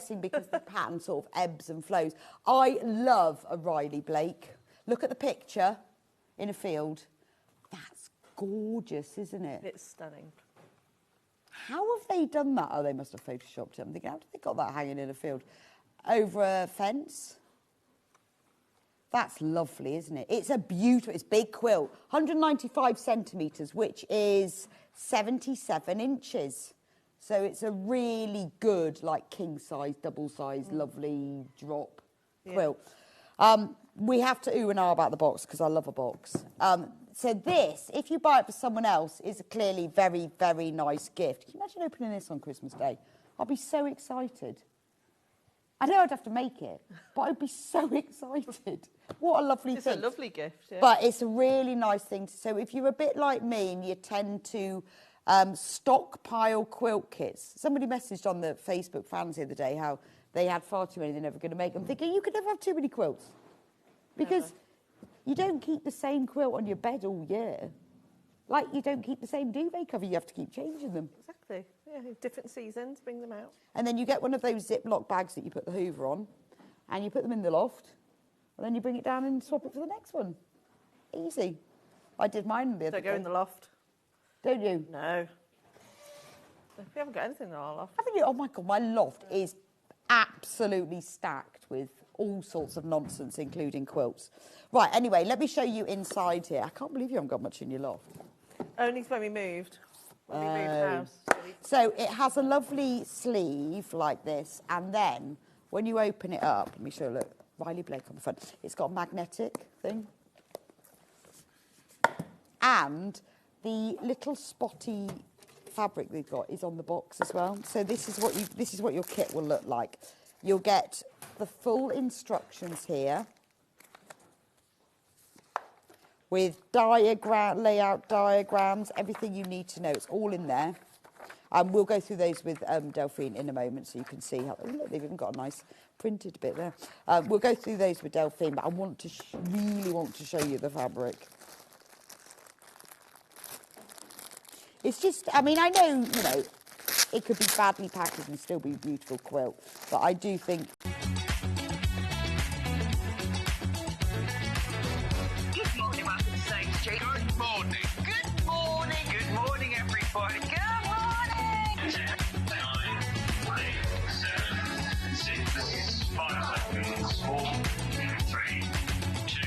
guessing because the pattern sort of ebbs and flows. I love a Riley Blake. Look at the picture in a field. That's gorgeous, isn't it? It's stunning. How have they done that? Oh, they must have photoshopped it. I'm thinking, how did they got that hanging in a field? Over a fence? That's lovely, isn't it? It's a beautiful, it's big quilt. 195 centimetres, which is 77 inches. So it's a really good, like, king-size, double-size, lovely drop quilt. We have to ooh and ah about the box because I love a box. So this, if you buy it for someone else, is a clearly very, very nice gift. Can you imagine opening this on Christmas Day? I'll be so excited. I know I'd have to make it, but I'd be so excited. What a lovely thing. It's a lovely gift, yeah. But it's a really nice thing. So if you're a bit like me and you tend to stockpile quilt kits. Somebody messaged on the Facebook fans the other day how they had far too many, they're never going to make them. Thinking you could never have too many quilts. Because you don't keep the same quilt on your bed all year. Like you don't keep the same duvet cover, you have to keep changing them. Exactly. Yeah, different seasons, bring them out. And then you get one of those Ziploc bags that you put the Hoover on, and you put them in the loft, and then you bring it down and swap it for the next one. Easy. I did mine the other day. Don't go in the loft. Don't you? No. We haven't got anything in our loft. Haven't you? Oh my God, my loft is absolutely stacked with all sorts of nonsense, including quilts. Right, anyway, let me show you inside here. I can't believe you haven't got much in your loft. Only when we moved. When we moved house. So it has a lovely sleeve like this, and then when you open it up, let me show you, look, Riley Blake on the front. It's got a magnetic thing. And the little spotty fabric we've got is on the box as well. So this is what your kit will look like. You'll get the full instructions here with layout diagrams, everything you need to know. It's all in there. We'll go through those with Delphine in a moment so you can see how. Oh, look, they've even got a nice printed bit there. We'll go through those with Delphine, but I want to really want to show you the fabric. It's just, I mean, I know, it could be badly packaged and still be a beautiful quilt, but I do think. Good morning, welcome to State Street. Good morning. Good morning. Good morning, everybody. Good morning. 10, 9, 8, 7, 6, 5 seconds, 4, 3, 2,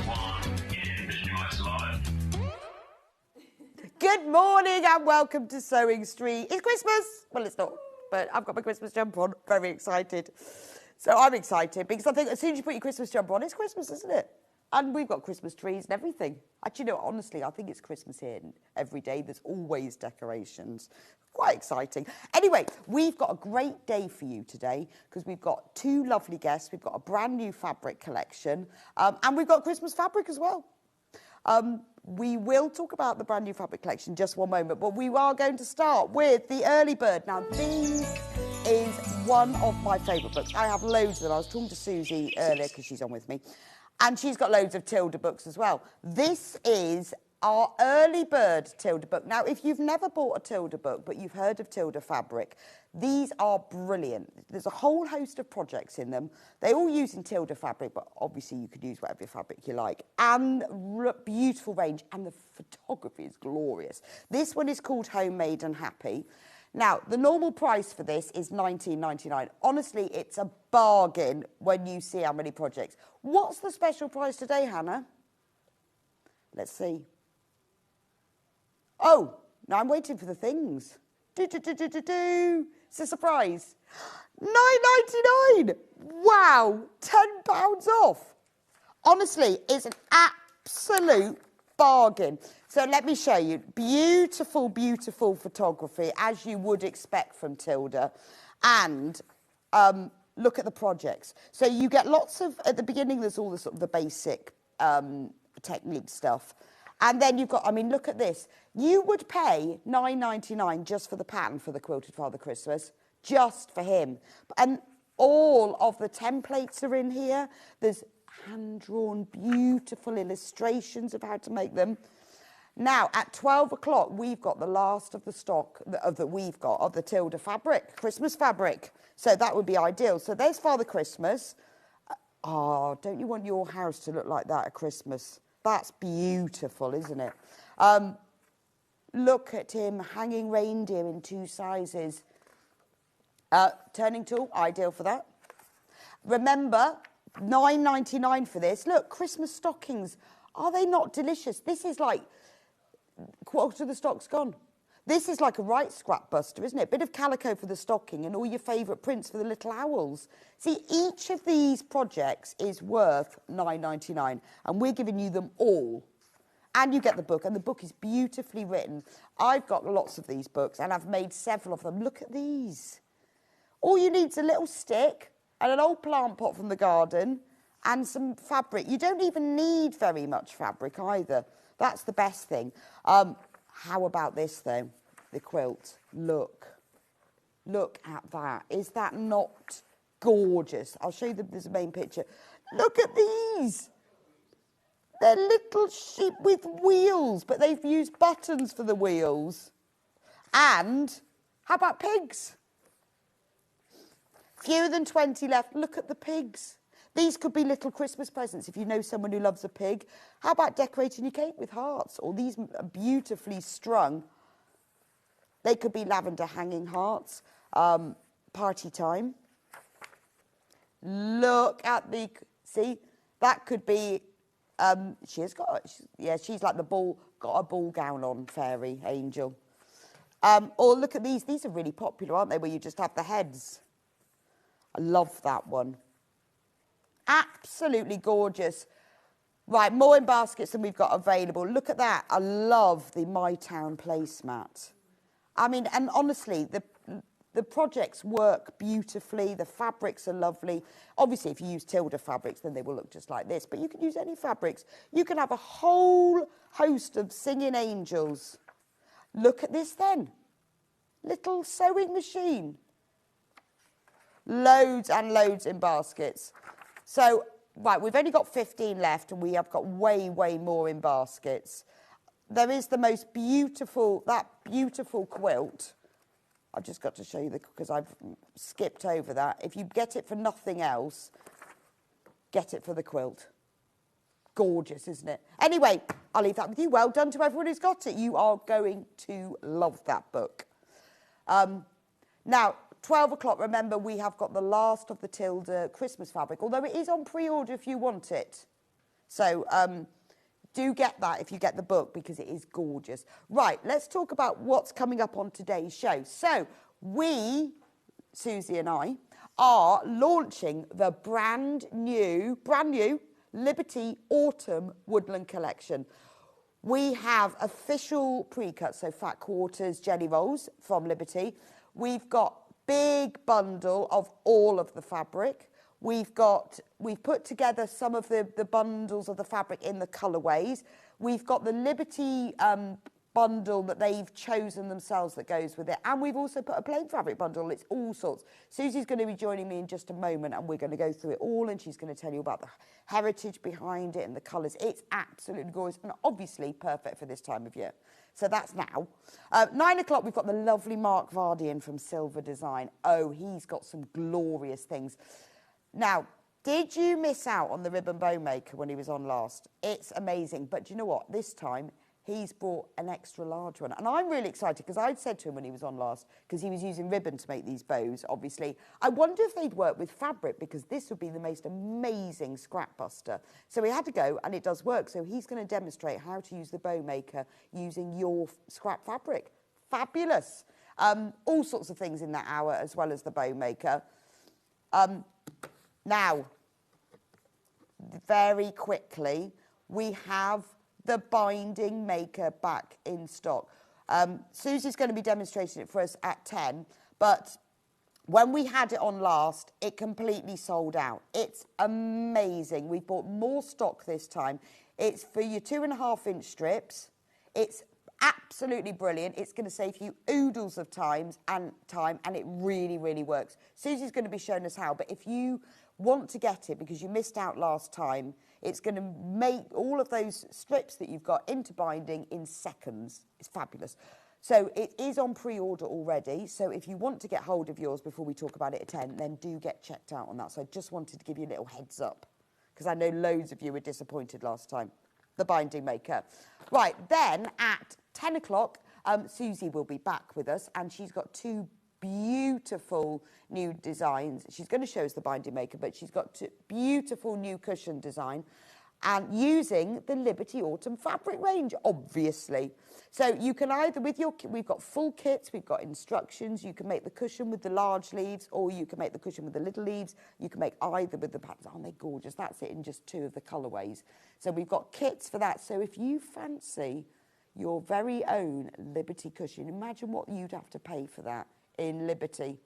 1. Visualise live. Good morning and welcome to Sewing Street. It's Christmas. Well, it's not, but I've got my Christmas jumper on. Very excited. So I'm excited because I think as soon as you put your Christmas jumper on, it's Christmas, isn't it? And we've got Christmas trees and everything. Actually, no, honestly, I think it's Christmas here every day. There's always decorations. Quite exciting. Anyway, we've got a great day for you today because we've got two lovely guests. We've got a brand new fabric collection and we've got Christmas fabric as well. We will talk about the brand new fabric collection in just one moment, but we are going to start with the early bird. Now, this is one of my favourite books. I have loads of them. I was talking to Susie earlier because she's on with me, and she's got loads of Tilda books as well. This is our early bird Tilda book. Now, if you've never bought a Tilda book, but you've heard of Tilda fabric, these are brilliant. There's a whole host of projects in them. They all use in Tilda fabric, but obviously you could use whatever fabric you like. And beautiful range, and the photography is glorious. This one is called Homemade and Happy. Now, the normal price for this is $19.99. Honestly, it's a bargain when you see how many projects. What's the special price today, Hannah? Let's see. Oh, now I'm waiting for the things. It's a surprise. $9.99. Wow, £10 off. Honestly, it's an absolute bargain. So let me show you. Beautiful, beautiful photography, as you would expect from Tilda. And look at the projects. So you get lots of, at the beginning, there's all the sort of the basic technique stuff. And then you've got, I mean, look at this. You would pay $9.99 just for the pattern for the Quilted Father Christmas, just for him. And all of the templates are in here. There's hand-drawn, beautiful illustrations of how to make them. Now, at 12 o'clock, we've got the last of the stock of the Tilda fabric, Christmas fabric. So that would be ideal. So there's Father Christmas. Oh, don't you want your house to look like that at Christmas? That's beautiful, isn't it? Look at him hanging reindeer in 2 sizes. Turning tool, ideal for that. Remember, $9.99 for this. Look, Christmas stockings. Are they not delicious? This is like quarter of the stock's gone. This is like a right scrap buster, isn't it? Bit of calico for the stocking and all your favourite prints for the little owls. See, each of these projects is worth $9.99 and we're giving you them all. And you get the book, and the book is beautifully written. I've got lots of these books and I've made several of them. Look at these. All you need is a little stick and an old plant pot from the garden and some fabric. You don't even need very much fabric either. That's the best thing. How about this, though? The quilt. Look. Look at that. Is that not gorgeous? I'll show you the main picture. Look at these. They're little sheep with wheels, but they've used buttons for the wheels. And how about pigs? Fewer than 20 left. Look at the pigs. These could be little Christmas presents if you know someone who loves a pig. How about decorating your cake with hearts? Or these are beautifully strung. They could be lavender hanging hearts. Party time. Look at the... See, that could be... she's like the ball, got a ball gown on, fairy, angel. Or look at these. These are really popular, aren't they, where you just have the heads. I love that one. Absolutely gorgeous. Right, more in baskets than we've got available. Look at that. I love the My Town placemat. I mean, and honestly, the projects work beautifully. The fabrics are lovely. Obviously, if you use Tilda fabrics, then they will look just like this. But you can use any fabrics. You can have a whole host of singing angels. Look at this then. Little sewing machine. Loads and loads in baskets. So, right, we've only got 15 left and we have got way, way more in baskets. There is the most beautiful, that beautiful quilt. I've just got to show you because I've skipped over that. If you get it for nothing else, get it for the quilt. Gorgeous, isn't it? Anyway, I'll leave that with you. Well done to everyone who's got it. You are going to love that book. Now, 12 o'clock, remember, we have got the last of the Tilda Christmas fabric, although it is on pre-order if you want it. So do get that if you get the book because it is gorgeous. Right, let's talk about what's coming up on today's show. So we, Susie and I, are launching the brand new Liberty Autumn Woodland Collection. We have official pre-cuts, so fat quarters, jelly rolls from Liberty. We've got big bundle of all of the fabric. We've put together some of the bundles of the fabric in the colourways. We've got the Liberty bundle that they've chosen themselves that goes with it. And we've also put a plain fabric bundle. It's all sorts. Susie's going to be joining me in just a moment and we're going to go through it all and she's going to tell you about the heritage behind it and the colours. It's absolutely gorgeous and obviously perfect for this time of year. So that's now. 9 o'clock, we've got the lovely Mark Vardian from Silver Design. Oh, he's got some glorious things. Now, did you miss out on the ribbon bow maker when he was on last? It's amazing. But do you know what? This time, he's brought an extra large one. And I'm really excited because I'd said to him when he was on last, because he was using ribbon to make these bows, obviously, I wonder if they'd work with fabric because this would be the most amazing scrap buster. So we had to go and it does work. So he's going to demonstrate how to use the bow maker using your scrap fabric. Fabulous. All sorts of things in that hour as well as the bow maker. Now, very quickly, we have the binding maker back in stock. Susie's going to be demonstrating it for us at 10, but when we had it on last, it completely sold out. It's amazing. We bought more stock this time. It's for your 2.5-inch strips. It's Absolutely brilliant. It's going to save you oodles of time, and it really, really works. Susie's going to be showing us how, but if you want to get it because you missed out last time, it's going to make all of those strips that you've got into binding in seconds. It's fabulous. So it is on pre-order already. So if you want to get hold of yours before we talk about it at 10, then do get checked out on that. So I just wanted to give you a little heads up because I know loads of you were disappointed last time. The Binding Maker. Right, then at 10 o'clock, Susie will be back with us, and she's got two beautiful new designs. She's going to show us the Binding Maker, but she's got two beautiful new cushion design, and using the Liberty Autumn fabric range, obviously. So you can either, we've got full kits, we've got instructions, you can make the cushion with the large leaves, or you can make the cushion with the little leaves. You can make either with the patterns. Aren't they gorgeous? That's it in just two of the colourways. So we've got kits for that. So if you fancy your very own Liberty cushion, imagine what you'd have to pay for that in Liberty.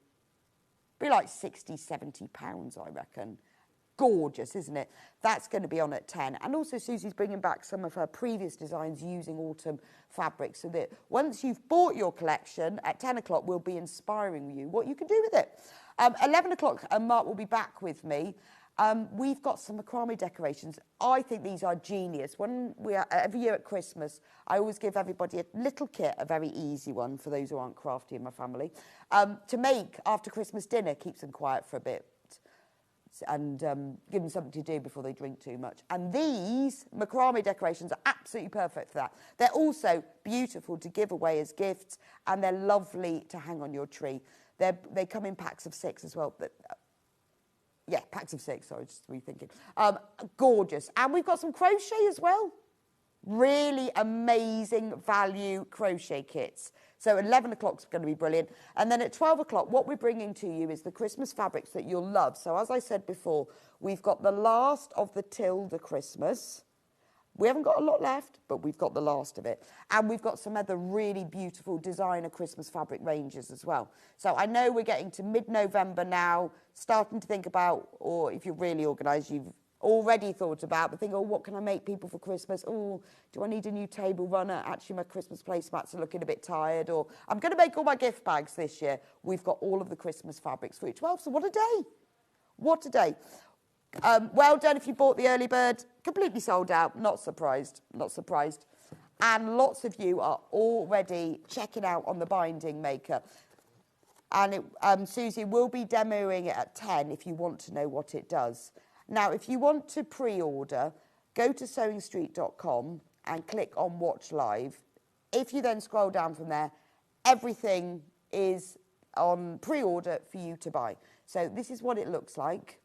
Be like 60, 70 pounds, I reckon. Gorgeous, isn't it? That's going to be on at 10. And also Susie's bringing back some of her previous designs using autumn fabrics, so that once you've bought your collection, at 10 o'clock we'll be inspiring you what you can do with it. 11 o'clock, Mark will be back with me. We've got some macrame decorations. I think these are genius. When we are, every year at Christmas, I always give everybody a little kit, a very easy one for those who aren't crafty in my family, to make after Christmas dinner. Keeps them quiet for a bit and give them something to do before they drink too much. And these macrame decorations are absolutely perfect for that. They're also beautiful to give away as gifts, and they're lovely to hang on your tree. They come in packs of 6 as well. But, yeah, packs of 6, sorry, just rethinking. Gorgeous. And we've got some crochet as well. Really amazing value crochet kits. So 11 o'clock's going to be brilliant. And then at 12 o'clock, what we're bringing to you is the Christmas fabrics that you'll love. So as I said before, we've got the last of the Tilda Christmas. We haven't got a lot left, but we've got the last of it. And we've got some other really beautiful designer Christmas fabric ranges as well. So I know we're getting to mid-November now, starting to think about, or if you're really organised, you've already thought about, but think, oh, what can I make people for Christmas? Oh, do I need a new table runner? Actually, my Christmas placemats are looking a bit tired. Or I'm going to make all my gift bags this year. We've got all of the Christmas fabrics for each 12. So what a day. What a day. Well done if you bought the early bird. Completely sold out. Not surprised. Not surprised. And lots of you are already checking out on the Binding Maker. And Susie will be demoing it at 10 if you want to know what it does. Now, if you want to pre-order, go to sewingstreet.com and click on Watch Live. If you then scroll down from there, everything is on pre-order for you to buy. So this is what it looks like.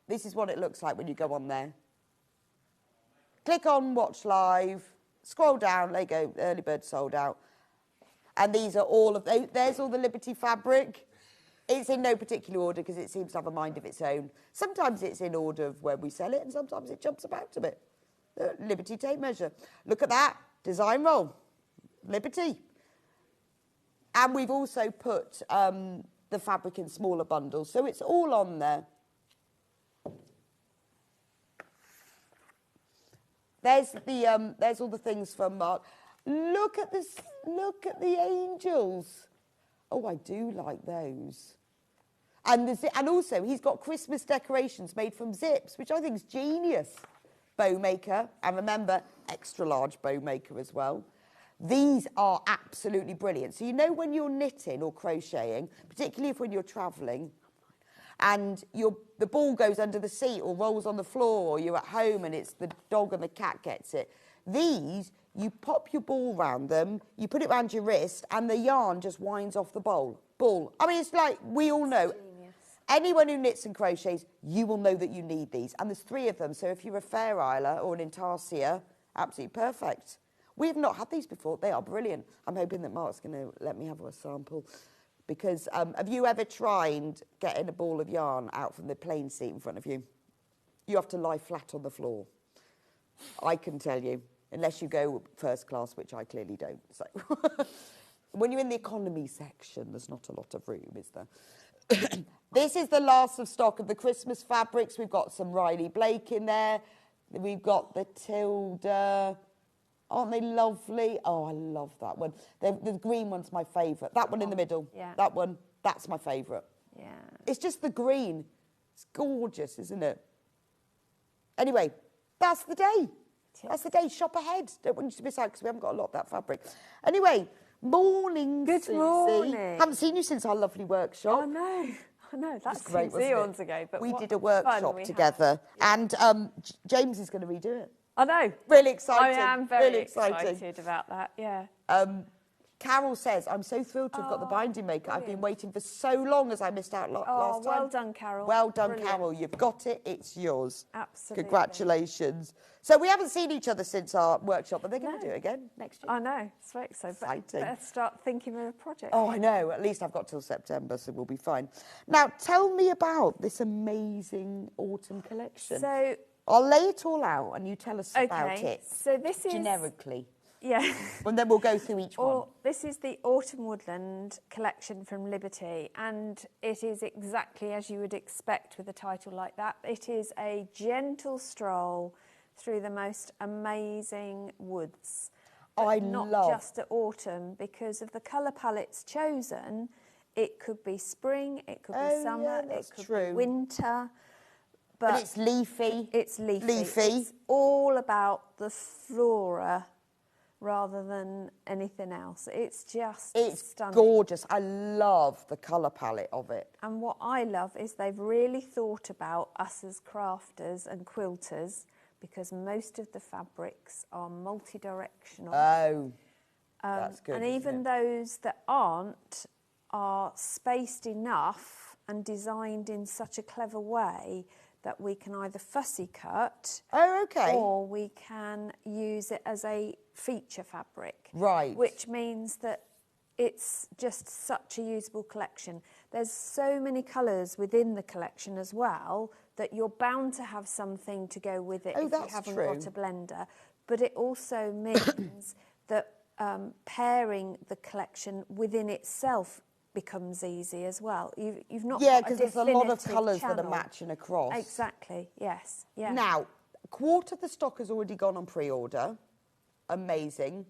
This is what it looks like when you go on there. Click on Watch Live, scroll down, there you go, early bird sold out. And these are all of, there's all the Liberty fabric. It's in no particular order because it seems to have a mind of its own. Sometimes it's in order of where we sell it, and sometimes it jumps about a bit. Liberty tape measure. Look at that. Design roll. Liberty. And we've also put the fabric in smaller bundles, so it's all on there. There's all the things from Mark. Look at this. Look at the angels. Oh, I do like those. And also, he's got Christmas decorations made from zips, which I think is genius. Bow maker, and remember, extra large bow maker as well. These are absolutely brilliant. So you know when you're knitting or crocheting, particularly if when you're travelling, and the ball goes under the seat or rolls on the floor, or you're at home and it's the dog and the cat gets it. These, you pop your ball round them, you put it round your wrist, and the yarn just winds off the ball. I mean, it's like, we all know. Anyone who knits and crochets, you will know that you need these. And there's 3 of them, so if you're a Fair Isler or an Intarsia, absolutely perfect. We have not had these before. They are brilliant. I'm hoping that Mark's going to let me have a sample. Because have you ever tried getting a ball of yarn out from the plane seat in front of you? You have to lie flat on the floor. I can tell you, unless you go first class, which I clearly don't. So when you're in the economy section, there's not a lot of room, is there? This is the last of stock of the Christmas fabrics. We've got some Riley Blake in there. We've got the Tilda. Aren't they lovely? Oh, I love that one. The green one's my favourite. That one in the middle. Yeah. That one, that's my favourite. Yeah. It's just the green. It's gorgeous, isn't it? Anyway, that's the day. That's the day. Shop ahead. Don't want you to miss out because we haven't got a lot of that fabric. Anyway, morning, Good Susie. morning. Haven't seen you since our lovely workship. I know. That's Great, wasn't eons it? ago. But we what did a fun workshop we had. together, and James is going to redo it. I know. Really I exciting. am very really exciting. excited about that. Yeah. Carol says, I'm so thrilled to have got the binding maker. I've been brilliant. waiting for so long as I missed out last time. Well done, Carol. Well done, Brilliant. Carol. You've got it. It's yours. Absolutely. Congratulations. So we haven't seen each other since our workshop, but they're going to do it again next year. I know. It's very exciting. Exciting. Better start thinking of a project. Oh, I know. At least I've got till September, so we'll be fine. Now, tell me about this amazing autumn collection. So, I'll lay it all out and you tell us about it. So this is generically. Yeah. And then we'll go through each one. This is the Autumn Woodland collection from Liberty, and it is exactly as you would expect with a title like that. It is a gentle stroll through the most amazing woods. But not just at autumn, because of the colour palettes chosen. It could be spring, it could be summer, it could be winter. But it's leafy. It's leafy. It's all about the flora rather than anything else. It's just stunning. Gorgeous. I love the colour palette of it. And what I love is they've really thought about us as crafters and quilters, because most of the fabrics are multi-directional. Oh, that's good. And even those that aren't are spaced enough and designed in such a clever way that we can either fussy cut or we can use it as a feature fabric. Right. Which means that it's just such a usable collection. There's so many colours within the collection as well that you're bound to have something to go with it if you haven't got a blender. But it also means that pairing the collection within itself becomes easy as well. You've not got because there's a lot of colours that are matching across. Exactly, yes. Yeah. Now, a quarter of the stock has already gone on pre-order. Amazing.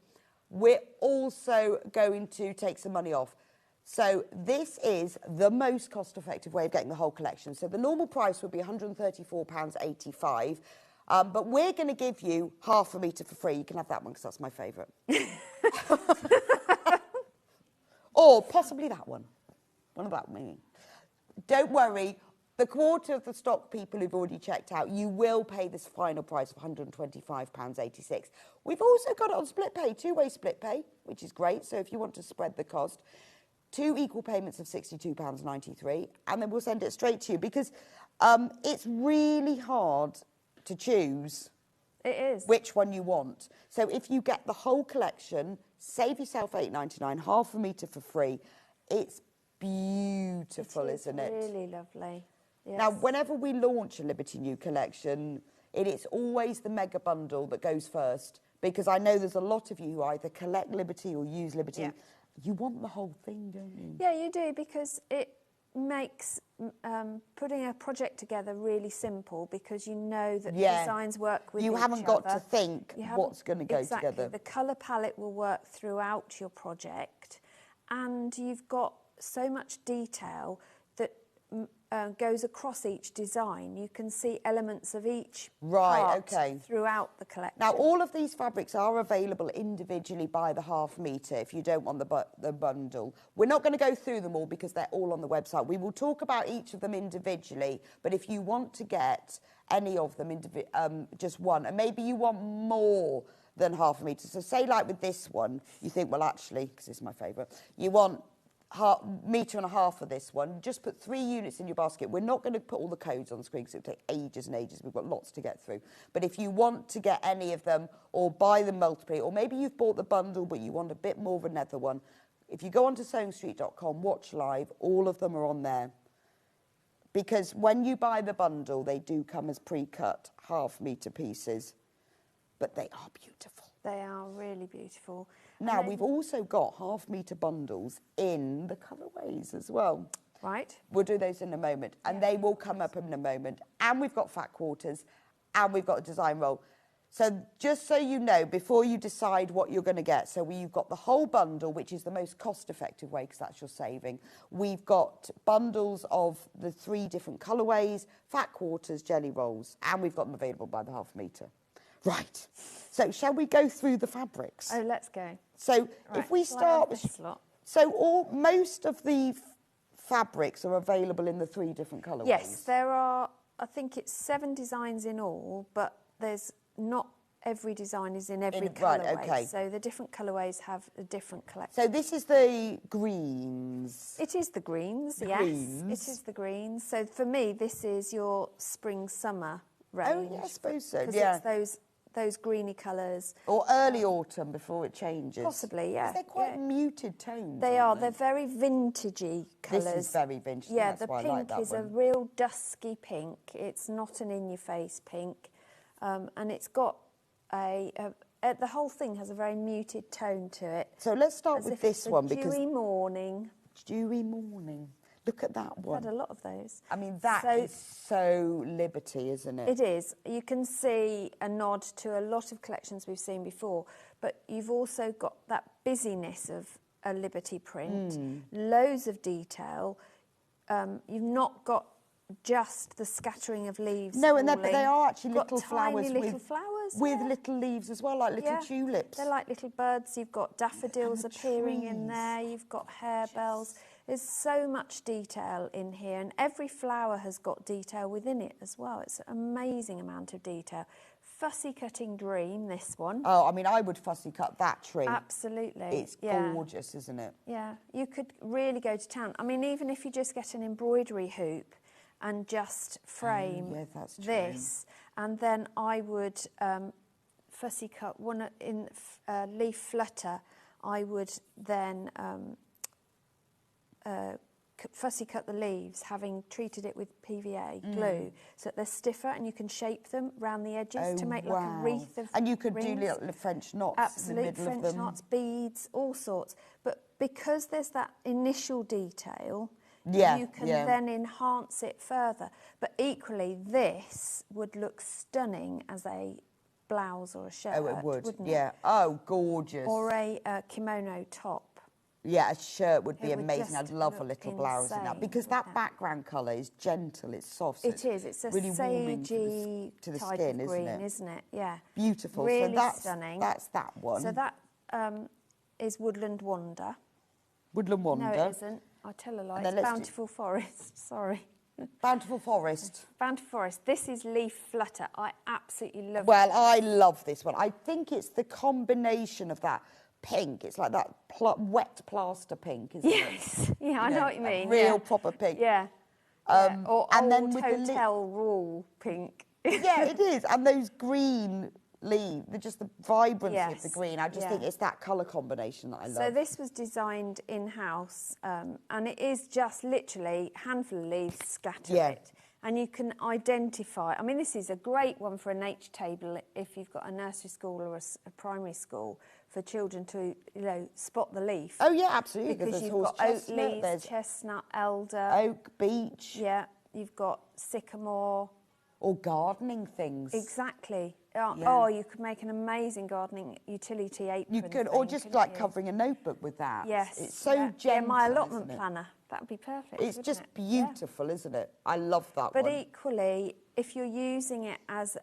We're also going to take some money off. So this is the most cost-effective way of getting the whole collection. So the normal price would be £134.85, but we're going to give you half a metre for free. You can have that one because that's my favourite. Or possibly that one. One of that maybe. Don't worry. The quarter of the stock people who've already checked out, you will pay this final price of £125.86. We've also got it on split pay, two-way split pay, which is great. So if you want to spread the cost, 2 equal payments of £62.93, and then we'll send it straight to you, because it's really hard to choose which one you want. So if you get the whole collection, save yourself £8.99, half a metre for free. It's beautiful, isn't it? Really lovely. Yes. Now, whenever we launch a Liberty New collection, it is always the mega bundle that goes first, because I know there's a lot of you who either collect Liberty or use Liberty. Yeah. You want the whole thing, don't you? Yeah, you do, because it makes putting a project together really simple, because you know that the designs work with each other. You haven't got to think what's going to go together. The colour palette will work throughout your project, and you've got so much detail that goes across each design. You can see elements of each part throughout the collection. Now, all of these fabrics are available individually by the half metre if you don't want the bundle. We're not going to go through them all because they're all on the website. We will talk about each of them individually, but if you want to get any of them, just one, and maybe you want more than half a metre. So say like with this one, you think, well, actually, because this is my favourite, you want metre and a half of this one, just put 3 units in your basket. We're not going to put all the codes on the screen because it will take ages and ages. We've got lots to get through. But if you want to get any of them or buy them multiply, or maybe you've bought the bundle but you want a bit more of another one, if you go onto sewingstreet.com, watch live, all of them are on there. Because when you buy the bundle, they do come as pre-cut half metre pieces, but they are beautiful. They are really beautiful. Now, we've also got half metre bundles in the colourways as well. Right. We'll do those in a moment, and they will come up in a moment. And we've got fat quarters, and we've got a design roll. So just so you know, before you decide what you're going to get, so you've got the whole bundle, which is the most cost-effective way because that's your saving. We've got bundles of the 3 different colourways, fat quarters, jelly rolls, and we've got them available by the half metre. Right. So shall we go through the fabrics? Oh, let's go. So Right, if we shall I have start this with... lot? So most of the fabrics are available in the 3 different colourways? Yes, there are, I think it's 7 designs in all, but there's not every design is in every colourway. Right, okay. So the different colourways have a different collection. So this is the greens. It is the greens, The yes. greens. It is the greens. So for me, this is your spring-summer range. Oh, yeah, I suppose so, Because yeah. it's those greeny colours. Or early autumn before it changes. Possibly, yeah. 'Cause they're quite yeah. muted tones. They are. aren't They're very vintagey colours. This is very vintage. Yeah, that's the why I pink like that is a one. real dusky pink. It's not an in-your-face pink. And it's got the whole thing has a very muted tone to it. So let's start as with if this it's a one because dewy morning. dewy morning. Look at that I've one. had a lot of those. I mean, that is so Liberty, isn't it? It is. You can see a nod to a lot of collections we've seen before, but you've also got that busyness of a Liberty print, loads of detail. You've not got just the scattering of leaves. No, and falling. they are actually You've got little flowers tiny little flowers with yeah. little leaves as well, like little Yeah. tulips. They're like little birds. You've got daffodils the appearing in trees. there. You've got harebells. There's so much detail in here, and every flower has got detail within it as well. It's an amazing amount of detail. Fussy cutting dream, this one. Oh, I mean, I would fussy cut that tree. Absolutely. It's yeah. gorgeous, isn't it? Yeah, you could really go to town. I mean, even if you just get an embroidery hoop and just frame yeah, that's true. this, and then I would fussy cut one in leaf flutter. I would then fussy cut the leaves, having treated it with PVA glue, so that they're stiffer and you can shape them round the edges to make like a wreath of And you could rings. do little French knots Absolute in the middle French of them. knots, beads, all sorts. But because there's that initial detail, Yeah, you can yeah. then enhance it further. But equally, this would look stunning as a blouse or a shirt, Oh, it would, wouldn't yeah. it? Oh, gorgeous. Or a kimono top. Yeah, a shirt would be It would amazing. I'd just love a look little blouse in that insane, because that wouldn't it? background colour is gentle, it's soft. So It is. It's a really warming sagey to the type skin, of green, isn't it? Yeah. Beautiful. Really so that's stunning. That's that one. So that is Woodland Wonder. Woodland Wonder. No, it isn't. I tell a lie. then It's let's do- Bountiful Forest. Sorry. Bountiful Forest. Bountiful Forest. This is Leaf Flutter. I absolutely love Well, I love this one. I think it's the combination of that pink. It's like that wet plaster pink, isn't it? Yes. Yeah, I know what you a mean. real yeah. proper pink. Yeah. Yeah. Or and then old with the hotel rule pink. Yeah, it is. And those green leaves, just the vibrancy of the Yes, green. I just yeah. think it's that colour combination that I love. So this was designed in-house, and it is just literally a handful of leaves, scatter Yeah. it. And you can identify, I mean, this is a great one for an H table if you've got a nursery school or a primary school for children to, spot the leaf. Oh, yeah, absolutely. Because there's you've horse got oak chestnut, leaves, there's chestnut, elder. oak, beech, Yeah, you've got sycamore. or gardening things. Exactly. Yeah. Oh, you could make an amazing gardening utility apron. You could, thing, or just couldn't like you? covering a notebook with that. Yes. It's so yeah. gentle. Yeah, my allotment isn't it? planner. That would be perfect. It's wouldn't just it? Yeah. beautiful, isn't it? I love that But one. equally, if you're using it as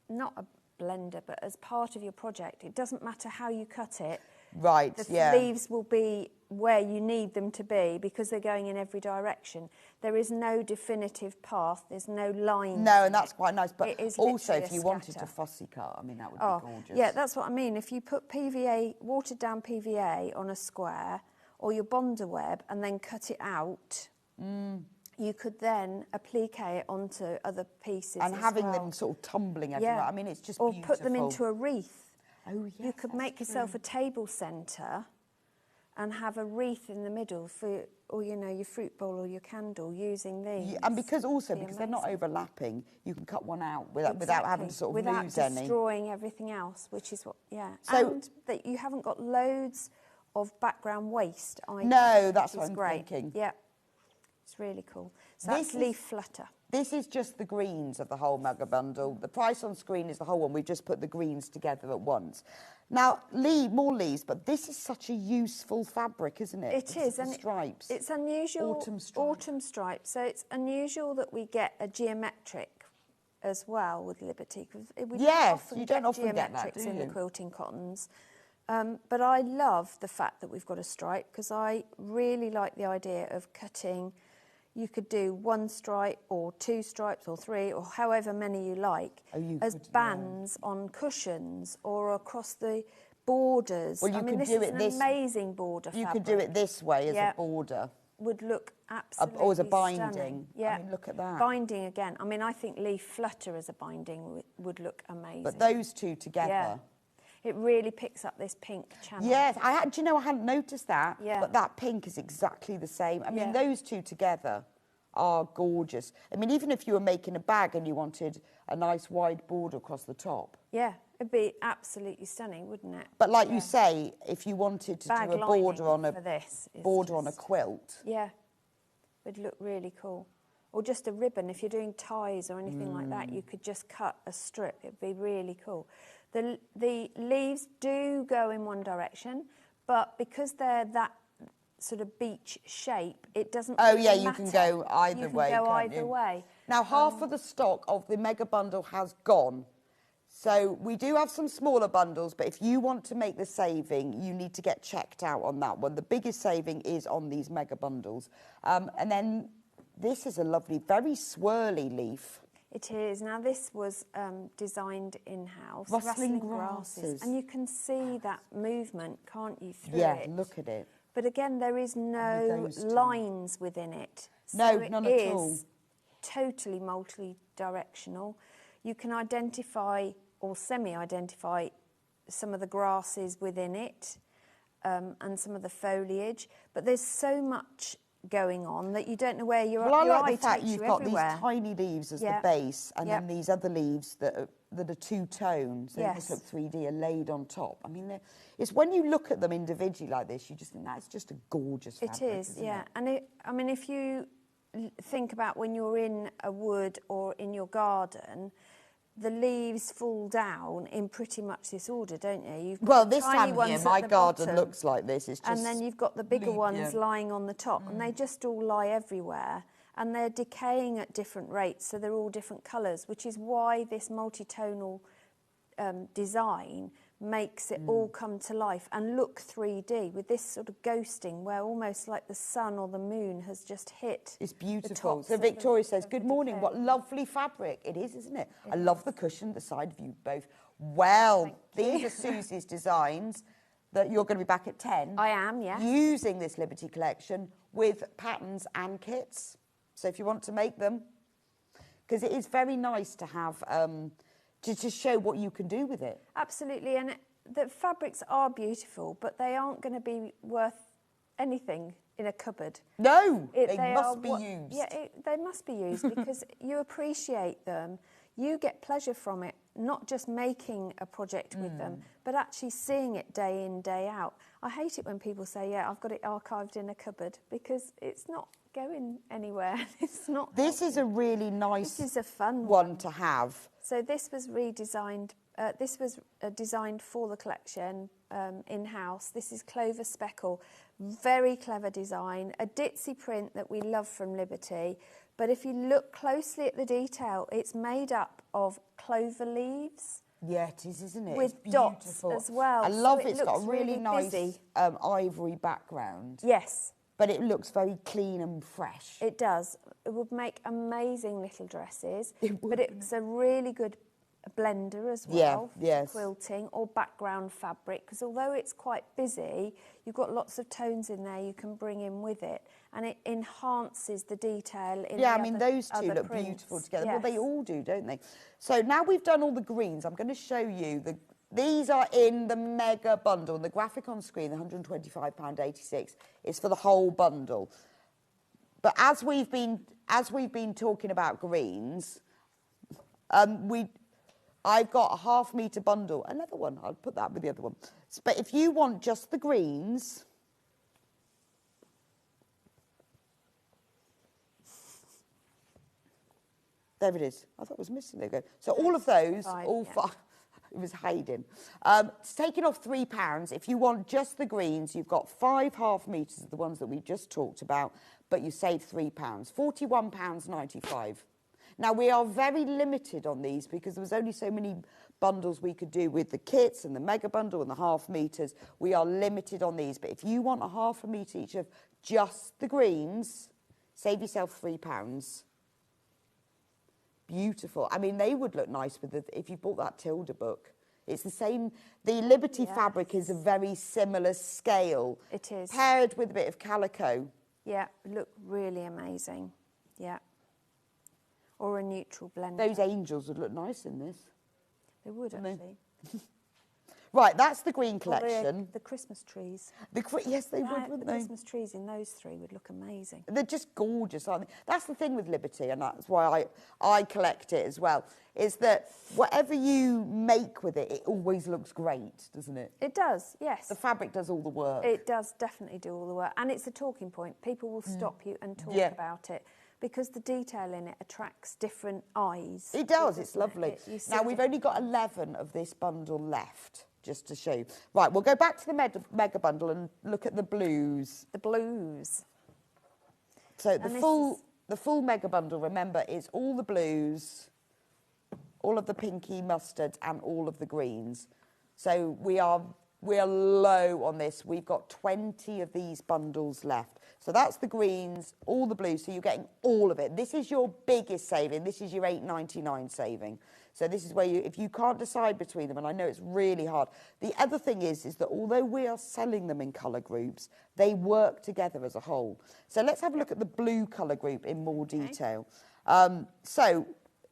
not a blender, but as part of your project, it doesn't matter how you cut it. Right, The yeah. leaves will be where you need them to be because they're going in every direction. There is no definitive path. There's no line. No, and that's quite nice. But It is also, literally if a you wanted to scatter. fussy cut, I mean, that would be gorgeous. Yeah, that's what I mean. If you put PVA, watered down PVA on a square or your Bonder web and then cut it out, you could then applique it onto other pieces And as having well. them sort of tumbling everywhere. I mean, it's just or beautiful. put them into a wreath. Oh, yes, You could that's make yourself a table centre and have a wreath in the middle for, or your fruit bowl or your candle using these. Yeah, and because Be they're not amazing. overlapping, you can cut one out without having to sort of without lose any. destroying everything else, which is what, So- and that you haven't got loads of background waste either. No, that's which what is I'm great. thinking. Yeah. It's really cool. So that's Leaf Flutter. This is just the greens of the whole mega bundle. The price on screen is the whole one. We've just put the greens together at once. Now, more leaves, but this is such a useful fabric, isn't it? It is, and stripes. it's unusual. Autumn stripes. So it's unusual that we get a geometric as well with Liberty. Yes, you don't often get that, do in you? the quilting cottons. But I love the fact that we've got a stripe because I really like the idea of cutting. You could do 1 stripe or 2 stripes or 3 or however many you like as bands on cushions or across the borders. Well, this is an amazing border fabric. You could do it this way as a border. Would look absolutely or as a binding. Stunning. Yeah. I mean, look at that. Binding again. I mean, I think Leaf Flutter as a binding would look amazing. But those two together. Yeah. It really picks up this pink channel. Yes, do you know, I hadn't noticed that. Yeah. But that pink is exactly the same. I mean, those two together are gorgeous. I mean, even if you were making a bag and you wanted a nice wide border across the top. Yeah, it'd be absolutely stunning, wouldn't it? But like you say, if you wanted to bag do a border on a on a quilt. Yeah, it'd look really cool. Or just a ribbon. If you're doing ties or anything like that, you could just cut a strip. It'd be really cool. The leaves do go in one direction, but because they're that sort of beach shape, it doesn't really matter. You can go either way. You can go either way. Now, half of the stock of the mega bundle has gone. So we do have some smaller bundles, but if you want to make the saving, you need to get checked out on that one. The biggest saving is on these mega bundles. And then this is a lovely, very swirly leaf. It is. Now, this was designed in-house. Rustling grasses. And you can see that movement, can't you, through it? Yeah, look at it. But again, there is no lines within it. No, so none it at all. is totally multi-directional. You can identify or semi-identify some of the grasses within it and some of the foliage. But there's so much going on that you don't know where your I like eye the fact takes you've you got everywhere. these tiny leaves as the base, and then these other leaves that are two-tone, so they just look 3D, are laid on top. I mean, it's when you look at them individually like this, you just think that's just a gorgeous fabric. It is, yeah. And I mean, if you think about when you're in a wood or in your garden, the leaves fall down in pretty much this order, don't you? You've got this time of year, my garden looks like this. It's just and then you've got the bigger ones lying on the top, and they just all lie everywhere. And they're decaying at different rates, so they're all different colours, which is why this multi-tonal design makes it all come to life and look 3D with this sort of ghosting where almost like the sun or the moon has just hit. It's beautiful. So Victoria says, good morning, what lovely fabric. It is, isn't it? I love the cushion, the side view both. Well, these are Susie's designs that you're going to be back at 10. I am, yes. Using this Liberty collection with patterns and kits. So if you want to make them, because it is very nice to have, to show what you can do with it. Absolutely, and the fabrics are beautiful, but they aren't going to be worth anything in a cupboard. No, they must be used. Yeah, they must be used because you appreciate them, you get pleasure from it, not just making a project with them, but actually seeing it day in, day out. I hate it when people say, yeah, I've got it archived in a cupboard, because it's not going anywhere. It's not. This is a really nice This is a fun one to have. So this was redesigned. This was designed for the collection in-house. This is Clover Speckle. Very clever design. A ditzy print that we love from Liberty. But if you look closely at the detail, it's made up of clover leaves. Yeah, it is, isn't it? With it's dots as well. I love so it. It's got a really nice busy. Ivory background. Yes. But it looks very clean and fresh. It does. It would make amazing little dresses. It would. But it's a really good blender as well for yes. quilting or background fabric, because although it's quite busy, you've got lots of tones in there you can bring in with it, and it enhances the detail in I the mean, other, those two other look prints. beautiful together. Yes. Well, they all do, don't they? So now we've done all the greens, I'm going to show you these are in the mega bundle. The graphic on screen, the £125.86, is for the whole bundle. But as we've been talking about greens, I've got a ½ metre bundle, another one. I'll put that with the other one. But if you want just the greens, There it is. I thought it was missing. There you go. So all of those, all yeah. 5, it was hiding. It's taking off £3. If you want just the greens, you've got 5 half metres of the ones that we just talked about, but you save £3. £41.95. Now, we are very limited on these because there was only so many bundles we could do with the kits and the mega bundle and the half metres. We are limited on these. But if you want a half a metre each of just the greens, save yourself £3. Beautiful. I mean, they would look nice with if you bought that Tilda book. It's the same. The Liberty fabric is a very similar scale. It is. Paired with a bit of calico. Yeah, look really amazing. Yeah. Or a neutral blend. Those angels would look nice in this. They would, actually. Right, that's the green Or collection. the Christmas trees. Yes, they would, Right, wouldn't the they? Christmas trees in those 3 would look amazing. They're just gorgeous, aren't they? That's the thing with Liberty, and that's why I collect it as well, is that whatever you make with it, it always looks great, doesn't it? It does, yes. The fabric does all the work. It does definitely do all the work. And it's a talking point. People will stop you and talk Yeah. about it because the detail in it attracts different eyes. It does, it's doesn't it? lovely. You see Now, we've only got different 11 of this bundle left, just to show you. Right, we'll go back to the mega bundle and look at the blues. the blues. So And the full mega bundle, remember, is all the blues, all of the pinky mustards, and all of the greens. So we're low on this. We've got 20 of these bundles left. So that's the greens, all the blues. So you're getting all of it. This is your biggest saving. This is your £8.99 saving. So this is where if you can't decide between them, and I know it's really hard. The other thing is that although we are selling them in colour groups, they work together as a whole. So let's have a look at the blue colour group in more detail. So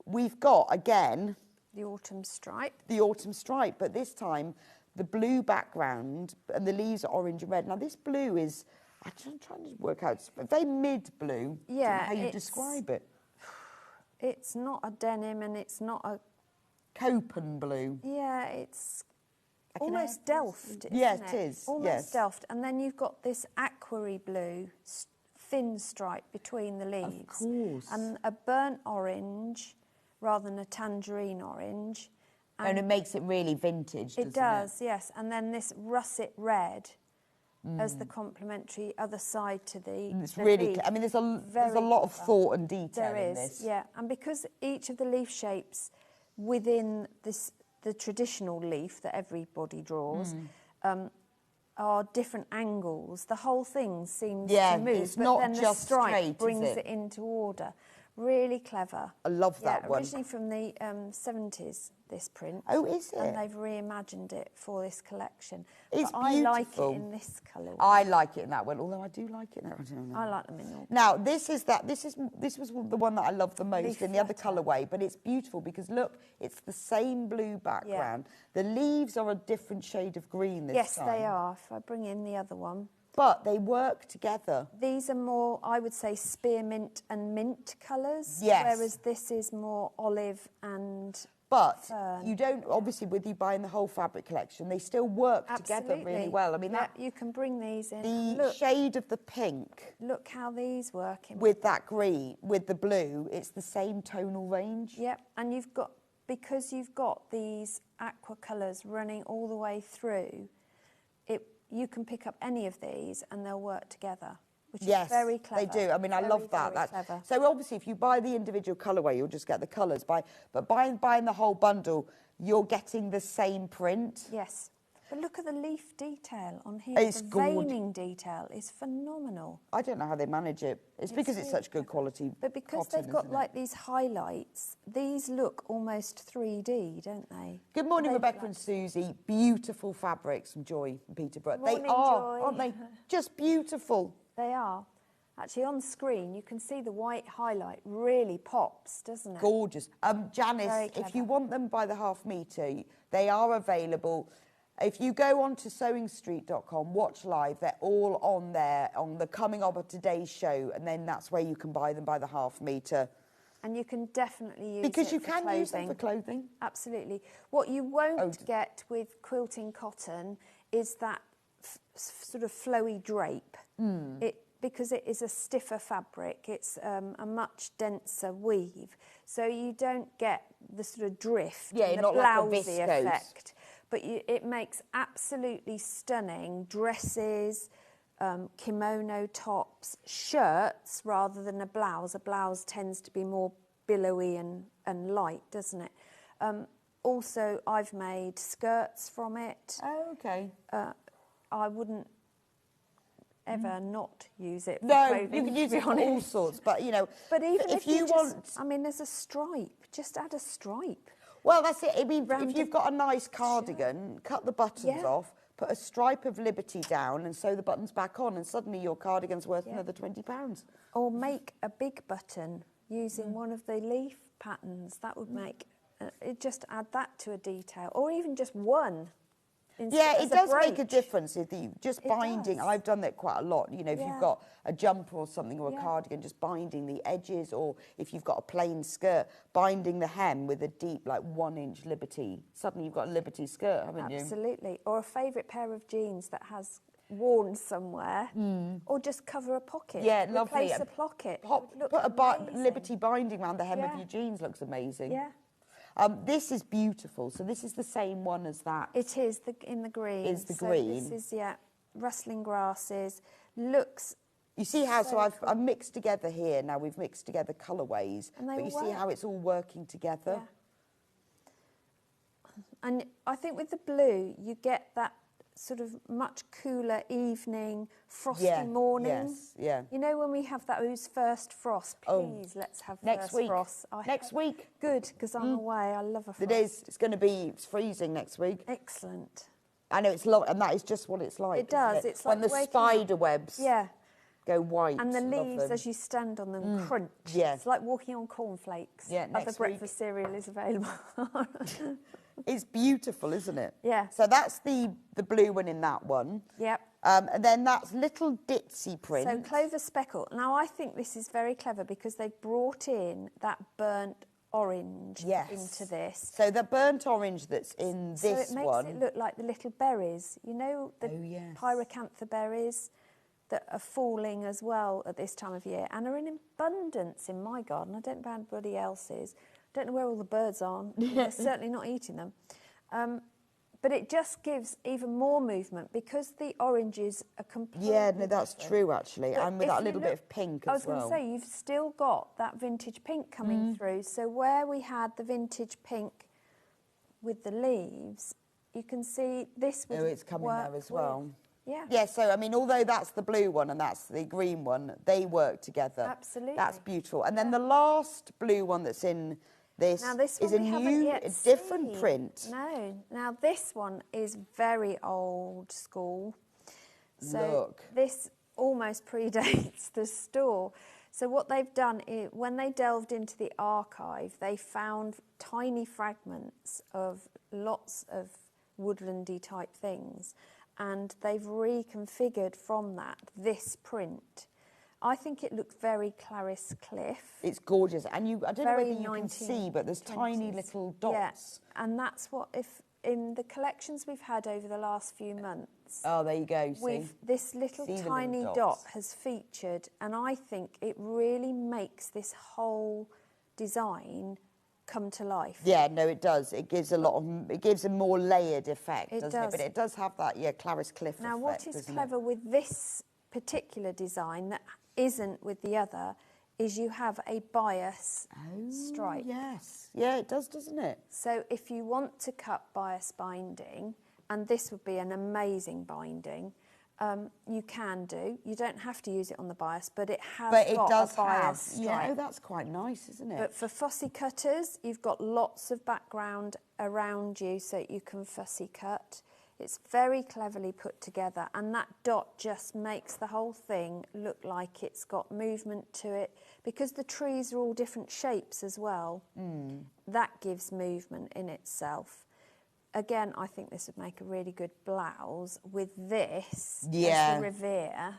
we've got, again, The autumn stripe. the autumn stripe, but this time the blue background and the leaves are orange and red. Now this blue is, I'm trying to work out, it's very mid blue. Yeah, how you it's- describe it. It's not a denim and it's not a... Copen blue. Yeah, it's Like an almost air- Delft, isn't Yeah, it? it is, Almost yes. Delft. And then you've got this aquary blue thin stripe between the leaves. Of course. And a burnt orange rather than a tangerine orange. And it makes it really vintage, doesn't It does, yes. And then this russet red as the complementary other side to the And it's the really, leaf. I mean, there's a Very lot of clever. thought and detail There in is, this. yeah. And because each of the leaf shapes within the traditional leaf that everybody draws are different angles, the whole thing seems Yeah, to move. it's but not then the just stripe straight, is brings it? it into order. Really clever. I love that one. Originally from the 70s, this print. Oh, is it? And they've reimagined it for this collection. It's but I like it beautiful. in this colour. I like it in that one, although I do like it in that one. I don't know. I like them in all. Now, this was the one that I love the most Leaf in the other flutter. colourway, but it's beautiful because look, it's the same blue background. The leaves are a different shade of green this Yes, time. they are. If I bring in the other one. But they work together. These are more, I would say, spearmint and mint colours. Yes. Whereas this is more olive and But fern. you don't, obviously with you buying the whole fabric collection, they still work together really Absolutely. well. I mean, Yeah, that you can bring these in. the Look, shade of the pink look how these work. with that green, with the blue, it's the same tonal range. Yep, and you've got, because you've got these aqua colours running all the way through, you can pick up any of these and they'll work together, which Yes, is very clever. they do. I mean, I Very, love that. very clever. So obviously, if you buy the individual colourway, you'll just get the colours. But buying the whole bundle, you're getting the same print. Yes. But look at the leaf detail on here. It's the gorgeous. veining detail is phenomenal. I don't know how they manage it. It's because it's really such good quality. But because cotton, they've got isn't it? like these highlights, these look almost 3D, don't they? Good morning, They look Rebecca like- and Susie. Beautiful fabrics from Joy and Peterborough. They Morning, are, Joy. aren't they? Just beautiful. They are. Actually, on screen, you can see the white highlight really pops, doesn't it? Gorgeous. Janice, Very if clever. you want them by the half metre, they are available. If you go on to sewingstreet.com, watch live, they're all on there on the Coming Of Today's show, and then that's where you can buy them by the half metre. And you can definitely use Because it you for can use them clothing. for clothing. Absolutely. What you won't Oh, get with quilting cotton is that sort of flowy drape. Hmm. because it is a stiffer fabric, it's a much denser weave, so you don't get the sort of drift Yeah, and the not like a blousy viscose. effect. But it makes absolutely stunning dresses, kimono tops, shirts rather than a blouse. A blouse tends to be more billowy and light, doesn't it? Also, I've made skirts from it. Oh, okay. I wouldn't ever not use it for No, clothing, you can to use be it for all honest. sorts, but you know, But even if you want, just, I mean, there's a stripe. Just add a stripe. well, that's it. I mean, Round if you've got a nice cardigan, cut the buttons Yeah. off, put a stripe of Liberty down, and sew the buttons back on, and suddenly your cardigan's worth another £20. Or make a big button using one of the leaf patterns. That would make it, just add that to a detail, or even just one. Yeah, as it does make a brooch. difference if you just It binding. does. I've done that quite a lot. You know, if Yeah. you've got a jumper or something or a Yeah. cardigan, just binding the edges, or if you've got a plain skirt, binding the hem with a deep, like 1-inch Liberty. Suddenly you've got a Liberty skirt, haven't you? Absolutely. Or a favourite pair of jeans that has worn somewhere, or just cover a pocket. Yeah, lovely. Replace a pocket. Put It would a look amazing. Liberty binding around the hem of Yeah. your jeans. Looks amazing. Yeah. This is beautiful. So this is the same one as that. It is in the green. Is the So green. this is rustling grasses. Looks. You see how, so I've mixed together here. Now we've mixed together colourways. And they But you all see how work. it's all working together? Yeah. And I think with the blue, you get that sort of much cooler evening, frosty Yeah, morning. yes, yeah. You know when we have those first frost, please let's have Next first week. frost. Next week. Good, because I'm away. I love a frost. It is. It's going to be freezing next week. Excellent. I know it's long, and that is just what it's like. It does. Isn't it? It's when like the waking up. spider webs Yeah. go white. And the Love leaves, them. as you stand on them, crunch. yeah. It's like walking on cornflakes. Yeah, Other next breakfast cereal is available. It's beautiful, isn't it? Yeah. So that's the blue one in that one. Yep. And then that's little ditzy print. So clover speckle. Now I think this is very clever because they brought in that burnt orange into this. So the burnt orange that's in So this it makes one. it look like the little berries. You know, the Oh, yes. pyracantha berries that are falling as well at this time of year and are in abundance in my garden. I don't know about anybody else's. Don't know where all the birds are. They're certainly not eating them. But it just gives even more movement because the oranges are completely Yeah, no, that's different. true actually, But and with if that you little bit look- of pink I as was going well. to say, you've still got that vintage pink coming through. So where we had the vintage pink with the leaves, you can see this would Oh, it's coming there work as well. with- Yeah. Yeah, so I mean, although that's the blue one and that's the green one, they work together. Absolutely. That's beautiful. And then the last blue one that's in this, Now this is one a we haven't new, yet a different seen. print. No. Now this one is very old school. So Look. this almost predates the store. So what they've done is when they delved into the archive, they found tiny fragments of lots of woodlandy type things, and they've reconfigured from that this print. I think it looked very Clarice Cliff. It's gorgeous. And I don't know Very whether you can see, but there's tiny 1920s. little dots. Yeah, and that's what, if in the collections we've had over the last few months, Oh, there you go. See? this little See the little tiny dot dots. has featured, and I think it really makes this whole design come to life. Yeah, no, it does. It gives it gives a more layered effect, It doesn't does. it? But it does have that, Clarice Cliff Now, effect, what is doesn't clever with this particular design that isn't with the other is you have a bias stripe. Yes. Yeah, it does, doesn't it? So if you want to cut bias binding, and this would be an amazing binding, you can do. You don't have to use it on the bias, but it has But it got does a bias have. stripe. Yeah, oh, that's quite nice, isn't it? But for fussy cutters, you've got lots of background around you so you can fussy cut. It's very cleverly put together, and that dot just makes the whole thing look like it's got movement to it. Because the trees are all different shapes as well, that gives movement in itself. Again, I think this would make a really good blouse with this as the Revere.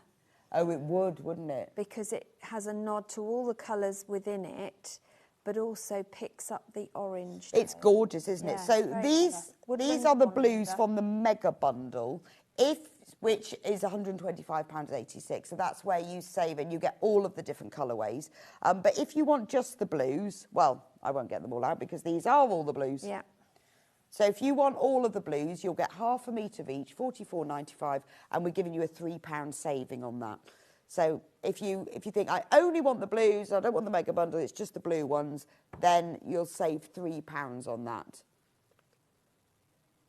Oh, it would, wouldn't it? Because it has a nod to all the colours within it, but also picks up the orange. It's gorgeous, isn't it? Yeah, So very these clever. Woodland are the one blues either. from the mega bundle. If which is £125.86. So that's where you save and you get all of the different colourways. But if you want just the blues, well, I won't get them all out because these are all the blues. Yeah. So if you want all of the blues, you'll get half a metre of each, £44.95, and we're giving you a £3 saving on that. So if you think, I only want the blues, I don't want the mega bundle, it's just the blue ones, then you'll save £3 on that.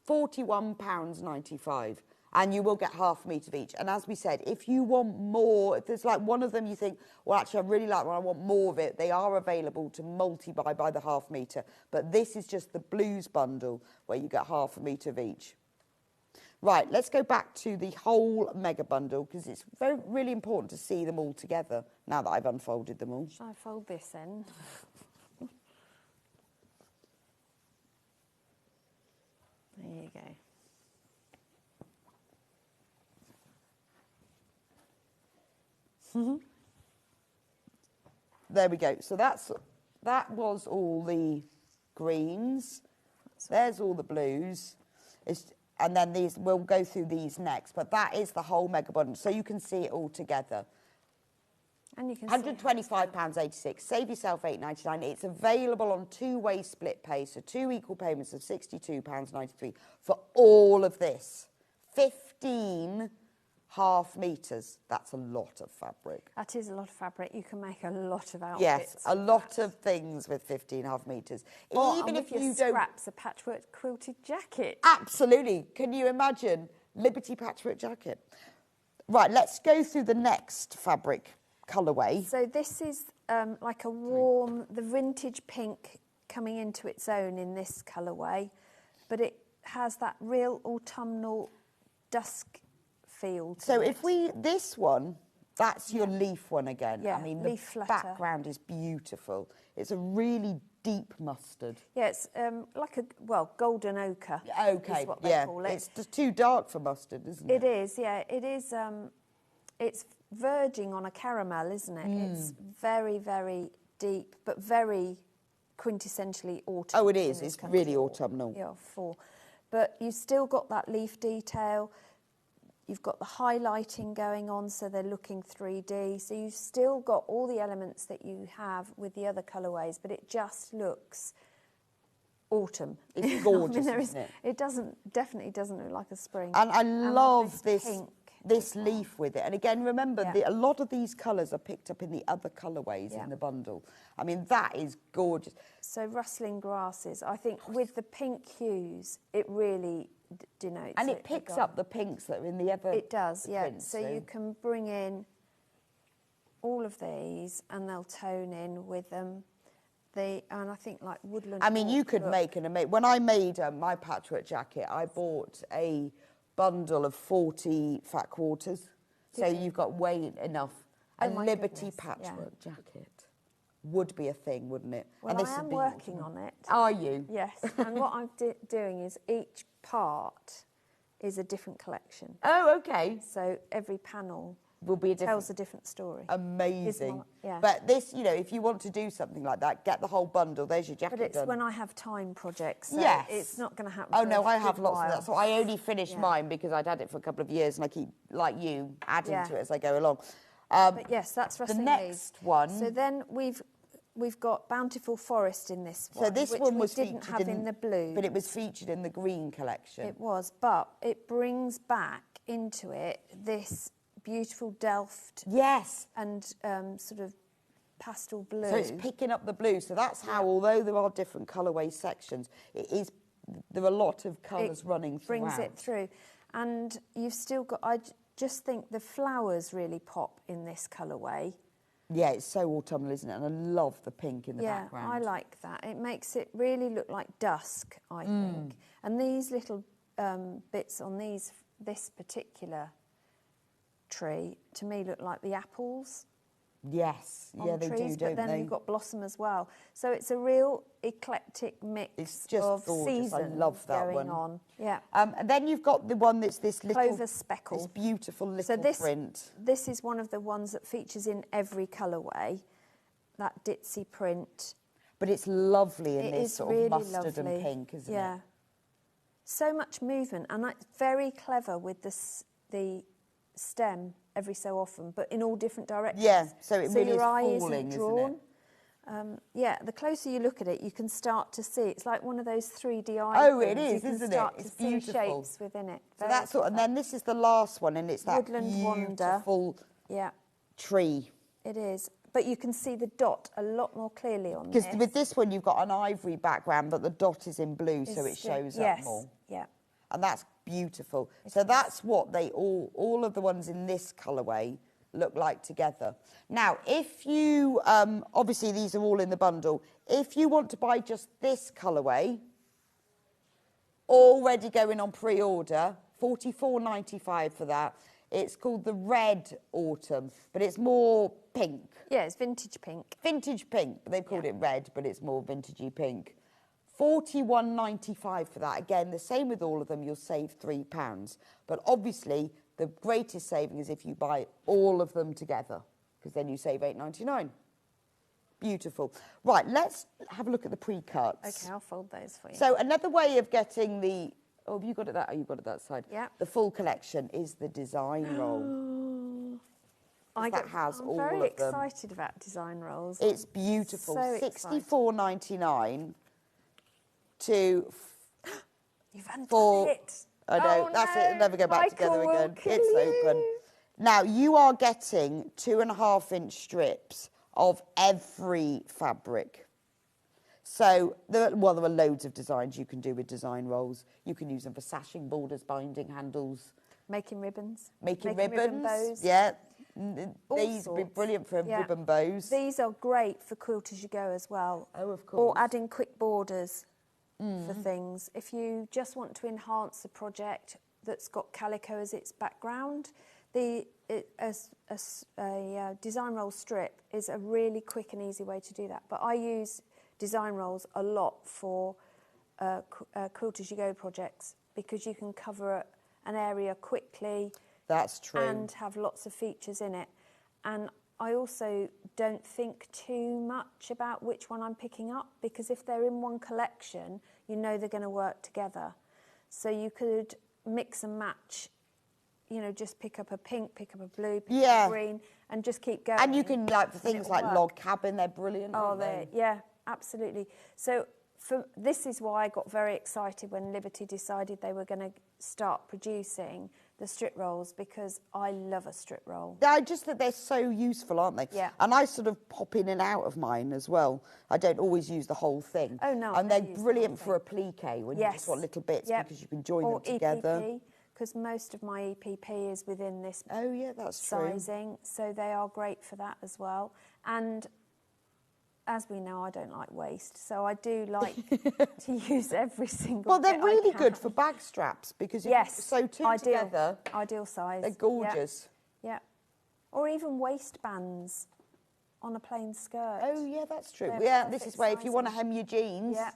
£41.95. And you will get half a metre of each. And as we said, if you want more, if there's like one of them you think, well, actually, I really like one, I want more of it, they are available to multi-buy by the half metre. But this is just the blues bundle where you get half a metre of each. Right, let's go back to the whole mega bundle because it's really important to see them all together now that I've unfolded them all. Shall I fold this in? There you go. There we go. So that was all the greens. There's all the blues. And then these, we'll go through these next. But that is the whole mega bundle. So you can see it all together. And you can £125.86. Save yourself £8.99. It's available on two-way split pay, so 2 equal payments of £62.93 for all of this. 15 half metres. That's a lot of fabric. That is a lot of fabric. You can make a lot of outfits. Yes, a lot of things with 15 half metres. Or, even if you scraps, a patchwork quilted jacket. Absolutely. Can you imagine? Liberty patchwork jacket. Right, let's go through the next fabric colourway. So this is like a warm, the vintage pink coming into its own in this colourway, but it has that real autumnal dusk feel to So it. if this one, that's your leaf one again. Yeah, I mean, leaf the flutter. background is beautiful. It's a really deep mustard. Yeah, it's like a, golden ochre. Okay, is what they call it. It's just too dark for mustard, isn't it? It is, yeah. It is, it's verging on a caramel, isn't it? It's very, very deep, but very quintessentially autumn. Oh, it is. It's really autumnal. Yeah, fall. But you've still got that leaf detail. You've got the highlighting going on, so they're looking 3D. So you've still got all the elements that you have with the other colourways, but it just looks autumn. It's gorgeous, I mean, isn't it? It definitely doesn't look like a spring. And I love this pink this leaf with it. And again, remember, Yeah. a lot of these colours are picked up in the other colourways Yeah. in the bundle. I mean, that is gorgeous. So rustling grasses, I think with the pink hues, it really denotes. And it picks up the pinks that are in the other It does, yeah. prints, So you can bring in all of these, and they'll tone in with them. And I think like woodland. I mean, you could look. make an amazing... When I made my patchwork jacket, I bought a bundle of 40 fat quarters. So you've got way enough. Oh, A my Liberty goodness, yeah. patchwork jacket would be a thing, wouldn't it? Well, and this I am would be working on it. Are you? Yes, and what I'm doing is each part is a different collection. Oh, okay. So every panel Will be a different... tells a different story. Amazing. Yeah. But this, you know, if you want to do something like that, get the whole bundle. There's your jacket But it's done. when I have time projects, so Yes. it's not going to happen. Oh for no, a I have good lots while. of that. So I only finished Yeah. mine because I'd had it for a couple of years, and I keep, like you, adding Yeah. to it as I go along. But yes, that's the rustling next leaves. one. So then we've got Bountiful Forest in this one. So this which one we was didn't featured have in the blue. but it was featured in the green collection. It was, but it brings back into it this beautiful Delft Yes. and sort of pastel blue. So it's picking up the blue. So that's how, although there are different colourway sections, there are a lot of colours running throughout. Brings it through. And you've still got, just think the flowers really pop in this colourway. Yeah, it's so autumnal, isn't it? And I love the pink in the Yeah, background. I like that. It makes it really look like dusk, I think. And these little bits on this particular tree, to me, look like the apples. Yes, On yeah, they trees, do, don't but then they? you've got blossom as well. So it's a real eclectic mix It's just of gorgeous. I seasons love that going one. on. Yeah. And then you've got the one that's this little... Clover speckle. This beautiful little So print. this is one of the ones that features in every colourway, that ditzy print. But it's lovely in It this is sort really of mustard lovely. and pink, isn't Yeah. it? So much movement, and it's very clever with the stem every so often, but in all different directions. Yeah, so it really your is eye falling, isn't isn't drawn. it? Yeah, the closer you look at it, you can start to see. It's like one of those 3D eye Oh, things. it is, you can isn't it? start It's to see beautiful. shapes within it. So Very that's what, and clever. then this is the last one, and it's that Woodland Wonder. beautiful Yeah, tree. it is. But you can see the dot a lot more clearly on this. Because with this one, you've got an ivory background, but the dot is in blue, so it It's still- shows yes, up more. yeah. And that's beautiful. So that's what they all of the ones in this colourway look like together. Now, if you, obviously these are all in the bundle. If you want to buy just this colourway, already going on pre-order, $44.95 for that. It's called the Red Autumn, but it's more pink. Yeah, it's vintage pink. Vintage pink, but they've called it red, but it's more vintagey pink. $41.95 for that. Again, the same with all of them, you'll save £3. But obviously, the greatest saving is if you buy all of them together, because then you save $8.99. Beautiful. Right, let's have a look at the pre-cuts. Okay, I'll fold those for you. So another way of getting the, oh, have you got it that? Oh, you've got it that side. Yeah. The full collection is the design roll. I'm all very of them. excited about design rolls. It's beautiful. So excited. $64.99 to You've undone for. it. I know, Oh, that's no. it. It'll never go back Michael together will again. kill It's open. you. Now you are getting 2.5-inch strips of every fabric. So, there are loads of designs you can do with design rolls. You can use them for sashing, borders, binding, handles. Making ribbons. Making ribbon ribbons. bows. Yeah. All These would be sorts. brilliant for Yeah. ribbon bows. These are great for quilt as you go as well. Oh, of Or course. adding quick borders for things. If you just want to enhance a project that's got calico as its background, a design roll strip is a really quick and easy way to do that. But I use design rolls a lot for quilt as you go projects because you can cover an area quickly. That's true. And have lots of features in it. And I also don't think too much about which one I'm picking up because if they're in one collection, you know they're going to work together. So you could mix and match, you know, just pick up a pink, pick up a blue, pick up a green, and just keep going. And you can, like, for things like work. log cabin, they're brilliant, Oh, aren't they? yeah, absolutely. So this is why I got very excited when Liberty decided they were going to start producing the strip rolls because I love a strip roll. Yeah, I just think they're so useful, aren't they? Yeah. And I sort of pop in and out of mine as well. I don't always use the whole thing. Oh, no, And I they're use the brilliant whole for a plique when you just want little bits Yep. because you can join or them together. EPP, because most of my EPP is within this Oh, yeah, that's true. sizing, so they are great for that as well. And as we know, I don't like waste, so I do like to use every single Well, they're bit I really can. good for bag straps because if Yes, you sew two ideal, together, ideal size. they're gorgeous. Yeah. Or even waistbands on a plain skirt. Oh, yeah, that's true. They're Yeah, this perfect is where if you want to sizing. hem your jeans. Yeah.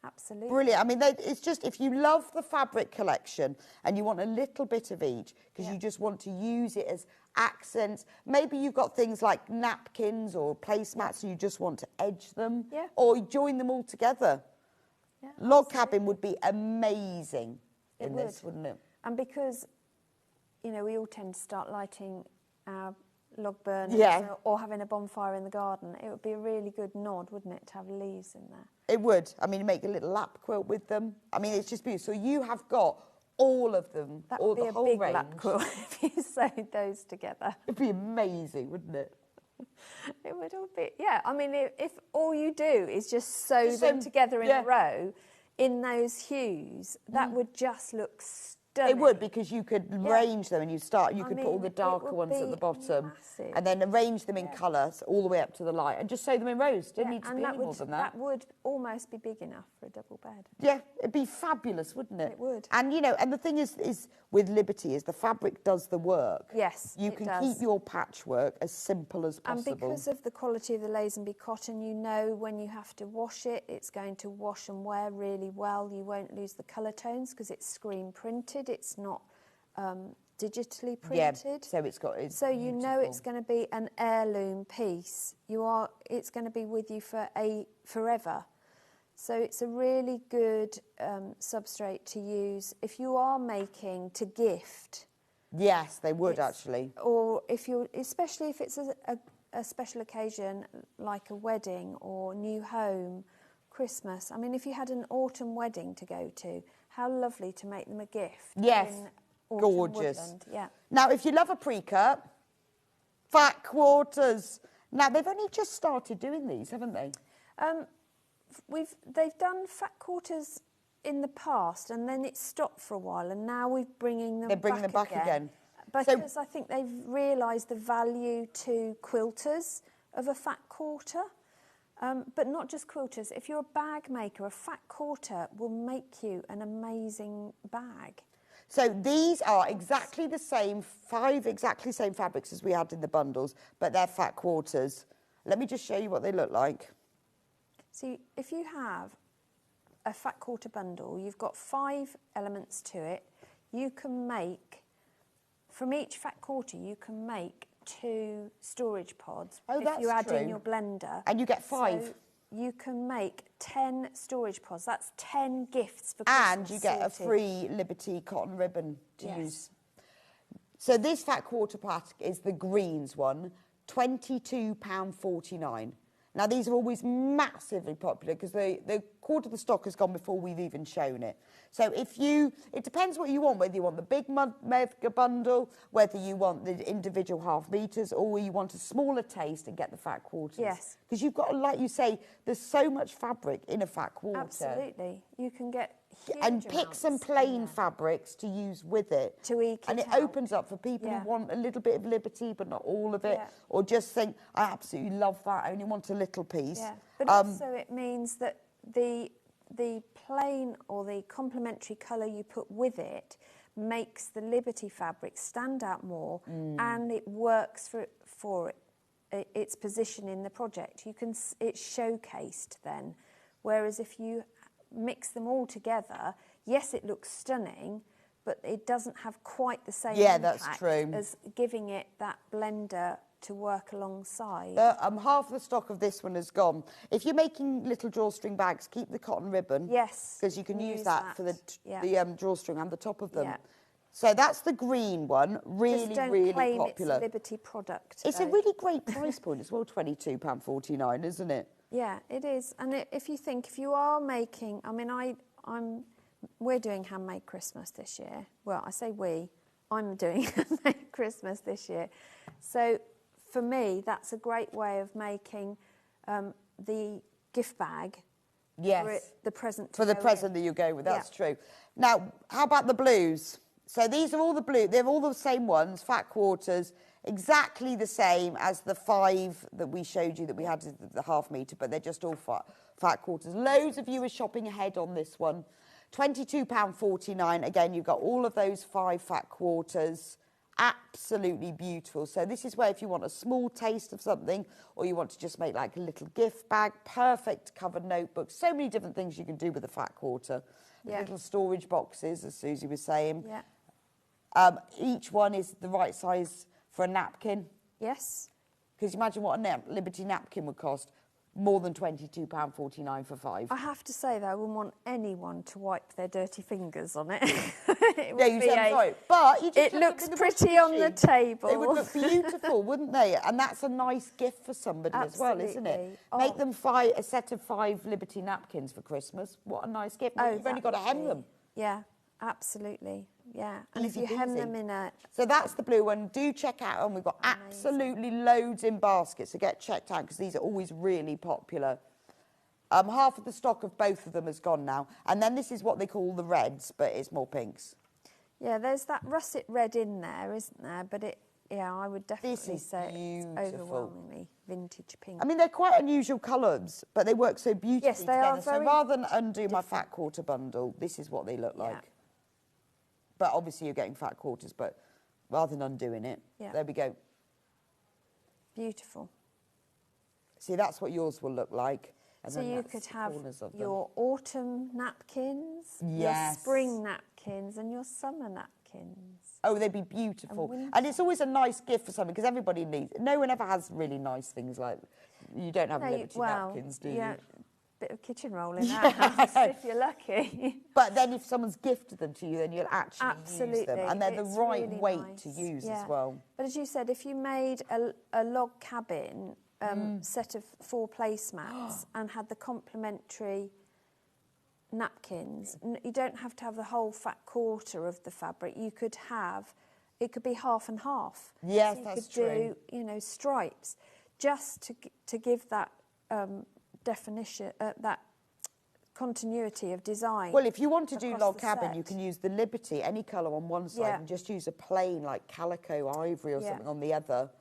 Absolutely. Brilliant. I mean, it's just, if you love the fabric collection and you want a little bit of each because you just want to use it as accents, maybe you've got things like napkins or placemats and you just want to edge them or join them all together. Yeah, Log cabin would be amazing in this, wouldn't it? And because, you know, we all tend to start lighting our log burners or having a bonfire in the garden, it would be a really good nod, wouldn't it, to have leaves in there? It would. I mean, make a little lap quilt with them. I mean, it's just beautiful. So you have got all of them, That all would be the a whole big range. lap quilt if you sewed those together. It'd be amazing, wouldn't it? It would all be, yeah. I mean, if all you do is just sew them together in a row in those hues, that would just look stunning. It would, because you could arrange them and you could put all the it darker would ones at the be bottom massive. and then arrange them in colours all the way up to the light and just sew them in rows. Didn't Yeah, need to and be any more than that. That would almost be big enough for a double bed. Yeah, it'd be fabulous, wouldn't it? It would. And, you know, and the thing is with Liberty is the fabric does the work. Yes, You it can does. keep your patchwork as simple as And possible. because of the quality of the Lazenby cotton, you know when you have to wash it, it's going to wash and wear really well. You won't lose the colour tones because it's screen printed. It's not digitally printed. So it's got. It's so you know beautiful. it's going to be an heirloom piece. It's going to be with you for forever. So it's a really good substrate to use if you are making to gift Yes, they would actually. Or if you're, especially if it's a special occasion like a wedding or new home, Christmas. I mean, if you had an autumn wedding to go to, how lovely to make them a gift. Yes, in autumn gorgeous. woodland. Yeah. Now, if you love a pre-cut, fat quarters. Now, they've only just started doing these, haven't they? They've done fat quarters in the past, and then it stopped for a while, and now we're bringing them. They're bringing them back again. Because I think they've realised the value to quilters of a fat quarter, but not just quilters. If you're a bag maker, a fat quarter will make you an amazing bag. So these are exactly the same, 5 exactly same fabrics as we had in the bundles, but they're fat quarters. Let me just show you what they look like. See, if you have a fat quarter bundle, you've got 5 elements to it. You can make, from each fat quarter, you can make 2 storage pods. Oh, if that's you add true. in your blender. And you get 5. So you can make 10 storage pods. That's 10 gifts for Christmas. And you get sorted. a free Liberty cotton ribbon to Yes. use. So this fat quarter pack is the greens one, £22.49. Now, these are always massively popular because the quarter of the stock has gone before we've even shown it. So it depends what you want, whether you want the big mega bundle, whether you want the individual half meters, or you want a smaller taste and get the fat quarters. Yes. Because you've got, like you say, there's so much fabric in a fat quarter. Absolutely. You can get huge And pick some amounts in plain there. fabrics to use with it. To eke And it it out. opens up for people Yeah. who want a little bit of liberty, but not all of it. Yeah. Or just think, I absolutely love that, I only want a little piece. Yeah, but also it means that the plain or the complementary colour you put with it makes the Liberty fabric stand out more, and it works for its position in the project. It's showcased then, whereas if you mix them all together, yes, it looks stunning, but it doesn't have quite the same Yeah, impact that's true. as giving it that blender to work alongside. Half the stock of this one has gone. If you're making little drawstring bags, keep the cotton ribbon. Yes, Because you can use that for the yeah. drawstring and the top of them. Yeah. So that's the green one, really, Just don't really claim popular. it's a Liberty product. It's a though. really great price point as well, £22.49, isn't it? Yeah, it is. And if you think, if you are making, I mean, we're doing handmade Christmas this year. Well, I say we. I'm doing handmade Christmas this year. So for me, that's a great way of making the gift bag. Yes. For the present. For the present that you go with, that's true. Now, how about the blues? So these are all the blue. They're all the same ones, fat quarters, exactly the same as the 5 that we showed you that we had the half metre, but they're just all fat quarters. Loads of you are shopping ahead on this one. £22.49. Again, you've got all of those 5 fat quarters. Absolutely beautiful. So this is where if you want a small taste of something, or you want to just make like a little gift bag, perfect covered notebook. So many different things you can do with a fat quarter. Yeah. Little storage boxes, as Susie was saying. Yeah. Each one is the right size for a napkin. Yes. Because imagine what a Liberty napkin would cost. More than £22.49 for 5. I have to say, though, I wouldn't want anyone to wipe their dirty fingers on it. Yeah, you said sorry. But you just it chuck looks them in the pretty washing on the machine. table. They would look beautiful, wouldn't they? And that's a nice gift for somebody as well, isn't it? Absolutely. Make them a set of 5 Liberty napkins for Christmas. What a nice gift. Oh, You've only got to hem them. Yeah, absolutely. Yeah. And Easy if you hem peasy. them in a... So that's the blue one. Do check out, and we've got absolutely loads in baskets, so get checked out because these are always really popular. Half of the stock of both of them has gone now. And then this is what they call the reds, but it's more pinks. Yeah, there's that russet red in there, isn't there? But I would definitely is say it's beautiful. overwhelmingly vintage pink. I mean, they're quite unusual colours, but they work so beautifully Yes, they together. are very so rather than undo my fat quarter bundle, this is what they look like. Yeah. But obviously you're getting fat quarters, but rather than undoing it, there we go. Beautiful. See, that's what yours will look like. And So then you that's could the have corners of them. your autumn napkins, your Yes. spring napkins, and your summer napkins. Oh, they'd be beautiful. winter. And it's always a nice gift for something, because everybody needs... No one ever has really nice things like... You don't have Liberty napkins, do you? bit of kitchen roll in that house if you're lucky. But then if someone's gifted them to you, then you'll actually Absolutely. use them. And they're the It's right really weight to nice. use Yeah. as well. But as you said, if you made a log cabin set of 4 placemats and had the complementary napkins, you don't have to have the whole fat quarter of the fabric. You could have, it could be half and half. Yes, so you that's could true. do, you know, stripes, just to give that definition, that continuity of design. Well, if you want to do across log the cabin, set. you can use the Liberty, any colour on one side, Yeah. and just use a plain, like calico ivory or Yeah. something on the other.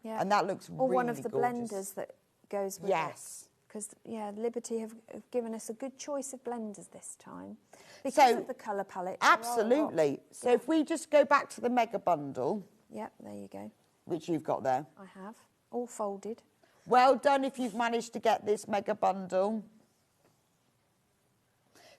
Yeah. And that looks or really one of the gorgeous. blenders that goes with Yes. Because, yeah, Liberty have given us a good choice of blenders this time. Because So, of the colour palette. there are a lot. Absolutely. So if we just go back to the mega bundle, Yep, there you go. which you've got there. I have. All folded. Well done if you've managed to get this mega bundle.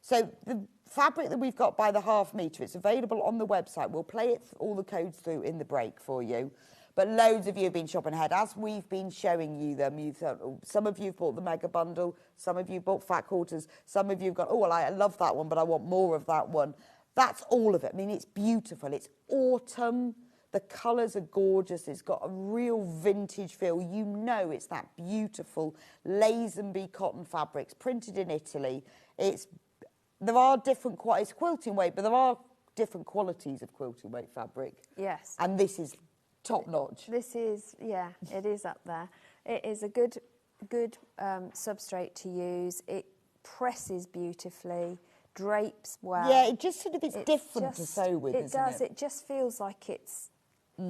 So the fabric that we've got by the ½ metre, it's available on the website. We'll play it all the codes through in the break for you. But loads of you have been shopping ahead. As we've been showing you them, you thought, oh, some of you have bought the mega bundle, some of you bought fat quarters, some of you have gone, oh, well, I love that one, but I want more of that one. That's all of it. I mean, it's beautiful. It's autumn. The colours are gorgeous. It's got a real vintage feel. You know it's that beautiful Lazenby cotton fabrics printed in Italy. There are different qualities, quilting weight, but there are different qualities of quilting weight fabric. Yes. And this is top notch. This is, yeah, it is up there. It is a good substrate to use. It presses beautifully, drapes well. Yeah, it just sort of, it's different to sew with, it isn't does. it? It just feels like it's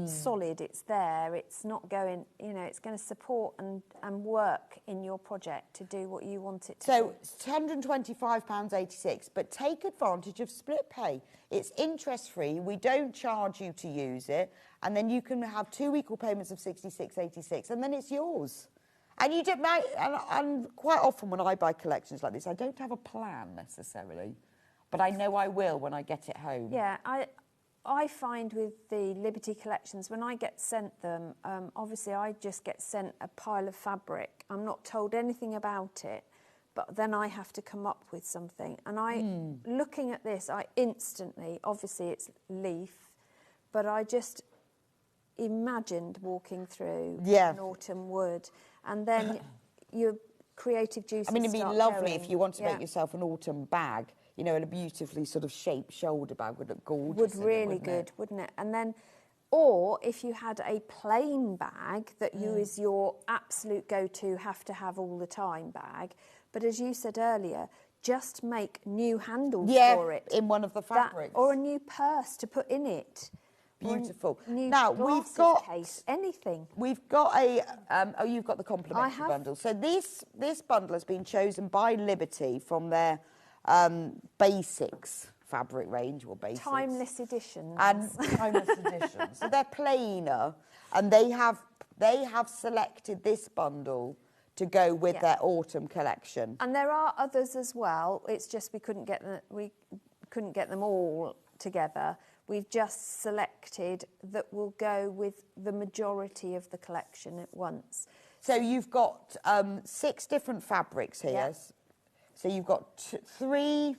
solid. It's there. It's not going, you know, it's going to support and work in your project to do what you want it to do. So it's £125.86, but take advantage of split pay. It's interest-free. We don't charge you to use it. And then you can have 2 equal payments of £66.86, and then it's yours. And you don't, and quite often when I buy collections like this, I don't have a plan necessarily, but I know I will when I get it home. Yeah, I find with the Liberty collections, when I get sent them, obviously I just get sent a pile of fabric. I'm not told anything about it, but then I have to come up with something. And looking at this, I instantly, obviously it's leaf, but I just imagined walking through an autumn wood, and then your creative juices I mean, it'd be start lovely going. if you want to make yourself an autumn bag, you know, and a beautifully sort of shaped shoulder bag would look gorgeous. Would in it, really wouldn't good, it? wouldn't it? And then, or if you had a plain bag that you is your absolute go-to, have to have all the time bag, but as you said earlier, just make new handles for it. in one of the fabrics. Or a new purse to put in it. Beautiful. Or a new Now, we've glasses got case, anything. We've got a, oh, you've got the complimentary I have. bundle. So this bundle has been chosen by Liberty from their basics fabric range, or basics. Timeless editions. And timeless editions. So they're plainer, and they have selected this bundle to go with their autumn collection. And there are others as well. It's just we couldn't get them all together. We've just selected that will go with the majority of the collection at once. So you've got 6 different fabrics here. Yeah. So you've got three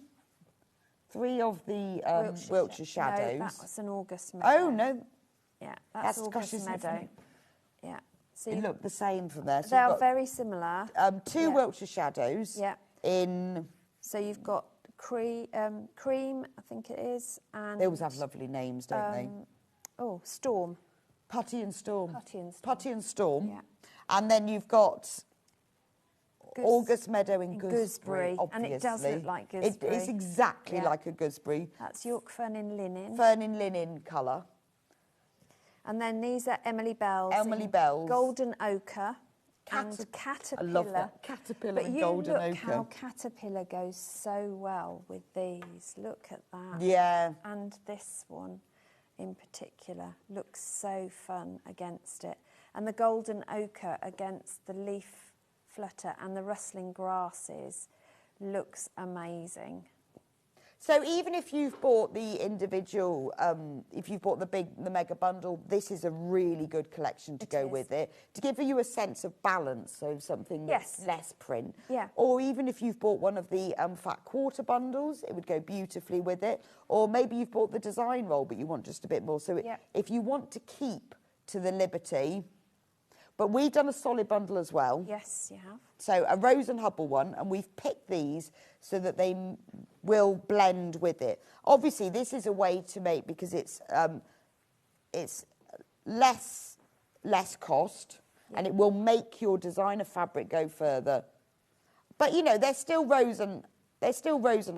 of the Wiltshire Shadows. No, that's an August Meadow. Oh, no. Yeah, that's gosh, August isn't it Meadow. funny? Yeah. So They look the same from there. So they you've are got, very similar. 2 Wiltshire Shadows Yeah. in... So you've got cream, I think it is, and They always have lovely names, don't they? oh, Storm. Putty and Storm. Putty and Storm. Putty and Storm. Yeah. And then you've got August Meadow in Gooseberry. obviously. And it does look like gooseberry. It's exactly like a gooseberry. That's York Fern in linen. Fern in linen colour. And then these are Emily Bells. Emily in Bells. Golden ochre and caterpillar. I love that. Caterpillar But and you golden look ochre. how caterpillar goes so well with these. Look at that. Yeah. And this one in particular looks so fun against it. And the golden ochre against the leaf flutter and the rustling grasses looks amazing. So even if you've bought the individual, if you've bought the mega bundle, this is a really good collection to go with it, to give you a sense of balance, so something that's less print. Yeah. Or even if you've bought one of the fat quarter bundles, it would go beautifully with it. Or maybe you've bought the design roll, but you want just a bit more. So if you want to keep to the Liberty, but we've done a solid bundle as well. Yes, you have. So a Rose and Hubble one, and we've picked these so that they will blend with it. Obviously, this is a way to make, because it's less cost, and it will make your designer fabric go further. But you know, they're still Rose and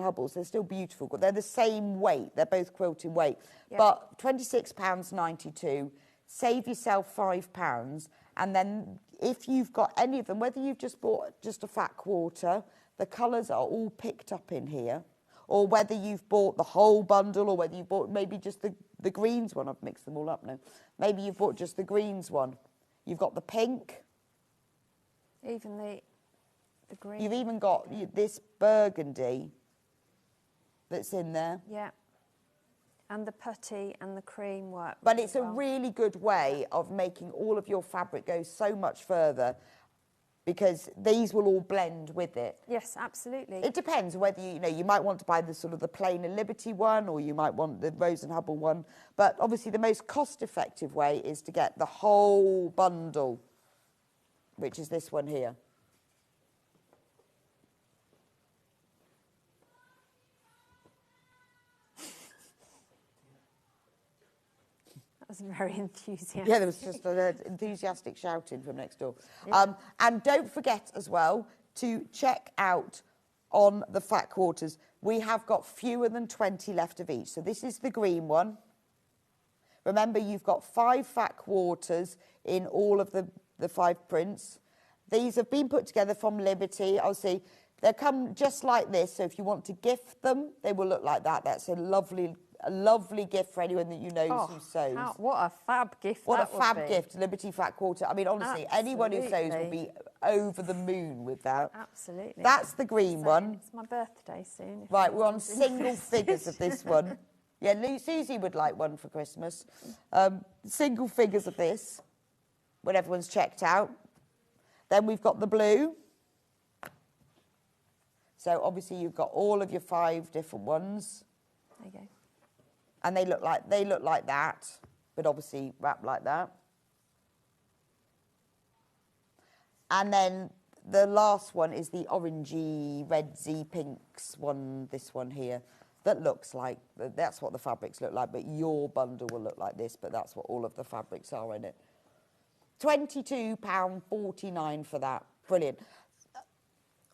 Hubbles. They're still beautiful. They're the same weight. They're both quilted weight. Yep. But £26.92. Save yourself £5. And then if you've got any of them, whether you've just bought just a fat quarter, the colours are all picked up in here, or whether you've bought the whole bundle, or whether you've bought maybe just the greens one. I've mixed them all up now. Maybe you've bought just the greens one. You've got the pink. Even the green. You've even got this burgundy that's in there. Yeah. And the putty and the cream work. But it's a really good way of making all of your fabric go so much further, because these will all blend with it. Yes, absolutely. It depends whether you might want to buy the sort of the plain and Liberty one, or you might want the Rose and Hubble one. But obviously the most cost-effective way is to get the whole bundle, which is this one here. That was very enthusiastic. Yeah, there was just enthusiastic shouting from next door. Yeah. And don't forget as well to check out on the fat quarters. We have got fewer than 20 left of each. So this is the green one. Remember, you've got 5 fat quarters in all of the 5 prints. These have been put together from Liberty. I'll see. They come just like this. So if you want to gift them, they will look like that. That's a lovely gift for anyone that you know who sews. What a fab gift What that a fab would be. gift, Liberty Fat Quarter. I mean, honestly, anyone who sews will be over the moon with that. Absolutely. That's the green one. It's my birthday soon. Right, we're on single figures of this one. Yeah, Susie would like one for Christmas. Single figures of this, when everyone's checked out. Then we've got the blue. So obviously you've got all of your 5 different ones. There you go. And they look like that, but obviously wrapped like that. And then the last one is the orangey, redsy, pinks one, this one here. That looks like, that's what the fabrics look like, but your bundle will look like this, but that's what all of the fabrics are in it. £22.49 for that. Brilliant.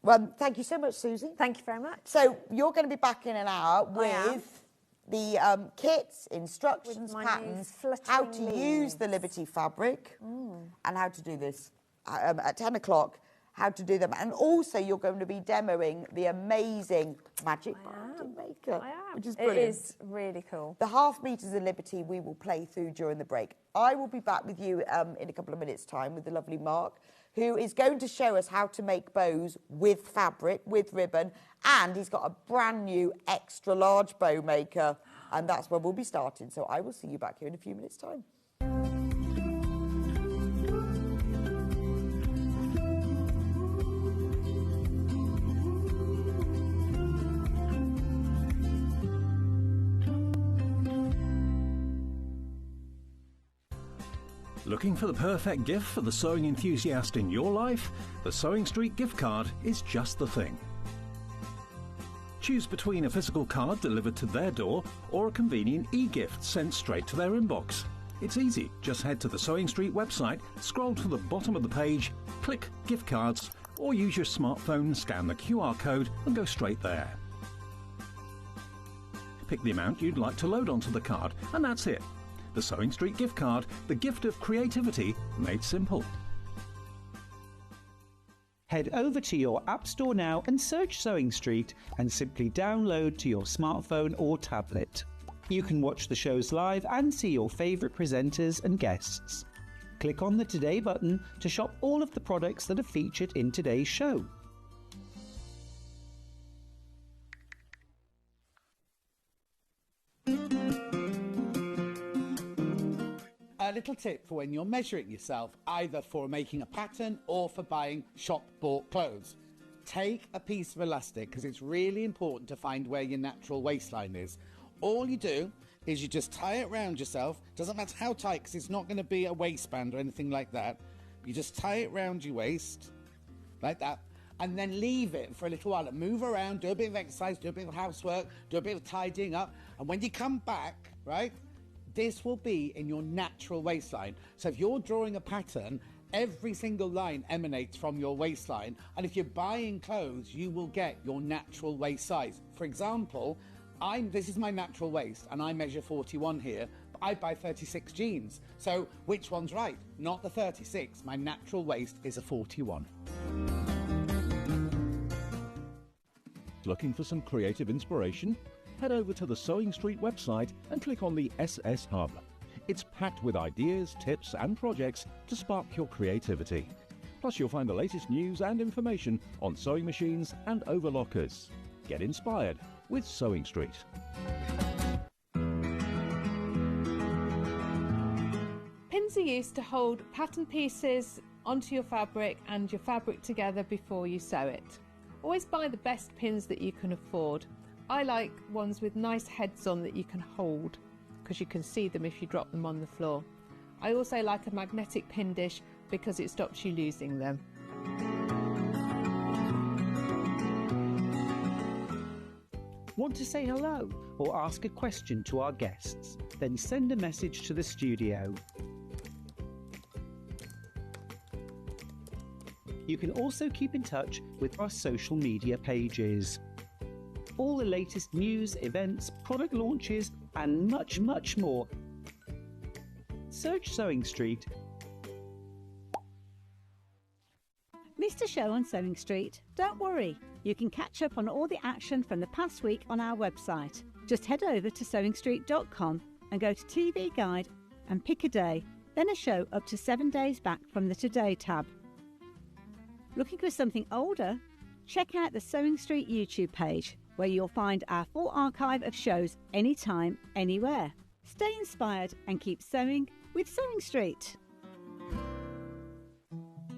Well, thank you so much, Susie. Thank you very much. So you're going to be back in an hour with the kits, instructions, patterns, how to use the Liberty fabric, and how to do this at 10 o'clock, how to do them. And also you're going to be demoing the amazing Magic Binding Maker, which is brilliant. It is really cool. The half meters of Liberty we will play through during the break. I will be back with you in a couple of minutes' time with the lovely Mark, who is going to show us how to make bows with fabric, with ribbon, and he's got a brand new extra large bow maker, and that's where we'll be starting. So I will see you back here in a few minutes' time. Looking for the perfect gift for the sewing enthusiast in your life? The Sewing Street gift card is just the thing. Choose between a physical card delivered to their door or a convenient e-gift sent straight to their inbox. It's easy. Just head to the Sewing Street website, scroll to the bottom of the page, click Gift Cards, or use your smartphone, scan the QR code and go straight there. Pick the amount you'd like to load onto the card, and that's it. The Sewing Street gift card, the gift of creativity made simple. Head over to your App Store now and search Sewing Street and simply download to your smartphone or tablet. You can watch the shows live and see your favourite presenters and guests. Click on the Today button to shop all of the products that are featured in today's show. little tip for when you're measuring yourself, either for making a pattern or for buying shop-bought clothes. Take a piece of elastic, because it's really important to find where your natural waistline is. All you do is you just tie it around yourself. Doesn't matter how tight, because it's not going to be a waistband or anything like that. You just tie it around your waist, like that, and then leave it for a little while and move around, do a bit of exercise, do a bit of housework, do a bit of tidying up, and when you come back, right, this will be in your natural waistline. So if you're drawing a pattern, every single line emanates from your waistline, and if you're buying clothes, you will get your natural waist size. For example, this is my natural waist, and I measure 41 here, but I buy 36 jeans. So which one's right? Not the 36. My natural waist is a 41. Looking for some creative inspiration? Head over to the Sewing Street website and click on the SS Hub. It's packed with ideas, tips and projects to spark your creativity. Plus you'll find the latest news and information on sewing machines and overlockers. Get inspired with Sewing Street. Pins are used to hold pattern pieces onto your fabric and your fabric together before you sew it. Always buy the best pins that you can afford. I like ones with nice heads on that you can hold, because you can see them if you drop them on the floor. I also like a magnetic pin dish because it stops you losing them. Want to say hello or ask a question to our guests? Then send a message to the studio. You can also keep in touch with our social media pages. All the latest news, events, product launches and much, much more. Search Sewing Street. Missed a show on Sewing Street? Don't worry, you can catch up on all the action from the past week on our website. Just head over to sewingstreet.com and go to TV Guide and pick a day, then a show up to 7 days back from the Today tab. Looking for something older? Check out the Sewing Street YouTube page, where you'll find our full archive of shows anytime, anywhere. Stay inspired and keep sewing with Sewing Street.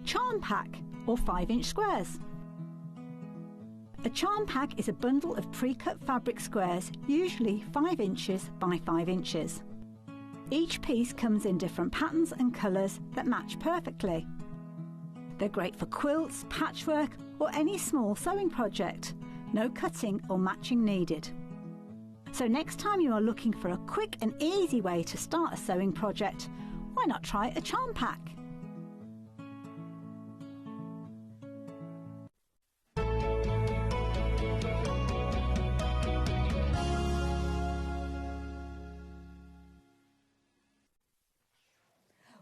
Charm Pack, or 5-inch squares. A charm pack is a bundle of pre-cut fabric squares, usually 5 inches by 5 inches. Each piece comes in different patterns and colours that match perfectly. They're great for quilts, patchwork, or any small sewing project. No cutting or matching needed. So next time you are looking for a quick and easy way to start a sewing project, why not try a charm pack?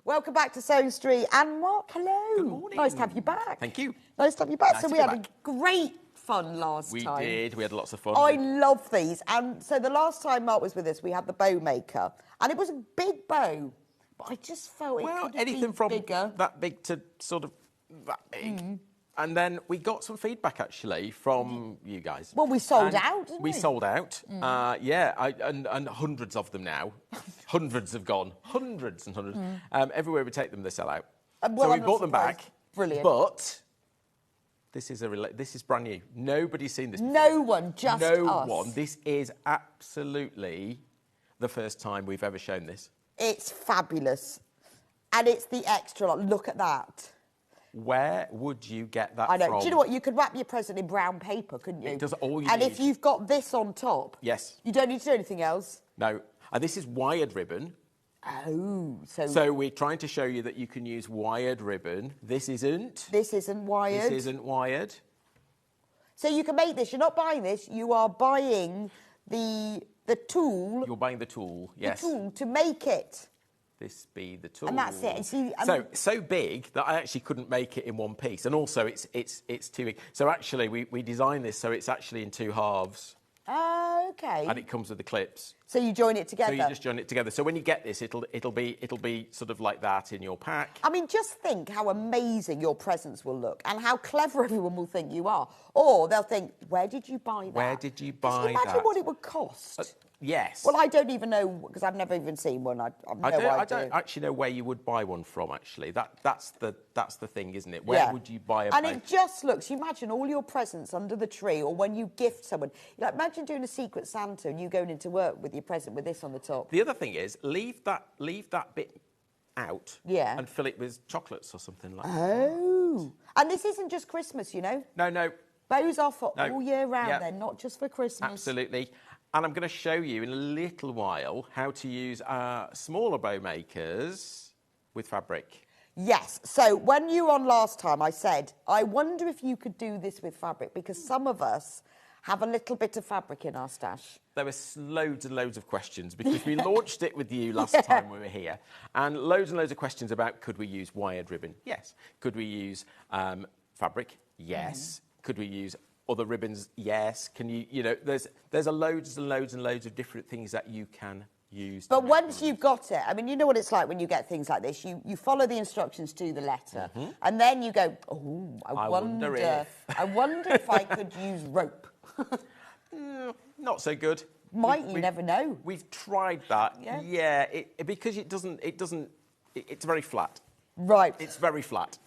Welcome back to Sewing Street. And Mark, hello. Good morning. Nice to have you back. Thank you. Nice to have you back. Nice So to we be had back. a great fun last We time. did. We had lots of fun. I love these. And so the last time Mark was with us, we had the bow maker. And it was a big bow. But I just felt it Well, could have anything been from bigger. that big to sort of that big. And then we got some feedback, actually, from you guys. Well, we sold And out, didn't we? We sold out. And hundreds of them now. Hundreds have gone. Hundreds and hundreds. Everywhere we take them, they sell out. Well, so we I'm not bought them surprised. back. Brilliant. But this is brand new. Nobody's seen this before. No one, just no us. one. This is absolutely the first time we've ever shown this. It's fabulous. And it's the extra lot. Look at that. Where would you get that I know. from? Do you know what? You could wrap your present in brown paper, couldn't you? It does all you And need. if you've got this on top, Yes. you don't need to do anything else. No. And this is wired ribbon. Oh, So we're trying to show you that you can use wired ribbon. This isn't. This isn't wired. This isn't wired. So you can make this. You're not buying this. You are buying the tool. You're buying the tool. Yes. The tool to make it. This be the tool. And that's it. And see, so big that I actually couldn't make it in one piece, and also it's too big. So actually, we designed this so it's actually in two halves, Okay. and it comes with the clips. So you join it together. So you just join it together. So when you get this, it'll be sort of like that in your pack. I mean, just think how amazing your presents will look and how clever everyone will think you are. Or they'll think, where did you buy that? Where did you Just buy imagine that? what it would cost. Yes. Well, I don't even know, because I've never even seen one. I've no idea. I don't actually know where you would buy one from, actually. That's the thing, isn't it? Where would you buy a And it just looks, you imagine all your presents under the tree, or when you gift someone. Like, imagine doing a Secret Santa and you going into work with your present with this on the top. The other thing is, leave that bit out and fill it with chocolates or something like that. Oh. And this isn't just Christmas, you know? No. Bows are for all year round, they're not just for Christmas. Absolutely. And I'm going to show you in a little while how to use smaller bow makers with fabric. Yes. So when you were on last time, I said, I wonder if you could do this with fabric, because some of us have a little bit of fabric in our stash. There were loads and loads of questions, because we launched it with you last time we were here. And loads of questions about, could we use wired ribbon? Yes. Could we use fabric? Yes. Could we use other ribbons? Yes. Can you know, there's a loads and loads and loads of different things that you can use. But once you've got it, I mean, you know what it's like when you get things like this. You follow the instructions to the letter, and then you go, oh, I wonder if I could use rope. Not so good. You never know. We've tried that. Yeah. Because it's very flat. Right. It's very flat.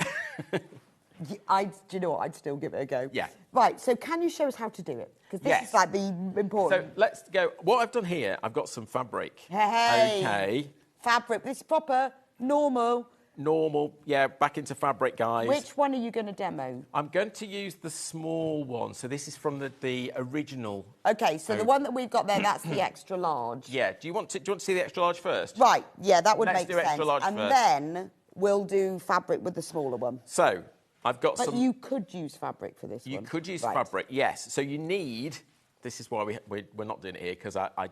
Do you know what? I'd still give it a go. Yeah. Right, so can you show us how to do it? Because this is like the important... So let's go. What I've done here, I've got some fabric. Hey. Okay. Fabric. This is proper, normal. Normal. Yeah, back into fabric, guys. Which one are you going to demo? I'm going to use the small one. So this is from the original. Okay, so the one that we've got there, that's the extra large. Yeah. Do you want to see the extra large first? Right. Yeah, that would Let's make do sense. extra large and first. then we'll do fabrick with the smaller one. So I've got but some... you could use fabric for this one. You could use fabric, yes. So you need... This is why we're not doing it here, because I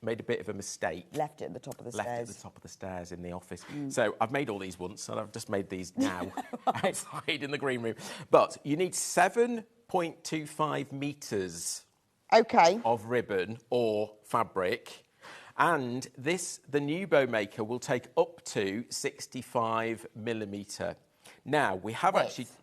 made a bit of a mistake. Left it at the top of the stairs. Left it at the top of the stairs in the office. So I've made all these once, and I've just made these now outside in the green room. But you need 7.25 metres of ribbon or fabric. And the new bow maker will take up to 65 millimetre. Now, we have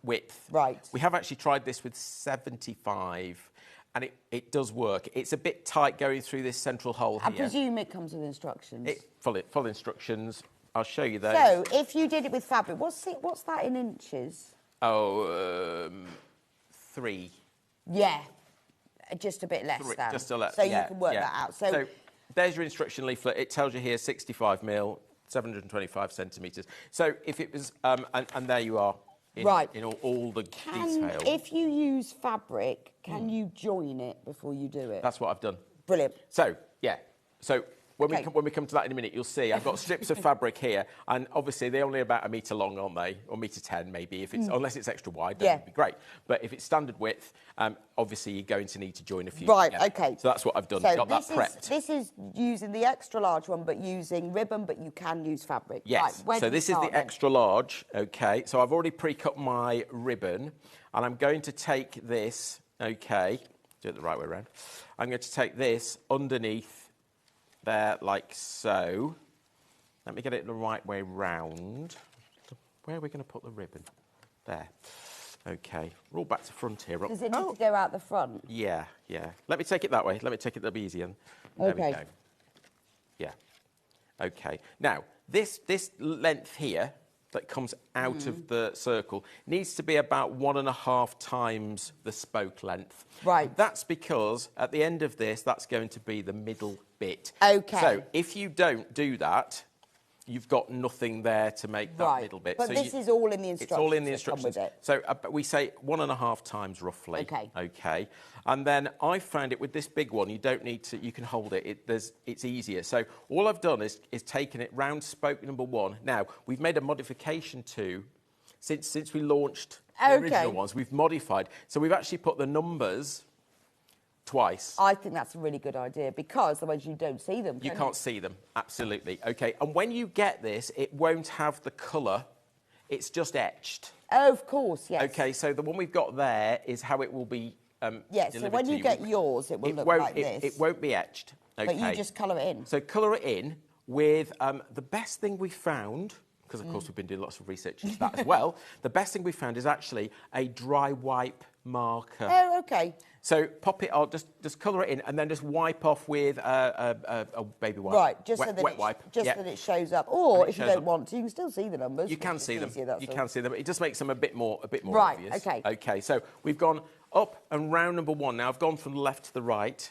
width. Right. We have actually tried this with 75, and it does work. It's a bit tight going through this central hole here. I presume it comes with instructions. Full instructions. I'll show you those. So, if you did it with fabric, what's that in inches? Oh, 3. Yeah, just a bit less than. Just a less. So you can work that out. So there's your instruction leaflet. It tells you here 65 mil. 725 centimetres. So if it was, and there you are, in all the detail. If you use fabric, can you join it before you do it? That's what I've done. Brilliant. So, yeah. So when we come to that in a minute, you'll see I've got strips of fabric here, and obviously they're only about 1 metre long, aren't they? Or 1.10 maybe, if it's unless it's extra wide, then it'd be great. But if it's standard width, obviously you're going to need to join a few. Right, together. okay. So that's what I've done. So got that prepped. This is using the extra large one, but using ribbon, but you can use fabric. Yes. Right, so this is the extra large. Okay. So I've already pre-cut my ribbon, and I'm going to take this. Okay. Do it the right way around. I'm going to take this underneath. There, like so. Let me get it the right way round. Where are we going to put the ribbon? There. Okay. We're all back to front here. Does it need to go out the front? Yeah. Let me take it that way. Let me take it, that'll be easier. There we go. Yeah. Okay. Now, this length here that comes out of the circle needs to be about 1.5 times the spoke length. Right. That's because at the end of this, that's going to be the middle bit. Okay. So if you don't do that, you've got nothing there to make that middle bit. But so this is all in the instructions. It's all in the instructions. With it. So we say 1.5 times roughly. Okay. Okay. And then I found it with this big one, you don't need to, you can hold it. It's easier. So all I've done is taken it round spoke number 1. Now, we've made a modification to, since we launched the original ones, we've modified. So we've actually put the numbers twice. I think that's a really good idea, because otherwise you don't see them. You can't see them, absolutely. Okay, and when you get this, it won't have the colour. It's just etched. Oh, of course, yes. Okay, so the one we've got there is how it will be yes, so when you get yours, it will look like this. It won't be etched. Okay. But you just colour it in. So colour it in with the best thing we found, because of course we've been doing lots of research into that as well, the best thing we found is actually a dry wipe marker. Oh, okay. So pop it on, just colour it in, and then just wipe off with a baby wipe. Right, just wet, so that wet wipe. that it shows up. Or if you don't up. want to, you can still see the numbers. You can see them. You can see them. It just makes them a bit more right, obvious. Okay. Okay. So we've gone up and round number 1. Now I've gone from the left to the right.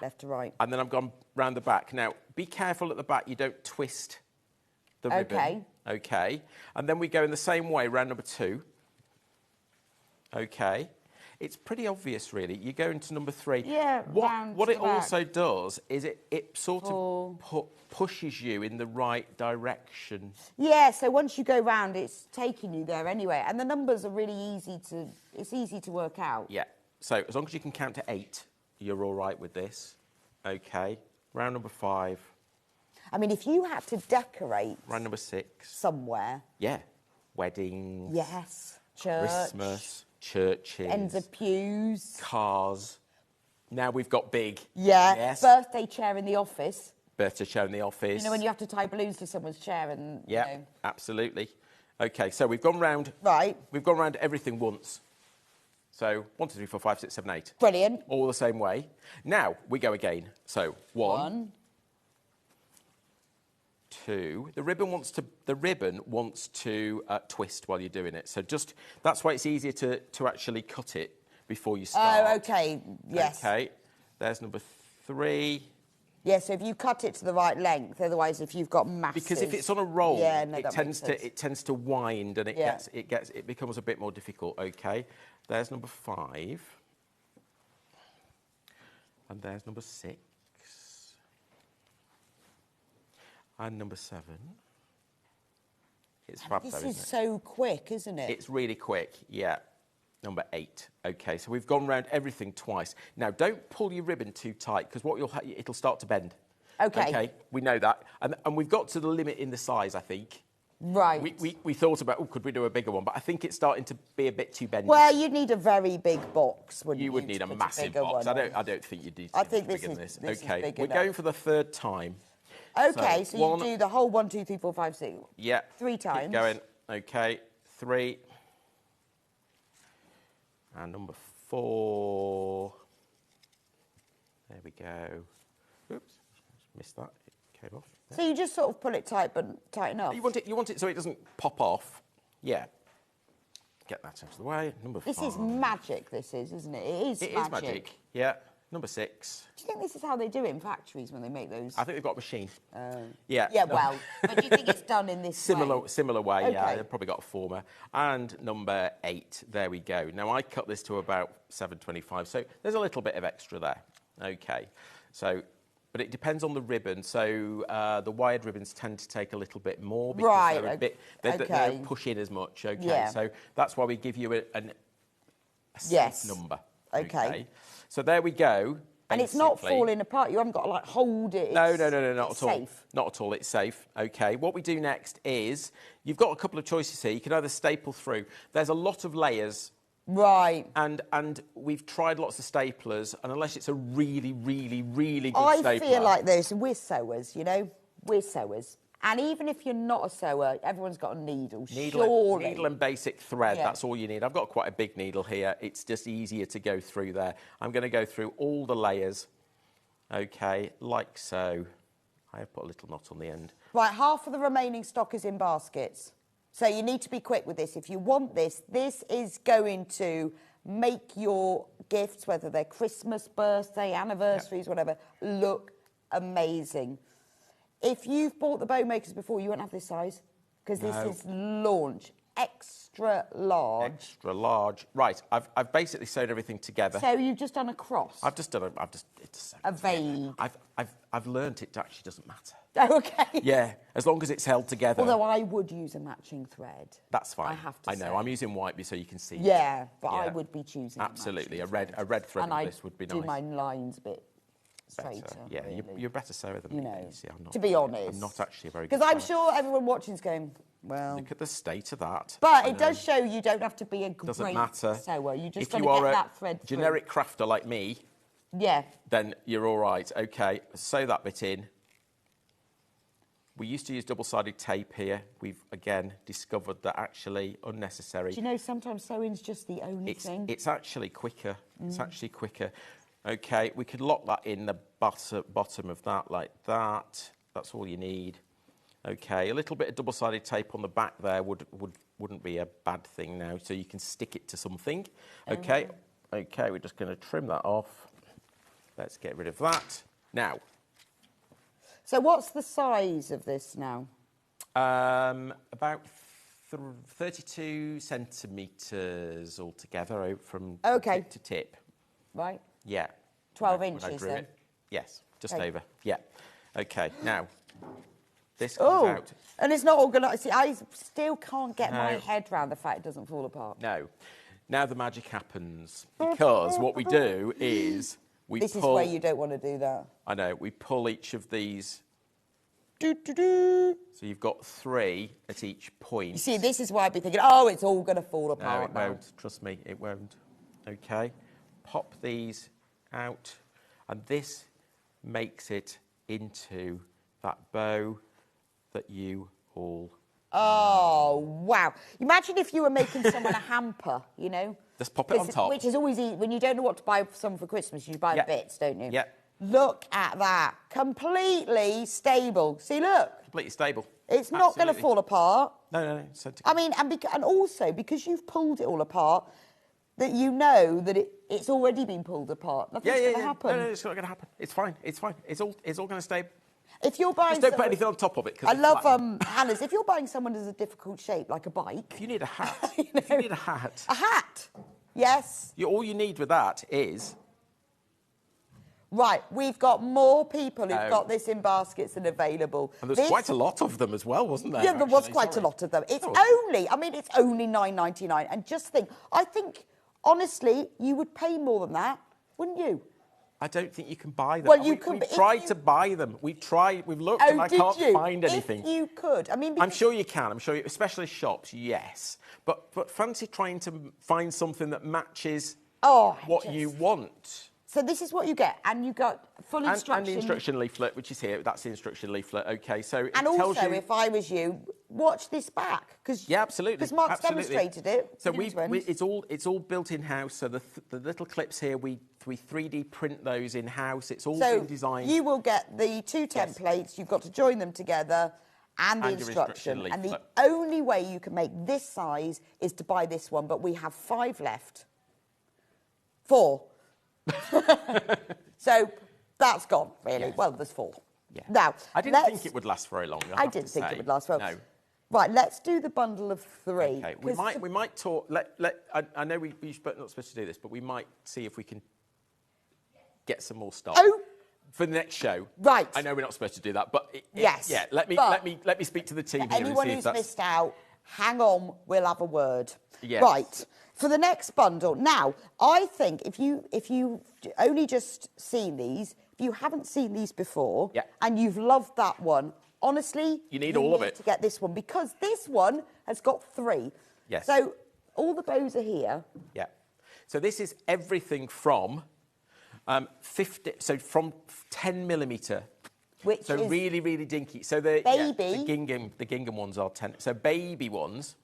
Left to right. And then I've gone round the back. Now be careful at the back. You don't twist the ribbon. Okay. Okay. And then we go in the same way round number 2. Okay. It's pretty obvious, really. You go into number 3. Yeah, What it also does is it sort of pushes you in the right direction. Yeah, so once you go round, it's taking you there anyway. And the numbers are really easy to work out. Yeah. So as long as you can count to 8, you're all right with this. Okay. Round number 5. I mean, if you had to decorate... Round number 6. Somewhere. Yeah. Weddings. Yes. Church. Christmas. Churches. Ends of pews. Cars. Now we've got big. Yeah. Yes. Birthday chair in the office. Birthday chair in the office. You know, when you have to tie balloons to someone's chair and, Yeah, you know. absolutely. OK, so we've gone round... Right. We've gone round everything once. So 1, 2, 3, 4, 5, 6, 7, 8. Brilliant. All the same way. Now we go again. So 1, 2. The ribbon wants to twist while you're doing it. So that's why it's easier to actually cut it before you start. Oh, OK. Yes. OK. There's number 3. Yeah, so if you cut it to the right length, otherwise if you've got masses... Because if it's on a roll, yeah, no, it tends to wind and it becomes a bit more difficult. OK. There's number 5. And there's number 6. And number 7. It's fab, This though, is isn't it? so quick, isn't it? It's really quick, yeah. Number 8. OK, so we've gone round everything twice. Now, don't pull your ribbon too tight, because it'll start to bend. OK. OK, we know that. And we've got to the limit in the size, I think. Right. We thought about, could we do a bigger one? But I think it's starting to be a bit too bendy. Well, you'd need a very big box, wouldn't you? You would need a massive box. I don't think you'd need I think bigger this than is this. big OK, we're enough. going for the 3rd time. OK, so you do the whole 1, 2, 3, 4, 5, 6. Yeah. 3 times. Keep going. OK, 3. And number 4. There we go. Oops, missed that. It came off. So you just sort of pull it tight, but tight enough. You want it so it doesn't pop off. Yeah. Get that out of the way. Number 5. This is magic, this is, isn't it? It is magic. Yeah. Number 6. Do you think this is how they do it in factories when they make those? I think they've got a machine. Yeah. Yeah, well, but do you think it's done in this Similar way, Okay. yeah. They've probably got a former. And number 8, there we go. Now, I cut this to about 7.25, so there's a little bit of extra there. OK. So, but it depends on the ribbon. So the wired ribbons tend to take a little bit more because they don't push in as much. OK. Yeah. So that's why we give you a safe number. OK. So there we go. And it's not falling apart. You haven't got to, like, hold it. No, not at all. Safe. Not at all. It's safe. OK. What we do next is you've got a couple of choices here. You can either staple through. There's a lot of layers. Right. And we've tried lots of staplers, and unless it's a really, really, really good stapler... I feel like this. We're sewers, you know? We're sewers. And even if you're not a sewer, everyone's got a needle, surely. Needle and basic thread, Yeah. that's all you need. I've got quite a big needle here. It's just easier to go through there. I'm going to go through all the layers, OK, like so. I have put a little knot on the end. Right, half of the remaining stock is in baskets. So you need to be quick with this. If you want this, this is going to make your gifts, whether they're Christmas, birthday, anniversaries, whatever, look amazing. If you've bought the bow makers before, you won't have this size, because this is launch. Extra large. Extra large. Right, I've basically sewed everything together. So you've just done a cross? I've just done it's a vague. I've learnt it actually doesn't matter. OK. Yeah, as long as it's held together. Although I would use a matching thread. That's fine. I have to say. I know, I'm using white so you can see it. Yeah, but I would be choosing absolutely a matching a red thread and of this would be nice. do my lines a bit straighter. Yeah, really. you're a better sewer than you me. know, See, I'm not, to be honest. I'm not actually a very good Because I'm sewer. sure everyone watching is going, well... Look at the state of that. But it does show you don't have to be a Doesn't great matter. sewer. You just if got to you get are that thread a generic crafter like me, yeah, then you're all right. OK, sew that bit in. We used to use double-sided tape here. We've, again, discovered that actually unnecessary. Do you know sometimes sewing's just the only thing? It's actually quicker. It's actually quicker. OK, we could lock that in the bottom of that like that. That's all you need. OK, a little bit of double-sided tape on the back there wouldn't be a bad thing now, so you can stick it to something. OK, OK, we're just going to trim that off. Let's get rid of that. Now. So what's the size of this now? About 32 centimetres altogether from tip to tip. Right. Yeah. 12 inches then? Yes, just over. Yeah. OK, now, this comes out. And it's not organised. See, I still can't get my head round the fact it doesn't fall apart. No. Now the magic happens. Because what we do is This is where you don't want to do that. I know. We pull each of these. So you've got 3 at each point. You see, this is why I'd be thinking, oh, it's all going to fall apart. No, it won't. Trust me, it won't. OK. Pop these out. And this makes it into that bow that you all... Oh, wow. Imagine if you were making someone a hamper, you know? Just pop it on top. Which is always easy. When you don't know what to buy for someone for Christmas, you buy the bits, don't you? Yeah. Look at that. Completely stable. See, look. Completely stable. It's not going to fall apart. No. I mean, and also, because you've pulled it all apart, that you know that it's already been pulled apart. Nothing's going to happen. No, it's not going to happen. It's fine. It's fine. It's all going to stay. If you're buying, just don't put anything on top of it. I love Hannah's. If you're buying someone as a difficult shape, like a bike, you need a hat. You need a hat. A hat. Yes. All you need with that is. Right, we've got more people who've got this in baskets and available. And there's quite a lot of them as well, wasn't there? Yeah, there was quite a lot of them. It's only £9.99. And just think, I think, honestly, you would pay more than that, wouldn't you? I don't think you can buy them. Well, you can. We've tried to buy them. We've looked, and I can't find anything. If you could, I mean, I'm sure you can. I'm sure, especially shops, yes. But fancy trying to find something that matches what you want. So this is what you get, and you got full instruction. And the instruction leaflet, which is here. That's the instruction leaflet. OK, so it and tells also, you... if I was you, watch this back because absolutely. Because Mark's demonstrated it. So it's all built in house. So the little clips here, we 3D print those in house. It's all been designed. You will get the 2 templates. You've got to join them together. And the instruction. And the only way you can make this size is to buy this one, but we have 5 left. 4. So that's gone, really. Yes. Well, there's 4. Yeah. Now, I didn't think it would last very long. I didn't think it would last very long. No. Right, let's do the bundle of 3. Okay, we might talk. I know we're not supposed to do this, but we might see if we can get some more stock. Oh. For the next show, right? I know we're not supposed to do that, but yes, yeah. Let me speak to the team here. Anyone who's missed out, hang on, we'll have a word. Yes. Right. For the next bundle. Now, I think if you only just seen these, if you haven't seen these before, and you've loved that one, honestly, you need all of it to get this one because this one has got 3. Yes. So all the bows are here. Yeah. So this is everything from 50. So from 10 millimetre. Which so is really, really dinky. So the gingham ones are 10. So baby ones.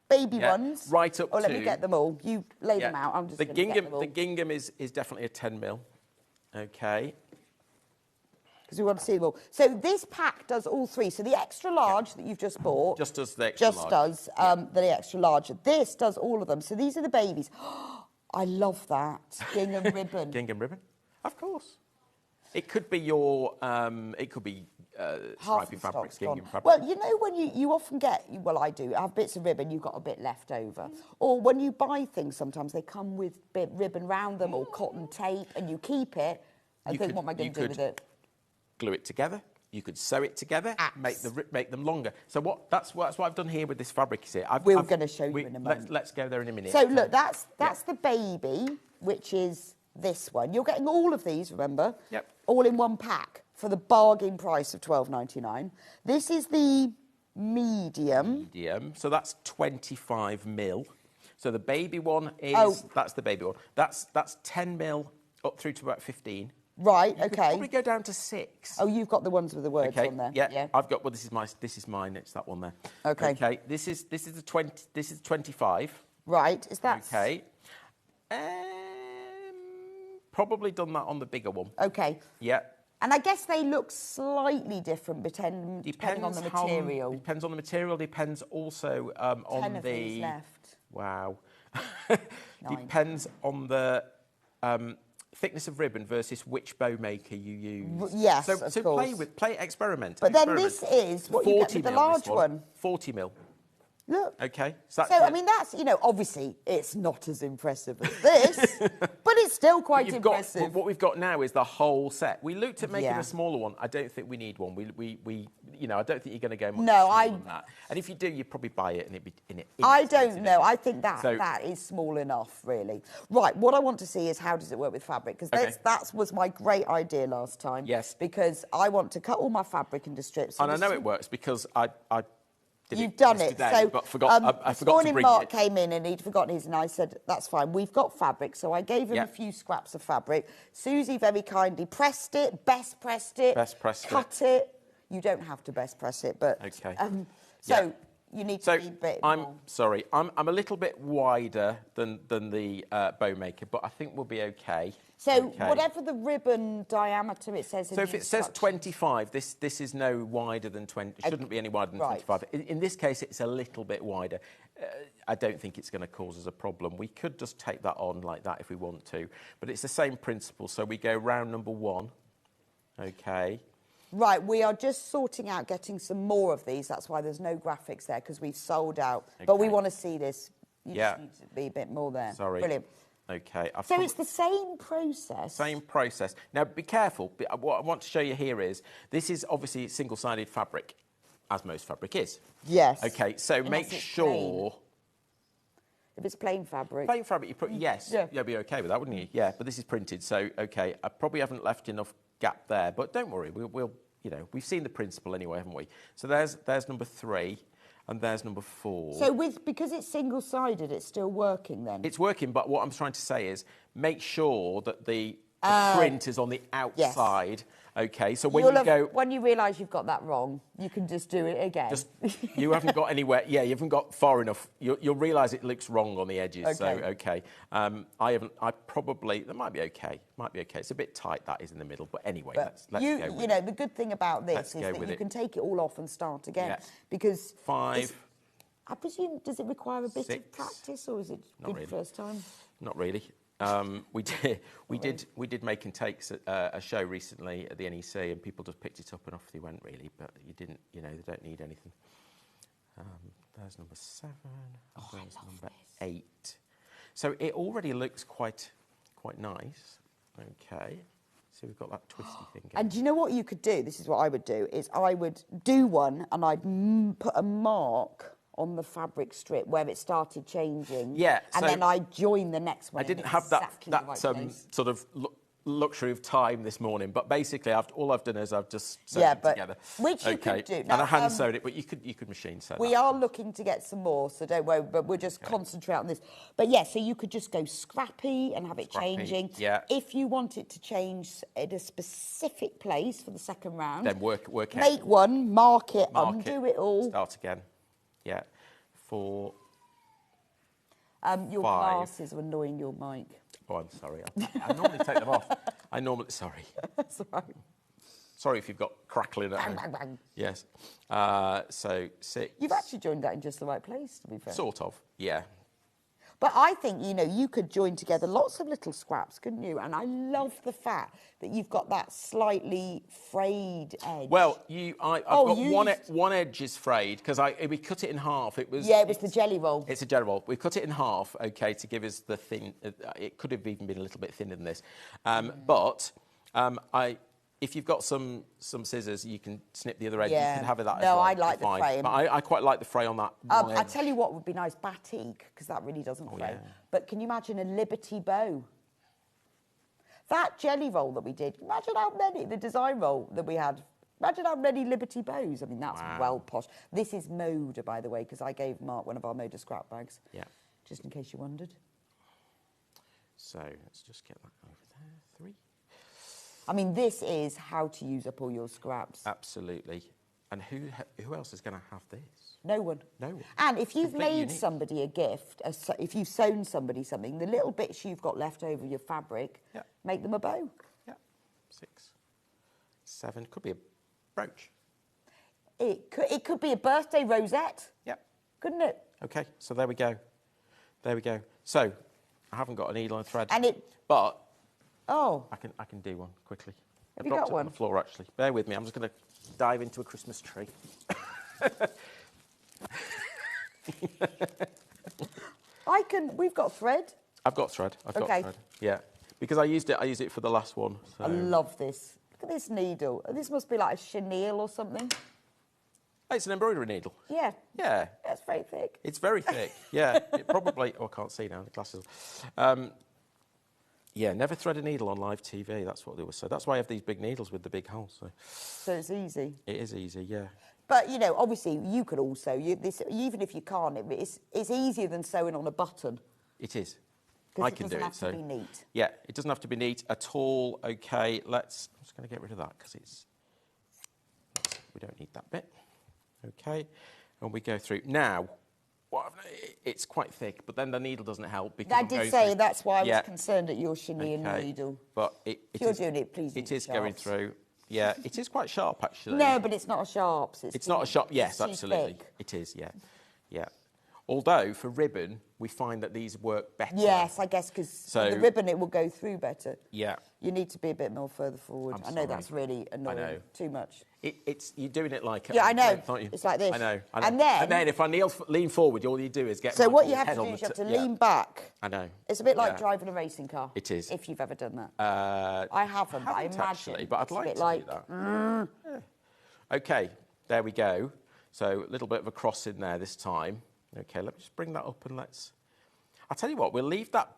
Baby ones. Right up to... Oh, let me get them all. You lay them out. I'm just going to get them all. The gingham is definitely a 10 mil. OK. Because we want to see them all. So this pack does all 3. So the extra large that you've just bought... Just does the extra large. The extra large. This does all of them. So these are the babies. I love that. Gingham ribbon. Gingham ribbon? Of course. It could be your... it could be... stripy fabrics, gingham fabric. Well, you know when you often get, well, I do, I have bits of ribbon, you've got a bit left over. Or when you buy things, sometimes they come with bit ribbon round them or cotton tape, and you keep it and think, what am I going to do with it? Glue it together. You could sew it together, make them longer. So that's what I've done here with this fabric. You see, we're going to show you in a moment. Let's go there in a minute. So look, that's the baby, which is this one. You're getting all of these, remember? Yep. All in one pack for the bargain price of $12.99. This is the medium. So that's 25 mil. So the baby one is that's the baby one. That's 10 mil up through to about 15. Right, You could okay. probably go down to 6. Oh, you've got the ones with the words Okay, on there. yeah. I've got, well, this is mine, it's that one there. Okay. Okay, this is the 20, this is 25. Right, is that... Okay. Probably done that on the bigger one. Okay. Yeah. And I guess they look slightly different depending on the material. Depends on the material, depends also on 10 of these left. Wow. 9. Depends on the thickness of ribbon versus which bow maker you use. Yes, so, of so course. experiment. But then this is what you get with the large one. 40 mil. Look. Okay. So, I mean, that's, obviously it's not as impressive as this, but it's still quite impressive. What we've got now is the whole set. We looked at making a smaller one. I don't think we need one. We I don't think you're going to go much smaller than that. And if you do, you'd probably buy it and it'd be in it. I don't know. I think that is small enough, really. Right. What I want to see is how does it work with fabric? Because that was my great idea last time. Yes. Because I want to cut all my fabric into strips. And I know it works because I You've done it. Today, so but I forgot this to morning bring Mark it. came in and he'd forgotten his, and I said, that's fine, we've got fabric. So I gave him a few scraps of fabric. Susie very kindly pressed it, best pressed it, cut it. You don't have to best press it, but... Okay. You need to be a bit more. Sorry, I'm a little bit wider than the bow maker, but I think we'll be okay. So whatever the ribbon diameter it says in So if it says 25, this is no wider than 20. It shouldn't be any wider than 25. In this case, it's a little bit wider. I don't think it's going to cause us a problem. We could just take that on like that if we want to, but it's the same principle. So we go round number 1. Okay. Right, we are just sorting out getting some more of these. That's why there's no graphics there, because we've sold out. Okay. But we want to see this. You just need to be a bit more there. Sorry. Brilliant. Okay. So it's the same process? Same process. Now, be careful. What I want to show you here is, this is obviously single-sided fabric, as most fabric is. Yes. Okay, so make sure... Plain. If it's plain fabric. Plain fabric, you put, yes. Yeah. You'd be okay with that, wouldn't you? Yeah, but this is printed, so, okay, I probably haven't left enough gap there, but don't worry, we'll we've seen the principle anyway, haven't we? So there's number 3, and there's number 4. So because it's single-sided, it's still working then? It's working, but what I'm trying to say is make sure that the print is on the outside. Yes. Okay, so when you realise you've got that wrong, you can just do it again. You haven't got anywhere. Yeah, you haven't got far enough. You'll realise it looks wrong on the edges. Okay. So that might be okay. It's a bit tight, that is, in the middle. But anyway, let's go with it. The good thing about this is that you can take it all off and start again. Yeah. Because 5. I presume, does it require a bit 6. of practice, or is it good first time? Not really. We did make and takes at a show recently at the NEC, and people just picked it up and off they went, really. But you didn't, they don't need anything. There's number 7. There's number 8. So it already looks quite nice. Okay. So we've got that twisty thing going. And do you know what you could do? This is what I would do, is I would do one and I'd put a mark on the fabric strip where it started changing. Yeah. And then I join the next one. I didn't have that sort of luxury of time this morning, but basically all I've done is I've just sewn it together. Which you could do. Now, and I hand sewed it, but you could machine sew. We are looking to get some more, so don't worry, but we'll just concentrate on this. But yeah, so you could just go scrappy and have it changing. Yeah. If you want it to change at a specific place for the second round, then work out. Make one, mark it, undo it all. Start again. Yeah. 4. Your 5. glasses are annoying your mic. Oh, I'm sorry. I normally take them off. Sorry. That's all right. Sorry if you've got crackling at home. Bang, bang, bang. Yes. So 6. You've actually joined that in just the right place, to be fair. Sort of, yeah. But I think, you could join together lots of little scraps, couldn't you? And I love the fact that you've got that slightly frayed edge. Well, I've got one edge is frayed because we cut it in half. It was the jelly roll. It's a jelly roll. We cut it in half, okay, to give us the thin. It could have even been a little bit thinner than this, but if you've got some scissors, you can snip the other edge. Yeah. You can have that as no, well. I like the fray. But I quite like the fray on that one edge. I tell you what would be nice, batik, because that really doesn't fray. Yeah. But can you imagine a Liberty bow? That jelly roll that we did, imagine how many, the design roll that we had, imagine how many Liberty bows. I mean, that's well posh. This is Moda, by the way, because I gave Mark one of our Moda scrap bags. Yeah. Just in case you wondered. So let's just get that over there. 3. I mean, this is how to use up all your scraps. Absolutely. And who else is going to have this? No one. No one. And if you've Completely made unique. somebody a gift, if you've sewn somebody something, the little bits you've got left over your fabric, make them a bow. Yeah. 6, 7. Could be a brooch. It could be a birthday rosette. Yeah. Couldn't it? Okay, so there we go. There we go. So, I haven't got a needle and thread. And but oh, I can do one quickly. Have I you dropped got it one? on the floor actually. Bear with me. I'm just going to dive into a Christmas tree. We've got thread. I've got thread. I've got Okay. thread. Yeah, because I used it for the last one. So. I love this. Look at this needle. This must be like a chenille or something. It's an embroidery needle. Yeah. Yeah. That's very thick. It's very thick. Yeah. It probably. Oh, I can't see now. The glasses. Yeah. Never thread a needle on live TV. That's what they always say. That's why I have these big needles with the big holes. So it's easy. It is easy. Yeah. But you know, obviously, you could also even if you can't, it's easier than sewing on a button. It is. 'Cause I it can do doesn't it. have to be neat. Yeah, it doesn't have to be neat at all. Okay, I'm just going to get rid of that because we don't need that bit. Okay, and we go through now. It's quite thick, but then the needle doesn't help because I did say that's why I was concerned at your chenille Okay, needle. but if you're doing it, please. It is going through. Yeah, it is quite sharp actually. No, but it's not a sharps. It's not a sharp. Yes, it's too absolutely. thick. It is. Yeah, yeah. Although for ribbon, we find that these work better. Yes, I guess because the ribbon it will go through better. Yeah. You need to be a bit more further forward. I know that's really annoying. I know. Too much. You're doing it like I know. length, aren't you? It's like this. I know. And then if I lean forward, all you do is get. So what you Michael's have head to on do is the you have to yeah. lean back. I know. It's a bit like Yeah. driving a racing car. It is. If you've ever done that. I haven't, but I imagine. Actually, but I'd it's like a bit to like, do that. Yeah. Okay, there we go. So a little bit of a cross in there this time. Okay, let me just bring that up and let's. I'll tell you what. We'll leave that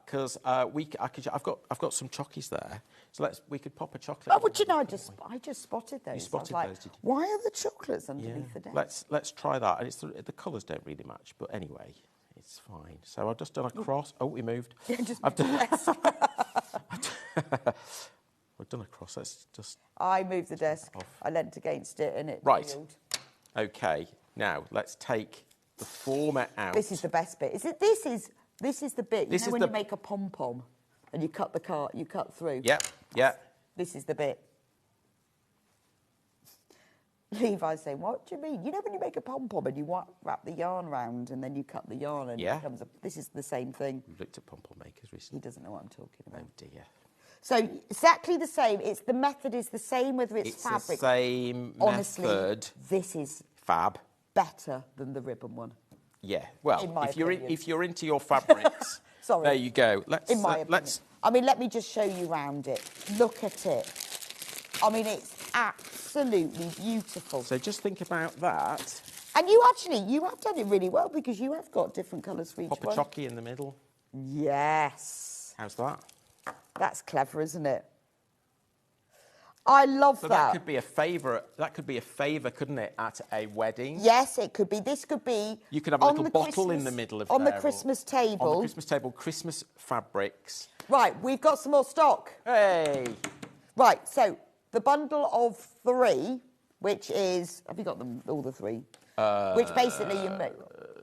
because I've got some chockies there. So we could pop a chocolate. Oh, but you know, I just spotted those. You spotted I was like, those, did you? Why are the chocolates underneath the desk? Let's try that. And the colours don't really match, but anyway, it's fine. So I've just done a cross. Oh, we moved. I've done. I've done a cross. Let's just. I moved the desk. Off. I leant against it, and it. Right. peeled. Okay. Now let's take the former out. This is the best bit. This is the bit. This is when the- you make a pom pom, and you cut you cut through. Yep. Yeah. This is the bit. Levi's saying, "What do you mean? You know when you make a pom pom and you wrap the yarn round and then you cut the yarn and it becomes this is the same thing." We've looked at pom-pom makers He recently. doesn't know what I'm talking about. Oh dear. So exactly the same. The method is the same whether it's fabric. the same Honestly, method. this is Fab. better than the ribbon one. Yeah. Well, In my if opinion. you're into your fabrics, Sorry. there you go. In my opinion. I mean, let me just show you round it. Look at it. I mean, it's absolutely beautiful. So just think about that. And you have done it really well because you have got different colours for each Pop a one. chocky in the middle. Yes. How's that? That's clever, isn't it? I love So that. that could be a favour. That could be a favour, couldn't it, at a wedding? Yes, it could be. This could be. You could have a on little the bottle in Christmas- the middle of on the there, or- Christmas table. On the Christmas table, Christmas fabrics. Right, we've got some more stock. Hey. Right, so the bundle of 3, which is, have you got them all the 3? Which basically you make.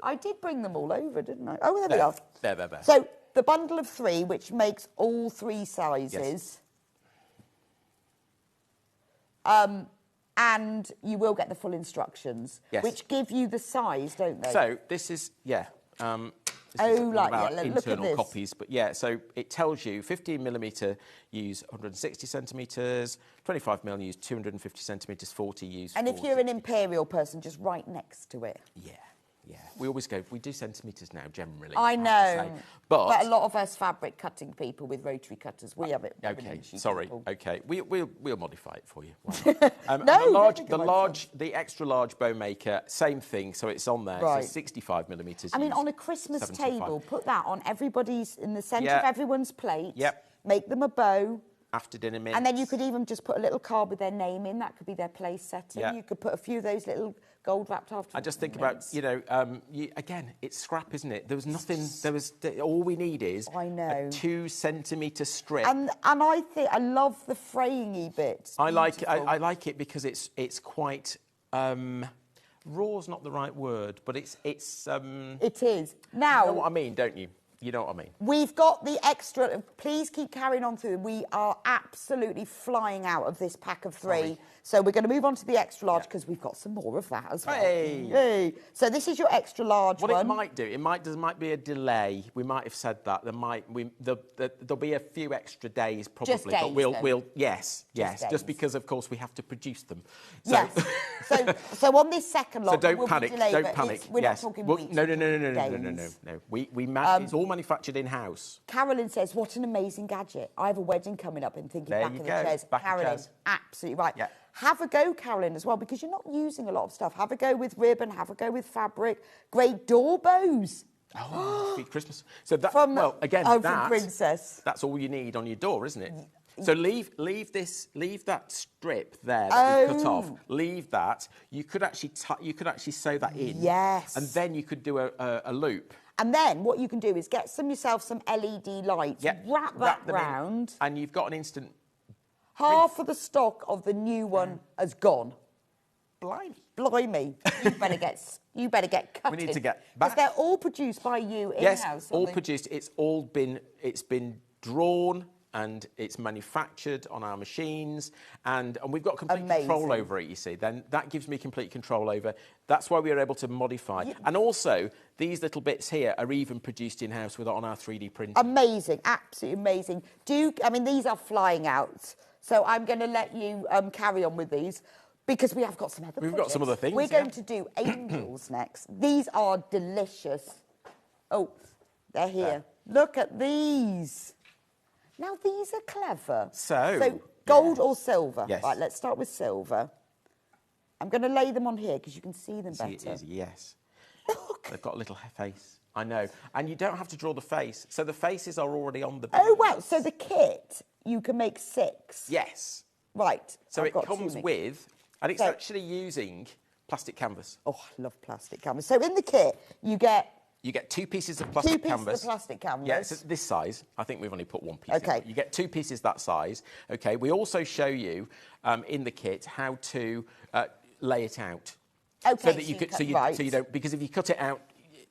I did bring them all over, didn't I? Oh, there we are. There. So the bundle of 3, which makes all 3 sizes. And you will get the full instructions, Yes. which give you the size, don't they? So this is, this Oh, is right, about yeah, look at internal this. copies, but yeah, so it tells you 15mm use 160 centimetres, 25mm use 250 centimetres, 40 use And if 40. you're an imperial person, just right next to it. Yeah. We do centimetres now, generally. I have to know. say. But a lot of us fabric cutting people with rotary cutters, we have it. Okay, sorry. People. Okay, we'll modify it for you. No, the extra large bow maker, same thing. So it's on there. Right. So 65mm. I mean, on a Christmas 75. table, put that on everybody's, in the centre Yeah. of everyone's plate. Yep. Make them a bow. After dinner mints. And then you could even just put a little card with their name in. That could be their place setting. Yeah. You could put a few of those little gold wrapped after. I just think about, you know, again, it's scrap, isn't it? There was nothing. All we need is a 2 centimetre strip. And I think I love the frayingy bits. I like it because it's quite. Raw's not the right word, but it's. It is. Now. You know what I mean, don't you? You know what I mean. We've got the extra. Please keep carrying on through. We are absolutely flying out of this pack of 3. Sorry. So we're going to move on to the extra large because we've got some more of that as well. Hey. So this is your extra large one. What it might do, there might be a delay. We might have said that. There'll be a few extra days probably. Just days, but Just just because of course we have to produce them. So, yes. so on this second lot, so don't panic. Don't panic. We're not talking weeks. No. It's all manufactured in house. Carolyn says, "What an amazing gadget! I have a wedding coming up." And thinking there back you of go. the chairs. Carolyn, absolutely right. Yeah. Have a go, Carolyn, as well, because you're not using a lot of stuff. Have a go with ribbon, have a go with fabric. Great door bows. Oh, sweet Christmas. So that, from Princess. That's all you need on your door, isn't it? So leave that strip there that we cut off. Leave that. You could actually sew that in. Yes. And then you could do a loop. And then what you can do is get yourself some LED lights, wrap that round. And you've got an instant. Half of the stock of the new one has gone. Blimey. You better get cutting. We need to get back. Because they're all produced by you in-house. Yes, all produced. It's been drawn and it's manufactured on our machines, and we've got complete control over it, you see. Then that gives me complete control over. That's why we are able to modify. Yeah. And also, these little bits here are even produced in-house on our 3D printer. Amazing, absolutely amazing. These are flying out. So I'm going to let you carry on with these because we have got some other projects. We've got some other things. We're going to do angels next. These are delicious. Oh, they're here. There. Look at these. Now, these are clever. So gold or silver? Yes. Right, let's start with silver. I'm going to lay them on here because you can see them better. Yes. Look. They've got a little face. I know. And you don't have to draw the face. So the faces are already on the beans. Oh, wow. So the kit, you can make 6. Yes. Right. So it comes with, and it's actually using plastic canvas. Oh, I love plastic canvas. So in the kit, you get 2 pieces of plastic canvas. 2 pieces of plastic canvas. Yeah, it's this size. I think we've only put 1 piece. Okay. You get 2 pieces that size. Okay. We also show you in the kit how to lay it out. Okay. So that you don't, because if you cut it out,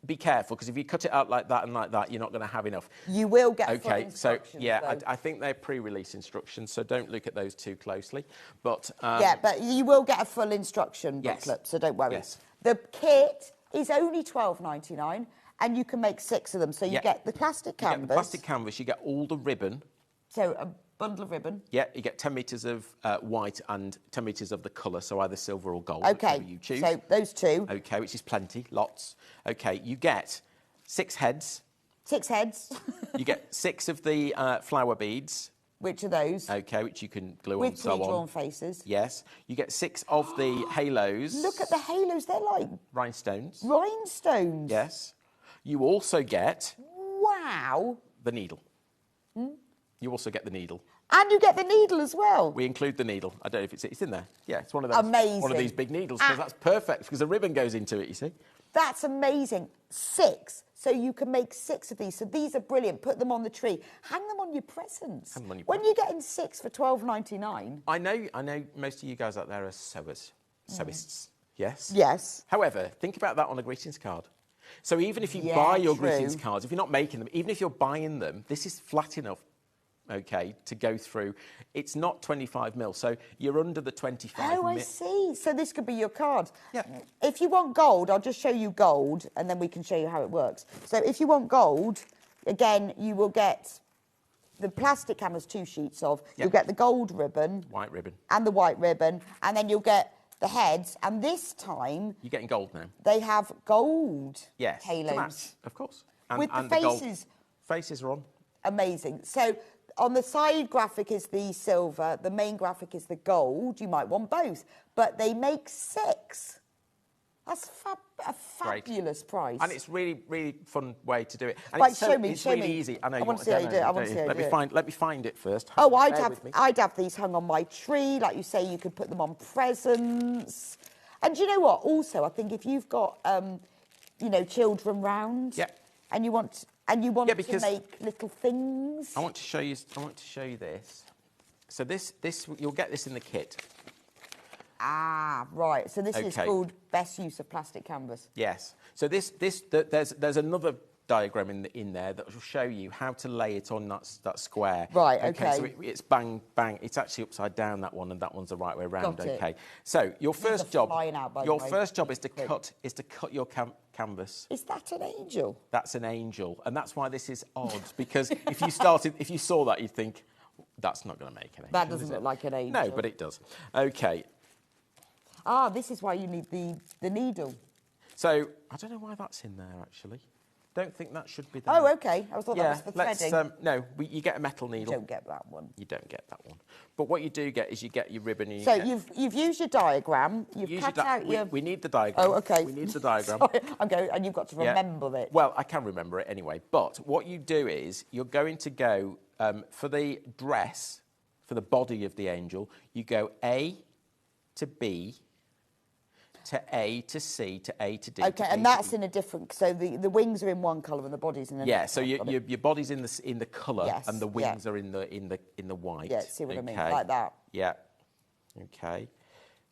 be careful, because if you cut it out like that and like that, you're not going to have enough. You will get full instructions. So yeah, I think they're pre-release instructions, so don't look at those too closely. But but you will get a full instruction booklet, so don't worry. Yes. The kit is only $12.99, and you can make 6 of them. So you get the plastic canvas. You get the plastic canvas. You get all the ribbon. So a bundle of ribbon. Yeah, you get 10 metres of white and 10 metres of the colour, so either silver or gold. Okay, you choose. So those 2. Okay, which is plenty, lots. Okay, you get 6 heads. 6 heads. You get 6 of the flower beads. Which are those? Okay, which you can glue with on, so on. With pre-drawn faces. Yes. You get 6 of the halos. Look at the halos, they're like... Rhinestones. Rhinestones. Yes. You also get... Wow. The needle. You also get the needle. And you get the needle as well. We include the needle. I don't know if it's in there. Yeah, it's one of those. Amazing. One of these big needles, because that's perfect, because the ribbon goes into it, you see. That's amazing. 6. So you can make 6 of these. So these are brilliant. Put them on the tree. Hang them on your presents. Hang them on your when you're getting 6 for $12.99. I know most of you guys out there are sewists. Yes? Yes. However, think about that on a greetings card. So even if you buy your greetings cards, if you're not making them, even if you're buying them, this is flat enough, okay, to go through. It's not 25 mil, so you're under the 25 mil. Oh, I see. So this could be your card. Yeah. If you want gold, I'll just show you gold, and then we can show you how it works. So if you want gold, again, you will get the plastic canvas 2 sheets of. Yep. You'll get the gold ribbon. White ribbon. And the white ribbon, and then you'll get the heads, and this time... You're getting gold now. They have gold halos. Match, of course. And, with the faces. Faces are on. Amazing. So on the side graphic is the silver, the main graphic is the gold. You might want both, but they make 6. That's a fabulous price. And it's really, really fun way to do it. And right, it's show me. Easy. I know. I want to see how you do it. I want to see how you do it. Let me find it first. Oh, I'd have these hung on my tree. Like you say, you could put them on presents. And do you know what? Also, I think if you've got, you know, children round, and you want to make little things. I want to show you this. So this you'll get this in the kit. Ah, right. So this is called best use of plastic canvas. Yes. So there's another diagram in there that will show you how to lay it on that square. Right. Okay. So it's bang bang. It's actually upside down, that one, and that one's the right way around. Got it. Okay. So your first job is to cut your canvas. Is that an angel? That's an angel, and that's why this is odd, because if you saw that, you'd think that's not going to make an angel. That doesn't look like an angel. No, but it does. Okay. Ah, this is why you need the needle. So I don't know why that's in there actually. Don't think that should be there. Oh, okay. I thought that was for threading. No, you get a metal needle. You don't get that one. You don't get that one. But what you do get is you get your ribbon. And so you've used your diagram. You've cut out your. We need the diagram. Oh, okay. We need the diagram. Sorry, I'm going, and you've got to remember it. Well, I can remember it anyway. But what you do is you're going to go for the dress, for the body of the angel. You go A to B. To A to C to A to D. Okay, and that's in a different. So the wings are in one colour and the body's in another. Yeah, so your body's in the colour, and the wings are in the white. Yeah, see what I mean, like that. Yeah. Okay.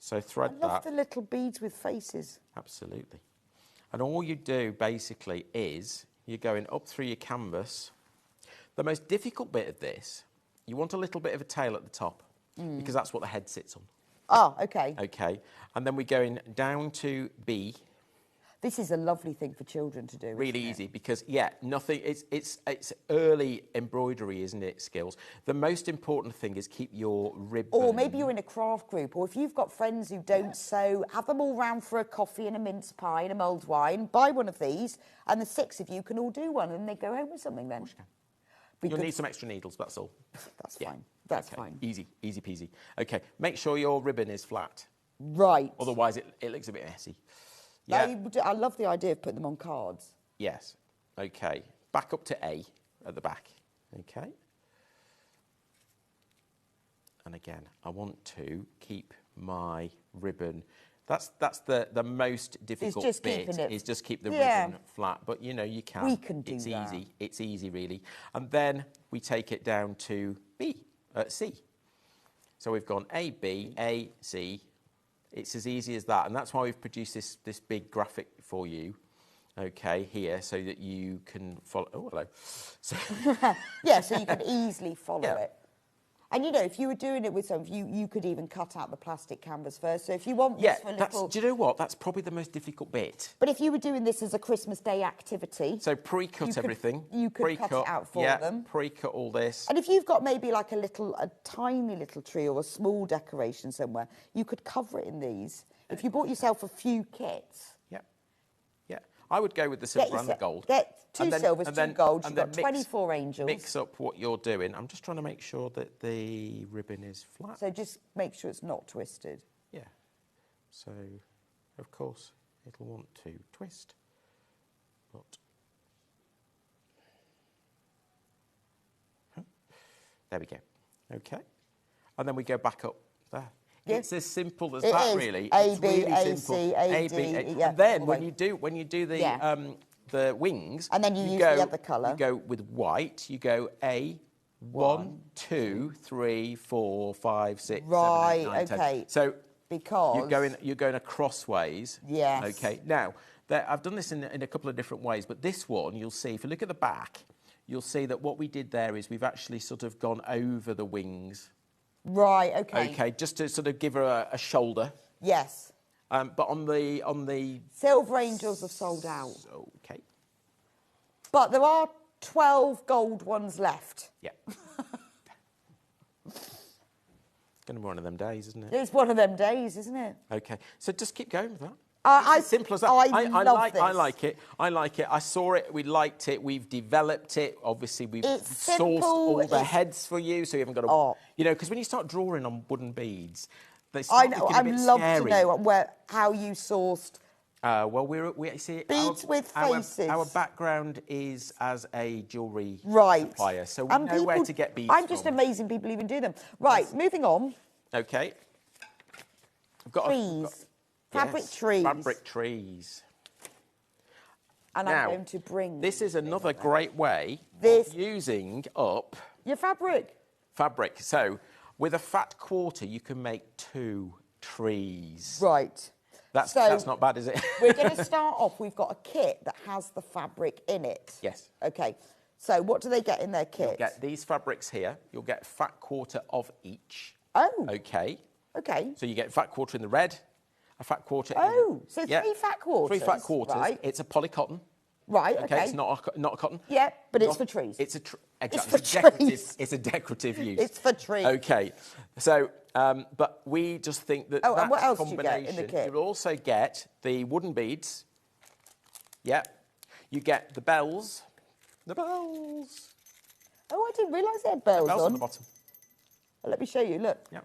So thread I love that. the little beads with faces. Absolutely. And all you do basically is you're going up through your canvas. The most difficult bit of this, you want a little bit of a tail at the top because that's what the head sits on. Oh, okay. Okay, and then we're going down to B. This is a lovely thing for children to do. Really easy because nothing. It's early embroidery, isn't it? Skills. The most important thing is keep your ribbon. Or maybe you're in a craft group, or if you've got friends who don't sew, have them all round for a coffee and a mince pie and a mulled wine. Buy one of these, and the 6 of you can all do one, and they go home with something then. You'll need some extra needles, that's all. That's fine. That's fine. Easy peasy. Okay, make sure your ribbon is flat. Right. Otherwise, it looks a bit messy. Yeah. I love the idea of putting them on cards. Yes. Okay. Back up to A at the back. Okay. And again, I want to keep my ribbon. That's the most difficult bit. Is just keep the ribbon flat. But you know you can. We can do it's that. Easy. It's easy really. And then we take it down to C. So we've gone A, B, A, C. It's as easy as that, and that's why we've produced this big graphic for you. Okay, here, so that you can follow. Oh, hello. So yeah, so you can easily follow it. And, you know, if you were doing it with something, you could even cut out the plastic canvas first. So if you want this for a little... Do you know what? That's probably the most difficult bit. But if you were doing this as a Christmas Day activity... So pre-cut everything. You could cut it out for them. Pre-cut all this. And if you've got maybe like a tiny little tree or a small decoration somewhere, you could cover it in these. If you bought yourself a few kits... Yeah. I would go with the silver and the gold. Get two silvers, 2 golds, you've got 24 angels. Mix up what you're doing. I'm just trying to make sure that the ribbon is flat. So just make sure it's not twisted. Yeah. So, of course, it'll want to twist. But... There we go. Okay. And then we go back up there. Yeah. It's as simple as it that, is. really. A, it's B, really A, simple. C, A, D, yeah, and then when you do the wings, and then you use the other colour. You go with white. You go A, 1, 2, 3, 4, 5, 6, 7, 8, 9, 10. Okay. So because you're going across ways. Yes. Okay. Now I've done this in a couple of different ways, but this one you'll see if you look at the back, you'll see that what we did there is we've actually sort of gone over the wings. Right, okay. Okay, just to sort of give her a shoulder. Yes. But on the... Silver angels have sold out. Okay. But there are 12 gold ones left. Yeah. It's going to be one of them days, isn't it? It's one of them days, isn't it? Okay, so just keep going with that. As simple as that. I love this. I like it. I like it. I saw it. We liked it. We've developed it. Obviously, we've sourced all the heads for you, so you haven't got to... You know, because when you start drawing on wooden beads, they start looking a bit I'd love scary. to know how you sourced... Well, we see beads with faces. Our background is as a jewellery supplier, so we know where to get beads I'm just amazing people even do them. Right, moving on. Okay. I've got Trees. Fabric trees. Fabric trees. And now, I'm going to bring... This is another great way This- of using up Your fabric. fabric. So, with a fat quarter, you can make 2 trees. Right. That's not bad, is it? We're going to start off. We've got a kit that has the fabric in it. Yes. Okay. So what do they get in their kit? You'll get these fabrics here. You'll get a fat quarter of each. Oh. Okay. Okay. So you get a fat quarter in the red, a fat quarter in Oh, the... so 3 fat quarters. 3 fat quarters. Right. It's a polycotton. Right, okay. It's not a cotton. Yeah, but it's Not- for trees. It's a for exactly. It's a decorative, trees. it's a decorative use. It's for trees. Okay. So, but we just think that Oh, that and what else do you combination. get in the kit? You'll also get the wooden beads. Yeah. You get the bells. The bells. Oh, I didn't realise they had bells, Bells on the bottom. Well, let me show you. Look. Yeah.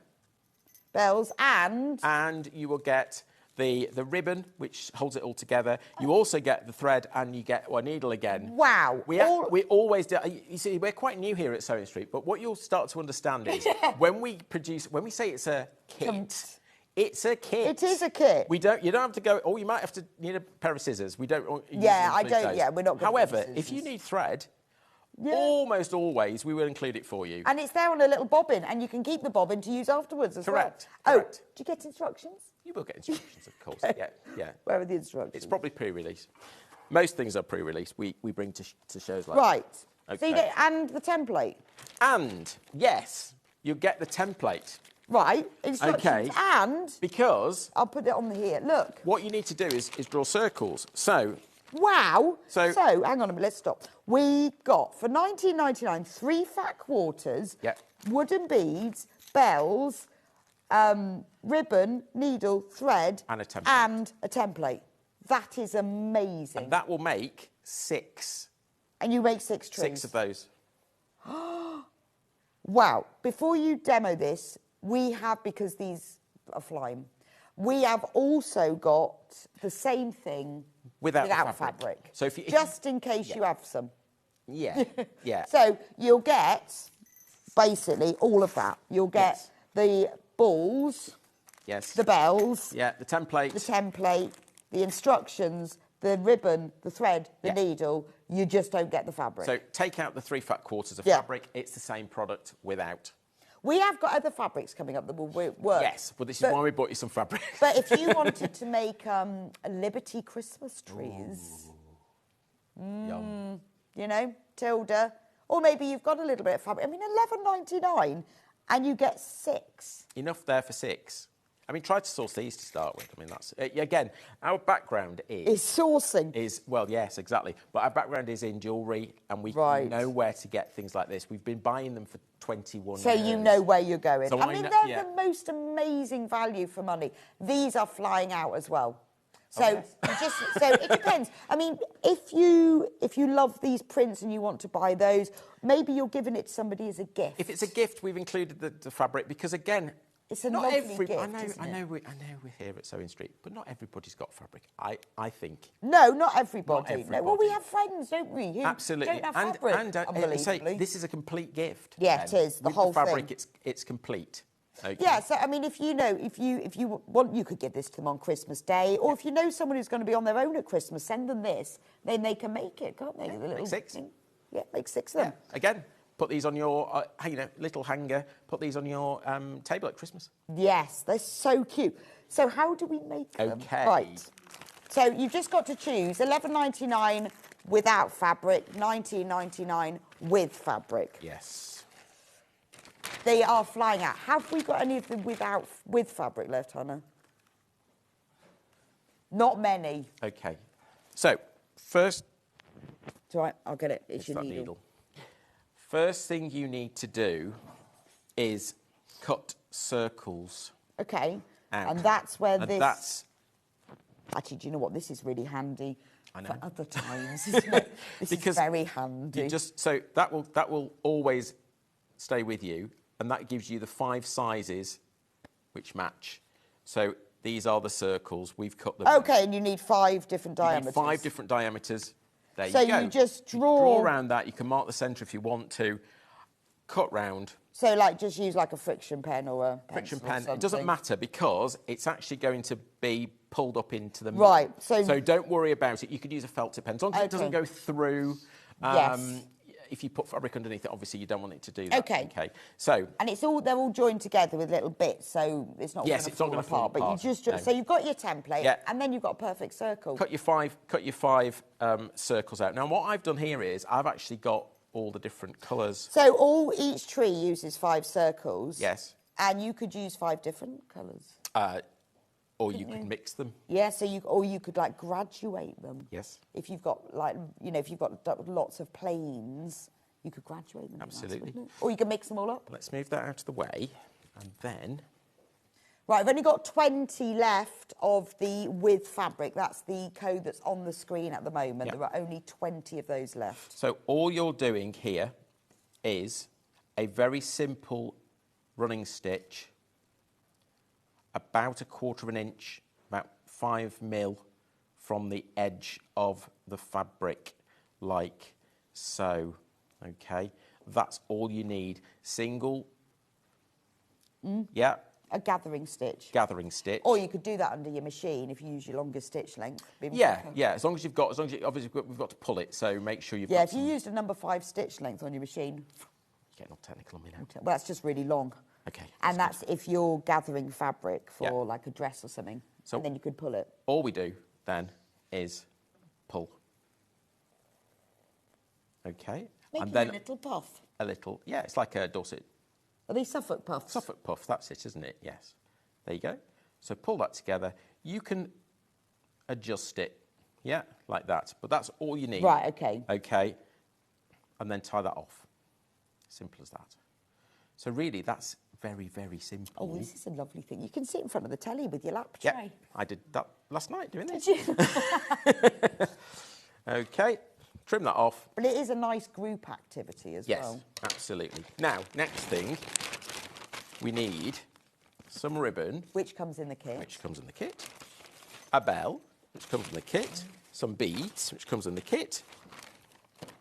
Bells and... And you will get the ribbon, which holds it all together. You also get the thread, and you get a needle again. Wow. We always do. You see, we're quite new here at Sewing Street, but what you'll start to understand is when we say it's a kit, it's a kit. It is a kit. You don't have to go. Oh, you might have to need a pair of scissors. We don't. Yeah, I include don't. those. Yeah, we're not. Gonna However, use if you scissors. need thread, Yeah. almost always we will include it for you. And it's there on a little bobbin, and you can keep the bobbin to use afterwards as Correct, well. correct. Oh, do you get instructions? You will get instructions, of course. Yeah. Where are the instructions? It's probably pre-release. Most things are pre-release. We bring to shows like Right. that. So you get, and the template. And yes, you get the template. Right. Instructions. Okay. And Because I'll put it on here. Look. what you need to do is draw circles. So Wow. So- hang on a minute. Let's stop. We got for 19.99 3 fat quarters. Yep. Wooden beads, bells, ribbon, needle, thread, And a template. And a template. That is amazing. that will make 6. And you make 6 trees. 6 of those. Wow. Before you demo this, we have, because these are flying, we have also got the same thing Without the fabric. fabric. So if you- just in case you have some. Yeah. Yeah. So you'll get basically all of that. You'll get Yes. the balls, Yes. the bells, Yeah. The template. the template, the instructions, the ribbon, the thread, the Yeah. needle. You just don't get the fabric. So take out the 3 fat quarters of Yeah. fabric. It's the same product without. we have got other fabrics coming up that will work. Yes. Well, this is But- why we bought you some fabric. But if you wanted to make a Liberty Christmas trees, Yum. you know, Tilda, or maybe you've got a little bit of fabric. I mean, $11.99, and you get 6. Enough there for 6. I mean, try to source these to start with. I mean, that's again, our background It's sourcing. well, yes, exactly. But our background is in jewellery, and we Right. know where to get things like this. We've been buying them for 21 So years. you know where you're going. So I I mean, know- they're yeah. the most amazing value for money. These are flying out as well. So so it depends. I mean, if you love these prints and you want to buy those, maybe you're giving it to somebody as a gift. If it's a gift, we've included the fabric because again, It's a not lovely every. gift, I know isn't it? we're here at Sewing Street, but not everybody's got fabric. I think. No, not everybody. Not No, well, we everybody. have friends, don't we? Who Absolutely, don't have fabric. and say unbelievably. this is a complete gift. Yeah, it is, the With whole fabric, thing. it's complete. Okay. Yeah, so I mean, if you want, you could give this to them on Christmas Day, or if you know someone who's going to be on their own at Christmas, send them this. Then they can make it, can't they? The little 6. thing. Yeah, make 6 of them. Again, put these on your little hanger. Put these on your table at Christmas. Yes, they're so cute. So how do we make them? Okay. Right. So you've just got to choose $11.99 without fabric, $19.99 with fabric. Yes. They are flying out. Have we got any of them with fabric left, Hannah? Not many. Okay. So first, It's all right, I'll get it. It's your that needle. First thing you need to do is cut circles. Okay. out. And that's where And this... that's Actually, do you know what? This is really handy I know. for other times, isn't it? This Because is very handy. so that will always stay with you, and that gives you the 5 sizes which match. So these are the circles. We've cut them. Okay, and you need 5 different You need diameters. 5 different diameters. There So you go. you just You draw- draw around that. You can mark the centre if you want to. Cut round. So, like, just use like a friction pen or a Friction pencil or pen. It doesn't something. matter because it's actually going to be pulled up into the Right, middle. So don't worry about it. You could use a felt tip pen. As long as it doesn't go through. Yes. If you put fabric underneath it, obviously you don't want it to do that. Okay. So. And they're all joined together with little bits, so it's not Yes, it's not going to fall apart. But you just so you've got your template, and then you've got a perfect circle. Cut your five circles out. Now, what I've done here is I've actually got all the different colours. So each tree uses 5 circles. Yes. And you could use 5 different colours. Or you could mix them. Yeah, you could like graduate them. Yes. If you've got if you've got lots of planes, you could graduate them. Absolutely. Nice, or you can mix them all up. Let's move that out of the way, and then. Right, I've only got 20 left of the with fabric. That's the code that's on the screen at the moment. Yep. There are only 20 of those left. So all you're doing here is a very simple running stitch, about 1/4 of an inch, about 5 mil from the edge of the fabric, like so. Okay, that's all you need. Single. Yeah. A gathering stitch. Gathering stitch. Or you could do that under your machine if you use your longer stitch length. Yeah. As long as obviously we've got to pull it, so make sure you've got. Yeah, if you used a number 5 stitch length on your machine. You're getting all technical on me now. Well, that's just really long. Okay. And that's if you're gathering fabric for like a dress or something. So and then you could pull it. All we do then is pull. Okay. Making a little puff. A little, yeah, it's like a Dorset. Are these Suffolk puffs? Suffolk puff, that's it, isn't it? Yes. There you go. So pull that together. You can adjust it, yeah, like that. But that's all you need. Right, okay. Okay. And then tie that off. Simple as that. So really, that's very, very simple. Oh, this is a lovely thing. You can sit in front of the telly with your lap tray. Yeah, I did that last night doing this. Did you? Okay, trim that off. But it is a nice group activity as well. Yes, absolutely. Now, next thing, we need some ribbon. Which comes in the kit. Which comes in the kit. A bell, which comes in the kit. Some beads, which comes in the kit.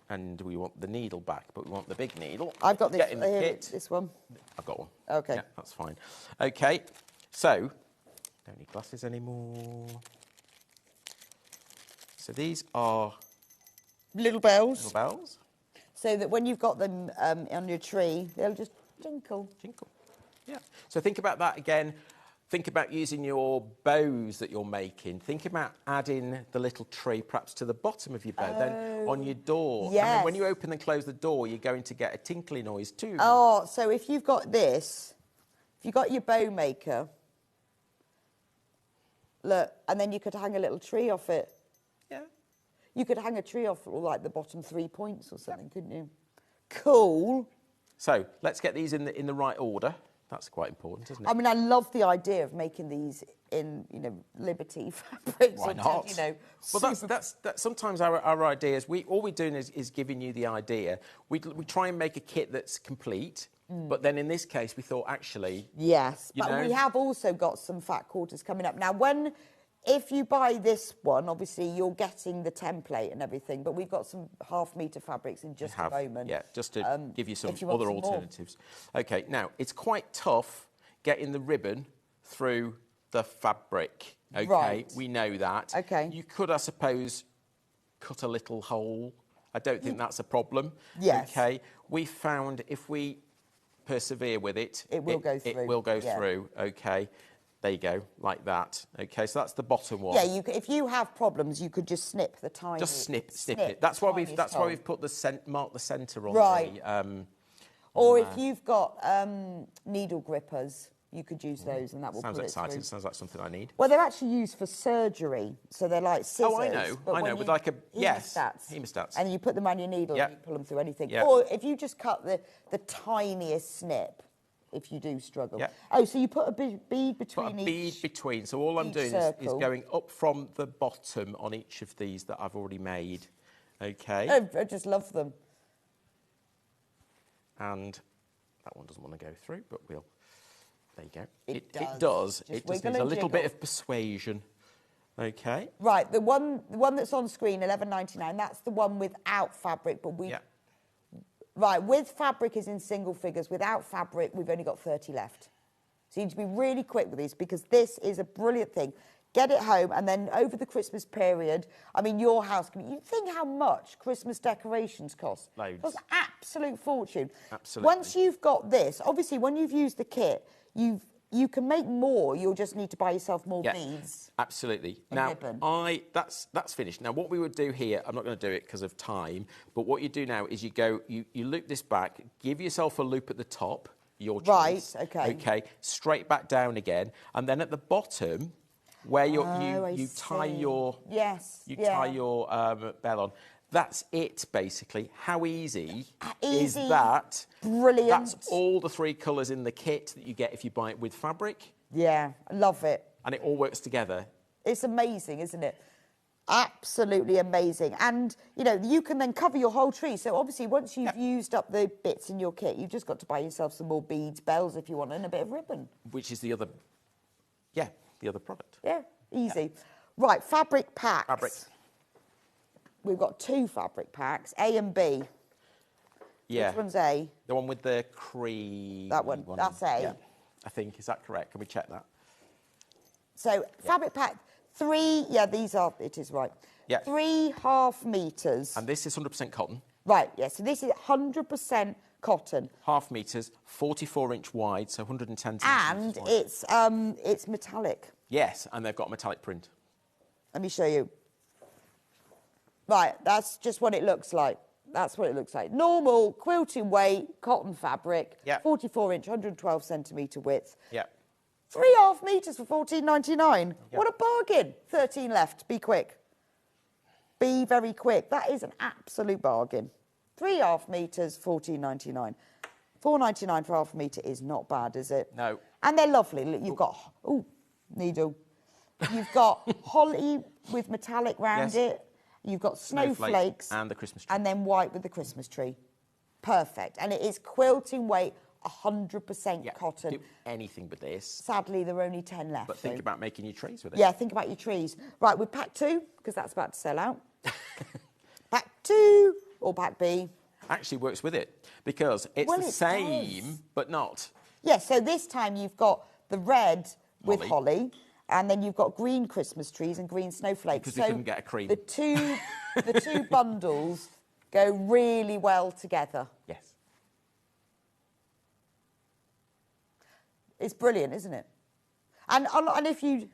And we want the needle back, but we want the big needle. I've got this, Get in the kit. This one. I've got one. Okay. Yeah, that's fine. Okay, so, don't need glasses anymore. So these are... Little bells. Little bells. So that when you've got them on your tree, they'll just tinkle. Tinkle. Yeah. So think about that again. Think about using your bows that you're making. Think about adding the little tree perhaps to the bottom of your bow, then on your door. Yes. And then when you open and close the door, you're going to get a tinkly noise too. Oh, so if you've got this, if you've got your bow maker, look, and then you could hang a little tree off it. Yeah. You could hang a tree off like the bottom 3 points or something, couldn't you? Cool. So let's get these in the right order. That's quite important, isn't it? I mean, I love the idea of making these in, Liberty fabrics. Why not? Well, that's sometimes our ideas. All we're doing is giving you the idea. We try and make a kit that's complete, but then in this case, we thought actually, yes, but we have also got some fat quarters coming up now. If you buy this one, obviously you're getting the template and everything, but we've got some 1/2 metre fabrics in just a moment. Yeah, just to give you some other other alternatives. Okay, now, it's quite tough getting the ribbon through the fabric. Okay, right. We know that. Okay. You could, I suppose, cut a little hole. I don't think that's a problem. Yes. Okay, we found if we persevere with it, it will go through. It will go through, okay. There you go, like that. Okay, so that's the bottom one. Yeah, if you have problems, you could just snip the tiny. Just snip it. That's why we've put mark the centre on. Right. Or if you've got needle grippers, you could use those, and that will. Sounds pull exciting. It through. Sounds like something I need. Well, they're actually used for surgery, so they're like scissors. Oh, I know. With like a hemostats. And you put them on your needle, and you pull them through anything. Yep. Or if you just cut the tiniest snip. If you do struggle. Yeah. Oh, so you put a bead between each. Bead between. So all I'm doing is going up from the bottom on each of these that I've already made. Okay. Oh, I just love them. And that one doesn't want to go through, but we'll. There you go. It does. It just needs a little bit of persuasion. Okay. Right. The one that's on screen, $11.99. That's the one without fabric, but we. Yeah. Right, with fabric is in single figures. Without fabric, we've only got 30 left. So you need to be really quick with these because this is a brilliant thing. get it home, and then over the Christmas period, I mean, your house can be, you think how much Christmas decorations cost? Loads. It costs an absolute fortune. Absolutely. Once you've got this, obviously, when you've used the kit, you can make more. You'll just need to buy yourself more beads. Absolutely. And Now, ribbon. that's finished. Now, what we would do here, I'm not going to do it because of time, but what you do now is you loop this back, give yourself a loop at the top, your choice. Right, okay. Okay, straight back down again, and then at the bottom, where you tie your tie your bell on. That's it, basically. How easy is that? Brilliant. That's all the 3 colours in the kit that you get if you buy it with fabric. Yeah, I love it. And it all works together. It's amazing, isn't it? Absolutely amazing. And, you know, you can then cover your whole tree. So, obviously, once you've used up the bits in your kit, you've just got to buy yourself some more beads, bells if you want, and a bit of ribbon. Which is the other product. Yeah, easy. Right, fabric packs. Fabric. We've got 2 fabric packs, A and B. Yeah. Which one's A? The one with the cream. That one. That's A. Yeah, I think. Is that correct? Can we check that? So, fabric pack, 3, it is right. Yeah. 3.5 metres. And this is 100% cotton. Right, yeah, so this is 100% cotton. Half metres, 44-inch wide, so 110 And centimetres wide. it's metallic. Yes, and they've got a metallic print. Let me show you. Right, that's just what it looks like. That's what it looks like. Normal quilting weight, cotton fabric, 44-inch, 112 centimetre width. Yeah. 3.5 metres for $14.99. What a bargain. 13 left. Be quick. Be very quick. That is an absolute bargain. 3.5 metres, $14.99. $4.99 for half a metre is not bad, is it? No. And they're lovely. Look, you've got, needle. You've got holly with metallic round it. You've got snowflakes. And the Christmas tree. And then white with the Christmas tree. Perfect. And it is quilting weight, 100% cotton. Do anything with this. Sadly, there are only 10 left. But think about making your trees with it. Yeah, think about your trees. Right, with pack 2, because that's about to sell out. Pack 2 or pack B. Actually works with it because it's the same, but not. Yeah, so this time you've got the red with holly, and then you've got green Christmas trees and green snowflakes. Because we couldn't get a cream. The two bundles go really well together. Yes. It's brilliant, isn't it? And if you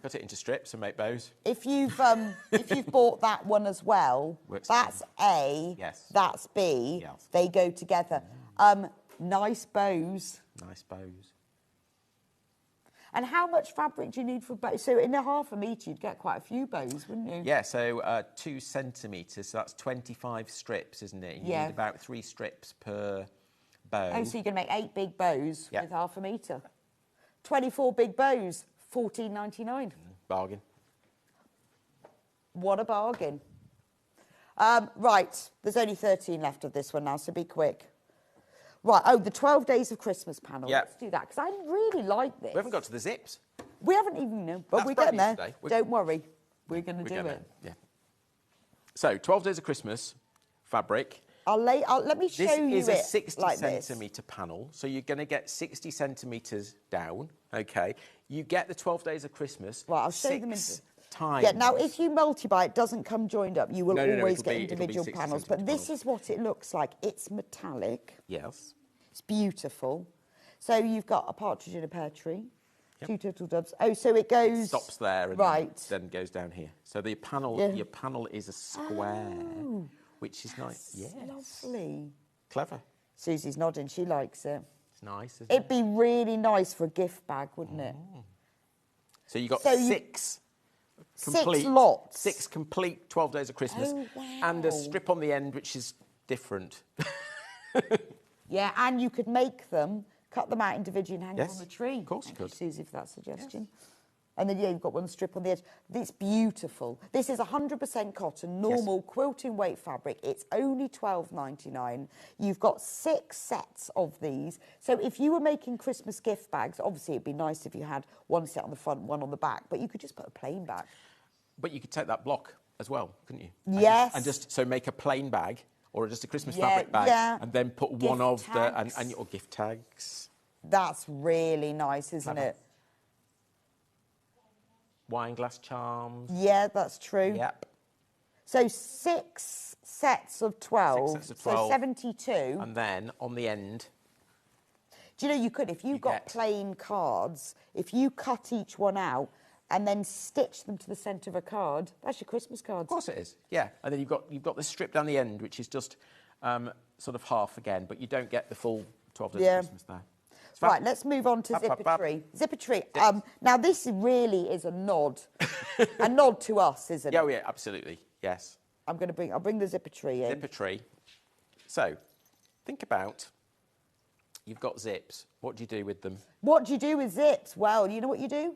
cut it into strips and make bows. If you've bought that one as well, that's A. Yes. That's B. Yes. They go together. Nice bows. Nice bows. And how much fabric do you need for bows? So in a half a metre, you'd get quite a few bows, wouldn't you? Yeah, so 2 centimetres, so that's 25 strips, isn't it? You need about 3 strips per bow. Oh, so you're going to make 8 big bows with half a metre. 24 big bows, $14.99. Bargain. What a bargain. Right, there's only 13 left of this one now, so be quick. Right, the 12 Days of Christmas panel. Yeah. Let's do that, because I really like this. We haven't got to the zips. We haven't even, but That's we're getting there. today. Don't worry, we're going to do it. Yeah. So, 12 Days of Christmas, fabric. Let me show you This is a it 60 like centimetre panel, so you're going to get 60 centimetres down, okay? You get the 12 Days of Christmas. Right, I'll show them in times. Yeah, now if you multi-buy, it doesn't come joined up. You will always get it'll be individual 60 panels, but centimetre this is what it looks like. It's metallic. Yes. It's beautiful. So you've got a partridge in a pear tree, 2 turtle doves. Oh, so it goes... It stops there and then goes down here. So the panel, your panel is a square, which is nice. Yes. Lovely. Clever. Susie's nodding. She likes it. It's nice, isn't It'd be really nice for a gift bag, wouldn't it? So you got 6 complete... 6 lots. 6 complete 12 Days of Christmas. Oh, wow. And a strip on the end, which is different. Yeah, and you could make them, cut them out individually and hang them on the tree. Of course you could. Susie, for that suggestion. Yes. And then, you've got one strip on the edge. It's beautiful. This is 100% cotton, normal quilting weight fabric. It's only $12.99. You've got 6 sets of these. So if you were making Christmas gift bags, obviously it'd be nice if you had one set on the front, one on the back, but you could just put a plain bag. But you could take that block as well, couldn't you? Yes. And just make a plain bag or just a Christmas fabric bag and then put one of the... And your gift tags. That's really nice, isn't it? wine glass charms. Yeah, that's true. Yep. So 6 sets of 12. 6 sets of 12. So 72. And then on the end... Do you know you could, if you got plain cards, if you cut each one out and then stitch them to the centre of a card, that's your Christmas cards. Of course it is, yeah. And then you've got this strip down the end, which is just sort of half again, but you don't get the full 12 days of Christmas there. Right, let's move on to Zipper Tree. Zipper Tree. Now, this really is a nod. A nod to us, isn't it? Oh, yeah, absolutely, yes. I'll bring the Zipper Tree in. Zipper Tree. So, think about... You've got zips. What do you do with them? What do you do with zips? Well, you know what you do?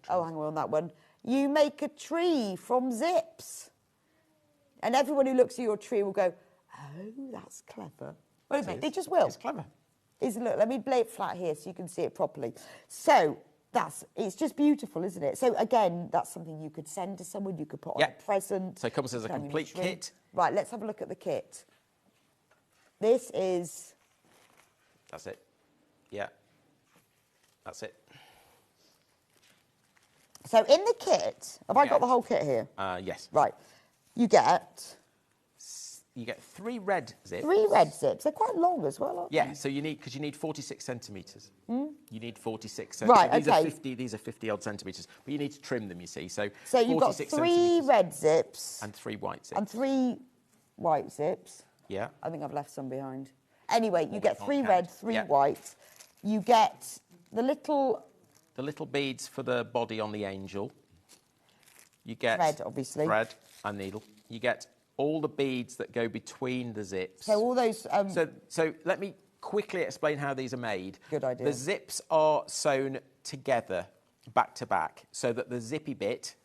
Oh, hang on that one. You make a tree from zips. And everyone who looks at your tree will go, oh, that's clever. Wait a minute, they just will. It's clever. Look, let me lay it flat here so you can see it properly. So, it's just beautiful, isn't it? So, again, that's something you could send to someone, you could put on a present. So it comes as a complete kit. Right, let's have a look at the kit. This is... That's it. Yeah. That's it. So in the kit, have I got the whole kit here? Yes. Right. You get 3 red zips. 3 red zips. They're quite long as well, aren't they? Yeah. So you need 46 centimetres. You need 46 Right. centimetres. These are 50 odd centimetres, but you need to trim them. You see. So you've got 3 red zips and 3 white zips. And 3 white zips. Yeah. I think I've left some behind. Anyway, you get 3 red, 3 white. You get the little beads for the body on the angel. You get thread, obviously. Thread and needle. You get all the beads that go between the zips. So all those... So let me quickly explain how these are made. Good idea. The zips are sewn together, back to back, so that the zippy bit,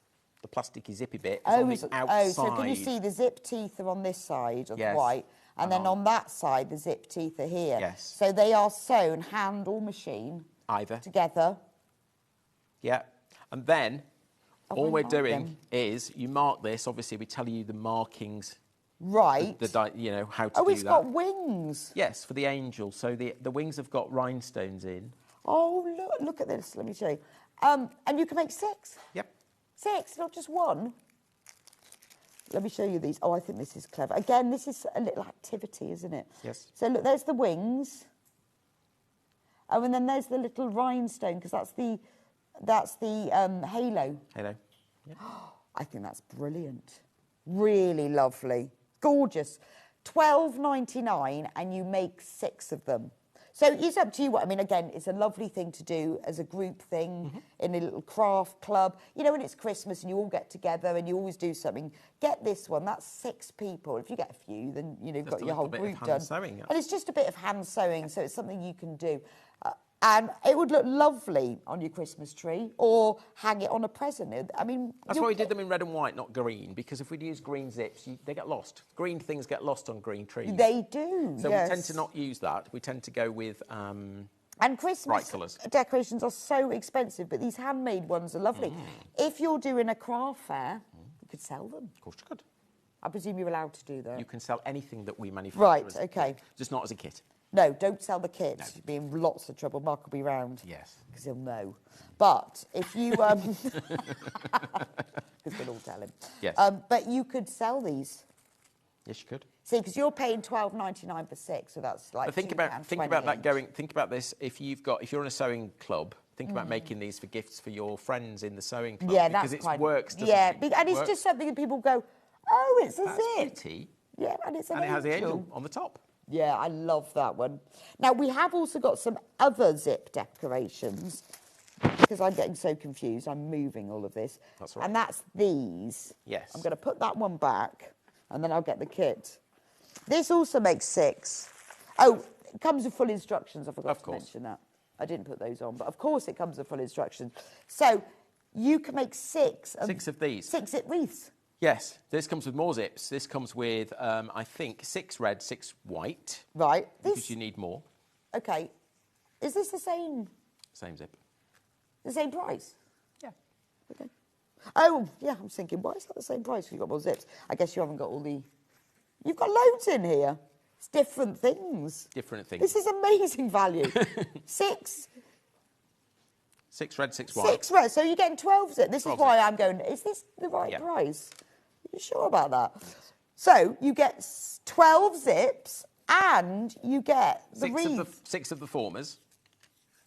the plasticky zippy bit, is on the outside. Oh, so can you see the zip teeth are on this side of the white, and then on that side the zip teeth are here. Yes. So they are sewn hand or machine. Either. Together. Yeah. And then all we're doing is you mark this. Obviously, we tell you the markings. Right. You know, how to do that. Oh, it's got wings. Yes, for the angel. So the wings have got rhinestones in. Oh, look at this. Let me show you. And you can make 6. Yep. 6, not just 1. Let me show you these. Oh, I think this is clever. Again, this is a little activity, isn't it? Yes. So look, there's the wings. Oh, and then there's the little rhinestone, because that's the halo. Halo. Yep. I think that's brilliant. Really lovely. Gorgeous. $12.99, and you make 6 of them. So it's up to you. I mean, again, it's a lovely thing to do as a group thing in a little craft club. You know, when it's Christmas and you all get together and you always do something, get this one. That's 6 people. If you get a few, then, you know, you've got your whole group done. Sewing, yeah. And it's just a bit of hand sewing, so it's something you can do. And it would look lovely on your Christmas tree, or hang it on a present. I mean... That's why we did them in red and white, not green, because if we'd use green zips, they get lost. Green things get lost on green trees. They do, So we tend to not use that. We tend to go with and Christmas bright colours. Decorations are so expensive, but these handmade ones are lovely. If you're doing a craft fair, you could sell them. Of course you could. I presume you're allowed to do that. You can sell anything that we manufacture. Right, OK. Just not as a kit. No, don't sell the kit. No. You'll be in lots of trouble. Mark will be round. Yes. Because he'll know. But if you... Because we'll all tell him. Yes. But you could sell these. Yes, you could. See, because you're paying $12.99 for 6, so that's like. But think about that going. Think about this. If you're in a sewing club, think about making these for gifts for your friends in the sewing club. Yeah, because that's it works. Doesn't yeah, it? and it's just something that people go, oh, it's a zip. Pretty. Yeah, and it's an and it has the angel on the top. Yeah, I love that one. Now, we have also got some other zip decorations, because I'm getting so confused. I'm moving all of this. That's right. And that's these. Yes. I'm going to put that one back, and then I'll get the kit. This also makes 6. Oh, it comes with full instructions. I forgot to mention that. I didn't put those on, but of course it comes with full instructions. So you can make 6 of these. 6 zip wreaths. Yes, this comes with more zips. This comes with, I think, 6 red, 6 white. Right. Because you need more. OK. Is this the same? Same zip. The same price? Yeah. OK. Oh, yeah, I'm thinking, why is that the same price if you've got more zips? I guess you haven't got all the... You've got loads in here. It's different things. Different things. This is amazing value. 6 6 red, 6 white. 6 red, so you're getting 12 zips. This is 12 why zips. I'm going, is this the right Yeah. price? Are you sure about that? So you get 12 zips and you get the wreath. 6 of the formers.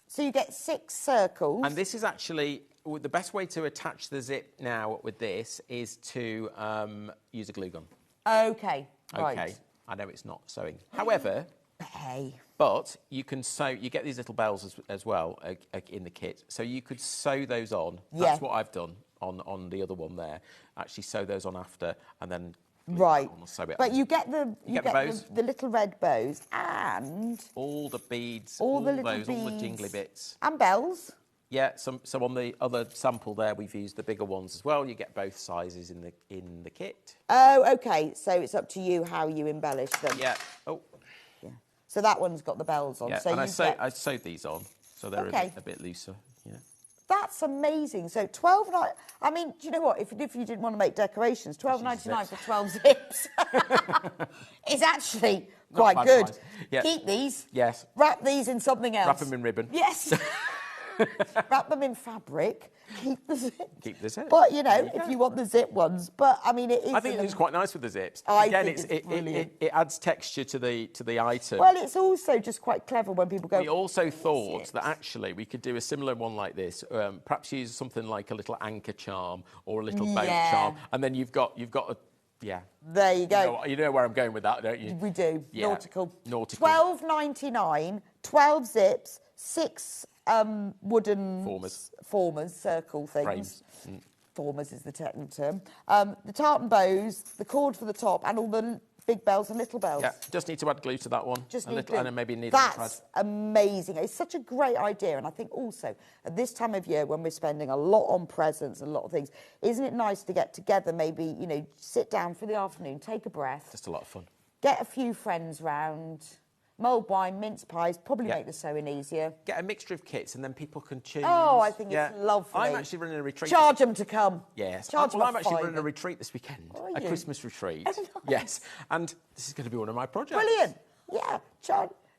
So you get 6 circles. And this is actually, the best way to attach the zip now with this is to use a glue gun. Okay, Okay. right. I know it's not sewing. However, Hey. but you can sew, you get these little bells as well in the kit. So you could sew those on. Yeah. That's what I've done on the other one there. Actually sew those on after and then Right. sew it But on. you get the bows. the little red bows and all the beads, all the all little those, all the beads. jingly bits. And bells. Yeah, so on the other sample there, we've used the bigger ones as well. You get both sizes in the kit. Oh, okay. So it's up to you how you embellish them. Yeah. Oh. Yeah. So that one's got the bells on. Yeah. So And you get... I sewed these on, so they're Okay. a bit looser. Yeah. That's amazing. So 12. I mean, do you know what? If you didn't want to make decorations, $12.99 for 12 zips is actually Not quite bad good. price. Yeah. Keep these. Yes. Wrap these in something else. Wrap them in ribbon. Yes. Wrap them in fabric. Keep the zip. Keep the zip. But, you know, if you want the zip ones. But, I mean, it is... I think it looks quite nice with the zips. I Again, think it's brilliant. it adds texture to the item. Well, it's also just quite clever when people go... We also thought it? that actually we could do a similar one like this. Perhaps use something like a little anchor charm or a little boat Yeah. charm, and then you've got a yeah. There you go. You know where I'm going with that, don't you? We do. Yeah. Nautical. Nautical. $12.99, 12 zips, 6 wooden... Formers, circle things. Frames. Formers is the technical term. The tartan bows, the cord for the top, and all the big bells and little bells. Yeah, just need to add glue to that one. Just a need little, glue. and then maybe a needle thread. That's amazing. It's such a great idea. And I think also at this time of year when we're spending a lot on presents and a lot of things, isn't it nice to get together, maybe, you know, sit down for the afternoon, take a breath. Just a lot of fun. Get a few friends round. Mulled wine, mince pies, probably make the sewing easier. Get a mixture of kits and then people can choose. Oh, I think it's lovely. I'm actually running a retreat. Charge them to come. Yes. Charge them I'm a actually running fiver. a retreat this weekend. Are A you? Christmas retreat. Oh, nice. Yes. And this is going to be one of my projects. Brilliant. Yeah.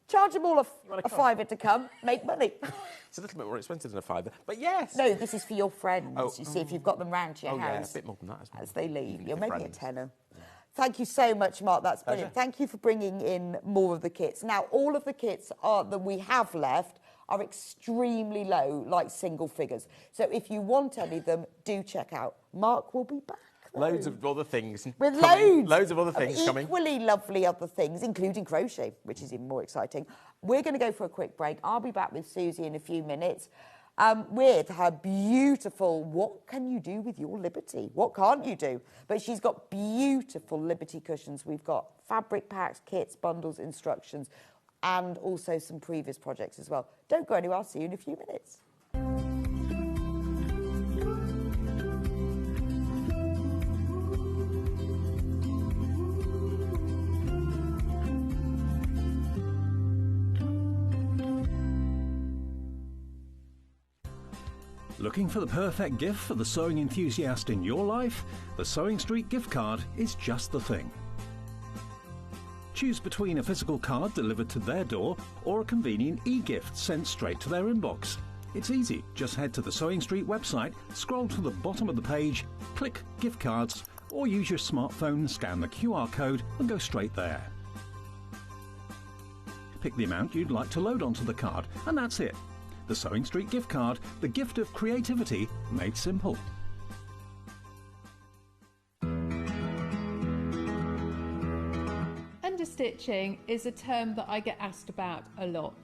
Charge them all a fiver to come, make money. It's a little bit more expensive than a fiver, but yes. No, this is for your friends. Oh. You see, if you've got them round to your Yeah, house. a bit more than that as well. As they leave. Even You're for making friends. a tenner. Thank you so much, Mark. That's brilliant. Pleasure. Thank you for bringing in more of the kits. Now, all of the kits that we have left are extremely low, like single figures. So if you want any of them, do check out. Mark will be back. Loads of other things. With coming. loads. Loads of other things coming. Equally lovely other things, including crochet, which is even more exciting. We're going to go for a quick break. I'll be back with Susie in a few minutes. With her beautiful, what can you do with your Liberty? What can't you do? But she's got beautiful Liberty cushions. We've got fabric packs, kits, bundles, instructions, and also some previous projects as well. Don't go anywhere. I'll see you in a few minutes. Looking for the perfect gift for the sewing enthusiast in your life? The Sewing Street gift card is just the thing. Choose between a physical card delivered to their door or a convenient e-gift sent straight to their inbox. It's easy. Just head to the Sewing Street website, scroll to the bottom of the page, click Gift Cards, or use your smartphone, scan the QR code and go straight there. Pick the amount you'd like to load onto the card, and that's it. The Sewing Street gift card, the gift of creativity made simple. Understitching is a term that I get asked about a lot.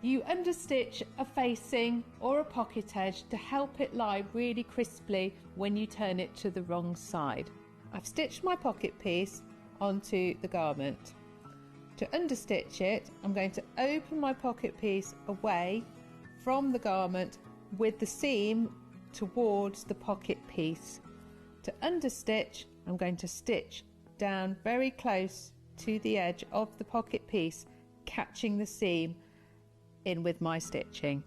You understitch a facing or a pocket edge to help it lie really crisply when you turn it to the wrong side. I've stitched my pocket piece onto the garment. To understitch it, I'm going to open my pocket piece away from the garment with the seam towards the pocket piece. To understitch, I'm going to stitch down very close to the edge of the pocket piece, catching the seam in with my stitching.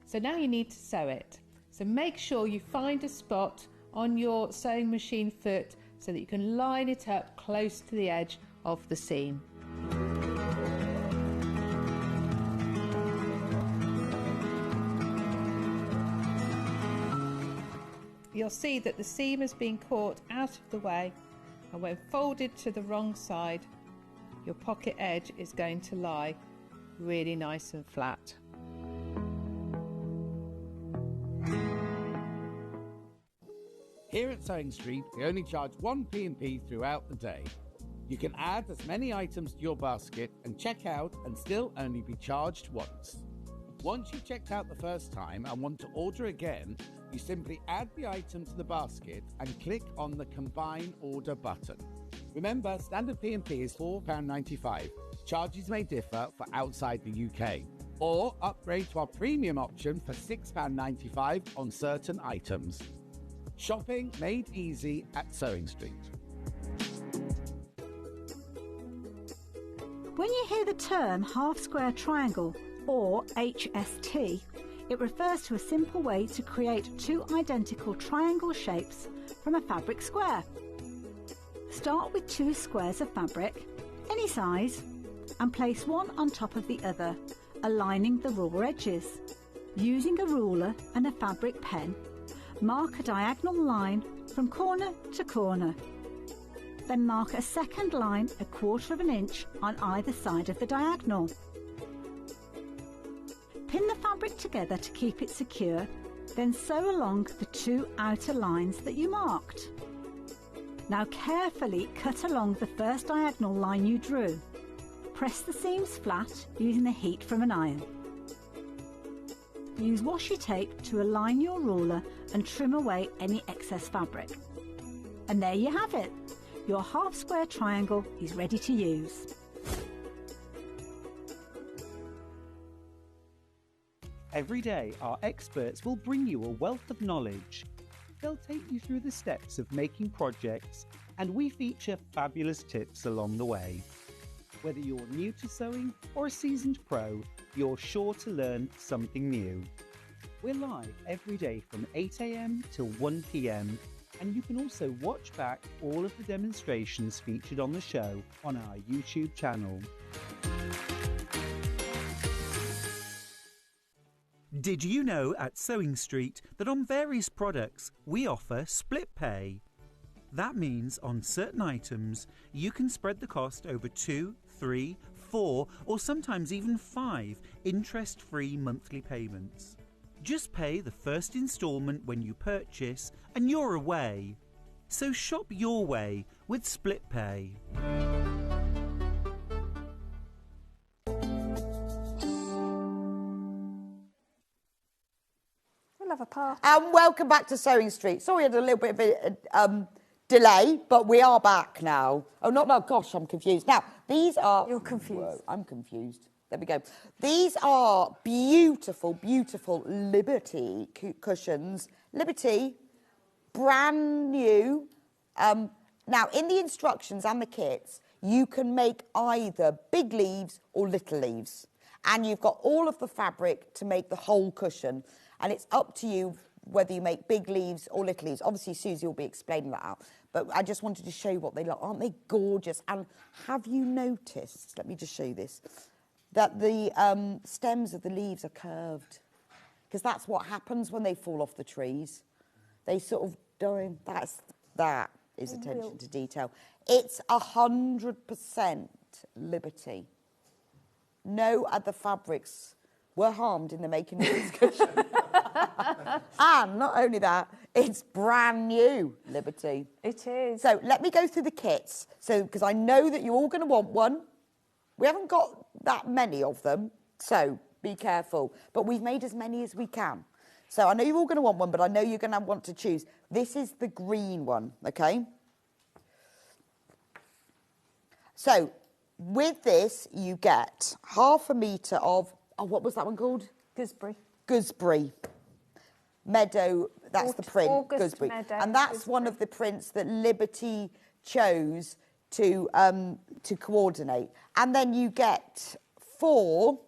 So now you need to sew it. So make sure you find a spot on your sewing machine foot so that you can line it up close to the edge of the seam. you'll see that the seam has been caught out of the way, and when folded to the wrong side, your pocket edge is going to lie really nice and flat. Here at Sewing Street, we only charge one P&P throughout the day. You can add as many items to your basket and check out and still only be charged once. Once you've checked out the first time and want to order again, you simply add the item to the basket and click on the Combine Order button. Remember, standard P&P is £4.95. Charges may differ for outside the UK. Or upgrade to our premium option for £6.95 on certain items. Shopping made easy at Sewing Street. When you hear the term half square triangle, or HST, it refers to a simple way to create two identical triangle shapes from a fabric square. Start with two squares of fabric, any size, and place one on top of the other, aligning the raw edges. Using a ruler and a fabric pen, mark a diagonal line from corner to corner. Then mark a second line 1/4 inch on either side of the diagonal. Pin the fabric together to keep it secure, then sew along the two outer lines that you marked. Now carefully cut along the first diagonal line you drew. Press the seams flat using the heat from an iron. Use washi tape to align your ruler and trim away any excess fabric. And there you have it. Your half square triangle is ready to use. Every day, our experts will bring you a wealth of knowledge. They'll take you through the steps of making projects, and we feature fabulous tips along the way. Whether you're new to sewing or a seasoned pro, you're sure to learn something new. We're live every day from 8 AM till 1 PM, and you can also watch back all of the demonstrations featured on the show on our YouTube channel. Did you know at Sewing Street that on various products we offer split pay? That means on certain items you can spread the cost over 2, 3, 4 or sometimes even 5 interest-free monthly payments. Just pay the first instalment when you purchase and you're away. So shop your way with split pay. We'll have a party. And welcome back to Sewing Street. Sorry, I had a little bit of a delay, but we are back now. Oh, not now. Gosh, I'm confused. Now, these are... You're confused. Whoa, I'm confused. There we go. These are beautiful, beautiful Liberty cushions. Liberty, brand new. Now, in the instructions and the kits, you can make either big leaves or little leaves. And you've got all of the fabric to make the whole cushion. And it's up to you whether you make big leaves or little leaves. Obviously, Susie will be explaining that out. But I just wanted to show you what they look. Aren't they gorgeous? And have you noticed, let me just show you this, that the stems of the leaves are curved? Because that's what happens when they fall off the trees. They sort of die. That is attention to detail. It's 100% Liberty. No other fabrics were harmed in the making of this cushion. And not only that, it's brand new Liberty. It is. So let me go through the kits. So, because I know that you're all going to want one. We haven't got that many of them, so be careful. But we've made as many as we can. So I know you're all going to want one, but I know you're going to want to choose. This is the green one, okay? So with this, you get 1/2 metre of, what was that one called? Gooseberry. Gooseberry. Meadow, that's the print, August Gooseberry. Meadow, And that's Gooseberry. one of the prints that Liberty chose to coordinate. And then you get 4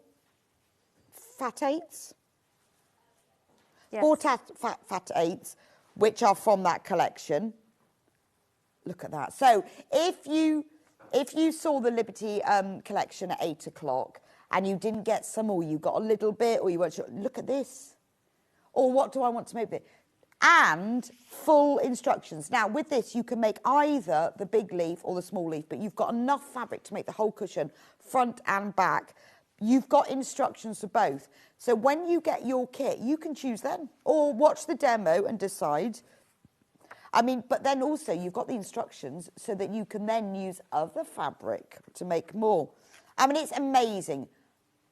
fat 8s. Yes. 4 fat 8s, which are from that collection. Look at that. So if you saw the Liberty collection at 8 o'clock and you didn't get some, or you got a little bit, or you weren't sure, look at this. Or what do I want to make with it? and full instructions. Now, with this, you can make either the big leaf or the small leaf, but you've got enough fabric to make the whole cushion, front and back. You've got instructions for both. So when you get your kit, you can choose then, or watch the demo and decide. I mean, but then also you've got the instructions so that you can then use other fabric to make more. I mean, it's amazing.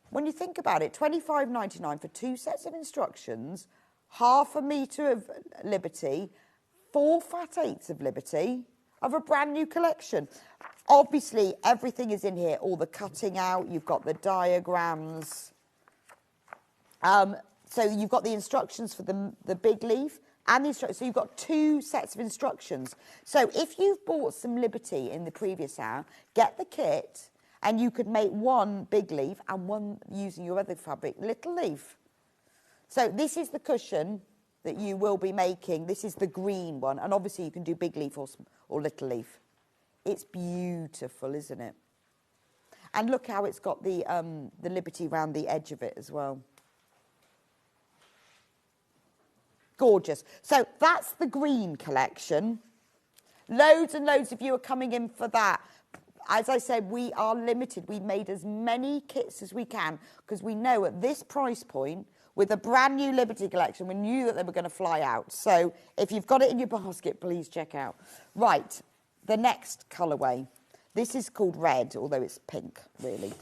When you think about it, $25.99 for 2 sets of instructions, half a metre of Liberty, 4 fat 8s of Liberty, of a brand new collection. Obviously, everything is in here, all the cutting out, you've got the diagrams. So you've got the instructions for the big leaf and the instructions. So you've got 2 sets of instructions. So if you've bought some Liberty in the previous hour, get the kit and you could make one big leaf and one using your other fabric, little leaf. So this is the cushion that you will be making. This is the green one. And obviously you can do big leaf or little leaf. It's beautiful, isn't it? And look how it's got the Liberty around the edge of it as well. Gorgeous. So that's the green collection. Loads and loads of you are coming in for that. As I said, we are limited. We've made as many kits as we can because we know at this price point, with a brand new Liberty collection, we knew that they were going to fly out. So if you've got it in your basket, please check out. Right, the next colourway. This is called red, although it's pink, really.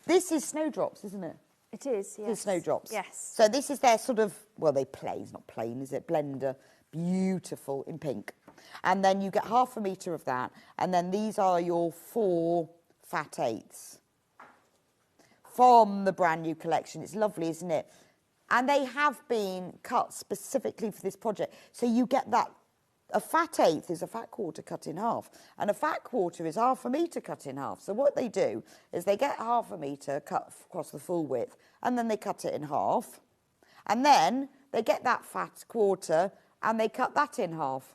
This is Snowdrops, isn't it? It is, yes. The Snowdrops. Yes. So this is their sort of, well, they play, it's not plain, is it? Blender, beautiful in pink. And then you get half a metre of that. And then these are your 4 fat 8s from the brand new collection. It's lovely, isn't it? And they have been cut specifically for this project. So you get that, a fat 8th is a fat quarter cut in half. And a fat quarter is half a metre cut in half. So what they do is they get half a metre cut across the full width, and then they cut it in half. And then they get that fat quarter, and they cut that in half.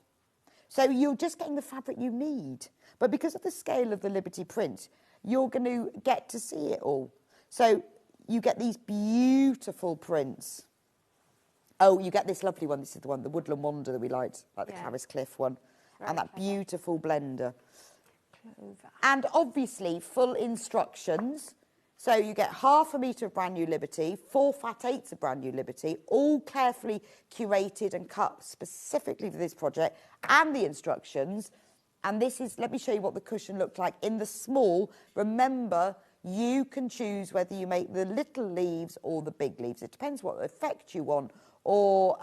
So you're just getting the fabric you need. But because of the scale of the Liberty print, you're going to get to see it all. So you get these beautiful prints. Oh, you get this lovely one. This is the one, the Woodland Wonder that we liked, like the Caris Cliff one. Very and that clever. Beautiful blender. Clover. And obviously full instructions. So you get half a metre of brand new Liberty, 4 fat 8s of brand new Liberty, all carefully curated and cut specifically for this project, and the instructions. And this is, let me show you what the cushion looked like in the small. Remember, you can choose whether you make the little leaves or the big leaves. It depends what effect you want, or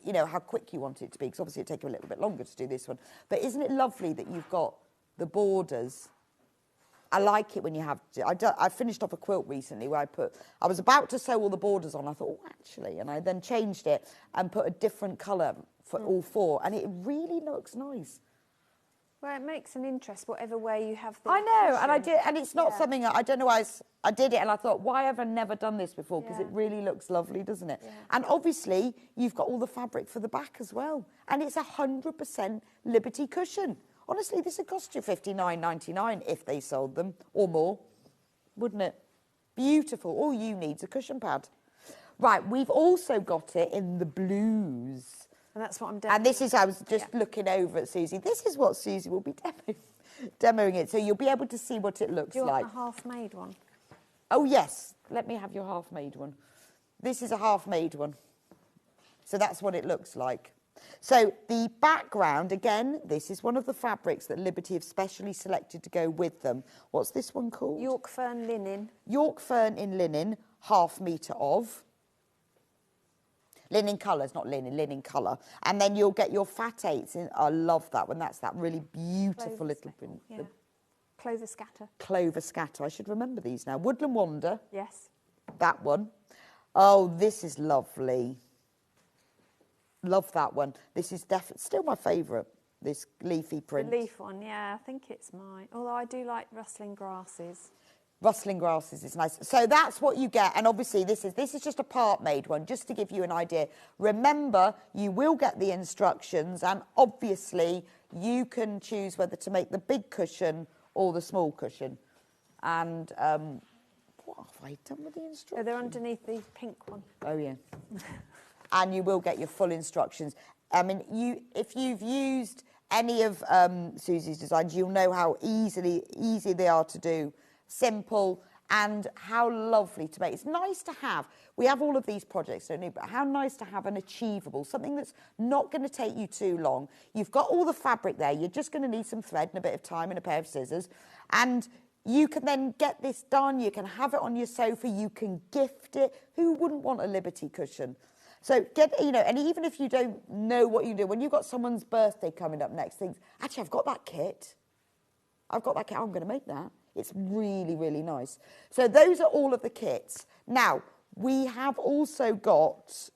you know, how quick you want it to be, because obviously it'll take you a little bit longer to do this one. But isn't it lovely that you've got the borders? I like it when you have to. I finished off a quilt recently where I was about to sew all the borders on. I thought, oh, actually, and I then changed it and put a different colour for all 4, and it really looks nice. Well, it makes an interest, whatever way you have the I know, cushion. and I did, and it's not something, I don't know why I did it, and I thought, why have I never done this before? Because it really looks lovely, doesn't it? Yeah. And obviously, you've got all the fabric for the back as well. And it's 100% Liberty cushion. Honestly, this would cost you $59.99 if they sold them, or more, wouldn't it? Beautiful. All you need is a cushion pad. Right, we've also got it in the blues. And that's what I'm doing. And this is, I was just looking over at Susie. This is what Susie will be demoing it. So you'll be able to see what it looks like. Do you want a half-made one? Oh, yes. Let me have your half-made one. This is a half-made one. So that's what it looks like. So the background, again, this is one of the fabrics that Liberty have specially selected to go with them. What's this one called? York Fern Linen. York Fern in linen, half metre of. Linen colours, not linen, linen colour. And then you'll get your fat 8s. I love that one. That's that really beautiful Clover little print. Yeah. Clover Scatter. Clover Scatter. I should remember these now. Woodland Wonder. Yes. That one. Oh, this is lovely. Love that one. This is definitely still my favourite, this leafy print. The leaf one, yeah, I think it's mine. Although I do like Rustling Grasses. Rustling Grasses is nice. So that's what you get. And obviously this is just a part-made one, just to give you an idea. Remember, you will get the instructions, and obviously you can choose whether to make the big cushion or the small cushion. And what have I done with the instructions? Oh, they're underneath the pink one. Oh, yeah. and you will get your full instructions. I mean, if you've used any of Susie's designs, you'll know how easy they are to do, simple, and how lovely to make. It's nice to have. We have all of these projects, don't we? But how nice to have an achievable, something that's not going to take you too long. You've got all the fabric there. You're just going to need some thread and a bit of time and a pair of scissors. And you can then get this done. You can have it on your sofa. You can gift it. Who wouldn't want a Liberty cushion? So and even if you don't know what you do, when you've got someone's birthday coming up next, think, actually, I've got that kit. I'm going to make that. It's really, really nice. So those are all of the kits. Now, we have also got,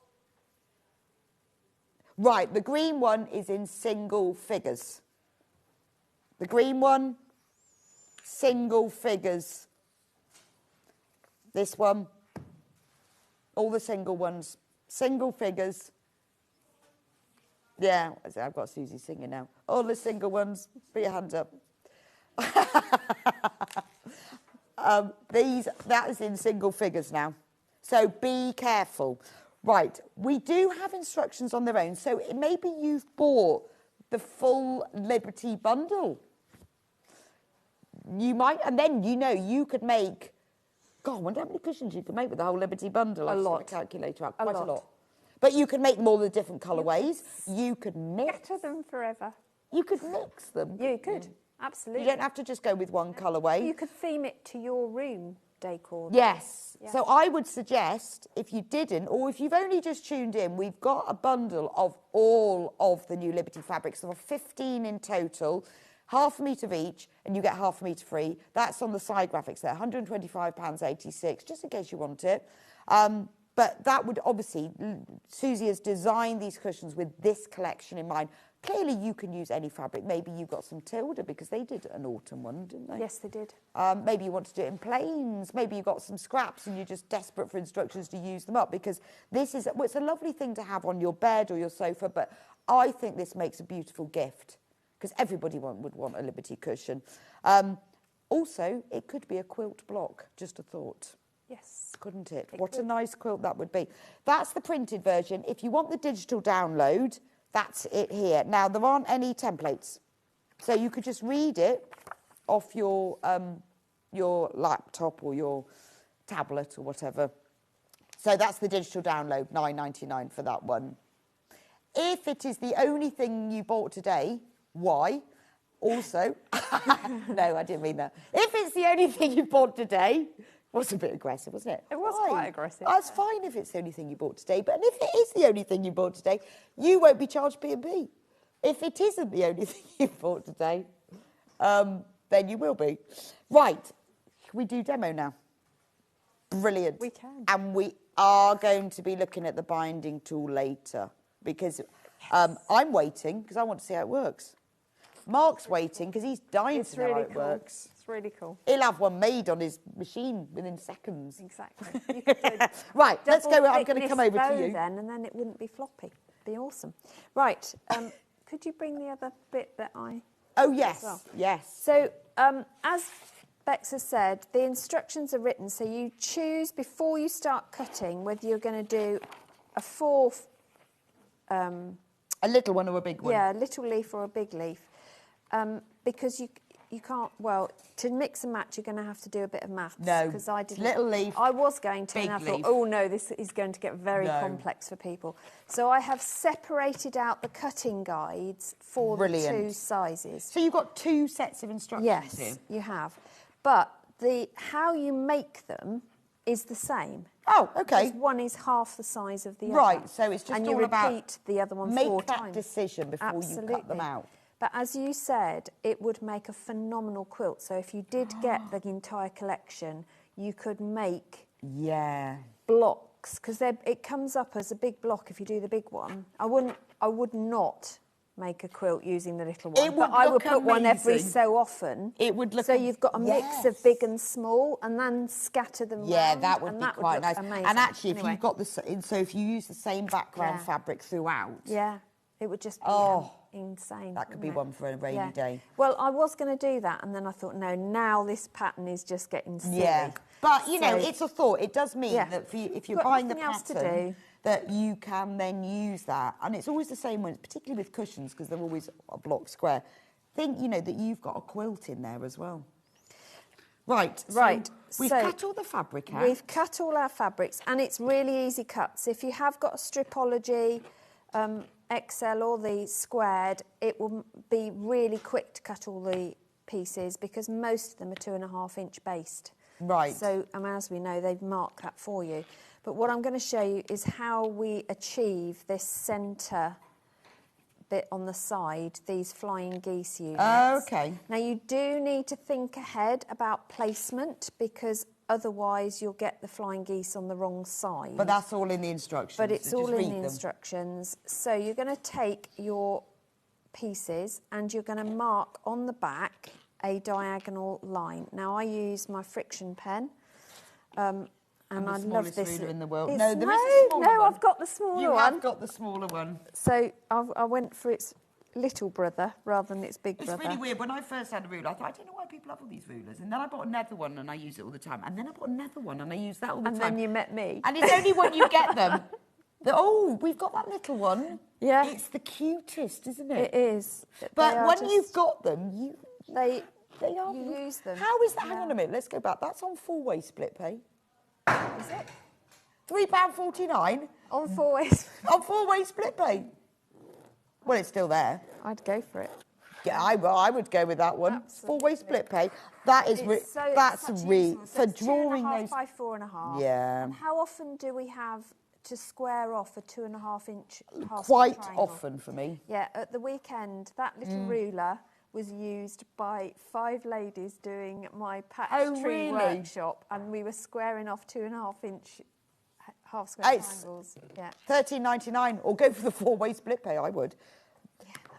right, the green one is in single figures. The green one, single figures. This one, all the single ones. Single figures. Yeah, I've got Susie singing now. All the single ones, put your hands up. That is in single figures now. So be careful. Right, we do have instructions on their own. So maybe you've bought the full Liberty bundle. You might, and then you could make, God, I wonder how many cushions you could make with the whole Liberty bundle. A lot. I've calculator out, quite a lot. But you could make them all the different colourways. Yes. You could mix. Scatter them forever. You could mix them. You could, absolutely. You don't have to just go with one colourway. You could theme it to your room decor. Yes. Yeah. So I would suggest, if you didn't, or if you've only just tuned in, we've got a bundle of all of the new Liberty fabrics. There are 15 in total, half a metre of each, and you get half a metre free. That's on the side graphics there, £125.86, just in case you want it. But that would obviously, Susie has designed these cushions with this collection in mind. Clearly, you can use any fabric. Maybe you've got some Tilda, because they did an autumn one, didn't they? Yes, they did. Maybe you want to do it in plains. Maybe you've got some scraps and you're just desperate for instructions to use them up, because it's a lovely thing to have on your bed or your sofa, but I think this makes a beautiful gift, because everybody would want a Liberty cushion. Also, it could be a quilt block, just a thought. Yes. Couldn't it? What a nice quilt that would be. That's the printed version. If you want the digital download, that's it here. Now, there aren't any templates, so you could just read it off your laptop or your tablet or whatever. So that's the digital download, £9.99 for that one. If it is the only thing you bought today, why? Also, no, I didn't mean that. If it's the only thing you bought today, was a bit aggressive, wasn't it? It was quite aggressive. That's fine if it's the only thing you bought today, but if it is the only thing you bought today, you won't be charged B&B. If it isn't the only thing you bought today, then you will be. Right, can we do demo now? Brilliant. We can. And we are going to be looking at the binding tool later, because I'm waiting, because I want to see how it works. Mark's waiting, because he's dying to know how it works. It's really cool. He'll have one made on his machine within seconds. Exactly. You could do right, let's go. I'm going to double-thickness come over to bow you. then, and then it wouldn't be floppy. Be awesome. Right. Could you bring the other bit that I... Oh, yes. Well? Yes. So, as Bex has said, the instructions are written, so you choose before you start cutting whether you're going to do a a little one or a big one? Yeah, a little leaf or a big leaf. Because you can't, well, to mix and match, you're going to have to do a bit of maths. No, because I didn't. little leaf, I was going to, big and I thought, leaf. oh no, this is going to get very complex for people. So I have separated out the cutting guides for the two sizes. So you've got two sets of instructions yes, here? You have. But how you make them is the same. Oh, okay. Because one is half the size of the other. Right, so it's just and all you about repeat the other one make 4 that times. decision before you cut them out. But as you said, it would make a phenomenal quilt. So if you did get the entire collection, you could make blocks, because it comes up as a big block if you do the big one. I would not make a quilt using the little one, but I would put one every so often. It would look so you've got a mix of big and small, and then scatter them. Yeah, round, that would and be that quite nice. Amazing. And actually, if Anyway. you've got so if you use the same background fabric throughout, yeah, it would just be insane. That could be wouldn't one for a rainy Yeah. day. Well, I was going to do that, and then I thought, no, now this pattern is just getting silly. Yeah, but you know, So- it's a thought. It does mean Yeah. that for you, if you're Got buying the nothing else to pattern, do. that you can then use that, and it's always the same one, particularly with cushions because they're always a block square. Think, you know, that you've got a quilt in there as well. Right, Right, So we've so cut all the fabric out. We've cut all our fabrics, and it's really easy cuts. If you have got a Stripology XL or the squared, it will be really quick to cut all the pieces because most of them are 2.5 inch based. Right. So, as we know, they've marked that for you. But what I'm going to show you is how we achieve this centre bit on the side, these flying geese units. Okay. Now, you do need to think ahead about placement because otherwise you'll get the flying geese on the wrong side. But that's all in the instructions. But it's so all just in read the them. instructions. So you're going to take your pieces and you're going to mark on the back a diagonal line. Now, I use my friction pen. And the I love smallest this. ruler in the world. It's- No, there is a smaller no, one. I've got the smaller You one. have got the smaller one. So I went for its little brother rather than its big It's brother. really weird. When I first had a ruler, I thought, I don't know why people have all these rulers. And then I bought another one and I use it all the time. And then I bought another one and I use that all the And time. then you met me. And it's only when you get them that, oh, we've got that little one. Yeah. It's the cutest, isn't it? It is. They But are when just- you've got them, they are. you use them. How is that? Hang Yeah. on a minute. Let's go back. That's on four-way split pay. Is it? £3.49 On 4 ways. on four-way split pay. Well, it's still there. I'd go for it. Yeah, I would go with that one. Absolutely. Four-way split pay. That is It's so- that's it's such really useful. So for it's 2.5 drawing those. by 4.5. Yeah. And how often do we have to square off a 2.5 inch half Quite triangle? often for me. Yeah, at the weekend, that little ruler was used by 5 ladies doing my patch Oh, tree really? workshop, and we were squaring off 2.5 inch half square It's- triangles. Yeah. £13.99, or go for the four-way split pay. I would.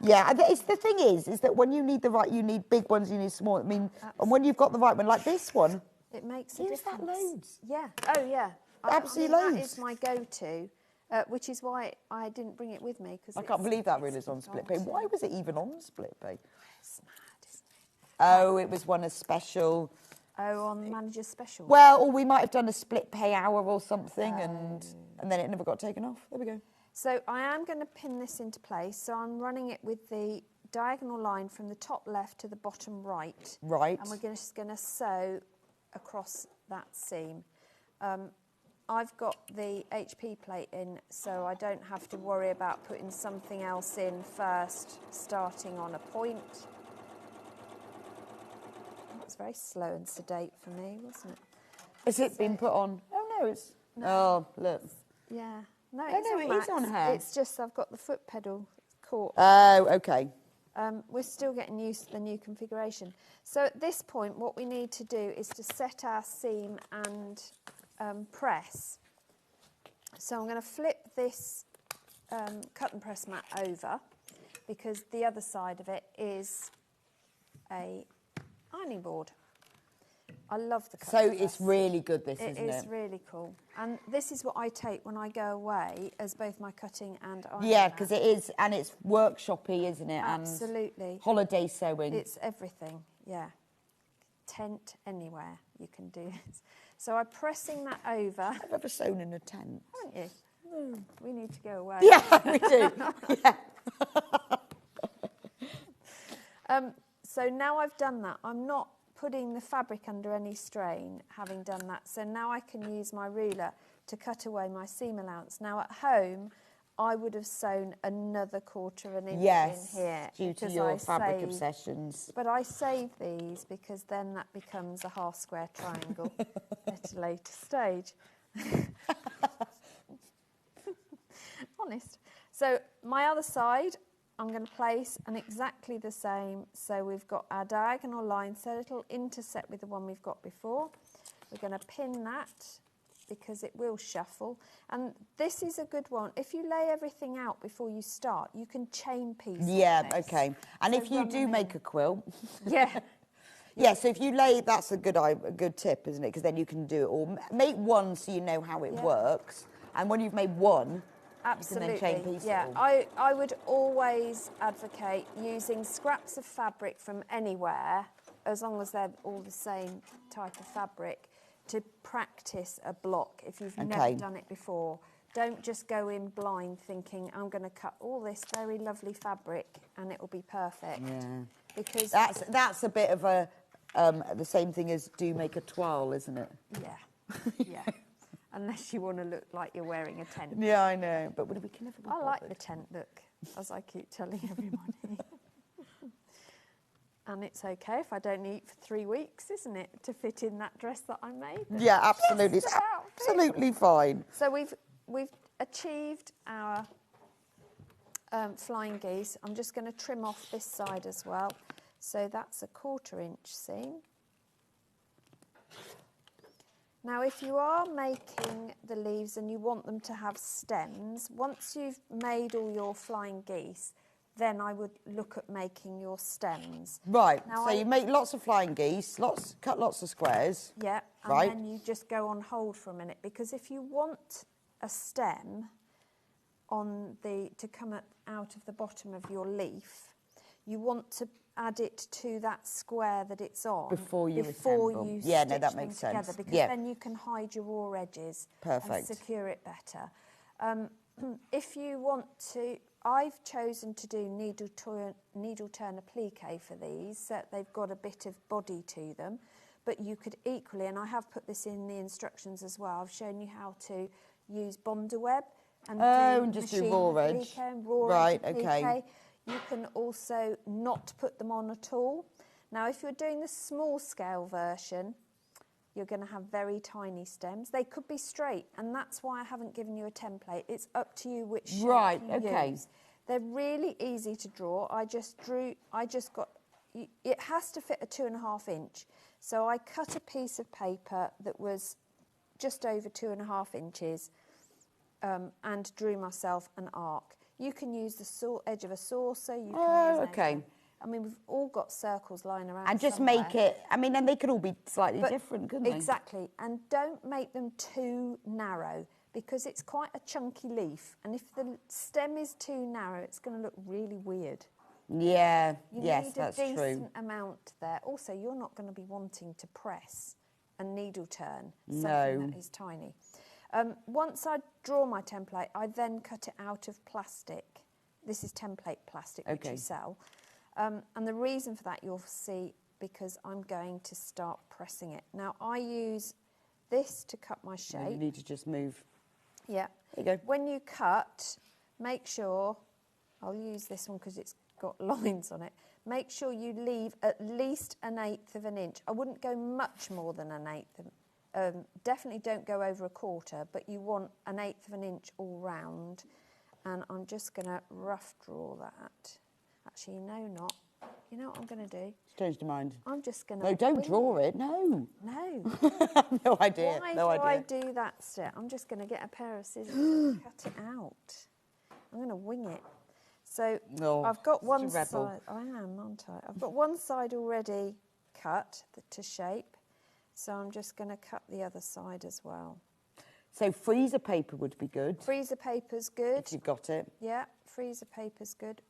Yeah, and it's the thing is that when you need the right, you need big ones, you need small. I mean, and when you've got the right one, like this one, It makes a use that difference. loads. Yeah. Oh, yeah. Absolutely That loads. is my go-to, which is why I didn't bring it with me. Cause I can't believe that it's ruler's on split pay. expensive. Why was it even on split pay? It's mad, isn't it? Oh, it was one a special. Oh, on Manager's Special. Well, or we might have done a split pay hour or something, and then it never got taken off. There we go. So I am going to pin this into place. So I'm running it with the diagonal line from the top left to the bottom right. Right. And we're just going to sew across that seam. I've got the HP plate in, so I don't have to worry about putting something else in first, starting on a point. That was very slow and sedate for me, wasn't it? Has it been put on? Oh, no, it's... Oh, look. Yeah. No, Oh, it's no, on it is max. on her. It's just I've got the foot pedal caught. Oh, OK. We're still getting used to the new configuration. So at this point, what we need to do is to set our seam and press. So I'm going to flip this cut and press mat over because the other side of it is a ironing board. I love the cut So and press. it's really good, this, It isn't is it? really cool. And this is what I take when I go away as both my cutting and ironing Yeah, mat. because it is, and it's workshoppy, isn't it? Absolutely. And holiday sewing. It's everything, yeah. Tent anywhere you can do this. So I'm pressing that over. I've ever sewn in a tent. Haven't you? We need to go away. Yeah, we do. Yeah. So now I've done that, I'm not putting the fabric under any strain, having done that. So now I can use my ruler to cut away my seam allowance. Now at home, I would have sewn another 1/4 inch Yes, in here. due to because your I fabric saved- obsessions. But I save these because then that becomes a half square triangle at a later stage. Honest. So my other side, I'm going to place and exactly the same. So we've got our diagonal line, so it'll intersect with the one we've got before. We're going to pin that because it will shuffle. And this is a good one. If you lay everything out before you start, you can chain pieces. Yeah, OK. And So if you run do them make in. a quilt... Yeah. Yeah, so if you lay, that's a good tip, isn't it? Because then you can do it all. Make one so you know how it Yeah. works. And when you've made one, Absolutely. You can then chain piece it yeah, all. I would always advocate using scraps of fabric from anywhere, as long as they're all the same type of fabric, to practice a block if you've never done it before. Don't just go in blind thinking, I'm going to cut all this very lovely fabric and it will be perfect. Yeah. Because that's a bit of a the same thing as do make a toile, isn't it? Yeah, yeah. Unless you want to look like you're wearing a tent. Yeah, I know, but we can never be I like bothered. the tent look, as I keep telling everybody. And it's okay if I don't eat for 3 weeks, isn't it, to fit in that dress that I made? Yeah, absolutely. It's Just about absolutely fine. So we've achieved our flying geese. I'm just going to trim off this side as well. So that's a 1/4 inch seam. Now, if you are making the leaves and you want them to have stems, once you've made all your flying geese, then I would look at making your stems. Right, now so you make lots of flying geese, cut lots of squares. Yeah, and right. then you just go on hold for a minute, because if you want a stem to come out of the bottom of your leaf, you want to add it to that square that it's on before you stitch that them makes together, sense. because then you can hide your raw edges Perfect. and secure it better. If you want to, I've chosen to do needle turn applique for these, so they've got a bit of body to them, but you could equally, and I have put this in the instructions as well, I've shown you how to use Bondaweb and just do machine raw applique edge. and raw Right, edge okay. applique. You can also not put them on at all. Now, if you're doing the small scale version, you're going to have very tiny stems. They could be straight, and that's why I haven't given you a template. It's up to you which shape you use. They're really easy to draw. It has to fit a 2.5 inch. So I cut a piece of paper that was just over 2.5 inches and drew myself an arc. You can use the edge of a saucer. You can use anything. I mean, we've all got circles lying around And just somewhere. make it, I mean, and they could all be slightly different, couldn't they? Exactly. And don't make them too narrow, because it's quite a chunky leaf. And if the stem is too narrow, it's going to look really weird. Yeah, You yes, need that's a decent true. amount there. Also, you're not going to be wanting to press a needle turn, No. something that is tiny. Once I draw my template, I then cut it out of plastic. This is template plastic, which you sell. And the reason for that you'll see, because I'm going to start pressing it. Now, I use this to cut my shape. You need to just move. Yeah. There you go. When you cut, make sure, I'll use this one because it's got lines on it. Make sure you leave at least 1/8 inch. I wouldn't go much more than 1/8. Definitely don't go over 1/4, but you want 1/8 inch all round. And I'm just going to rough draw that. Actually, no, not. You know what I'm going to do? Changed your mind. I'm just going to... No, don't draw it. No. No. No idea. Why no do idea. I do that step? I'm just going to get a pair of scissors and cut it out. I'm going to wing it. So I've got one side. I am, aren't I? I've got one side already cut to shape. So I'm just going to cut the other side as well. So freezer paper would be good. Freezer paper's good. If you've got it. Yeah, freezer paper's good.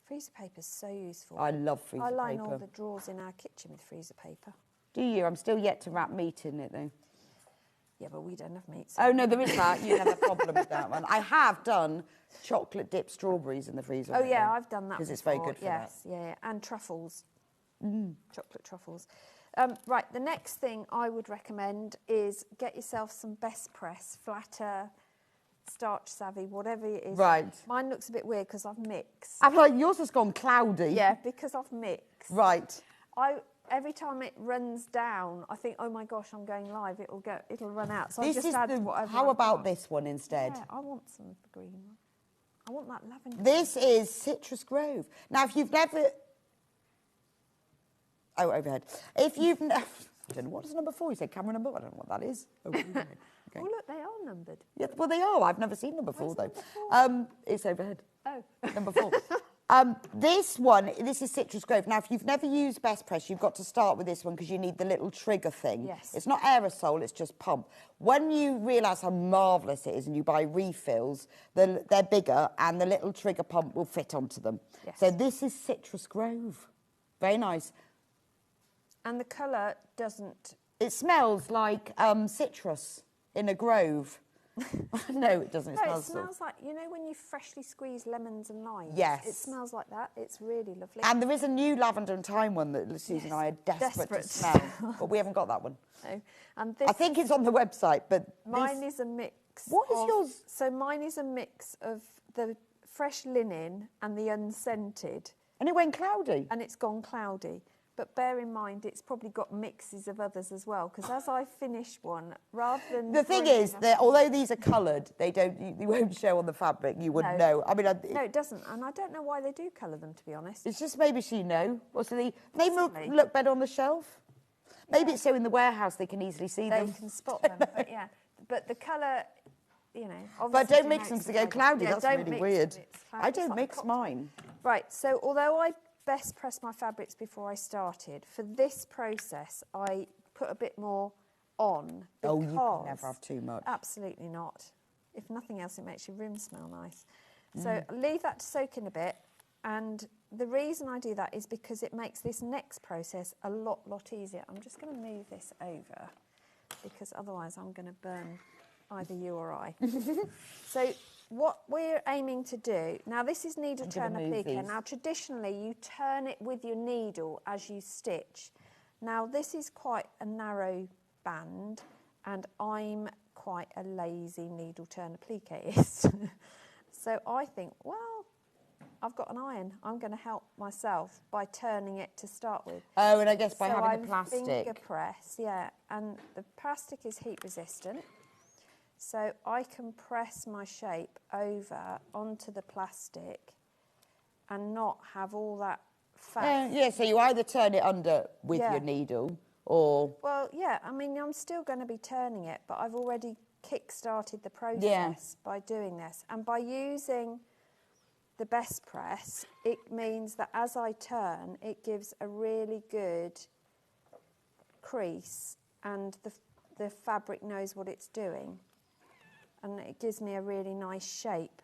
Freezer paper's so useful. I love freezer paper. I line all the drawers in our kitchen with freezer paper. Do you? I'm still yet to wrap meat in it, though. Yeah, but we don't have meat. So oh, no, there is that. You have a problem with that one. I have done chocolate dipped strawberries in the freezer. Oh, yeah, I've done that because it's very good for that. Yes, yeah, and truffles. Chocolate truffles. Right, the next thing I would recommend is get yourself some Best Press, Flatter, Starch Savvy, whatever it is. Right. Mine looks a bit weird because I've mixed. I'm like, yours has gone cloudy. Yeah, because I've mixed. Right. Every time it runs down, I think, oh my gosh, I'm going live. It'll run out. So this I just add whatever. How I've about got. this one instead? Yeah, I want some of the green one. I want that lavender. This is Citrus Grove. Now, if you've never... Oh, overhead. If you've... I don't know, what is number 4? You said camera number? I don't know what that is. Oh, overhead. Okay. Oh, look, they are numbered. Yeah, well, they are. I've never seen them before, Where's though. number 4? It's overhead. Oh. Number 4. This is Citrus Grove. Now, if you've never used Best Press, you've got to start with this one because you need the little trigger thing. Yes. It's not aerosol, it's just pump. When you realise how marvellous it is and you buy refills, they're bigger and the little trigger pump will fit onto them. Yes. So this is Citrus Grove. Very nice. And the colour doesn't... It smells like citrus in a grove. No, it doesn't. It smells like, you know, when you freshly squeeze lemons and limes? Yes. It smells like that. It's really lovely. And there is a new lavender and thyme one that Susan and I are desperate to smell, but we haven't got that one. No. And this I think it's on the website, but mine is a mix. What is yours? So mine is a mix of the fresh linen and the unscented. And it went cloudy. And it's gone cloudy. But bear in mind, it's probably got mixes of others as well, because as I finish one, rather than... The thing is that although these are coloured, they won't show on the fabric. You wouldn't know. I mean, no, it doesn't. And I don't know why they do colour them, to be honest. It's just maybe so you know. Or so they look better on the shelf. Maybe it's so in the warehouse they can easily see them. They can spot them, but yeah. But the colour, you know... But don't mix them because they go cloudy. Yeah, That's really weird. I don't like mix mine. Right, so although I best pressed my fabrics before I started, for this process I put a bit more on. Oh, you can never have too much. Absolutely not. If nothing else, it makes your room smell nice. So leave that to soak in a bit, and the reason I do that is because it makes this next process a lot easier. I'm just going to move this over because otherwise I'm going to burn either you or I. So what we're aiming to do, now this is needle turn applique. Now traditionally you turn it with your needle as you stitch. Now this is quite a narrow band and I'm quite a lazy needle turn appliqueist. So I think, well, I've got an iron. I'm going to help myself by turning it to start with. Oh, and I guess by having the plastic. Finger press, yeah, and the plastic is heat resistant. So I can press my shape over onto the plastic and not have all that fat. Yeah, so you either turn it under with your needle or... Well, yeah, I mean, I'm still going to be turning it, but I've already kick-started the process by doing this. And by using the best press, it means that as I turn, it gives a really good crease and the fabric knows what it's doing. And it gives me a really nice shape.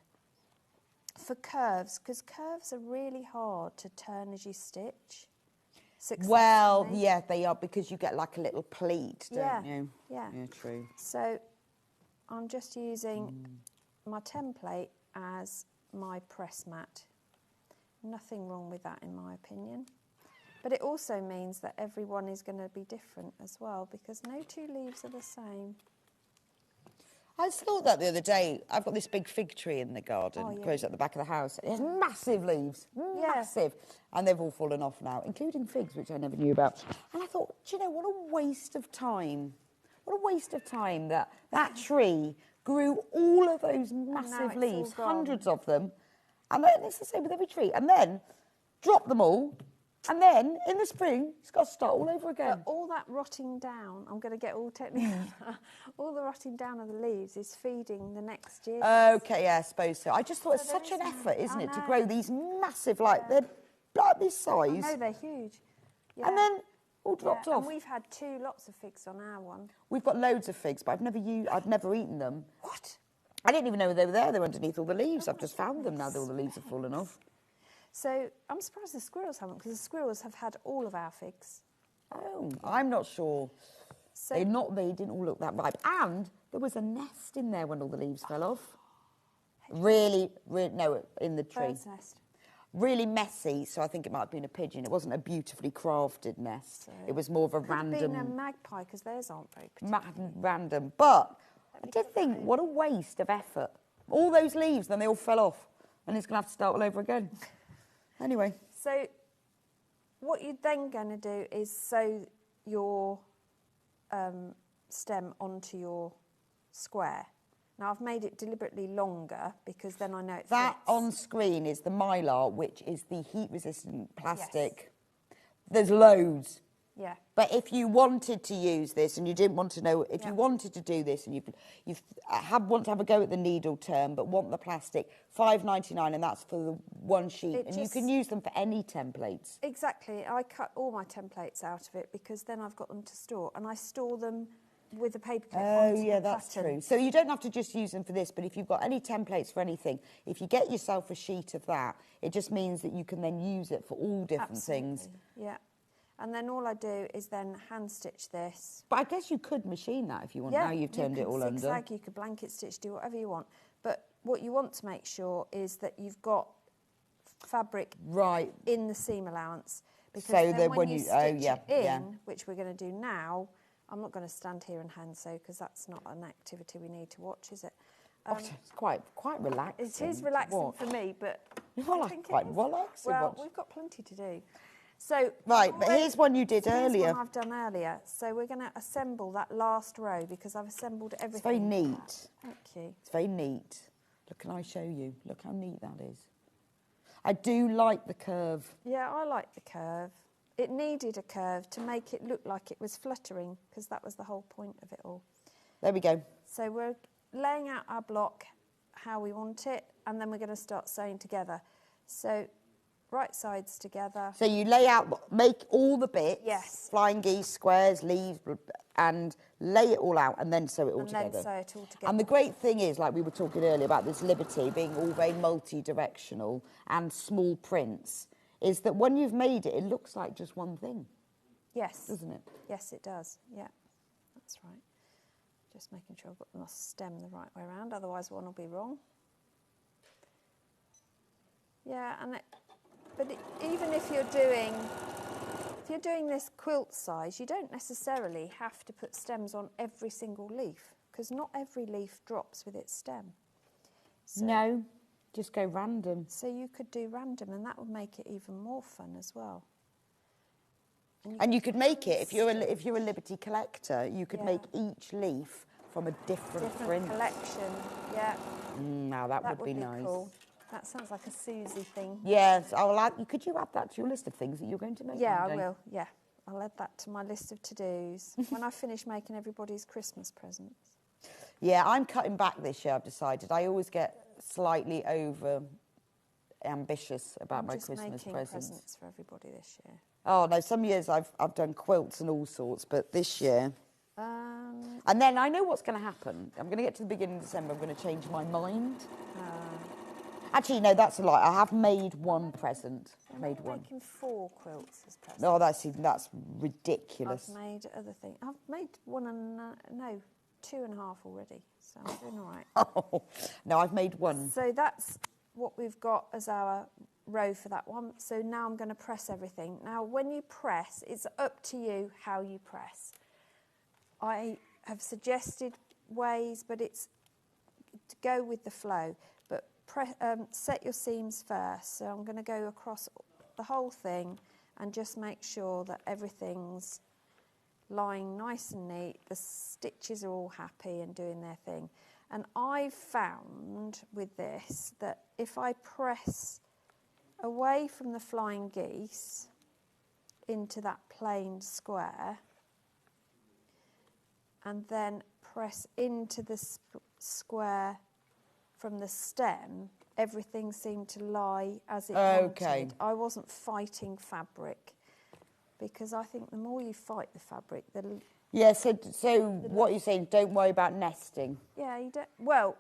For curves, because curves are really hard to turn as you stitch. Well, yeah, they are, because you get like a little pleat, don't you? Yeah. Yeah, true. So I'm just using my template as my press mat. Nothing wrong with that, in my opinion. But it also means that everyone is going to be different as well, because no two leaves are the same. I just thought that the other day. I've got this big fig tree in the garden, grows at the back of the house. It has massive leaves, massive. And they've all fallen off now, including figs, which I never knew about. And I thought, do you know, what a waste of time. What a waste of time that tree grew all of those massive leaves, hundreds of them. And then it's the same with every tree. And then drop them all. And then, in the spring, it's got to start all over again. But all that rotting down, I'm going to get all technical, all the rotting down of the leaves is feeding the next year. OK, yeah, I suppose so. I just thought it's such an effort, isn't it, to grow these massive, like, they're like this size. I know, they're huge. Yeah. And then all dropped off. And we've had 2 lots of figs on our one. We've got loads of figs, but I've never eaten them. What? I didn't even know they were there. They were underneath all the leaves. I've just found them now that all the leaves have fallen off. So I'm surprised the squirrels haven't, because the squirrels have had all of our figs. Oh, I'm not sure. So they didn't all look that ripe. And there was a nest in there when all the leaves fell off. Really, no, in the tree. Bird's nest. Really messy, so I think it might have been a pigeon. It wasn't a beautifully crafted nest. So it was more of a random... It could have been a magpie, because theirs aren't very particular. Random. But I did think, what a waste of effort. All those leaves, then they all fell off. And it's going to have to start all over again. Anyway. So what you're then going to do is sew your stem onto your square. Now, I've made it deliberately longer because then I know it That fits. on screen is the Mylar, which is the heat-resistant plastic. Yes. There's loads. Yeah. But if you wanted to use this and you didn't want to know, if you wanted to do this and want to have a go at the needle term but want the plastic, $5.99, and that's for the one sheet. And you can use them for any templates. Exactly. I cut all my templates out of it because then I've got them to store, and I store them with a paper clip onto the that's pattern. true. So you don't have to just use them for this, but if you've got any templates for anything, if you get yourself a sheet of that, it just means that you can then use it for all different things. Yeah. And then all I do is then hand stitch this. But I guess you could machine that if you want. Now you've turned it all under. Zigzag, you could blanket stitch, do whatever you want. But what you want to make sure is that you've got fabric in the seam allowance. Because so then when you stitch it in, which we're going to do now, I'm not going to stand here and hand sew because that's not an activity we need to watch, is it? It's quite relaxing. It is relaxing for me, but I think quite relaxing. Well, we've got plenty to do. So but here's one you did earlier. Here's one I've done earlier. So we're going to assemble that last row because I've assembled everything. It's very neat. Thank you. It's very neat. Look, can I show you? Look how neat that is. I do like the curve. Yeah, I like the curve. It needed a curve to make it look like it was fluttering because that was the whole point of it all. There we go. So we're laying out our block how we want it, and then we're going to start sewing together. So right sides together. So you lay out, make all the bits, flying geese, squares, leaves, and lay it all out and then sew it all together. And then sew it all together. And the great thing is, like we were talking earlier about this Liberty being all very multi-directional and small prints, is that when you've made it, it looks like just one thing. Yes. Doesn't it? Yes, it does. Yeah, that's right. Just making sure I've got the stem the right way around, otherwise one will be wrong. Yeah, even if you're doing this quilt size, you don't necessarily have to put stems on every single leaf because not every leaf drops with its stem. So, no, just go random. So you could do random, and that would make it even more fun as well. And you could make it, if you're a Liberty collector, you could make each leaf from a different print. Collection, yeah. Now that would be nice. Cool. That sounds like a Susie thing. Yes, could you add that to your list of things that you're going to make? Yeah, I will. Yeah, I'll add that to my list of to-dos when I finish making everybody's Christmas presents. Yeah, I'm cutting back this year, I've decided. I always get slightly over ambitious about my Christmas presents for everybody this year. Oh no, some years I've done quilts and all sorts, but this year. And then I know what's going to happen. I'm going to get to the beginning of December. I'm going to change my mind. Actually, no, that's a lie. I have made one present. I'm making 4 quilts as presents. No, that's ridiculous. I've made other things. I've made 2.5 already, so I'm doing all right. Oh, no, I've made 1. So that's what we've got as our row for that one. So now I'm going to press everything. Now, when you press, it's up to you how you press. I have suggested ways, but it's to go with the flow. But set your seams first. So I'm going to go across the whole thing and just make sure that everything's lying nice and neat. The stitches are all happy and doing their thing. And I've found with this that if I press away from the flying geese into that plain square and then press into the square from the stem, everything seemed to lie as it wanted. I wasn't fighting fabric because I think the more you fight the fabric, the... Yeah, so what you're saying, don't worry about nesting. Yeah, you don't... Well,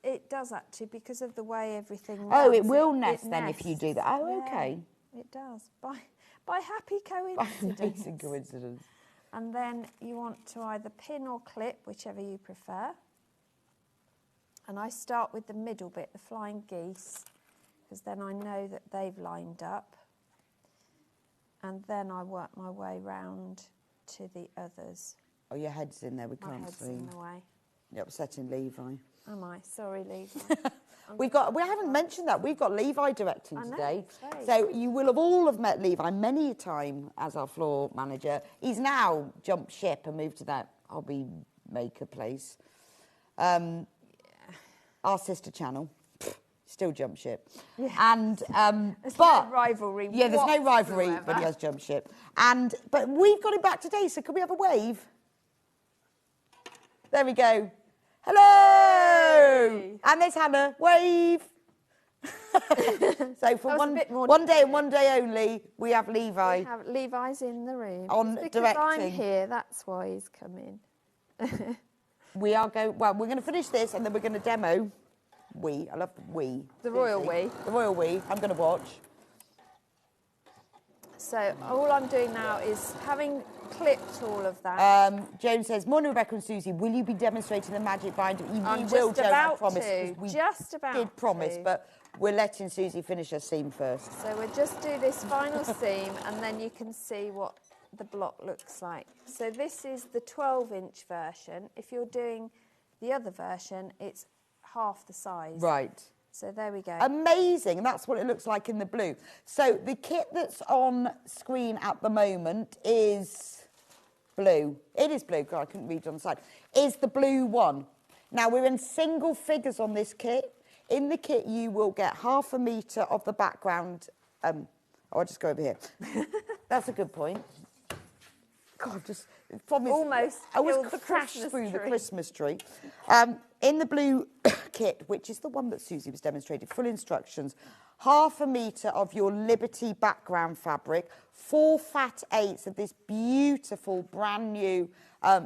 it does actually because of the way everything melts. Oh, it will nest then if you do that. Oh, yeah, okay. It does. By happy coincidence. By amazing coincidence. And then you want to either pin or clip, whichever you prefer. And I start with the middle bit, the flying geese, because then I know that they've lined up. And then I work my way round to the others. Oh, your head's in there, we can't see. My head's in the way. You're upsetting Levi. Am I? Sorry, Levi. We haven't mentioned that. We've got Levi directing today. So you will have all have met Levi many a time as our floor manager. He's now jumped ship and moved to that hobby maker place. Our sister channel. Still jump ship. Yeah. And There's but no rivalry. yeah, there's no rivalry, whatsoever. but he has jump ship. But we've got him back today, so can we have a wave? There we go. Hello! Yay. And there's Hannah. Wave. So for one day and one day only, we have Levi. We have Levi's in the room. On It's because I'm directing. here, that's why he's come in. We are going. Well, we're going to finish this and then we're going to demo. I love The royal we. The royal we. I'm going to watch. So all I'm doing now is having clipped all of that. Joan says, "Morning, Rebecca and Susie. Will you be demonstrating the magic binder?" I'm We will, just Joan. I about promise. to. 'Cause we Just about did promise, to. but we're letting Susie finish her seam first. So we'll just do this final seam and then you can see what the block looks like. So this is the 12-inch version. If you're doing the other version, it's half the size. Right. So there we go. Amazing, and that's what it looks like in the blue. So the kit that's on screen at the moment is blue. It is blue, God, I couldn't read on the side. Is the blue one. Now, we're in single figures on this kit. In the kit, you will get 1/2 metre of the background. I'll just go over here. That's a good point. God, just from Almost I always killed the crash Christmas through the tree. Christmas tree. In the blue kit, which is the one that Susie was demonstrating, full instructions, 1/2 metre of your Liberty background fabric, 4 fat 8s of this beautiful brand new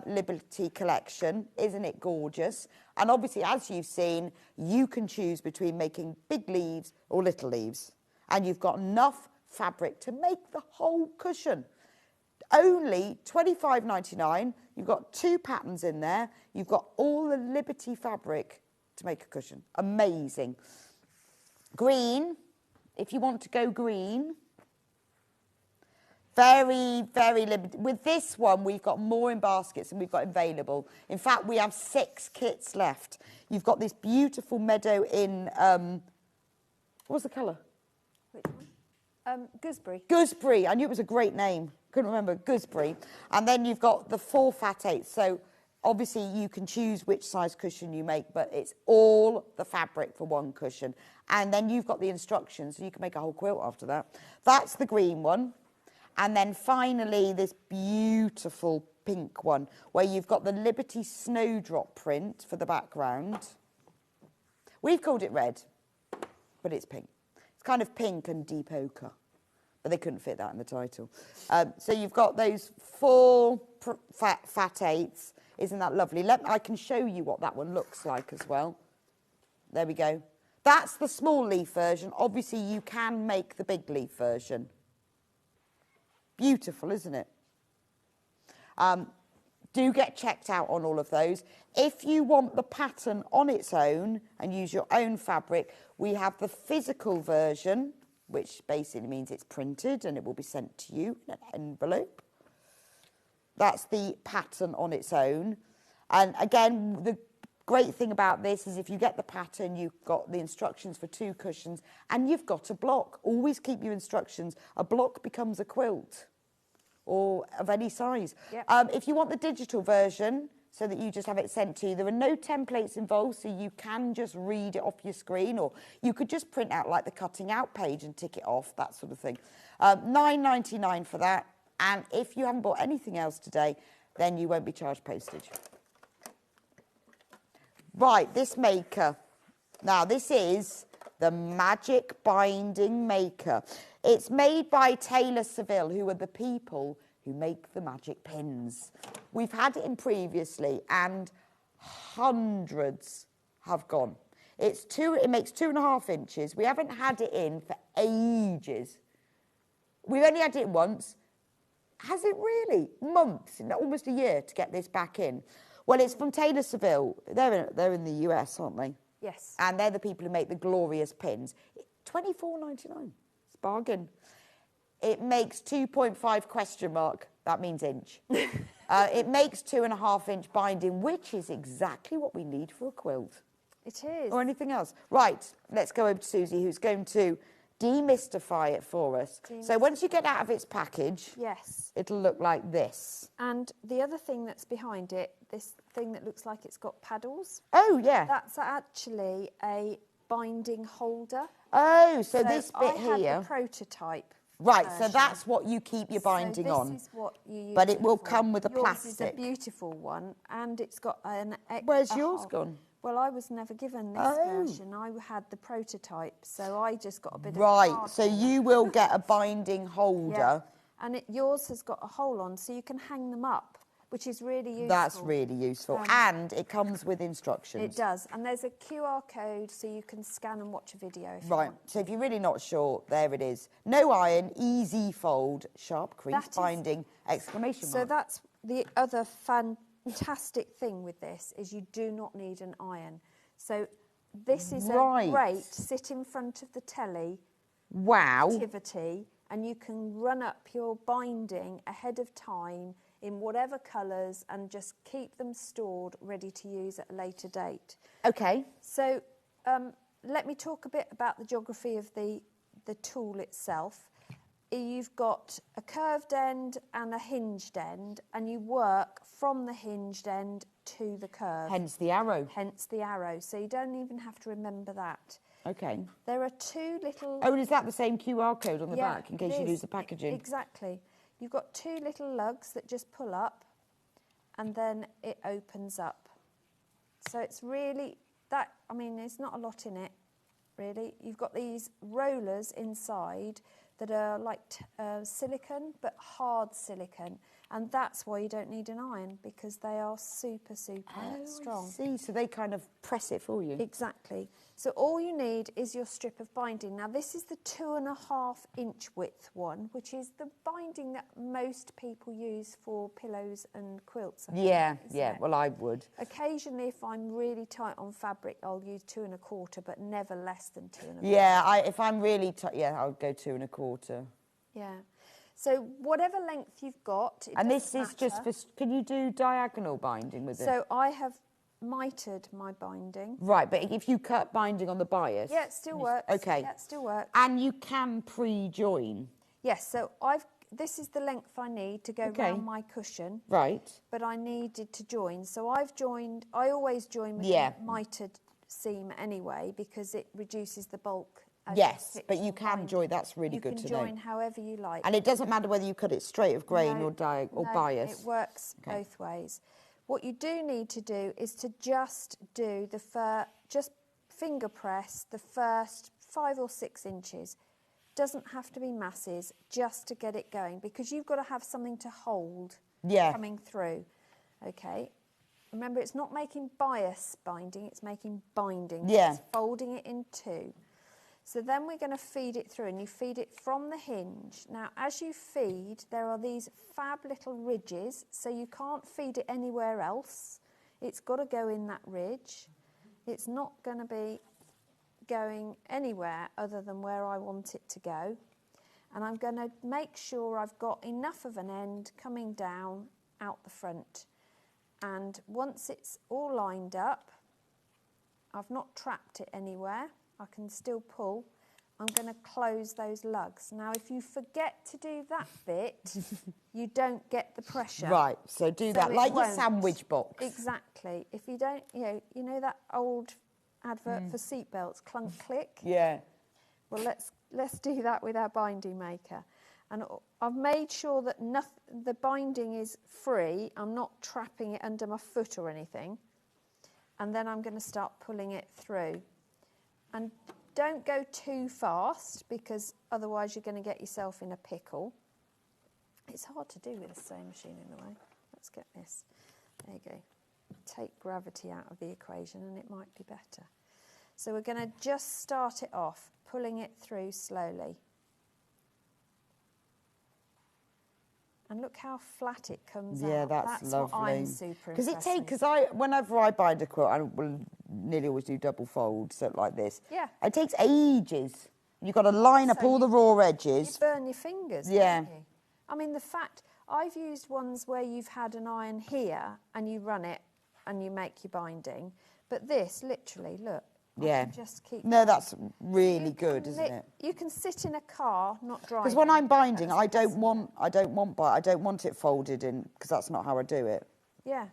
Liberty collection. Isn't it gorgeous? And obviously, as you've seen, you can choose between making big leaves or little leaves. And you've got enough fabric to make the whole cushion. Only $25.99. You've got 2 patterns in there. You've got all the Liberty fabric to make a cushion. Amazing. Green, if you want to go green. Very, very limited. With this one, we've got more in baskets than we've got available. In fact, we have 6 kits left. You've got this beautiful meadow in, what's the colour? Which one? Gooseberry. Gooseberry. I knew it was a great name. Couldn't remember. Gooseberry. And then you've got the 4 fat 8s. So obviously you can choose which size cushion you make, but it's all the fabric for one cushion. And then you've got the instructions, so you can make a whole quilt after that. That's the green one. And then finally, this beautiful pink one, where you've got the Liberty Snowdrop print for the background. We've called it red, but it's pink. It's kind of pink and deep ochre, but they couldn't fit that in the title. So you've got those 4 fat 8s. Isn't that lovely? I can show you what that one looks like as well. There we go. That's the small leaf version. Obviously, you can make the big leaf version. Beautiful, isn't it? Do get checked out on all of those. If you want the pattern on its own and use your own fabric, we have the physical version, which basically means it's printed and it will be sent to you in an envelope. That's the pattern on its own. And again, the great thing about this is if you get the pattern, you've got the instructions for 2 cushions and you've got a block. Always keep your instructions. A block becomes a quilt or of any size. Yep. If you want the digital version, so that you just have it sent to you, there are no templates involved, so you can just read it off your screen, or you could just print out like the cutting out page and tick it off, that sort of thing. $9.99 for that. And if you haven't bought anything else today, then you won't be charged postage. Right, this maker. Now, this is the Magic Binding Maker. It's made by Taylor Seville, who are the people who make the magic pins. We've had it in previously, and hundreds have gone. It makes 2.5 inches. We haven't had it in for ages. We've only had it once. Has it really? Months, almost a year to get this back in. Well, it's from Taylor Seville. They're in the US, aren't they? Yes. And they're the people who make the glorious pins. $24.99. It's a bargain. It makes 2.5 question mark. That means inch. It makes 2.5 inch binding, which is exactly what we need for a quilt. It is. Or anything else. Right, let's go over to Susie, who's going to demystify it for us. So once you get out of its package, yes, it'll look like this. And the other thing that's behind it, this thing that looks like it's got paddles. Oh, yeah. That's actually a binding holder. Oh, so this bit I had here. the prototype. Right, so version. that's what you keep your binding so on. This is what you use But it will for. come with a Yours plastic. is a beautiful one, and it's got an. Where's yours gone? Well, I was never given this version. I had the prototype, so I just got a bit of Right, cardboard. so you will get a binding holder. Yeah, and yours has got a hole on, so you can hang them up, which is really useful. That's really useful. And it comes with instructions. It does, and there's a QR code, so you can scan and watch a video if you Right, want. so if you're really not sure, there it is. No iron, easy fold, sharp crease binding, exclamation mark. So that's the other fantastic thing with this, is you do not need an iron. So this is a great sit in front of the telly activity, and you can run up your binding ahead of time in whatever colours and just keep them stored ready to use at a later date. Okay. So let me talk a bit about the geography of the tool itself. You've got a curved end and a hinged end, and you work from the hinged end to the curve. Hence the arrow. Hence the arrow. So you don't even have to remember that. Okay. There are two little... Oh, and is that the same QR code on the back in case you lose the packaging? Exactly. You've got two little lugs that just pull up, and then it opens up. So it's really that, I mean, there's not a lot in it, really. You've got these rollers inside that are like silicone, but hard silicone. And that's why you don't need an iron, because they are super, super strong. I see, so they kind of press it for you. Exactly. So all you need is your strip of binding. Now this is the 2.5 inch width one, which is the binding that most people use for pillows and quilts. Yeah, well I would. Occasionally, if I'm really tight on fabric, I'll use 2.25, but never less than 2.25. Yeah, if I'm really tight, I'll go 2.25. Yeah. So whatever length you've got, and this is just for, can you do diagonal binding with it? So I have mitered my binding. Right, but if you cut binding on the bias? Yeah, it still works. Okay. Yeah, it still works. And you can pre-join? Yes, so this is the length I need to go around my cushion. Right. But I needed to join. So I always join with a mitered seam anyway, because it reduces the bulk. Yes, but you can join, that's really good to know. You can join however you like. And it doesn't matter whether you cut it straight of grain or bias? It works both ways. What you do need to do is to just do just finger press the first 5 or 6 inches. Doesn't have to be masses, just to get it going, because you've got to have something to hold coming through. Okay. Remember, it's not making bias binding, it's making binding. Yeah. It's folding it in two. So then we're going to feed it through, and you feed it from the hinge. Now, as you feed, there are these fab little ridges, so you can't feed it anywhere else. It's got to go in that ridge. It's not going to be going anywhere other than where I want it to go. And I'm going to make sure I've got enough of an end coming down out the front. And once it's all lined up, I've not trapped it anywhere. I can still pull. I'm going to close those lugs. Now, if you forget to do that bit, you don't get the pressure. Right, so do that, like your sandwich box. Exactly. If you don't, you know that old advert for seatbelts, clunk, click? Yeah. Well, let's do that with our binding maker. And I've made sure that the binding is free. I'm not trapping it under my foot or anything. And then I'm going to start pulling it through. And don't go too fast, because otherwise you're going to get yourself in a pickle. It's hard to do with a sewing machine in the way. Let's get this. There you go. Take gravity out of the equation and it might be better. So we're going to just start it off, pulling it through slowly. And look how flat it comes out. Yeah, that's lovely. What I'm super impressed with. Because whenever I bind a quilt, I will nearly always do double folds, so like this. Yeah. It takes ages. You've got to line up all the raw edges. You burn your fingers, don't you? I mean, the fact, I've used ones where you've had an iron here and you run it and you make your binding. But this, literally, look. Yeah. I can just keep that's really good, isn't it? You can sit in a car, not driving. Because when I'm binding, I don't want it folded in, because that's not how I do it. Yeah.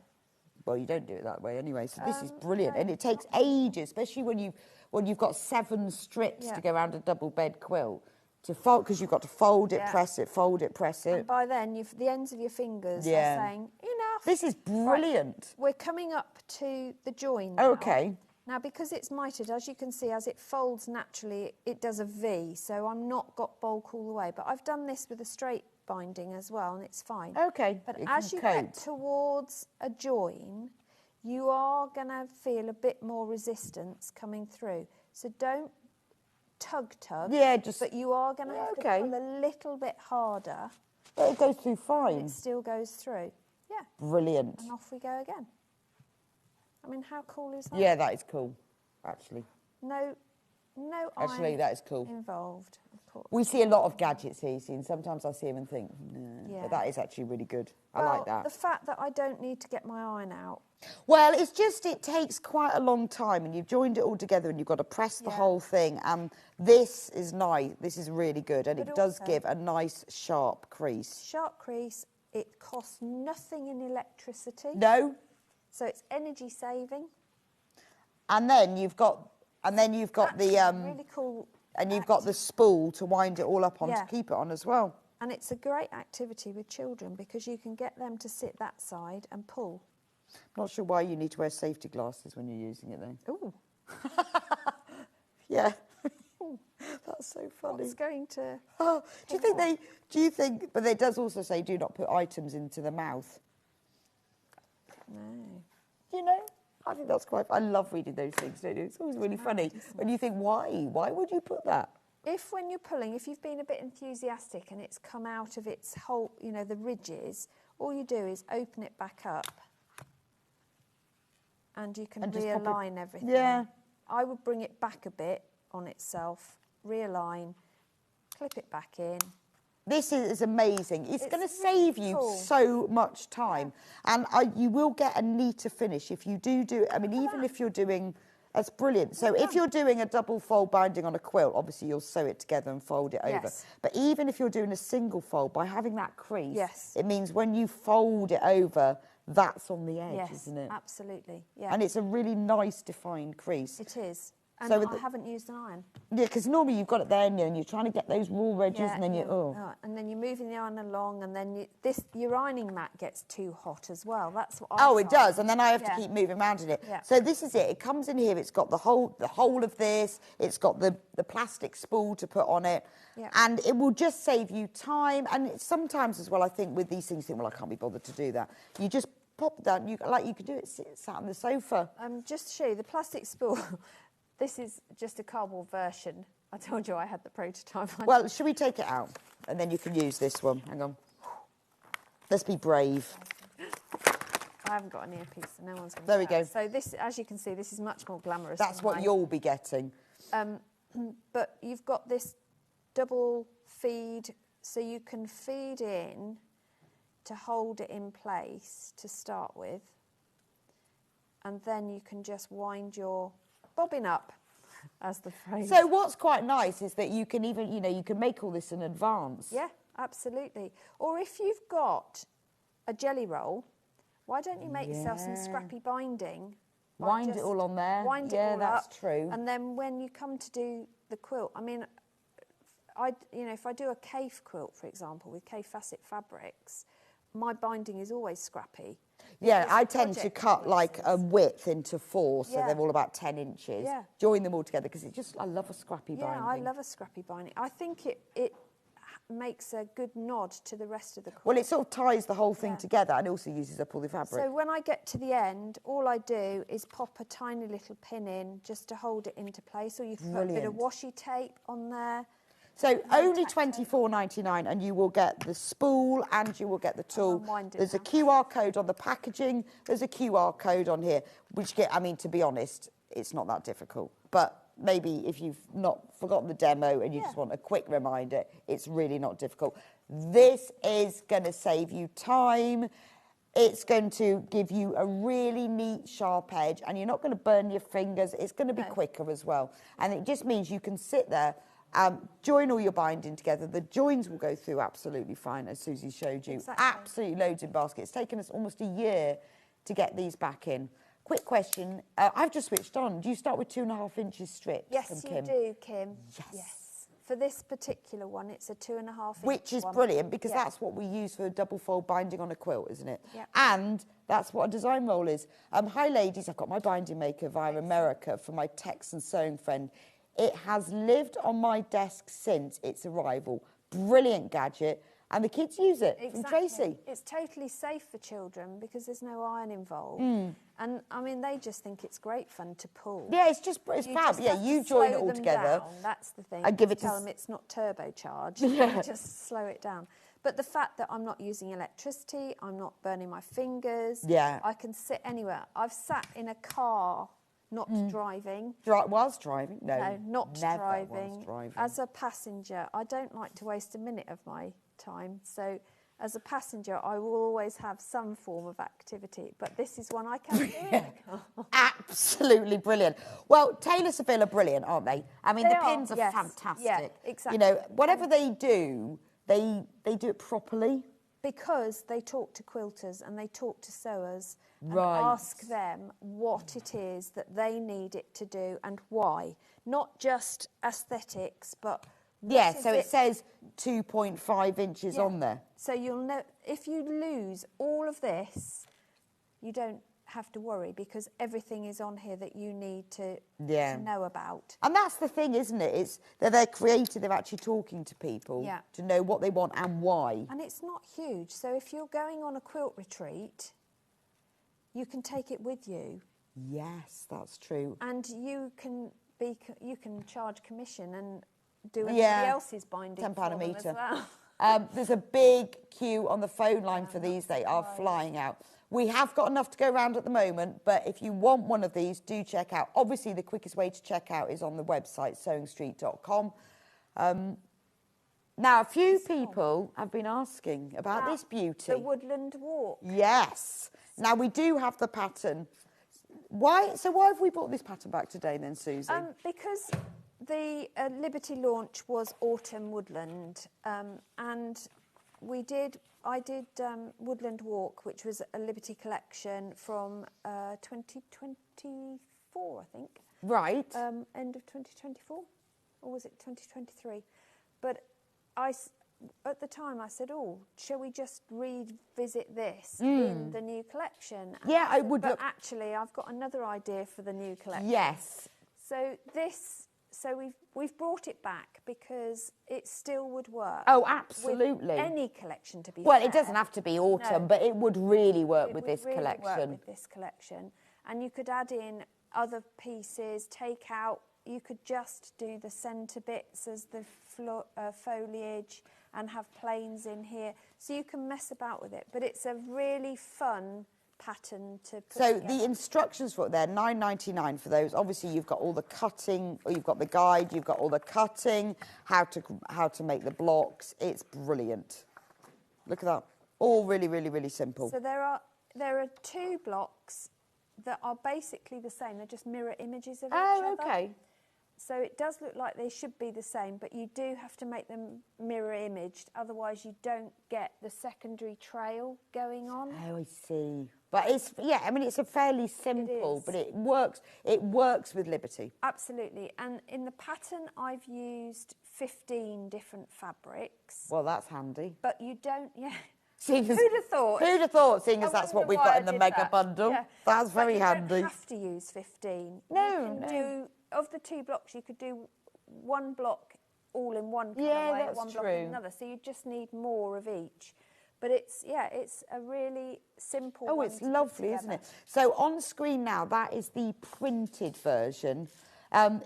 Well, you don't do it that way anyway, so this is brilliant. And it takes ages, especially when you've got 7 strips to go around a double bed quilt to fold, because you've got to fold it, press it, fold it, press it. And by then, the ends of your fingers are saying, enough. This is brilliant. Right. We're coming up to the join now. Okay. Now, because it's mitered, as you can see, as it folds naturally, it does a V, so I'm not got bulk all the way. But I've done this with a straight binding as well, and it's fine. Okay. But as you get towards a join, you are going to feel a bit more resistance coming through. So don't tug. Yeah, but you are going to have to pull a little bit harder. But it goes through fine. It still goes through. Yeah. Brilliant. And off we go again. I mean, how cool is that? Yeah, that is cool, actually. No Actually, iron that is cool. involved, of course. We see a lot of gadgets here, and sometimes I see them and think, nah. But that is actually really good. I like that. The fact that I don't need to get my iron out. Well, it's just, it takes quite a long time, and you've joined it all together, and you've got to press the whole thing. And this is nice. This is really good, and it does give a nice sharp crease. Sharp crease. It costs nothing in electricity. No. So it's energy saving. And then you've got the really cool. And you've got the spool to wind it all up on to keep it on as well. And it's a great activity with children because you can get them to sit that side and pull. Not sure why you need to wear safety glasses when you're using it though. Ooh. Yeah. That's so funny. What's going to... Oh, do you think, but it does also say do not put items into the mouth. No. You know? I think that's quite... I love reading those things, don't you? It's always really funny. When you think, why? Why would you put that? If when you're pulling, if you've been a bit enthusiastic and it's come out of its whole, you know, the ridges, all you do is open it back up and you can realign everything. Yeah. I would bring it back a bit on itself, realign, clip it back in. This is amazing. It's going to save you so much time. And you will get a neater finish if you do it. I mean, even if you're doing... That's brilliant. So if you're doing a double fold binding on a quilt, obviously you'll sew it together and fold it over. But even if you're doing a single fold, by having that crease, it means when you fold it over, that's on the edge, isn't it? Absolutely. Yeah. And it's a really nice defined crease. It is. And so I haven't used an iron. Yeah, because normally you've got it there and you're trying to get those raw edges and then and then you're moving the iron along and then your ironing mat gets too hot as well. That's what it does. And then I have to keep moving around in it. Yeah. So this is it. It comes in here. It's got the whole of this. It's got the plastic spool to put on it. Yeah. And it will just save you time. And sometimes as well, I think with these things, you think, well, I can't be bothered to do that. You just pop it down. You could do it sat on the sofa. Just to show you, the plastic spool... This is just a cardboard version. I told you I had the prototype. Well, should we take it out? And then you can use this one. Hang on. Let's be brave. I haven't got an earpiece, so no one's going to There we go. So this, as you can see, this is much more glamorous. That's what you'll be getting. But you've got this double feed, so you can feed in to hold it in place to start with. And then you can just wind your... bobbing up, as the phrase. So what's quite nice is that you can even, you can make all this in advance. Yeah, absolutely. Or if you've got a jelly roll, why don't you make yourself some scrappy binding? Wind it all on there. Wind it all that's up, true. And then when you come to do the quilt, I mean, if I do a cave quilt, for example, with cave facet fabrics, my binding is always scrappy. Yeah, I tend to cut like a width into 4, so they're all about 10 inches. Yeah. Join them all together because I love a scrappy binding. Yeah, I love a scrappy binding. I think it makes a good nod to the rest of the quilt. Well, it sort of ties the whole thing together and also uses up all the fabric. So when I get to the end, all I do is pop a tiny little pin in just to hold it into place, or you can put a bit of washi tape on there. So only $24.99 and you will get the spool and you will get the tool. There's a QR code on the packaging. There's a QR code on here, to be honest, it's not that difficult. But maybe if you've not forgotten the demo and you just want a quick reminder, it's really not difficult. This is going to save you time. It's going to give you a really neat, sharp edge and you're not going to burn your fingers. It's going to be quicker as well. And it just means you can sit there, join all your binding together. The joins will go through absolutely fine, as Susie showed you. Absolutely loads in basket. It's taken us almost a year to get these back in. Quick question. I've just switched on. Do you start with 2.5 inches strips? Yes, you Kim? do, Kim. Yes. For this particular one, it's a 2.5 inch Which is one. brilliant, because that's what we use for a double fold binding on a quilt, isn't it? Yep. And that's what a design roll is. Hi ladies, I've got my binding maker via America from my Texan sewing friend. It has lived on my desk since its arrival. Brilliant gadget. And the kids use it from Tracy. It's totally safe for children because there's no iron involved. And I mean, they just think it's great fun to pull. Yeah, it's fab. Yeah, you join it all together. Down. That's the thing. I give it tell them it's not turbocharged. Yeah. You just slow it down. But the fact that I'm not using electricity, I'm not burning my fingers. Yeah. I can sit anywhere. I've sat in a car, not driving. Was driving? No, not never driving. Was driving. As a passenger, I don't like to waste a minute of my time. So as a passenger, I will always have some form of activity, but this is one I can do. Absolutely brilliant. Well, Taylor Seville are brilliant, aren't they? I mean, the pins are fantastic. Yeah, exactly. You know, whatever they do, they do it properly. Because they talk to quilters and they talk to sewers and Right. ask them what it is that they need it to do and why. Not just aesthetics, but Yeah, what so is it says 2.5 inches on there. So you'll know, if you lose all of this, you don't have to worry because everything is on here that you need to know about. And that's the thing, isn't it? It's that they're creative, they're actually talking to people to know what they want and why. And it's not huge. So if you're going on a quilt retreat, you can take it with you. Yes, that's true. And you can charge commission and do everybody else's binding £10 for a them metre. as well. There's a big queue on the phone line for these. They are flying out. We have got enough to go around at the moment, but if you want one of these, do check out. Obviously, the quickest way to check out is on the website, sewingstreet.com. Now, a few people have been asking about this beauty. The woodland walk. Yes. Now, we do have the pattern. Why have we brought this pattern back today then, Susie? Because the Liberty launch was autumn woodland, and I did Woodland Walk, which was a Liberty collection from 2024, I think. Right. End of 2024, or was it 2023? But at the time I said, shall we just revisit this in the new collection? And yeah, I would. But actually, I've got another idea for the new collection. Yes. So we've brought it back because it still would work. Oh, absolutely. With any collection, to be fair. Well, it doesn't have to be autumn, but it would really work with this collection. Work with this collection, and you could add in other pieces, take out. You could just do the centre bits as the foliage and have planes in here, so you can mess about with it. But it's a really fun pattern to put together. The instructions for it, they're $9.99 for those. Obviously, you've got all the cutting, or you've got the guide, you've got all the cutting, how to make the blocks. It's brilliant. Look at that. All really, really, really simple. So there are 2 blocks that are basically the same. They're just mirror images of each other. Oh, okay. So it does look like they should be the same, but you do have to make them mirror imaged, otherwise you don't get the secondary trail going on. Oh, I see. But it's a fairly simple, but it works with Liberty. Absolutely. And in the pattern I've used 15 different fabrics. Well, that's handy. But you don't, Who'd have thought? Who'd have thought, seeing as that's what we've got in the mega bundle. Yeah. That's very handy. You don't have to use 15. No. Of the 2 blocks, you could do 1 block all in one colourway, Yeah, that's one block true. in another. So you just need more of each. But it's a really simple one. Oh, it's lovely, isn't it? So on screen now, that is the printed version.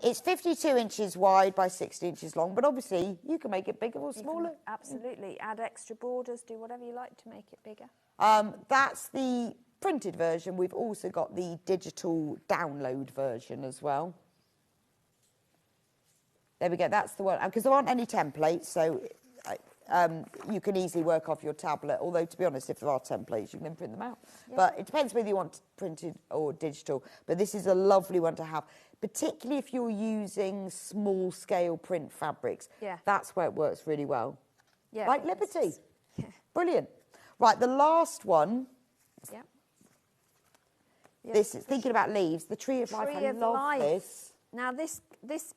It's 52 inches wide by 60 inches long, but obviously you can make it bigger or smaller. Absolutely. Add extra borders, do whatever you like to make it bigger. That's the printed version. We've also got the digital download version as well. There we go, that's the one. Because there aren't any templates, so you can easily work off your tablet. Although, to be honest, if there are templates, you can then print them out. Yeah. But it depends whether you want printed or digital. But this is a lovely one to have, particularly if you're using small-scale print fabrics. Yeah. That's where it works really well. Yeah. Like Liberty. Yeah. Brilliant. Right, the last one. Yeah. This is thinking about leaves. The Tree of Life. I love this. Now this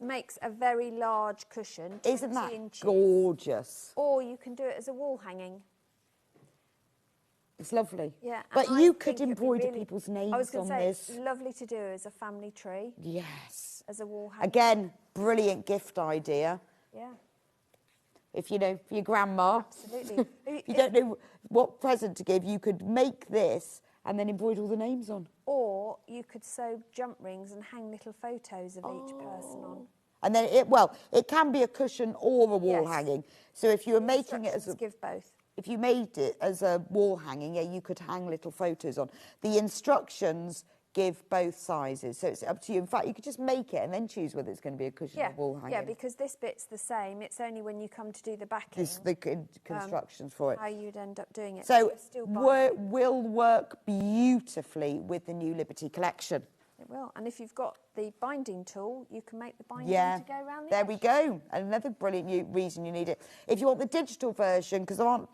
makes a very large cushion. Isn't that 20 inches. gorgeous? Or you can do it as a wall hanging. It's lovely. Yeah, but and you I could think it'd be embroider really- people's I names was going on to say, this. it's lovely to do as a family tree. Yes. As a wall hanging. Again, brilliant gift idea. Yeah. If you know, for your grandma. Absolutely. If you don't know what present to give, you could make this and then embroider all the names on. Or you could sew jump rings and hang little photos of each person on. And then it can be a cushion or a wall hanging. So if you were making it as a give both. If you made it as a wall hanging, you could hang little photos on. The instructions give both sizes, so it's up to you. In fact, you could just make it and then choose whether it's going to be a cushion or wall hanging. Yeah, because this bit's the same. It's only when you come to do the backing. The constructions for it. How you'd end up doing it. So still will work beautifully with the new Liberty collection. It will. And if you've got the binding tool, you can make the binding to go around the there edge. we go. Another brilliant reason you need it. If you want the digital version, because there aren't,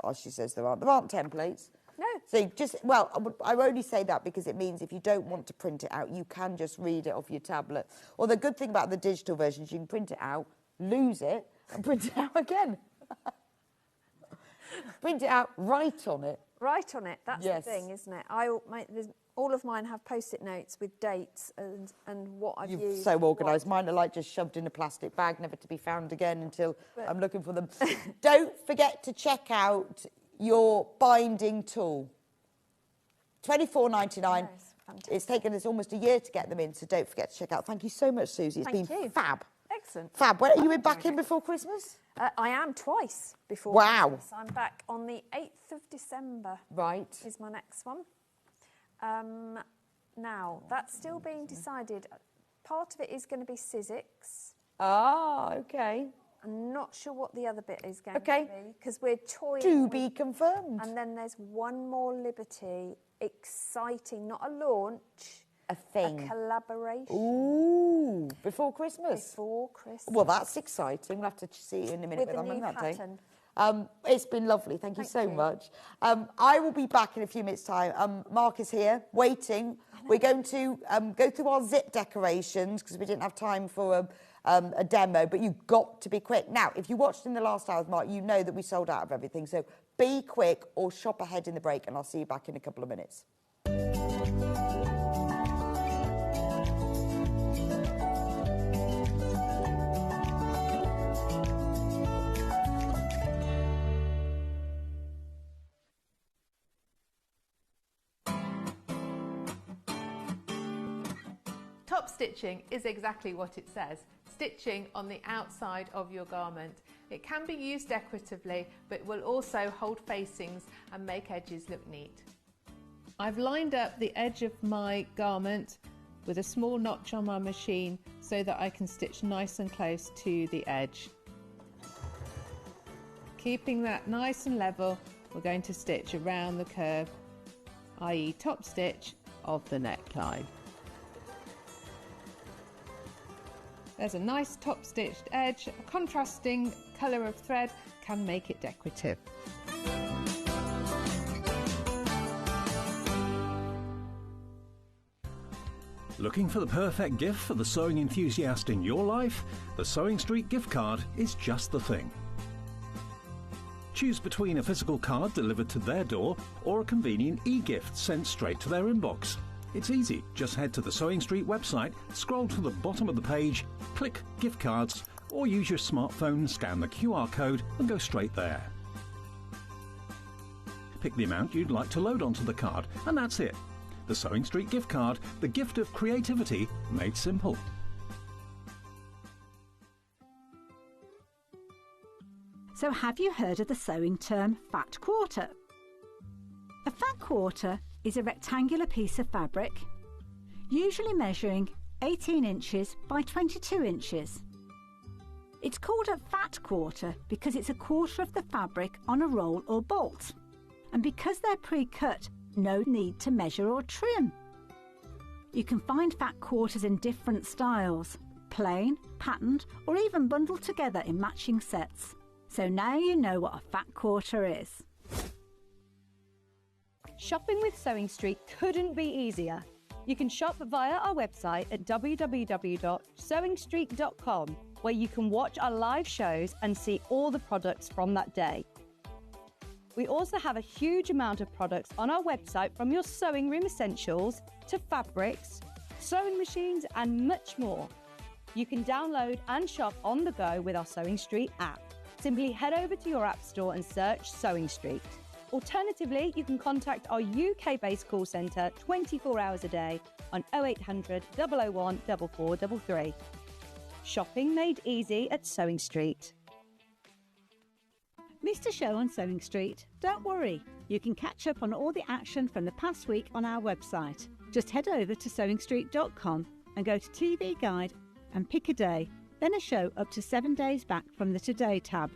as she says there aren't templates. No. So I only say that because it means if you don't want to print it out, you can just read it off your tablet. Or the good thing about the digital version is you can print it out, lose it, and print it out again. Print it out, write on it. Write on it. That's the thing, isn't it? All of mine have post-it notes with dates and what I've used. You're so organised. Mine are like just shoved in a plastic bag, never to be found again until I'm looking for them. Don't forget to check out your binding tool. $24.99. It's taken us almost a year to get them in, so don't forget to check out. Thank you so much, Susie. It's been fab. Excellent. Fab. When are you back in before Christmas? I am twice before Christmas. I'm back on the 8th of December. Right. Is my next one. Now, that's still being decided. Part of it is going to be Sizzix. Ah, okay. I'm not sure what the other bit is going to be, because we're toying. To be confirmed. And then there's one more Liberty, exciting, not a launch. A thing. A collaboration. Ooh, before Christmas. Before Christmas. Well, that's exciting. We'll have to see you in a minute. With a new pattern. It's been lovely. Thank you so much. I will be back in a few minutes' time. Mark is here, waiting. We're going to go through our zip decorations because we didn't have time for a demo, but you've got to be quick. Now, if you watched in the last hour, Mark, you know that we sold out of everything. So be quick or shop ahead in the break, and I'll see you back in a couple of minutes. Top stitching is exactly what it says, stitching on the outside of your garment. It can be used decoratively, but will also hold facings and make edges look neat. I've lined up the edge of my garment with a small notch on my machine so that I can stitch nice and close to the edge. Keeping that nice and level, we're going to stitch around the curve, i.e. top stitch of the neckline. There's a nice top stitched edge. A contrasting colour of thread can make it decorative. Looking for the perfect gift for the sewing enthusiast in your life? The Sewing Street gift card is just the thing. Choose between a physical card delivered to their door or a convenient e-gift sent straight to their inbox. It's easy. Just head to the Sewing Street website, scroll to the bottom of the page, click Gift Cards, or use your smartphone, scan the QR code and go straight there. Pick the amount you'd like to load onto the card, and that's it. The Sewing Street gift card, the gift of creativity made simple. So have you heard of the sewing term fat quarter? A fat quarter is a rectangular piece of fabric, usually measuring 18 inches by 22 inches. It's called a fat quarter because it's a quarter of the fabric on a roll or bolt, and because they're pre-cut, no need to measure or trim. You can find fat quarters in different styles, plain, patterned, or even bundled together in matching sets. So now you know what a fat quarter is. Shopping with Sewing Street couldn't be easier. You can shop via our website at www.sewingstreet.com, where you can watch our live shows and see all the products from that day. We also have a huge amount of products on our website, from your sewing room essentials to fabrics, sewing machines and much more. You can download and shop on the go with our Sewing Street app. Simply head over to your app store and search Sewing Street. Alternatively, you can contact our UK-based call centre 24 hours a day on 0800 001 4433. Shopping made easy at Sewing Street. Missed a show on Sewing Street? Don't worry, you can catch up on all the action from the past week on our website. Just head over to sewingstreet.com and go to TV Guide and pick a day, then a show up to 7 days back from the Today tab.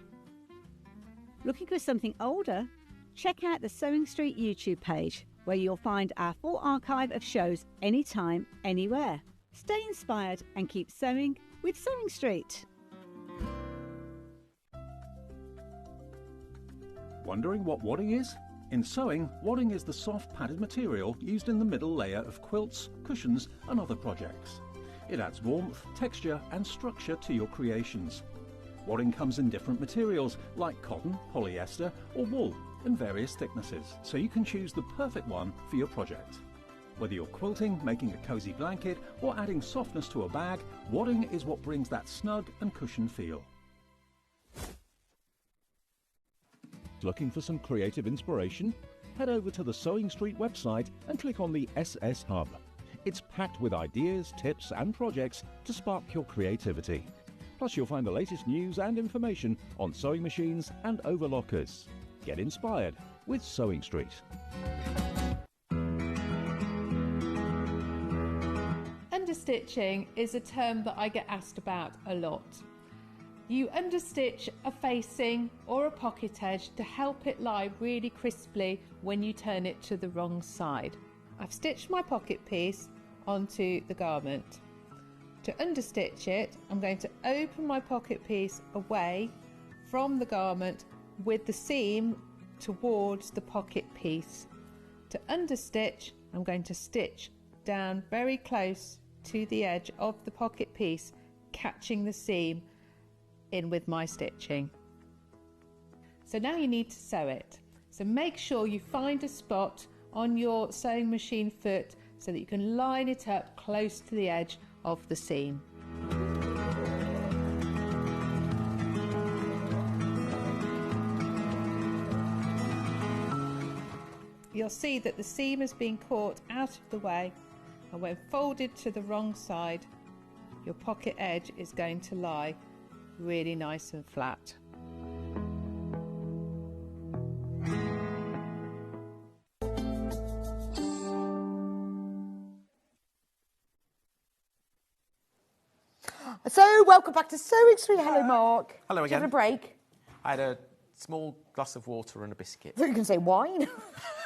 Looking for something older? Check out the Sewing Street YouTube page, where you'll find our full archive of shows anytime, anywhere. Stay inspired and keep sewing with Sewing Street. Wondering what wadding is? In sewing, wadding is the soft padded material used in the middle layer of quilts, cushions and other projects. It adds warmth, texture and structure to your creations. Wadding comes in different materials like cotton, polyester or wool, in various thicknesses, so you can choose the perfect one for your project. Whether you're quilting, making a cosy blanket or adding softness to a bag, wadding is what brings that snug and cushioned feel. Looking for some creative inspiration? Head over to the Sewing Street website and click on the SS Hub. It's packed with ideas, tips and projects to spark your creativity. Plus you'll find the latest news and information on sewing machines and overlockers. Get inspired with Sewing Street. Understitching is a term that I get asked about a lot. You understitch a facing or a pocket edge to help it lie really crisply when you turn it to the wrong side. I've stitched my pocket piece onto the garment. To understitch it, I'm going to open my pocket piece away from the garment with the seam towards the pocket piece. To understitch, I'm going to stitch down very close to the edge of the pocket piece, catching the seam in with my stitching. So now you need to sew it. So make sure you find a spot on your sewing machine foot so that you can line it up close to the edge of the seam. You'll see that the seam has been caught out of the way, and when folded to the wrong side, your pocket edge is going to lie really nice and flat. So, welcome back to Sewing Street. Hello, Mark. Hello Did you again. have a break? I had a small glass of water and a biscuit. I thought you can say wine.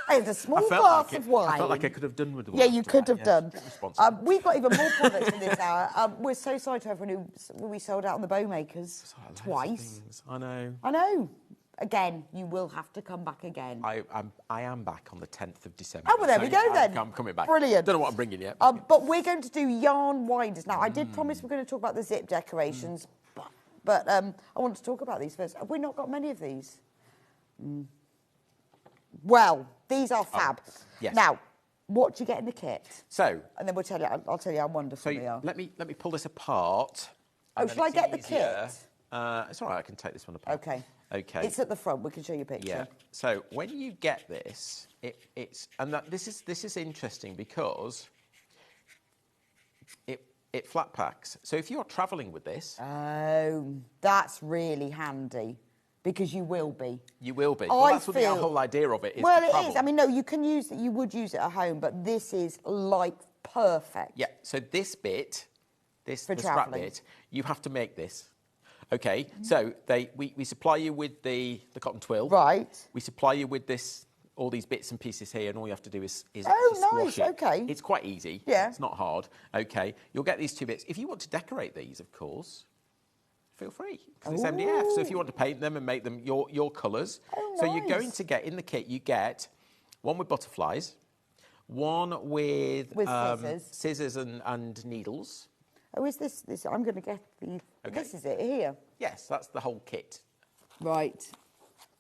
I had a small I felt glass like it. of wine. I felt like I could have done with the Yeah, water. you could have Yes, done. bit responsible. We've got even more products in this hour. We're so sorry to everyone who we sold out on the Bowmakers twice. I know. I know. Again, you will have to come back again. I am back on the 10th of December. Oh, well, there we go then. I'm coming back. Brilliant. Don't know what I'm bringing yet. But we're going to do yarn winders now. I did promise we're going to talk about the zip decorations, but I want to talk about these first. Have we not got many of these? Well, these are fab. yes. Now, what do you get in the kit? So, and then we'll tell you. I'll tell you how wonderful so they are. let me pull this apart. Oh, shall I get the kit? It's all right. I can take this one apart. Okay. Okay. It's at the front. We can show you a picture. Yeah. So when you get this, this is interesting because it flat packs. So if you're travelling with this, oh, that's really handy. Because you will be. You will be. Well, that's what the whole idea of it is. Well, to it travel. is. I mean, no, you can use it. You would use it at home, but this is like perfect. Yeah. So this bit, the strap travelling. bit, you have to make this. Okay. So we supply you with the cotton twill. Right. We supply you with all these bits and pieces here, and all you have to do is Oh, squash nice. it. Okay. It's quite easy. Yeah. It's not hard. Okay. You'll get these two bits. If you want to decorate these, of course, feel free. Because it's MDF. So if you want to paint them and make them your colours. Oh, so you're nice. going to get, in the kit, you get one with butterflies, one with scissors. scissors and needles. Oh, is this? I'm going to get the... Okay. This is it here. Yes, that's the whole kit. Right.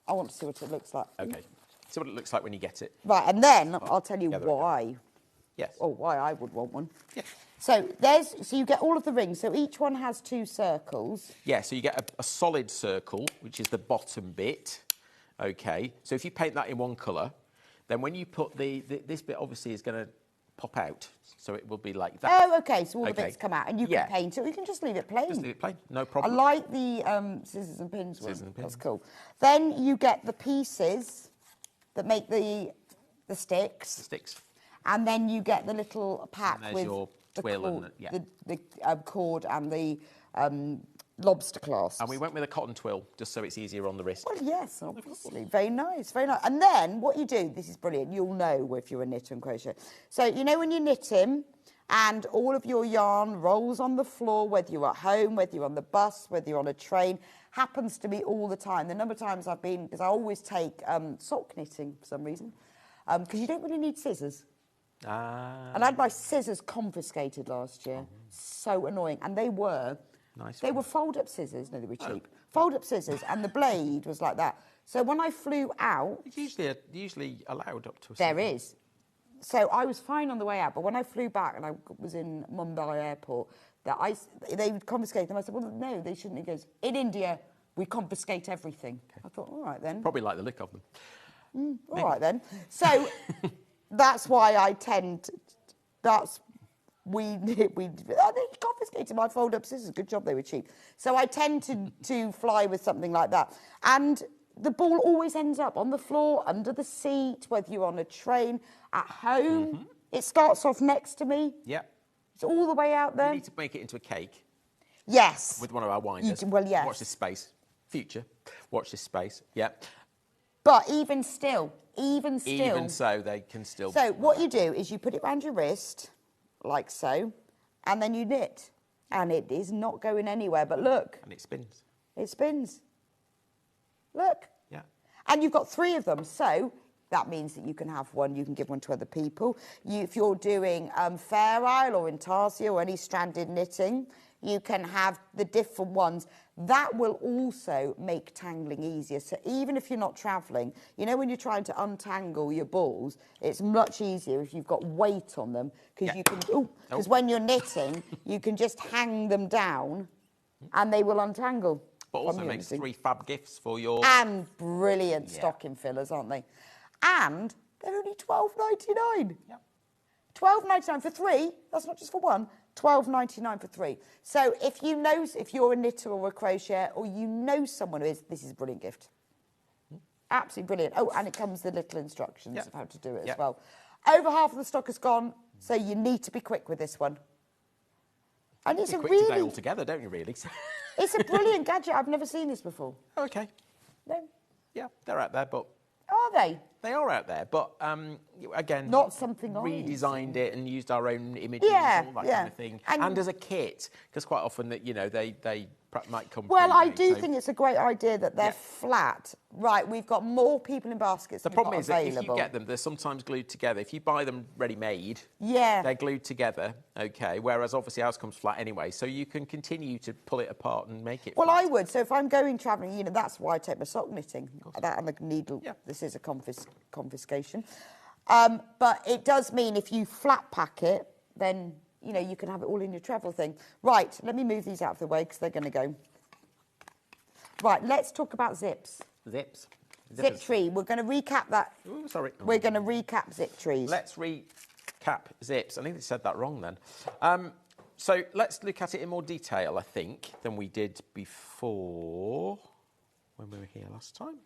I want to see what it looks like. Okay. See what it looks like when you get it. Right, and then I'll tell you together again. why. Yes. Or why I would want one. Yeah. So you get all of the rings. So each one has 2 circles. Yeah, so you get a solid circle, which is the bottom bit. Okay. So if you paint that in one colour, then when you put this bit obviously is going to pop out. So it will be like that. Oh, okay. So all the bits come out, and you can paint it. Or you can just leave it plain. Just leave it plain, no I problem. like the scissors and pins one. Scissors and pins. That's cool. Then you get the pieces that make the sticks. The sticks. And then you get the little pack And there's with your the twill cord, and the cord and the lobster clasps. And we went with a cotton twill, just so it's easier on the wrist. Well, yes, obviously. Very nice, very nice. And then what you do, this is brilliant, you'll know if you're a knitter and crochet. So, you know when you're knitting and all of your yarn rolls on the floor, whether you're at home, whether you're on the bus, whether you're on a train, happens to me all the time. The number of times I've been, because I always take sock knitting for some reason, because you don't really need scissors. And I had my scissors confiscated last year. So annoying. And they were... Nice. They were fold-up scissors. No, they were cheap. Fold-up scissors, and the blade was like that. So when I flew out... It's usually allowed up to a There certain... is. So I was fine on the way out, but when I flew back and I was in Mumbai airport, they would confiscate them. I said, well, no, they shouldn't. He goes, in India, we confiscate everything. Okay. I thought, all right then. Probably like the look of them. All right then. So that's why I tend to... They confiscated my fold-up scissors. Good job, they were cheap. So I tend to fly with something like that. And the ball always ends up on the floor, under the seat, whether you're on a train, at home. It starts off next to me. Yeah. It's all the way out there. We need to make it into a cake. Yes. With one of our winders. Well, yes. Watch this space. Future. Watch this space. Yeah. But even still. Even so, they can still... So what you do is you put it around your wrist, like so, and then you knit. And it is not going anywhere, but look. And it spins. It spins. Look. Yeah. And you've got 3 of them, so that means that you can have one, you can give one to other people. If you're doing Fair Isle or Intarsia or any stranded knitting, you can have the different ones. That will also make tangling easier. So even if you're not travelling, you know when you're trying to untangle your balls, it's much easier if you've got weight on them, because you can, because when you're knitting, you can just hang them down and they will untangle. But also makes 3 fab gifts for your... And brilliant stocking fillers, aren't they? And they're only $12.99. Yep. $12.99 for 3. That's not just for one. $12.99 for 3. So if you're a knitter or a crocheter, or you know someone who is, this is a brilliant gift. Absolutely brilliant. Oh, and it comes with little instructions of how to do it as well. Over half of the stock is gone, so you need to be quick with this one. And it's a quick really... today altogether, don't you, really? It's a brilliant gadget. I've never seen this before. Okay. No. Yeah, they're out there, but... Are they? They are out there, but again... Not something redesigned it and used our own images and all that kind of thing. And as a kit, because quite often that they might come... Well, I do think it's a great idea that they're flat. Right, we've got more people in baskets. The problem is that if you get them, they're sometimes glued together. If you buy them ready-made, they're glued together, okay, whereas obviously ours comes flat anyway, so you can continue to pull it apart and make it Well, flat. I would. So if I'm going travelling, that's why I take my sock knitting. That and the needle. This is a confiscation. But it does mean if you flat pack it, then, you can have it all in your travel thing. Right, let me move these out of the way because they're going to go. Right, let's talk about zips. Zips. Zip tree. We're going to recap that. Ooh, sorry. We're going to recap zip trees. Let's recap zips. I think they said that wrong then. So let's look at it in more detail, I think, than we did before when we were here last time.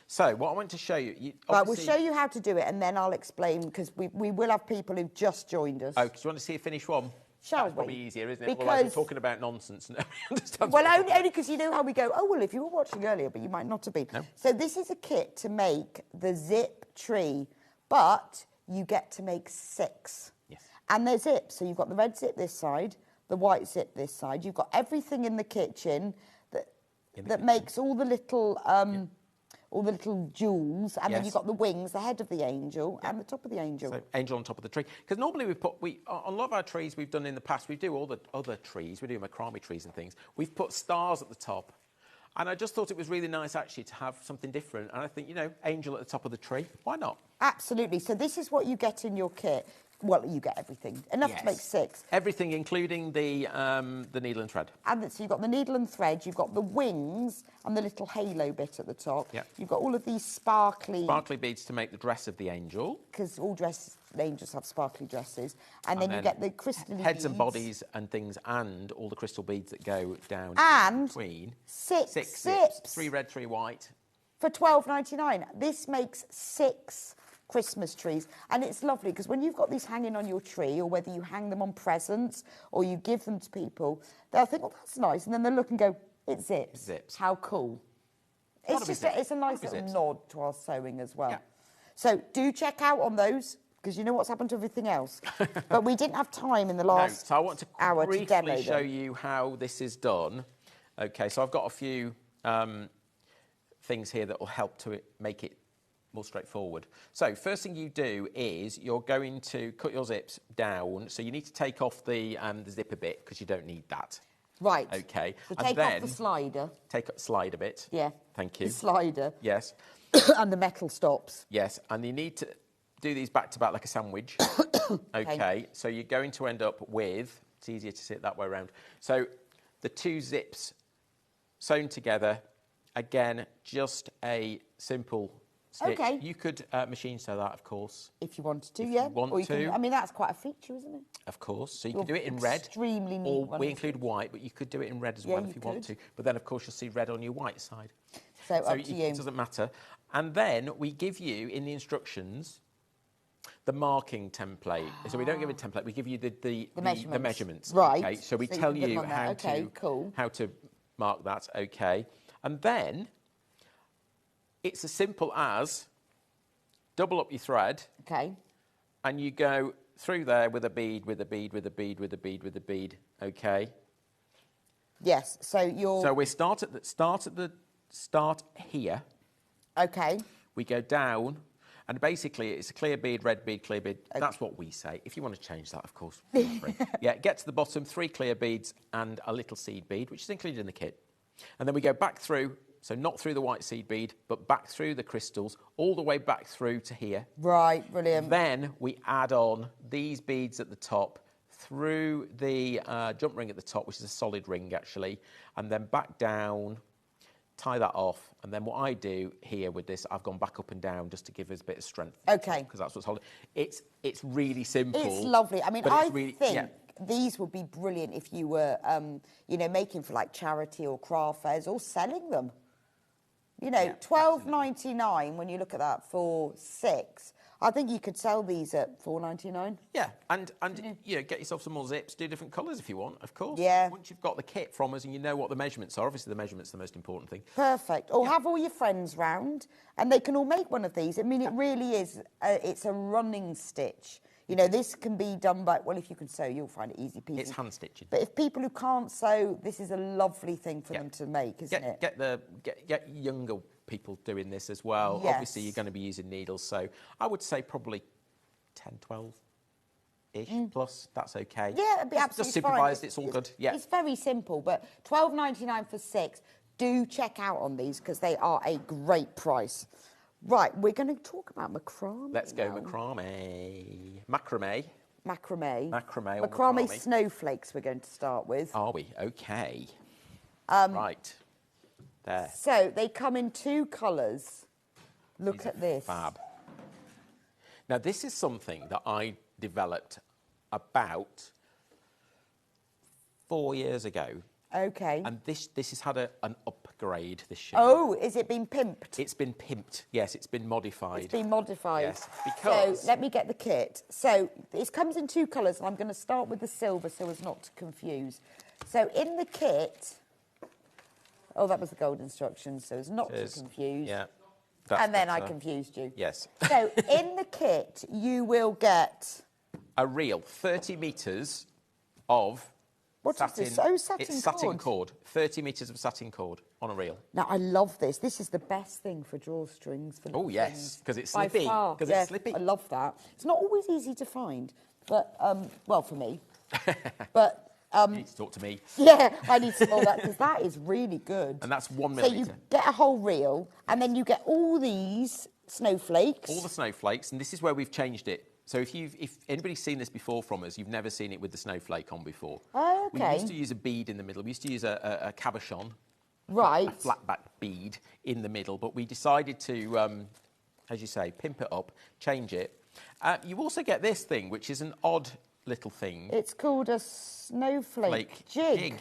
So what I want to show you... Right, we'll show you how to do it and then I'll explain, because we will have people who've just joined us. Oh, because you want to see a finished one? Shall That's we? probably easier, isn't it? Because... Otherwise we're talking about nonsense and nobody understands. Well, only because you know how we go, oh, well, if you were watching earlier, but you might not have been. No. So this is a kit to make the zip tree, but you get to make 6. Yes. And they're zips. So you've got the red zip this side, the white zip this side. You've got everything in the kitchen that makes all the little all the little jewels, and then Yes. you've got the wings, the head of the angel, and the top of the angel. So angel on top of the tree. Because normally on a lot of our trees we've done in the past, we do all the other trees, we do macrame trees and things. We've put stars at the top. And I just thought it was really nice actually to have something different. And I think, angel at the top of the tree, why not? Absolutely. So this is what you get in your kit. Well, you get everything. Enough to make 6. Everything, including the needle and thread. And so you've got the needle and thread, you've got the wings and the little halo bit at the top. Yep. You've got all of these sparkly beads to make the dress of the angel. Because all angels have sparkly dresses. And then you get the crystal heads beads. and bodies and things, and all the crystal beads that go down and between. 6 zips. 3 red, 3 white. For $12.99. This makes 6 Christmas trees, and it's lovely because when you've got these hanging on your tree, or whether you hang them on presents or you give them to people, they'll think, oh, that's nice, and then they'll look and go, it zips. Zips. How cool. It's a nice little nod to our sewing as well. Yeah. So do check out on those, because you know what's happened to everything else. But we didn't have time in the last so I want to hour to demo briefly show them. you how this is done. Okay, so I've got a few things here that will help to make it more straightforward. So first thing you do is you're going to cut your zips down. So you need to take off the zipper bit because you don't need that. Right. Okay. So and take off the slider. Take a slider bit. Yeah. Thank you. The slider. Yes. And the metal stops. Yes. And you need to do these back to back like a sandwich. Okay. So you're going to end up with, it's easier to see it that way around. So the 2 zips sewn together, again, just a simple stitch. Okay. You could machine sew that, of course. If you wanted to, If yeah. you want or you to. Can, I mean, that's quite a feature, isn't it? Of course. So you You're can do it in red. extremely neat Or one, we isn't include white, but you could do it in red as well if you want to. But then, of course, you'll see red on your white side. So up to you. It doesn't matter. And then we give you, in the instructions, the marking template. So we don't give a template, we give you the measurements. Right. Okay. So we So you tell can put them you on there. how to mark that. Okay. And then it's as simple as double up your thread. Okay. And you go through there with a bead, with a bead, with a bead, with a bead, with a bead. Okay. Yes. So you're. So we start at the start here. Okay. We go down, and basically it's a clear bead, red bead, clear bead. Okay. That's what we say. If you want to change that, of course, feel free. Yeah, get to the bottom, 3 clear beads and a little seed bead, which is included in the kit. And then we go back through, so not through the white seed bead, but back through the crystals, all the way back through to here. Right, brilliant. Then we add on these beads at the top, through the jump ring at the top, which is a solid ring actually, and then back down, tie that off, and then what I do here with this, I've gone back up and down just to give us a bit of strength. Okay. Because that's what's holding. It's really simple. It's lovely. I mean, but I really, think yeah. these would be brilliant if you were, making for like charity or craft fairs or selling them. You know, $12.99 when you look at that for 6. I think you could sell these at $4.99. Yeah, and get yourself some more zips, do different colours if you want, of course. Yeah. Once you've got the kit from us and you know what the measurements are, obviously the measurements are the most important thing. Perfect. Or have all your friends round and they can all make one of these. I mean, it really is, it's a running stitch. You know, this can be done by, well, if you can sew, you'll find it easy peasy. It's hand stitching. But if people who can't sew, this is a lovely thing for them to make, isn't it? Get younger people doing this as well. Yes. Obviously, you're going to be using needles, so I would say probably 10, 12-ish plus. That's okay. Yeah, it'd be absolutely just supervised. fine. It's all good. Yeah. It's very simple, but $12.99 for 6. Do check out on these because they are a great price. Right, we're going to talk about macrame. Let's go now. macrame. Macrame. Macrame. Macrame or Macrame macrame. snowflakes we're going to start with. Are we? Okay. Right. There. So they come in 2 colours. Look at this. Fab. Now, this is something that I developed about 4 years ago. Okay. And this has had an upgrade this year. Oh, is it been pimped? It's been pimped. Yes, it's been modified. It's been modified. Yes, because... So let me get the kit. So it comes in 2 colours, and I'm going to start with the silver so as not to confuse. So in the kit... Oh, that was the gold instructions, so as not to confuse. Yeah. And then I confused you. Yes. So in the kit, you will get... A reel, 30 metres of What is this? Oh, satin It's satin cord. cord. 30 metres of satin cord on a reel. Now, I love this. This is the best thing for drawstrings. For Oh, little yes, things. because it's By slippy. far. Because Yeah, it's slippy. I love that. It's not always easy to find, but, well, for me. But... you need to talk to me. Yeah, I need some more of that because that is really good. And that's 1 So millimetre. you get a whole reel and then you get all these snowflakes. All the snowflakes, and this is where we've changed it. So if anybody's seen this before from us, you've never seen it with the snowflake on before. Oh, okay. We used to use a bead in the middle. We used to use a cabochon. Right. A flat back bead in the middle, but we decided to, as you say, pimp it up, change it. You also get this thing, which is an odd little thing. It's called a snowflake jig.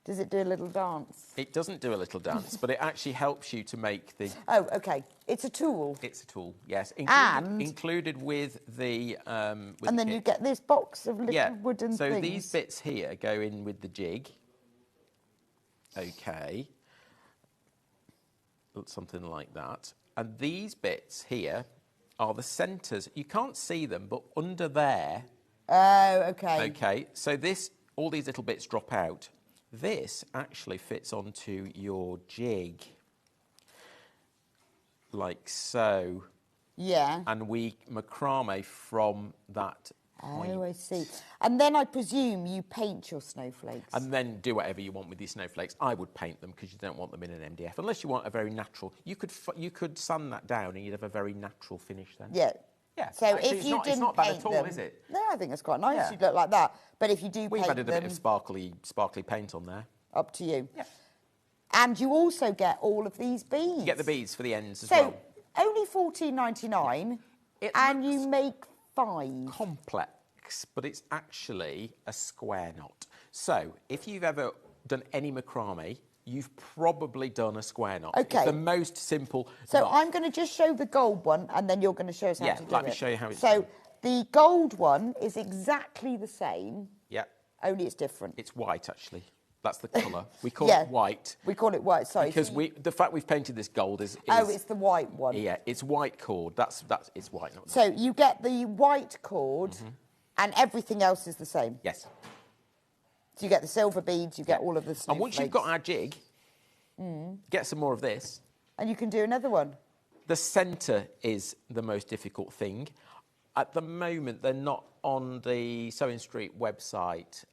Does it do a little dance? It doesn't do a little dance, but it actually helps you to make the... Oh, OK. It's a tool. It's a tool, yes. Included with the... and then you get this box of little wooden so things. These bits here go in with the jig. OK. Something like that. And these bits here are the centres. You can't see them, but under there... Oh, OK. OK, so all these little bits drop out. This actually fits onto your jig, like so. Yeah. And we macrame from that point. Oh, I see. And then I presume you paint your snowflakes. And then do whatever you want with these snowflakes. I would paint them because you don't want them in an MDF, unless you want a very natural. You could sand that down and you'd have a very natural finish then. Yeah. Yeah. So actually, if you didn't it's not bad paint at all, them, is it? No, I think it's quite nice. Yeah. You'd look like that. But if you do We've paint added a bit of sparkly paint on there. Up to you. Yeah. And you also get all of these beads. You get the beads for the ends as so well. Only $14.99, and you make 5. Complex, but it's actually a square knot. So if you've ever done any macrame, you've probably done a square knot. Okay. It's the most simple So knot. I'm going to just show the gold one, and then you're going to show us how to do it. let me show you how it's So done. the gold one is exactly the same, Yeah, only it's different. it's white actually. That's the colour. We call Yeah. it white. We call it white, sorry. Because so the fact we've painted this gold is oh, it's the white one. yeah, it's white cord. It's white. Not So you get the white cord, and everything else is the same. yes. So you get the silver beads, you get all of the snowflakes. And once you've got our jig, get some more of this. And you can do another one. The centre is the most difficult thing. At the moment, they're not on the Sewing Street website.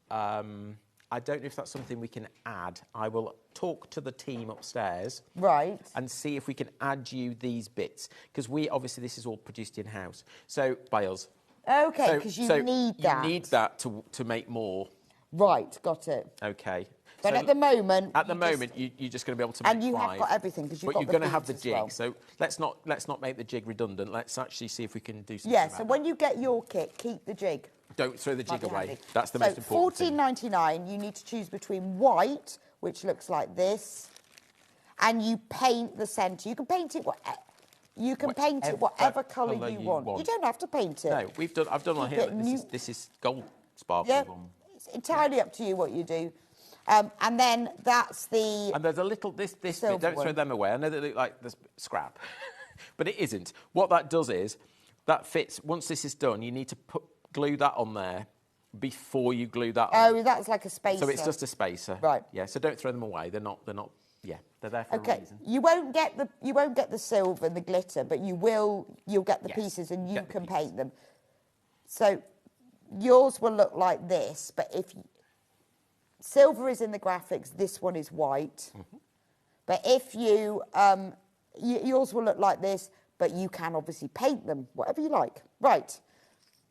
I don't know if that's something we can add. I will talk to the team upstairs. Right. And see if we can add you these bits. Because obviously, this is all produced in-house. So, by us. Okay, because you need that. You need that to make more. Right, got it. Okay. But So at the moment... you're just going to be able to make 5. And you have got everything, because you've but got you're the going to have the beads as jig. well. So let's not make the jig redundant. Let's actually see if we can do something Yeah, about so that. when you get your kit, keep the jig. Don't throw the jig Might be away. handy. That's the most important thing. $14.99, you need to choose between white, which looks like this, and you paint the centre. You can paint it whatever colour you want. You don't have to paint it. No, I've done one Keep here. it This is gold sparkly Yeah, one. it's entirely up to you what you do. And then that's the... And there's a little this bit. silver Don't throw one. them away. I know they look like this scrap, but it isn't. What that does is that fits. Once this is done, you need to glue that on there before you glue that on. Oh, that's like a spacer. So it's just a spacer. Right. Yeah. So don't throw them away. They're not. Yeah. They're there for a Okay, reason. you won't get the silver and the glitter, but you'll get the Yes, pieces and you get the can pieces. paint them. So yours will look like this, but if silver is in the graphics, this one is white. But if yours will look like this, but you can obviously paint them, whatever you like. Right,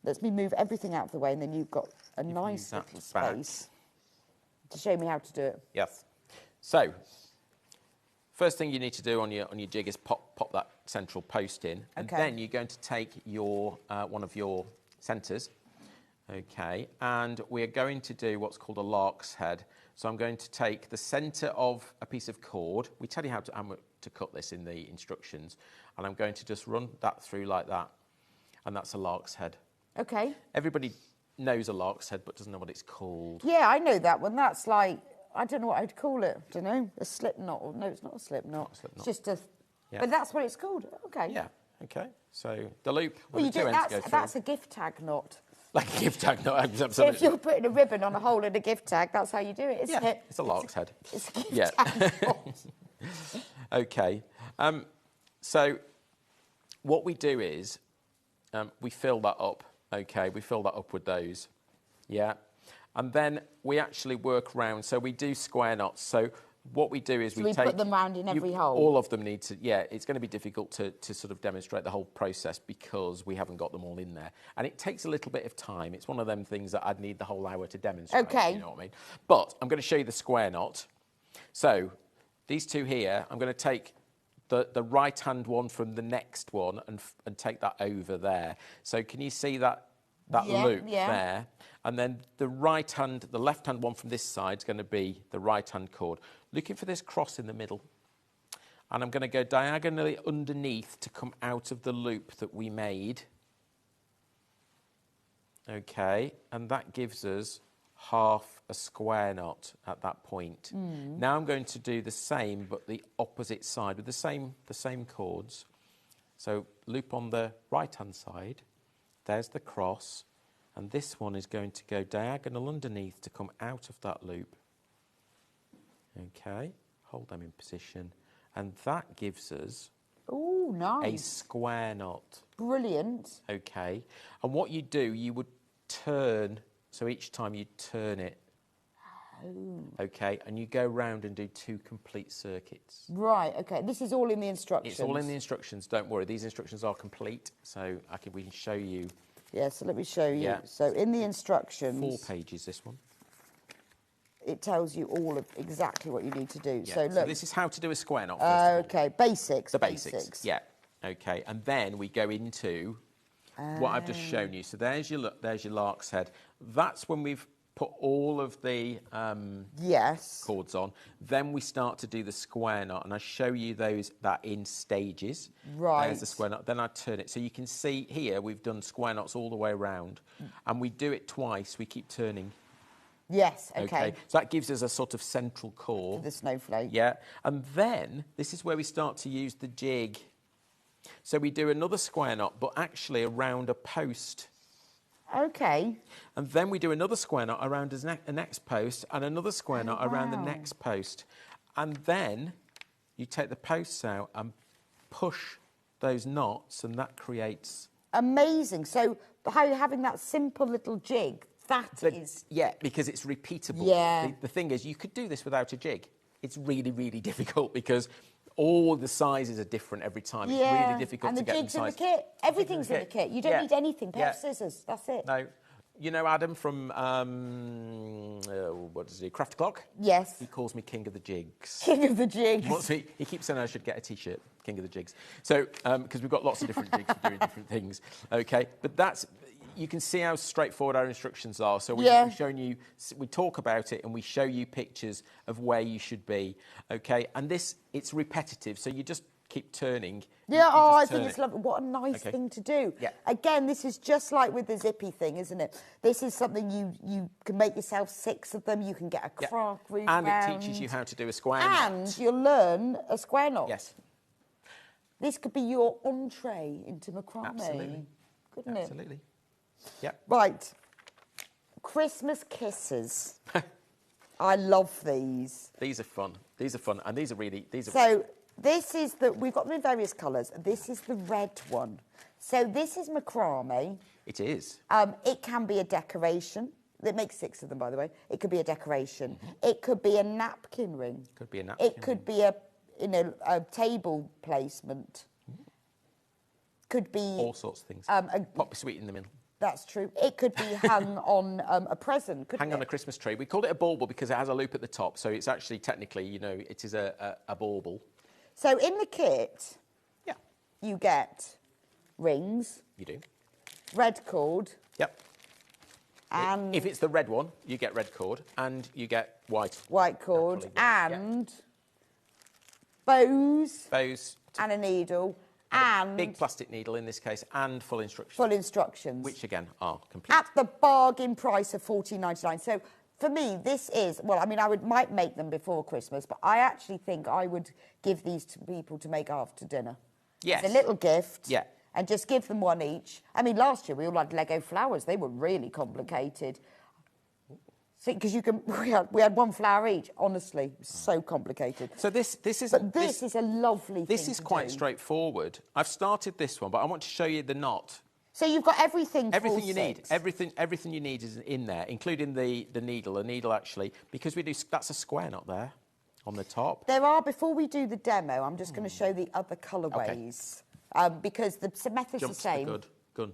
let me move everything out of the way, and then you've got a nice use that little back. space to show me how to do it. Yes. So, first thing you need to do on your jig is pop that central post in, and Okay. then you're going to take your one of your centres, okay, and we are going to do what's called a lark's head. So I'm going to take the centre of a piece of cord. We tell you how to cut this in the instructions, and I'm going to just run that through like that, and that's a lark's head. Okay. Everybody knows a lark's head, but doesn't know what it's called. Yeah, I know that one. That's like, I don't know what I'd call it. I don't know, a slip knot. Or, no, it's not a slip knot. a slip It's knot. just a... Yeah. But that's what it's called. Okay. Yeah, okay. So the loop Well, with you the two do, ends go through. that's a gift tag knot. Like a gift tag, no, absolutely. If you're putting a ribbon on a hole in a gift tag, that's how you do it, isn't it? It's a lark's head. It's a gift tag. Okay. So what we do is we fill that up. Okay, we fill that up with those. Yeah. And then we actually work round. So we do square knots. So what we do is So we take... put them round in every hole? All of them need to... Yeah, it's going to be difficult to sort of demonstrate the whole process because we haven't got them all in there. And it takes a little bit of time. It's one of them things that I'd need the whole hour to demonstrate. Okay. You know what I mean? But I'm going to show you the square knot. So these two here, I'm going to take the right-hand one from the next one and take that over there. So can you see that loop there? And then the left-hand one from this side is going to be the right-hand cord. Looking for this cross in the middle. And I'm going to go diagonally underneath to come out of the loop that we made. Okay, and that gives us half a square knot at that point. Now I'm going to do the same, but the opposite side with the same cords. So loop on the right-hand side. There's the cross. And this one is going to go diagonal underneath to come out of that loop. Okay, hold them in position. And that gives us a square knot. Brilliant. Okay, and what you do, you would turn, so each time you turn it. Okay, and you go round and do 2 complete circuits. Right, okay. This is all in the instructions. It's all in the instructions, don't worry. These instructions are complete, so we can show you. Yeah, so let me show you. Yeah. So in the instructions... 4 pages, this one. It tells you all of exactly what you need to do. Yeah. So look. So this is how to do a square knot, first of all. Okay, basics. The basics. Yeah. Okay, and then we go into what I've just shown you. So there's your lark's head. That's when we've put all of the cords on. Then we start to do the square knot, and I show you that in stages. Right. There's the square knot. Then I turn it. So you can see here we've done square knots all the way around, and we do it twice. We keep turning. Yes, okay. So that gives us a sort of central core. The snowflake. Yeah, and then this is where we start to use the jig. So we do another square knot, but actually around a post. Okay. And then we do another square knot around a next post and another square knot around the next post. And then you take the posts out and push those knots, and that creates... Amazing. So having that simple little jig, that is... Yeah, because it's repeatable. Yeah. The thing is, you could do this without a jig. It's really, really difficult because all the sizes are different every time. Yeah. It's really difficult to get them And the jig's in the sized. kit. Everything's in the kit. You don't need anything. Pair of scissors. That's it. No. You know Adam from, what does he, Craft Clock? Yes. He calls me King of the Jigs. King of the Jigs. He keeps saying I should get a T-shirt, King of the Jigs. So, because we've got lots of different jigs for doing different things. Okay, but you can see how straightforward our instructions are. So we're showing you, we talk about it and we show you pictures of where you should be. Okay, and it's repetitive, so you just keep turning. Yeah, I think it's lovely. What a nice thing to do. Yeah. Again, this is just like with the zippy thing, isn't it? This is something you can make yourself 6 of them. You can get a craft route and round. it teaches you how to do a square knot. And you'll learn a square knot. Yes. This could be your entree into macrame. Absolutely. Couldn't it? Absolutely. Yep. Right. Christmas kisses. I love these. These are fun. These are fun. And these are really... This is we've got them in various colours. This is the red one. So this is macrame. It is. It can be a decoration. It makes 6 of them, by the way. It could be a decoration. It could be a napkin ring. Could be a napkin It could be a table placement. Could be... all sorts of things. Poppy sweet in the middle. That's true. It could be hung on a present, couldn't it? Hang on a Christmas tree. We called it a bauble because it has a loop at the top. So it's actually, technically, it is a bauble. So in the kit, you get rings. You do. Red cord. Yep. And if it's the red one, you get red cord and you get white. White cord and bows. Bows. And a needle. And big plastic needle in this case, and full instructions. Full instructions. Which again are complete. At the bargain price of $14.99. So for me, this is, well, I mean, might make them before Christmas, but I actually think I would give these to people to make after dinner. Yes. It's a little gift. Yeah. and just give them one each. I mean, last year we all had Lego flowers. They were really complicated. Because we had one flower each. Honestly, so complicated. So this is a lovely thing. This is quite straightforward. I've started this one, but I want to show you the knot. So you've got everything. Everything you need. Everything you need is in there, including the needle. A needle actually, because that's a square knot there on the top. There are. Before we do the demo, I'm just going to show the other colourways because the method's the same. Good. Gun.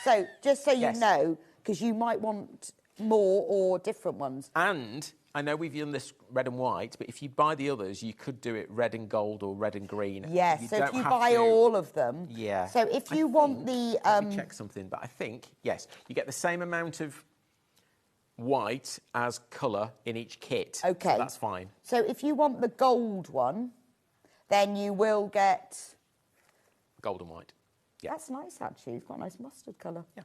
So just so you know, because you might want more or different ones. And I know we've done this red and white, but if you buy the others, you could do it red and gold or red and green. Yes, so if you buy all of them. Yeah. So if you want the... Let me check something, but I think, yes, you get the same amount of white as colour in each kit. OK. So that's fine. So if you want the gold one, then you will get... Gold and white. Yeah. That's nice, actually. It's quite a nice mustard colour. Yeah.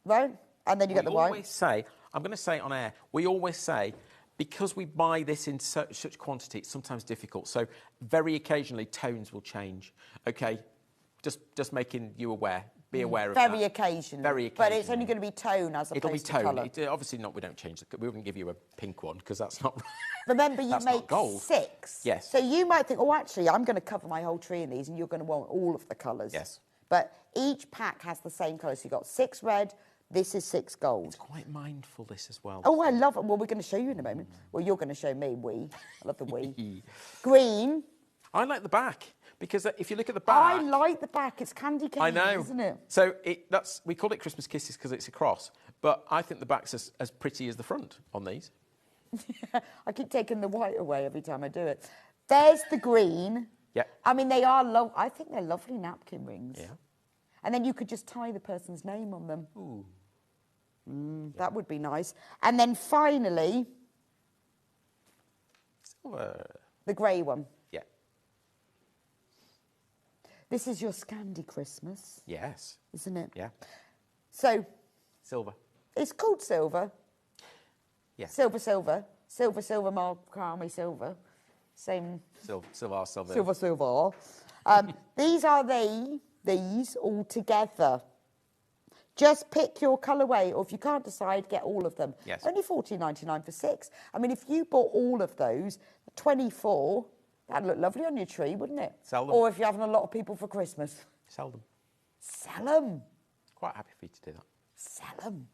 Right? And then you get the white. I'm going to say it on air, we always say, because we buy this in such quantity, it's sometimes difficult. So very occasionally, tones will change. OK? Just making you aware. Be aware of that. Very occasionally. Very occasionally. But it's only going to be tone as opposed to colour. It'll be tone. Obviously not, we don't change we wouldn't give you a pink one, because that's not... Remember, you make gold. 6. Yes. So you might think, oh, actually, I'm going to cover my whole tree in these, and you're going to want all of the colours. Yes. But each pack has the same colour. So you've got 6 red, this is 6 gold. It's quite mindful, this as well. Oh, I love it. Well, we're going to show you in a moment. Well, you're going to show me, I love the we. Green. I like the back, because if you look at the back... I like the back. It's candy cane, I know. isn't it? So we call it Christmas Kisses because it's a cross, but I think the back's as pretty as the front on these. I keep taking the white away every time I do it. There's the green. Yeah. I mean, I think they're lovely napkin rings. Yeah. And then you could just tie the person's name on them. Ooh. That would be nice. And then finally, the grey one. Yeah. This is your Scandi Christmas. Yes. Isn't it? Yeah. So. Silver. It's called silver. Yeah. Silver, Marcami silver. Same. Silver. These are these all together. Just pick your colourway, or if you can't decide, get all of them. Yes. Only $14.99 for 6. I mean, if you bought all of those, 24, that'd look lovely on your tree, wouldn't it? Sell them. Or if you're having a lot of people for Christmas. Sell them. Sell them. Quite happy for you to do that. Sell them.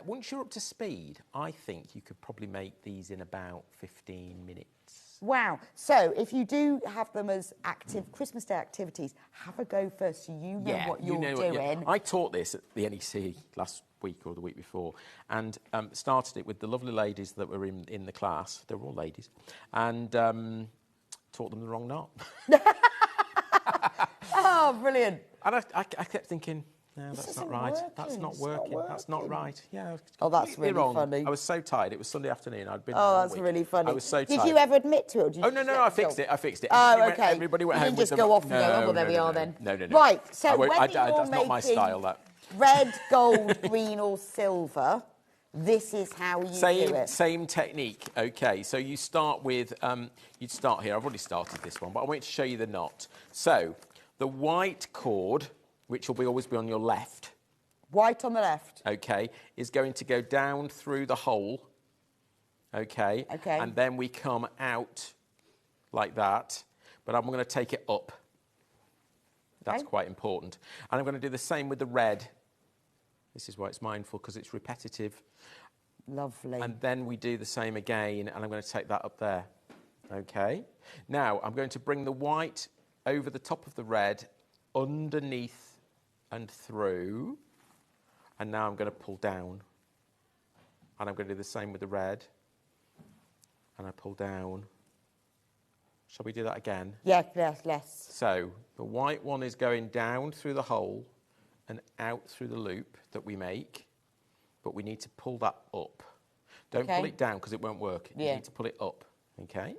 Once you're up to speed, I think you could probably make these in about 15 minutes. Wow. So if you do have them as Christmas Day activities, have a go first so you know what you're doing. I taught this at the NEC last week or the week before, and started it with the lovely ladies that were in the class. They were all ladies. And taught them the wrong knot. Oh, brilliant. And I kept thinking... No, that's not right. That's not working. That's not right. Yeah. Oh, that's really wrong. funny. I was so tired. It was Sunday afternoon. I'd been. Oh, that's really funny. I was so tired. Did you ever admit to it? Oh no! I fixed it. Oh, okay. Everybody went you home didn't just with go them. off and go. Oh, well, there we are then. No. Right. So whether that's you're not my style. That. Red, gold, green, or silver, this is how you do it. Same technique. Okay. So you start with. You'd start here. I've already started this one, but I want to show you the knot. So the white cord, which will always be on your left. White on the left. Okay, is going to go down through the hole. Okay. Okay. And then we come out like that, but I'm going to take it up. That's quite important. And I'm going to do the same with the red. This is why it's mindful, because it's repetitive. Lovely. And then we do the same again, and I'm going to take that up there. Okay. Now, I'm going to bring the white over the top of the red, underneath and through. And now I'm going to pull down. And I'm going to do the same with the red. And I pull down. Shall we do that again? Yes. So the white one is going down through the hole and out through the loop that we make. But we need to pull that up. Don't pull it down because it won't work. You need to pull it up. Okay?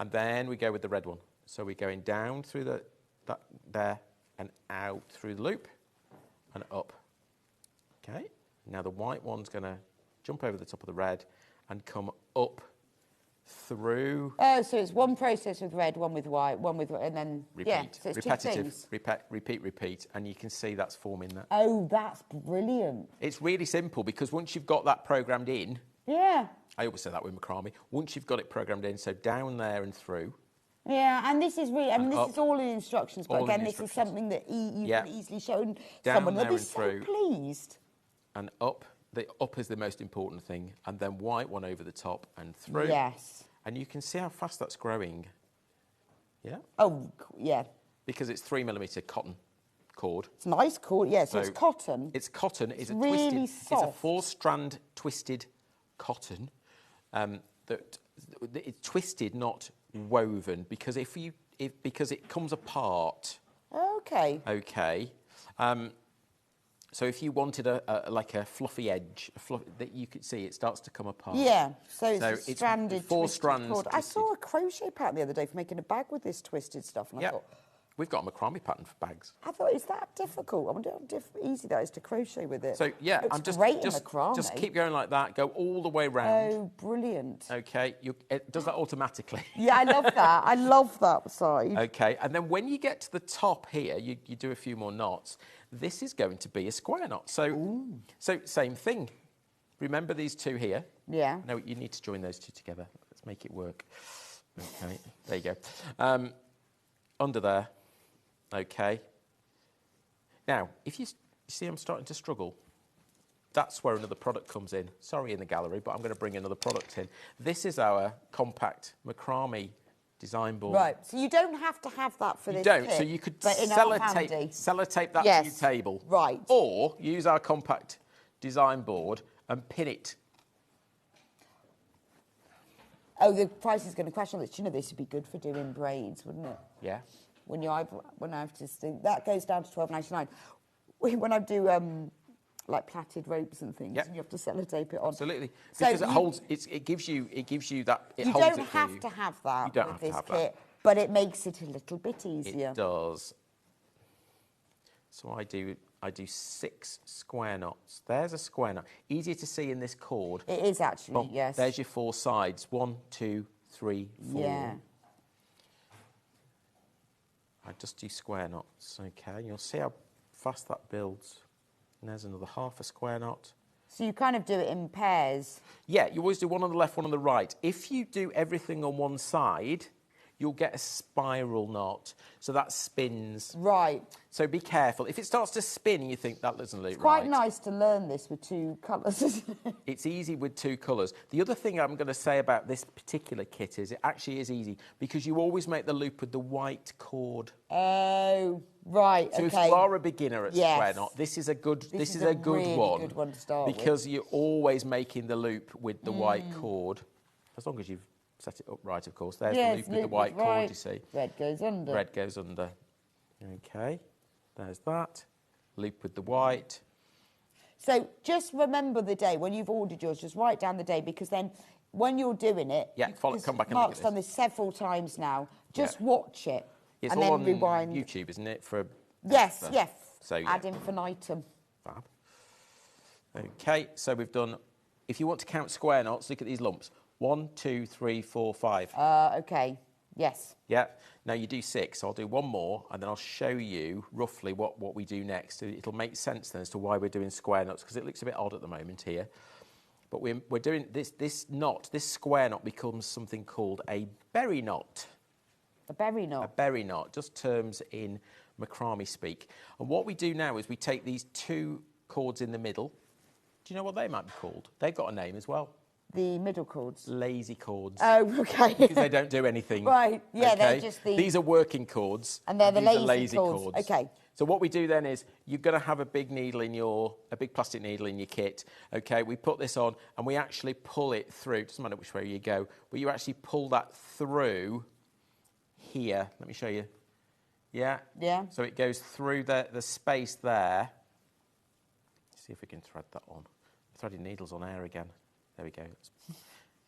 And then we go with the red one. So we're going down through that there and out through the loop and up. Okay, now the white one's going to jump over the top of the red and come up through. Oh, so it's one process with red, one with white, and then Repeat. yeah, so it's Repetitive. two things. Repeat, and you can see that's forming that. Oh, that's brilliant. It's really simple because once you've got that programmed in, Yeah. I always say that with macrame. Once you've got it programmed in, so down there and through. Yeah, and this is really, I mean, this up. is all in instructions, but All in again, this is instructions. something that you Yeah. can easily show Down someone. They'll there be and so through. pleased. And up. The up is the most important thing, and then white one over the top and through. Yes. And you can see how fast that's growing. Yeah. Oh, yeah. Because it's 3mm cotton cord. It's nice cord, yeah, so it's cotton. It's cotton. It's a really twisted. soft. It's a 4-strand twisted cotton that it's twisted, not woven, because because it comes apart. Okay. Okay. So if you wanted like a fluffy edge, that you could see, it starts to come apart. Yeah, so it's a stranded, 4 twisted strands. cord. I saw a crochet pattern the other day for making a bag with this twisted stuff, and I thought, we've got a macrame pattern for bags. I thought, is that difficult? I wonder how easy that is to crochet with it. So yeah, Looks I'm just great in macrame. just keep going like that. Go all the way round. Oh, brilliant. Okay, it does that automatically. Yeah, I love that. I love that side. Okay, and then when you get to the top here, you do a few more knots. This is going to be a square knot. So same thing. Remember these two here? Yeah. No, you need to join those two together. Let's make it work. Okay, there you go. Under there. Okay. Now, if you see I'm starting to struggle, that's where another product comes in. Sorry in the gallery, but I'm going to bring another product in. This is our compact macrame design board. Right, so you don't have to have that for this You don't, kit, so you could but in our handy. sellotape that Yes, to your table. right. Or use our compact design board and pin it. Oh, the price is going to crash on this. Do you know this would be good for doing braids, wouldn't it? Yeah. When I have to think that goes down to $12.99. When I do like plaited ropes and things, and you have to sellotape it on. Absolutely, So because it holds. It gives you that. It you holds don't it for have you. to have that You don't with have to this have kit, that. but it makes it a little bit easier. It does. So I do 6 square knots. There's a square knot. Easier to see in this cord. It is actually, Boom. yes. There's your 4 sides. 1, 2, 3, 4. Yeah. I just do square knots, okay? You'll see how fast that builds. And there's another half a square knot. So you kind of do it in pairs. Yeah, you always do one on the left, one on the right. If you do everything on one side, you'll get a spiral knot. So that spins. Right. So be careful. If it starts to spin and you think that doesn't look right. It's quite nice to learn this with 2 colours, isn't it? It's easy with 2 colours. The other thing I'm going to say about this particular kit is it actually is easy because you always make the loop with the white cord. Oh, right, So okay. if you are a beginner at Yes. square knot, this is a good This is a a good really one. good one to start with. because you're always making the loop with the white cord. As long as you've set it up right, of course. There's the loop with the white cord, you see. Red goes under. Red goes under. Okay, there's that. Loop with the white. So just remember the day when you've ordered yours. Just write down the day because then when you're doing it, Yeah, come back and look Mark's at done this. this several times now. Just Yeah. watch it It's and all then on rewind. YouTube, isn't it? For Yes, for- yes. So yeah. Ad infinitum. Fab. Okay, so we've done. If you want to count square knots, look at these lumps. 1, 2, 3, 4, 5. Okay. Yes. Yeah. Now you do 6. So I'll do one more, and then I'll show you roughly what we do next. It'll make sense then as to why we're doing square knots because it looks a bit odd at the moment here. But we're doing this knot. This square knot becomes something called a berry knot. A berry knot. A berry knot, just terms in macrame speak. And what we do now is we take these 2 cords in the middle. Do you know what they might be called? They've got a name as well. The middle cords. Lazy cords. Oh, okay. Because they don't do anything. Right, yeah, they're okay? just the... These are working cords. And they're the these are lazy cords. Okay. So what we do then is you're going to have a big needle in a big plastic needle in your kit. Okay, we put this on and we actually pull it through. Doesn't matter which way you go, but you actually pull that through here. Let me show you. Yeah? Yeah. So it goes through the space there. Let's see if we can thread that on. I'm threading needles on air again. There we go.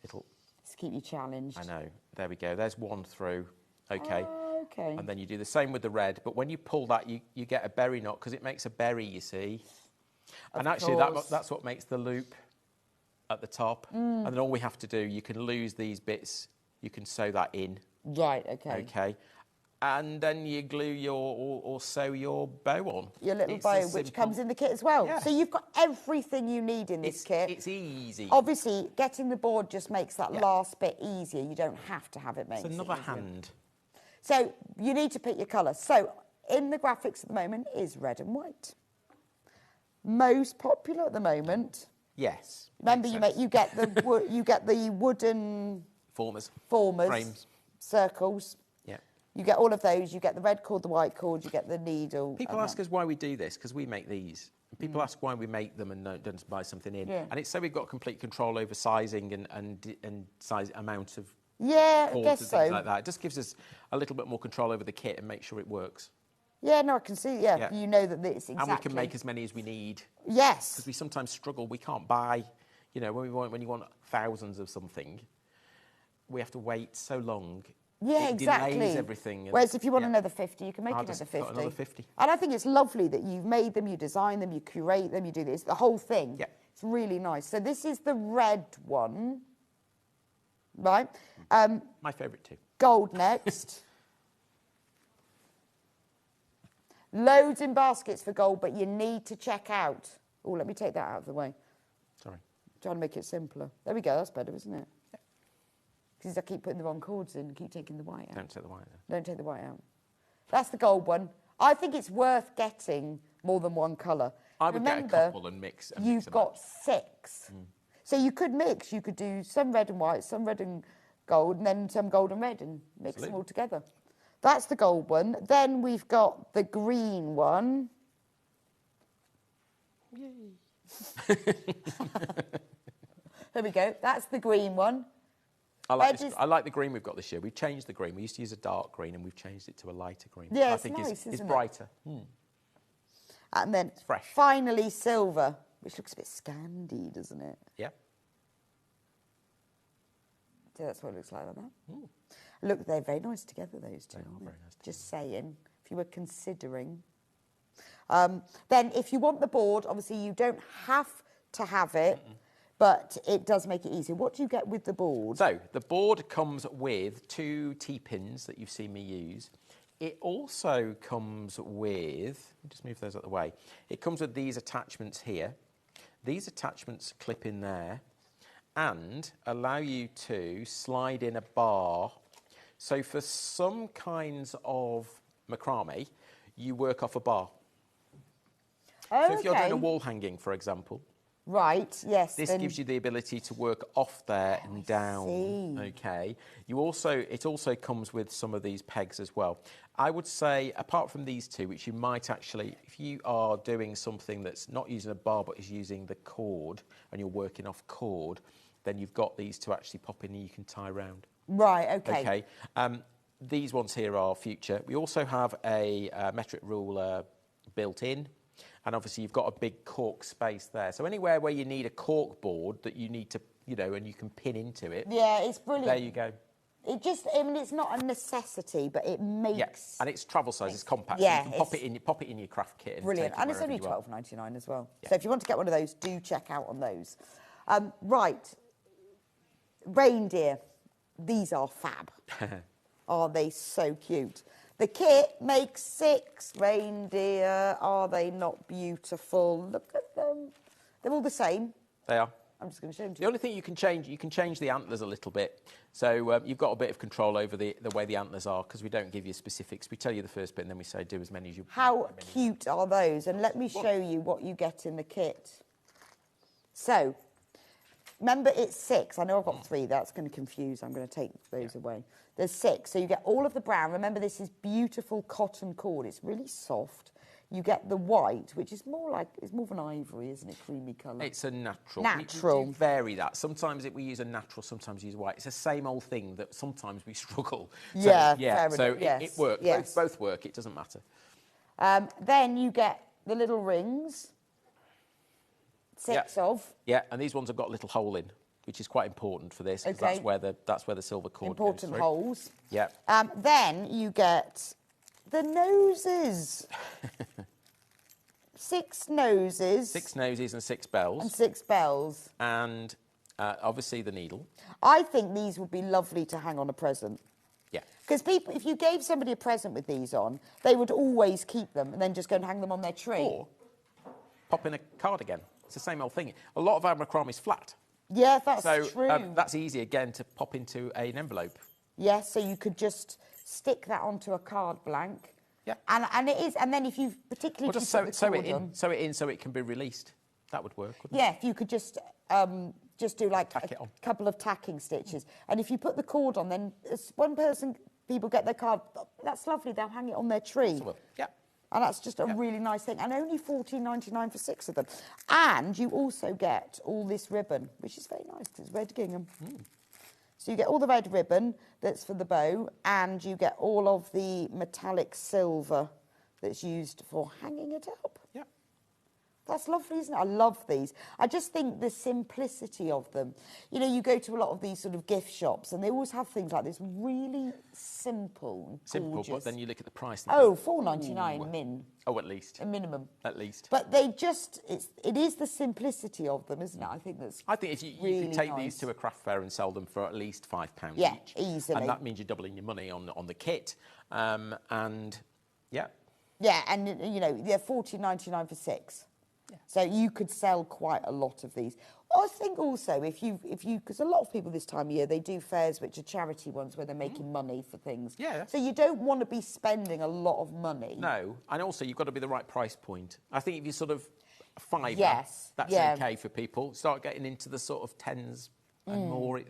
It'll... Let's keep you challenged. I know. There we go. There's one through. Okay. Oh, okay. And then you do the same with the red. But when you pull that, you get a berry knot because it makes a berry, you see. And actually, course. that's what makes the loop. at the top, and then all we have to do, you can lose these bits, you can sew that in. Right, okay. Okay. And then you glue or sew your bow on. Your little bow, which comes in the kit as well. Yes. So you've got everything you need in this kit. It's easy. Obviously, getting the board just makes that last bit easier. You don't have to have it made. It's another hand. So you need to pick your colour. So in the graphics at the moment is red and white. Most popular at the moment. Yes. Remember, you get the wooden formers, frames, circles. Yeah. You get all of those. You get the red cord, the white cord. You get the needle. People ask us why we do this because we make these. People ask why we make them and don't buy something in. Yeah. And it's so we've got complete control over sizing and size amount of I cords guess and things so. like that. It just gives us a little bit more control over the kit and make sure it works. Yeah, no, I can see. Yeah, you know that it's exactly. And we can make as many as we need. Yes. Because we sometimes struggle. We can't buy, you know, when you want thousands of something, we have to wait so long. Yeah, it exactly. delays everything. Whereas if you want another 50, you can make I'll another just 50. got another 50. And I think it's lovely that you've made them, you design them, you curate them, you do this, the whole thing. Yeah. It's really nice. So this is the red one, right? My favourite too. Gold next. Loads in baskets for gold, but you need to check out. Oh, let me take that out of the way. Sorry. Trying to make it simpler. There we go. That's better, isn't it? Because I keep putting the wrong cords in and keep taking the white out. Don't take the white out. Don't take the white out. That's the gold one. I think it's worth getting more than one colour. I would get a couple and mix. You've got 6. So you could mix. You could do some red and white, some red and gold, and then some gold and red and mix them all together. That's the gold one. Then we've got the green one. Yay. There we go. That's the green one. I like the green we've got this year. We've changed the green. We used to use a dark green and we've changed it to a lighter green. Yeah, I think it's brighter. And then fresh. Finally silver, which looks a bit Scandi, doesn't it? Yeah. So that's what it looks like that. Look, they're very nice together, those two. Aren't they? Very nice Just saying, if you were considering. Then if you want the board, obviously you don't have to have it, but it does make it easier. What do you get with the board? So the board comes with 2 T-pins that you've seen me use. It also comes with, let me just move those out of the way. It comes with these attachments here. These attachments clip in there and allow you to slide in a bar. So for some kinds of macrame, you work off a bar. Oh, so if you're doing a wall hanging, for example, right, yes. this gives you the ability to work off there and down. See. Okay. It also comes with some of these pegs as well. I would say, apart from these 2, which you might actually, if you are doing something that's not using a bar but is using the cord and you're working off cord, then you've got these to actually pop in and you can tie around. Right, okay. Okay. These ones here are future. We also have a metric ruler built in. And obviously you've got a big cork space there. So anywhere where you need a cork board that you need to, you know, and you can pin into it. Yeah, it's brilliant. There you go. It just, I mean, it's not a necessity, but it makes... Yeah, and it's travel size, it's compact. Yeah, so you can pop it in your craft kit. And brilliant. Take it And it's only $12.99 as well. Yeah. So if you want to get one of those, do check out on those. Right. Reindeer. These are fab. Are they so cute? The kit makes 6 reindeer. Are they not beautiful? Look at them. They're all the same. They are. I'm just going to show them to you. The only thing you can change the antlers a little bit. So you've got a bit of control over the way the antlers are because we don't give you specifics. We tell you the first bit and then we say do as many as you... How cute are those? And let me show you what you get in the kit. So, remember it's 6. I know I've got 3. That's going to confuse. I'm going to take those away. There's 6. So you get all of the brown. Remember, this is beautiful cotton cord. It's really soft. You get the white, which is more like, it's more of an ivory, isn't it? Creamy colour. It's a natural. Natural. We do vary that. Sometimes we use a natural, sometimes we use white. It's the same old thing that sometimes we struggle. Yeah, So it works. Yes. Both work. It doesn't matter. Then you get the little rings. 6 of. Yeah, and these ones have got a little hole in, which is quite important for this because that's where the silver cord goes through. Important holes. Yeah. Then you get the noses. 6 noses. 6 noses and 6 bells. And 6 bells. And Obviously, the needle. I think these would be lovely to hang on a present. Yeah. Because people, if you gave somebody a present with these on, they would always keep them and then just go and hang them on their tree. Or pop in a cardigan. It's the same old thing. A lot of our macrame is flat. Yeah, that's so, true. That's easy, again, to pop into an envelope. Yeah, so you could just stick that onto a card blank. Yeah. And it is, and then if you particularly... Or just sew it in so it can be released. That would work, wouldn't it? Yeah, if you could just do like Tack it on. couple of tacking stitches. And if you put the cord on, then as one person, people get their card, that's lovely, they'll hang it on their tree. Yeah. And that's just a really nice thing. And only $14.99 for 6 of them. And you also get all this ribbon, which is very nice because it's red gingham. So you get all the red ribbon that's for the bow, and you get all of the metallic silver that's used for hanging it up. Yeah. That's lovely, isn't it? I love these. I just think the simplicity of them. You know, you go to a lot of these sort of gift shops and they always have things like this really simple and gorgeous. But then you look at the price. Oh, $4.99 min. Oh, at least. A minimum. At least. But they just, it is the simplicity of them, isn't it? I think that's I think if you could take these to a craft fair and sell them for at least £5 each. Easily. And that means you're doubling your money on the kit. And, yeah. Yeah, and, you know, they're $14.99 for 6. Yeah. So you could sell quite a lot of these. I think also if you, because a lot of people this time of year, they do fairs which are charity ones where they're making money for things. Yeah. So you don't want to be spending a lot of money. No, and also you've got to be the right price point. I think if you sort of £5, that's okay for people. Start getting into the sort of tens and more.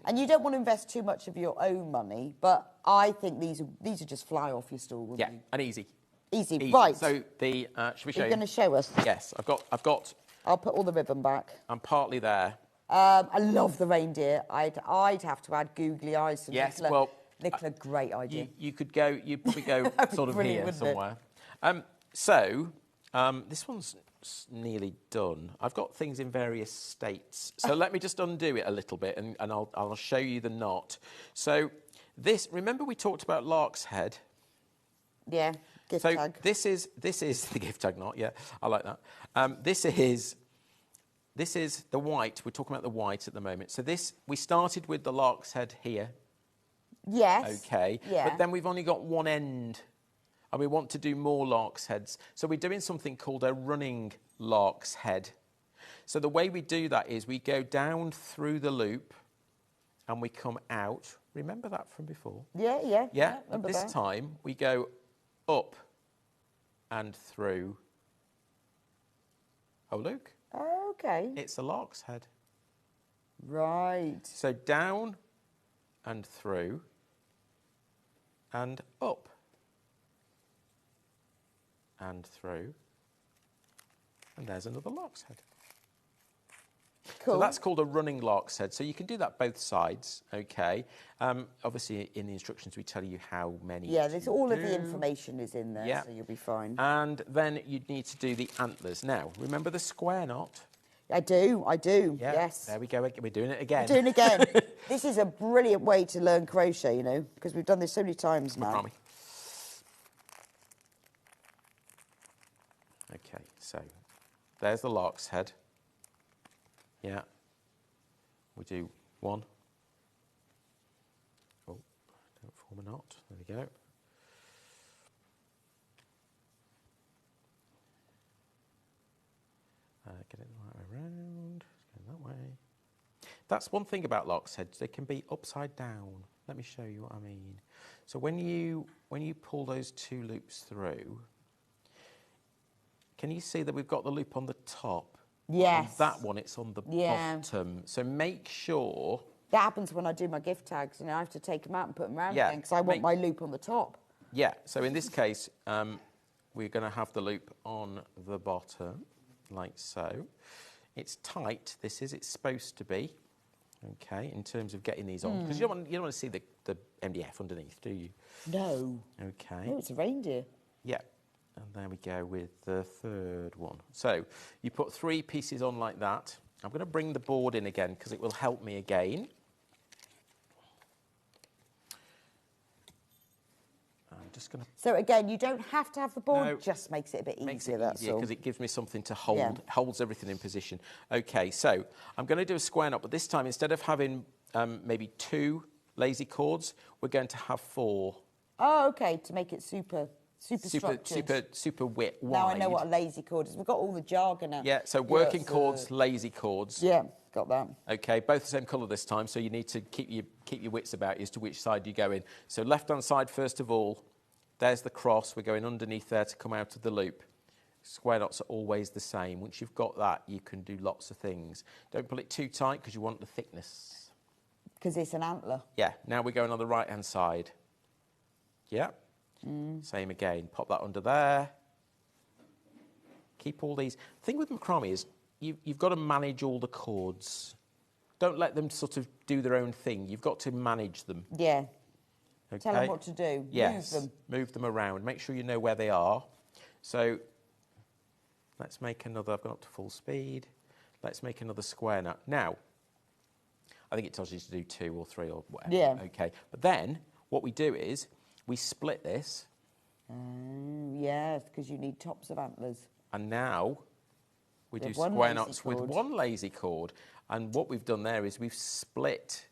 And you don't want to invest too much of your own money, but I think these are just fly off your stall. Yeah, and easy. Easy, right. So the should we show you? You're going to show us? Yes, I've got. I'll put all the ribbon back. I'm partly there. I love the reindeer. I'd have to add googly eyes to Nicola. Well, Nicola, great idea. You'd probably go sort of here somewhere. This one's nearly done. I've got things in various states. So let me just undo it a little bit and I'll show you the knot. So remember we talked about Lark's Head? Yeah. Gift tag. This is the gift tag knot. Yeah, I like that. This is the white. We're talking about the white at the moment. So we started with the Lark's Head here. Yes. Okay. Yeah. But then we've only got one end, and we want to do more Lark's Heads. So we're doing something called a running Lark's Head. So the way we do that is we go down through the loop, and we come out. Remember that from before? Yeah. Yeah. This time we go up and through. Oh, look. Oh, okay. It's a Lark's Head. Right. So down and through and up and through. And there's another Lark's Head. Cool. So that's called a running Lark's Head. So you can do that both sides, okay. Obviously, in the instructions, we tell you how many. Yeah, there's all of the information is in there, yeah. so you'll be fine. And then you'd need to do the antlers. Now, remember the square knot? I do, yeah, yes. There we go, we're doing it again. We're doing it again. This is a brilliant way to learn crochet, you know, because we've done this so many times now. Okay, so there's the Lark's Head. Yeah. We do one. Oh, don't form a knot. There we go. Get it the right way around. It's going that way. That's one thing about Lark's Heads. They can be upside down. Let me show you what I mean. So when you pull those two loops through, can you see that we've got the loop on the top? Yes. On that one, it's on the bottom. So make sure... That happens when I do my gift tags, and I have to take them out and put them around Yeah, again, because I want my loop on the top. Yeah, so in this case, we're going to have the loop on the bottom, like so. It's tight, it's supposed to be, okay, in terms of getting these on. Because you don't want to see the MDF underneath, do you? No. Okay. Oh, it's a reindeer. Yeah. And there we go with the third one. So you put 3 pieces on like that. I'm going to bring the board in again because it will help me again. And just going to... So again, you don't have to have the board, No. just makes it a bit Makes easier, it that's easier all. because it gives me something to hold, Yeah. holds everything in position. Okay, so I'm going to do a square knot, but this time instead of having maybe 2 lazy chords, we're going to have 4. Oh, okay, to make it super structured. Super wide. Now I know what a lazy chord is. We've got all the jargon now. Yeah, so working chords, lazy chords. Yeah, got that. Okay, both the same colour this time, so you need to keep your wits about you as to which side you go in. So left-hand side, first of all, there's the cross. We're going underneath there to come out of the loop. Square knots are always the same. Once you've got that, you can do lots of things. Don't pull it too tight because you want the thickness. Because it's an antler. Yeah, now we're going on the right-hand side. Yeah, same again. Pop that under there. Keep all these. The thing with macrame is you've got to manage all the chords. Don't let them sort of do their own thing. You've got to manage them. Yeah. Okay? Tell them what to do. Yes. Move them. Move them around. Make sure you know where they are. So let's make another. I've gone up to full speed. Let's make another square knot. Now, I think it tells you to do 2 or 3 or whatever. Yeah. Okay. But then what we do is we split this. Yes, because you need tops of antlers. And now we do With one square lazy knots with chord. 1 lazy chord. And what we've done there is we've split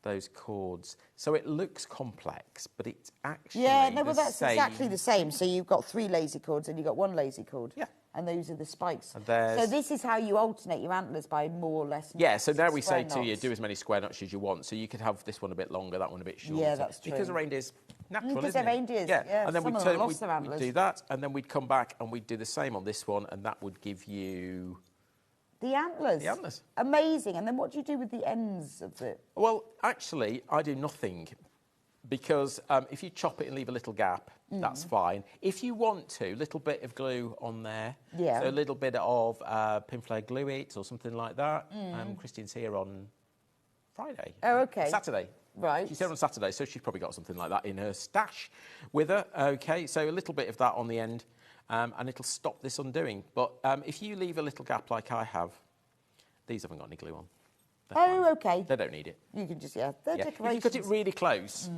those chords. So it looks complex, but it's actually That's exactly the same. So you've got 3 lazy chords and you've got 1 lazy chord. Yeah. And those are the spikes. And So this is how you alternate your antlers by more or less. Yeah, so now we square say to you, knots. do as many square knots as you want. So you could have this one a bit longer, that one a bit shorter. Yeah, that's true. Because a reindeer's natural, Because isn't they're it? reindeers, Yeah, yeah, and then some we'd of them turn, lost their we'd antlers. do that, and then we'd come back and we'd do the same on this one, and that would give you... The antlers. The antlers. Amazing. And then what do you do with the ends of it? Well, actually, I do nothing. Because if you chop it and leave a little gap, that's fine. If you want to, little bit of glue on there. Yeah. So a little bit of Pinflair Glue It or something like that. Christine's here on Friday. Oh, okay. Saturday. Right. She's here on Saturday, so she's probably got something like that in her stash with her. Okay, so a little bit of that on the end, and it'll stop this undoing. But if you leave a little gap like I have, these haven't got any glue on. They're fine. Okay. They don't need it. You can just, they're Yeah. If decorations. you cut it really close,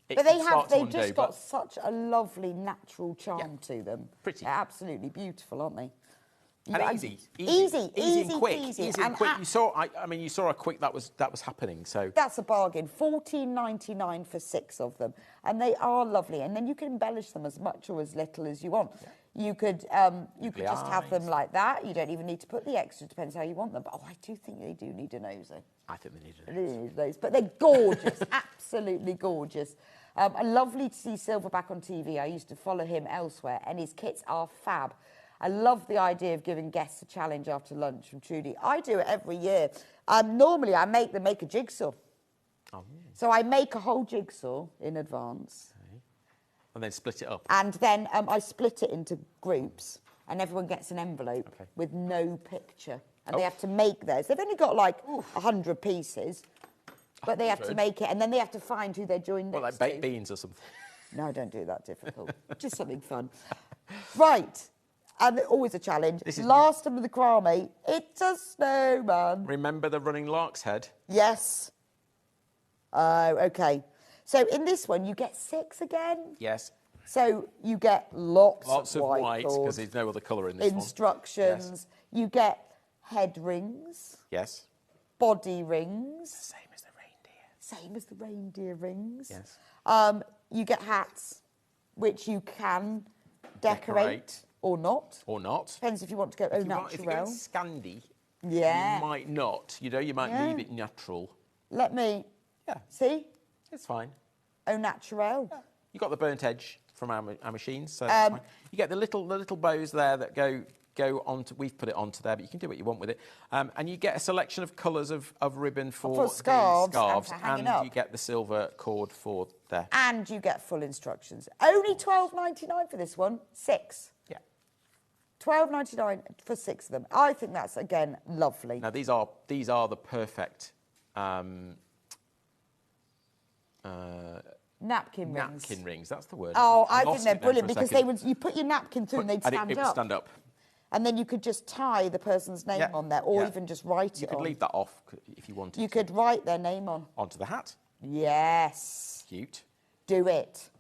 it But can start to they've undo, just got but- such a lovely natural charm to them. Pretty. They're absolutely beautiful, aren't they? And easy Easy and quick. peasy. Easy and quick. You saw, I mean, you saw how quick that was happening. So That's a bargain. $14.99 for 6 of them, and they are lovely. And then you can embellish them as much or as little as you want. You could just have them like that. You don't even need to put the extra. Depends how you want them. But I do think they do need a nosy. I think they need it. They need those, but they're gorgeous, absolutely gorgeous. Lovely to see Silverback on TV. I used to follow him elsewhere, and his kits are fab. I love the idea of giving guests a challenge after lunch from Trudy. I do it every year. Normally, I make them make a jigsaw. Oh. So I make a whole jigsaw in advance. Okay. And then split it up. And then I split it into groups, and everyone gets an envelope with no picture. And they have to make theirs. They've only got like 100 pieces, but they have to 100? make it, and then they have to find who they're joined Well, next like baked to. beans or something. No, don't do that difficult. Just something fun. Right. And always a challenge. This is Last of the crame. It's a snowman. Remember the running lark's head? Yes. Oh, okay. So in this one, you get 6 again. Yes. So you get lots of white chords, because there's no other colour in this instructions. Yes. You get head rings, Yes. body rings. Same as the reindeer. Same as the reindeer rings. Yes. You get hats, which you can decorate or not. Or not. Depends if you want to go au If you go naturel. Scandi, Yeah. you might not. You know, you might leave it natural. Let me Yeah. see. It's fine. Au naturel. You got the burnt edge from our machines, so that's fine. You get the little bows there that go onto. We've put it onto there, but you can do what you want with it. And you get a selection of colours of ribbon for the scarves and scarves, for hanging and up. you get the silver cord for there. And you get full instructions. Only $12.99 for this one. 6. Yeah. $12.99 for 6 of them. I think that's again lovely. Now these are the perfect Napkin rings. napkin rings. That's the word. Oh, I Lost think they're it then for a brilliant because second. you put your napkin through and they'd And stand it would up. stand up. And then you could just tie the person's name Yeah, on there, or yeah. even just write You it could on. leave that off if you wanted. You could write their name on. Onto the hat. Yes. Cute. Do it.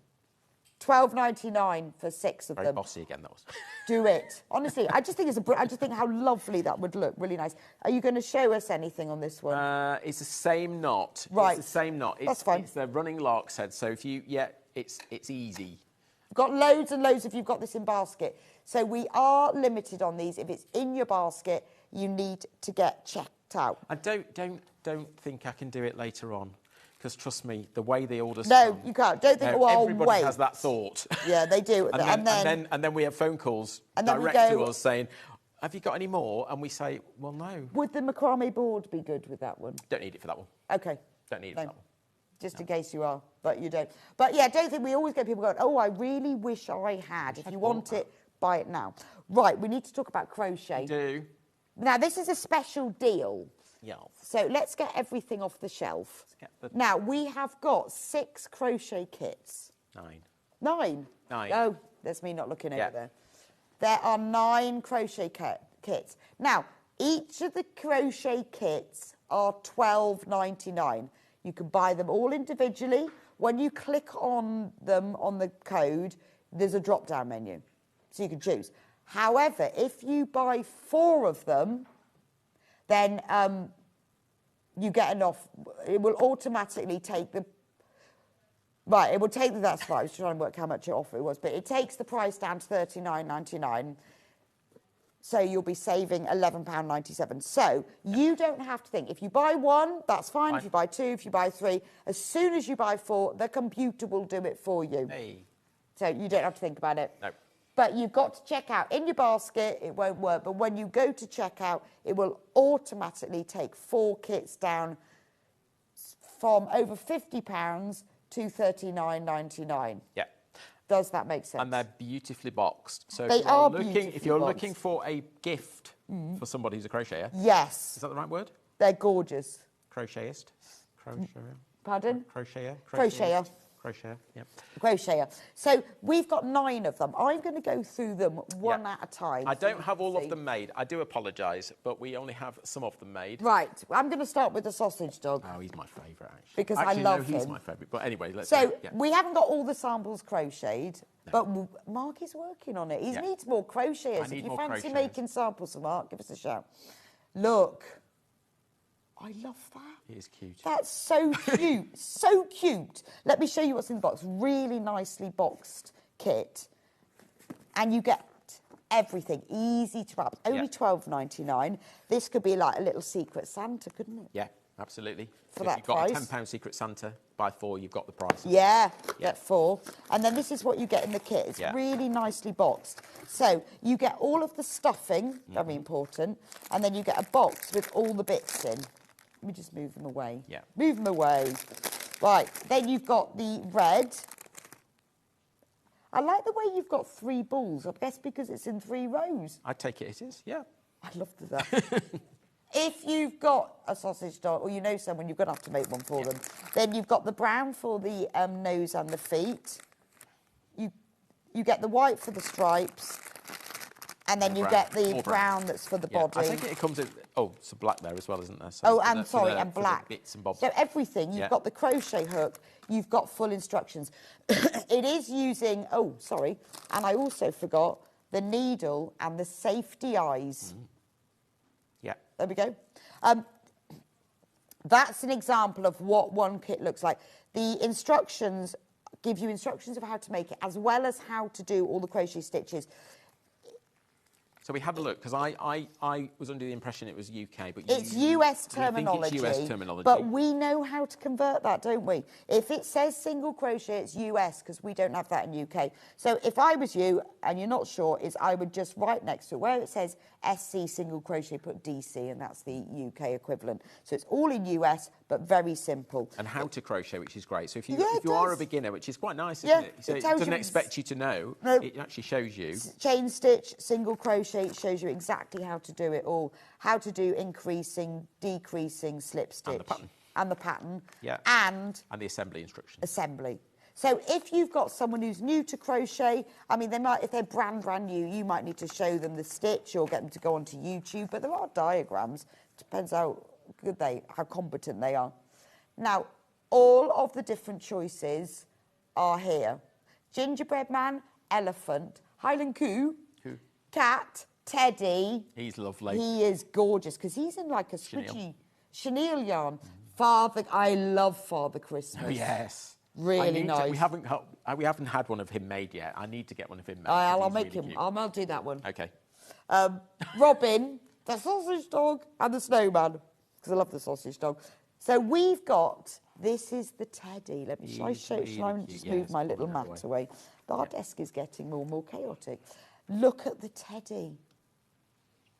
£12.99 for 6 of Very them. bossy again, that was. Do it. Honestly, I just think I just think how lovely that would look. Really nice. Are you going to show us anything on this one? It's the same knot. Right. It's the same knot. That's fine. It's the running lark's head. So if you, it's easy. We've got loads and loads if you've got this in basket. So we are limited on these. If it's in your basket, you need to get checked out. And don't think I can do it later on. Because trust me, the way the orders No, come, you can't. Don't think, everybody has that thought. Yeah, they do. and then we have phone calls direct to us saying, have you got any more? And we say, well, no. Would the macrame board be good with that one? Don't need it for that one. Okay. Don't need it for that one. Just in case you are, but you don't. But yeah, don't think we always get people going, oh, I really wish I had. If you want it, buy it now. Right, we need to talk about crochet. We do. Now, this is a special deal. Yeah. So let's get everything off the shelf. Now, we have got 6 crochet kits. 9. 9? 9. Oh, that's me not looking over there. There are 9 crochet kits. Now, each of the crochet kits are £12.99. You can buy them all individually. When you click on them on the code, there's a drop-down menu, so you can choose. However, if you buy 4 of them, then you get an off. It will automatically take the... Right, it will take the... That's right, I was trying to work how much off it was, but it takes the price down to £39.99. So you'll be saving £11.97. So you don't have to think. If you buy 1, that's fine. If you buy 2, if you buy 3, as soon as you buy 4, the computer will do it for you. Hey. So you don't have to think about it. No. But you've got to check out. In your basket, it won't work. But when you go to checkout, it will automatically take 4 kits down from over £50 to £39.99. Yeah. Does that make sense? And they're beautifully boxed. So They are beautifully if you're boxed. looking for a gift for somebody who's a crocheter. Yes. Is that the right word? They're gorgeous. Crochetist. Crocheter. Pardon? Crocheter. Crocheter. Crocheter, yeah. Crocheter. So we've got 9 of them. I'm going to go through them one at a time. I don't have all of them made. I do apologise, but we only have some of them made. Right. I'm going to start with the sausage dog. Oh, he's my favourite, actually. Because actually, I love no, he's him. my favourite. But anyway, let's So go. Yeah. we haven't got all the samples crocheted, but Mark is working on it. He needs more crocheters. I need if you more fancy crocheters. making samples for Mark, give us a shout. Look. I love that. He is cute. That's so cute. So cute. Let me show you what's in the box. Really nicely boxed kit. And you get everything. Easy to wrap. Only £12.99. This could be like a little Secret Santa, couldn't it? Yeah, absolutely. For So that if you've got price. a £10 Secret Santa, buy 4, you've got the price. Yeah, get 4. And then this is what you get in the kit. It's really nicely boxed. So you get all of the stuffing, very important, and then you get a box with all the bits in. Let me just move them away. Yeah. Move them away. Right, then you've got the red. I like the way you've got 3 balls. I guess because it's in 3 rows. I take it is, yeah. I love that. If you've got a sausage dog, or you know someone, you're going to have to make one for them. Then you've got the brown for the nose and the feet. You get the white for the stripes. And then you get the brown that's for the body. I think it comes in... Oh, it's black there as well, isn't there? So oh, and sorry, and black. Bits and bobs. So everything, you've got the crochet hook, you've got full instructions. It is using... Oh, sorry. And I also forgot the needle and the safety eyes. Yeah. There we go. That's an example of what one kit looks like. The instructions give you instructions of how to make it, as well as how to do all the crochet stitches. So we had a look, because I was under the impression it was UK, but it's US terminology. Think it's US terminology. But we know how to convert that, don't we? If it says single crochet, it's US, because we don't have that in UK. So if I was you, and you're not sure, I would just write next to it, where it says SC single crochet, put DC, and that's the UK equivalent. So it's all in US, but very simple. And how to crochet, which is great. So if you are a beginner, which is quite nice, isn't it? So it doesn't expect you to know. No. It actually shows you. Chain stitch, single crochet, it shows you exactly how to do it all. How to do increasing, decreasing, slip stitch. And the pattern. And the pattern. Yeah. And the assembly instructions. Assembly. So if you've got someone who's new to crochet, I mean, they might, if they're brand new, you might need to show them the stitch or get them to go onto YouTube. But there are diagrams. Depends how competent they are. Now, all of the different choices are here. Gingerbread man, elephant, Highland coo, cat, teddy. He's lovely. He is gorgeous because he's in like a switchy chenille yarn. Father, I love Father Christmas. Oh, yes. Really nice. We haven't had one of him made yet. I need to get one of him made. I'll make him. I'll do that one. Okay. Robin, the sausage dog, and the snowman, because I love the sausage dog. So we've got, this is the teddy. Let me, shall I just move my little mat away? Our desk is getting more and more chaotic. Look at the teddy.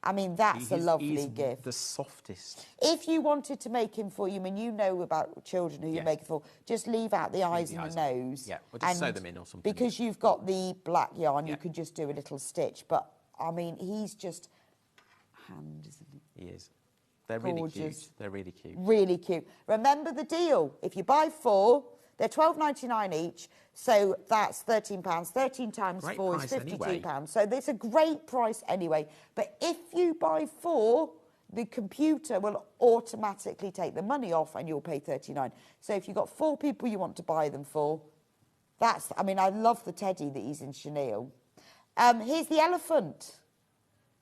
I mean, that's a lovely gift. The softest. If you wanted to make him for you, I mean, you know about children who you make it for, just leave out the eyes and the nose. Yeah, or just sew them in or something. Because you've got the black yarn, you could just do a little stitch. But, I mean, he's just isn't he? He is. They're really cute. They're really cute. Really cute. Remember the deal. If you buy 4, they're $12.99 each. So that's £13. 13 times 4 is £52. Anyway. So it's a great price anyway. But if you buy 4, the computer will automatically take the money off and you'll pay $39. So if you've got 4 people you want to buy them for, that's, I mean, I love the teddy that he's in chenille. Here's the elephant.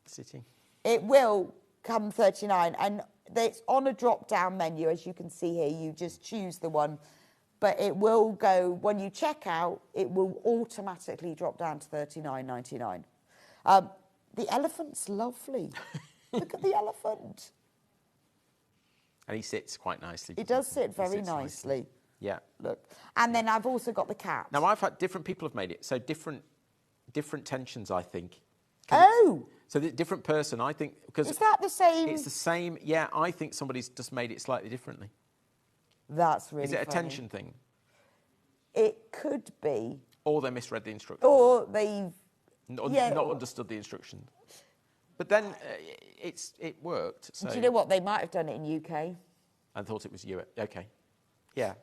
Sitting. It will come $39, and it's on a drop-down menu, as you can see here. You just choose the one, but it will go, when you check out, it will automatically drop down to $39.99. The elephant's lovely. Look at the elephant. And he sits quite nicely. It does sit very nicely. Yeah. Look. And then I've also got the cat. Now, I've had different people have made it, so different tensions, I think. Oh! So the different person, I think, because is that the same? It's the same. Yeah, I think somebody's just made it slightly differently. That's really. Is it a funny. tension thing? It could be. Or they misread the instructions. Or they've not understood the instructions. But then it worked. So. Do you know what? They might have done it in UK. I thought it was you. Okay. Yeah.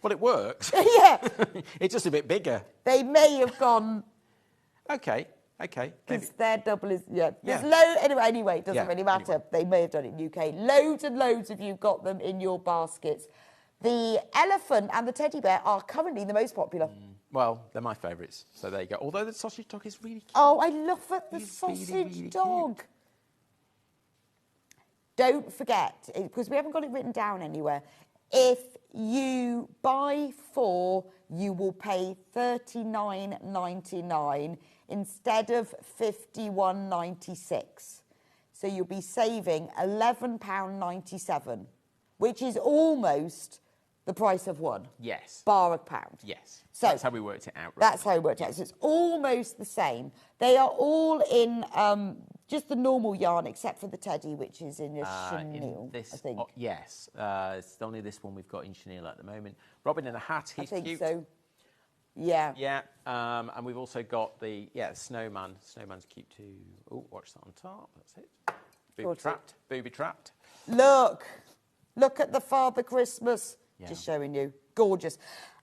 Well, it works. Yeah. It's just a bit bigger. They may have gone. Okay. Because their double is, There's Yeah. Anyway, it doesn't really matter. Anyway. They may have done it in UK. Loads and loads of you got them in your baskets. The elephant and the teddy bear are currently the most popular. Well, they're my favourites. So there you go. Although the sausage dog is really cute. Oh, I love it. The He's sausage really dog. cute. Don't forget, because we haven't got it written down anywhere, if you buy 4, you will pay $39.99 instead of $51.96. So you'll be saving £11.97, which is almost the price of one. Yes. Bar a pound. Yes. So that's how we worked it out. Right? That's how it worked out. So it's almost the same. They are all in just the normal yarn, except for the teddy, which is in a chenille, I think. Yes. It's only this one we've got in chenille at the moment. Robin in a hat, he's cute. I think so. Yeah. Yeah. And we've also got the snowman. Snowman's cute too. Oh, watch that on top. That's it. Booby trapped. Booby trapped. Look at the Father Christmas. Yeah. Just showing you. Gorgeous.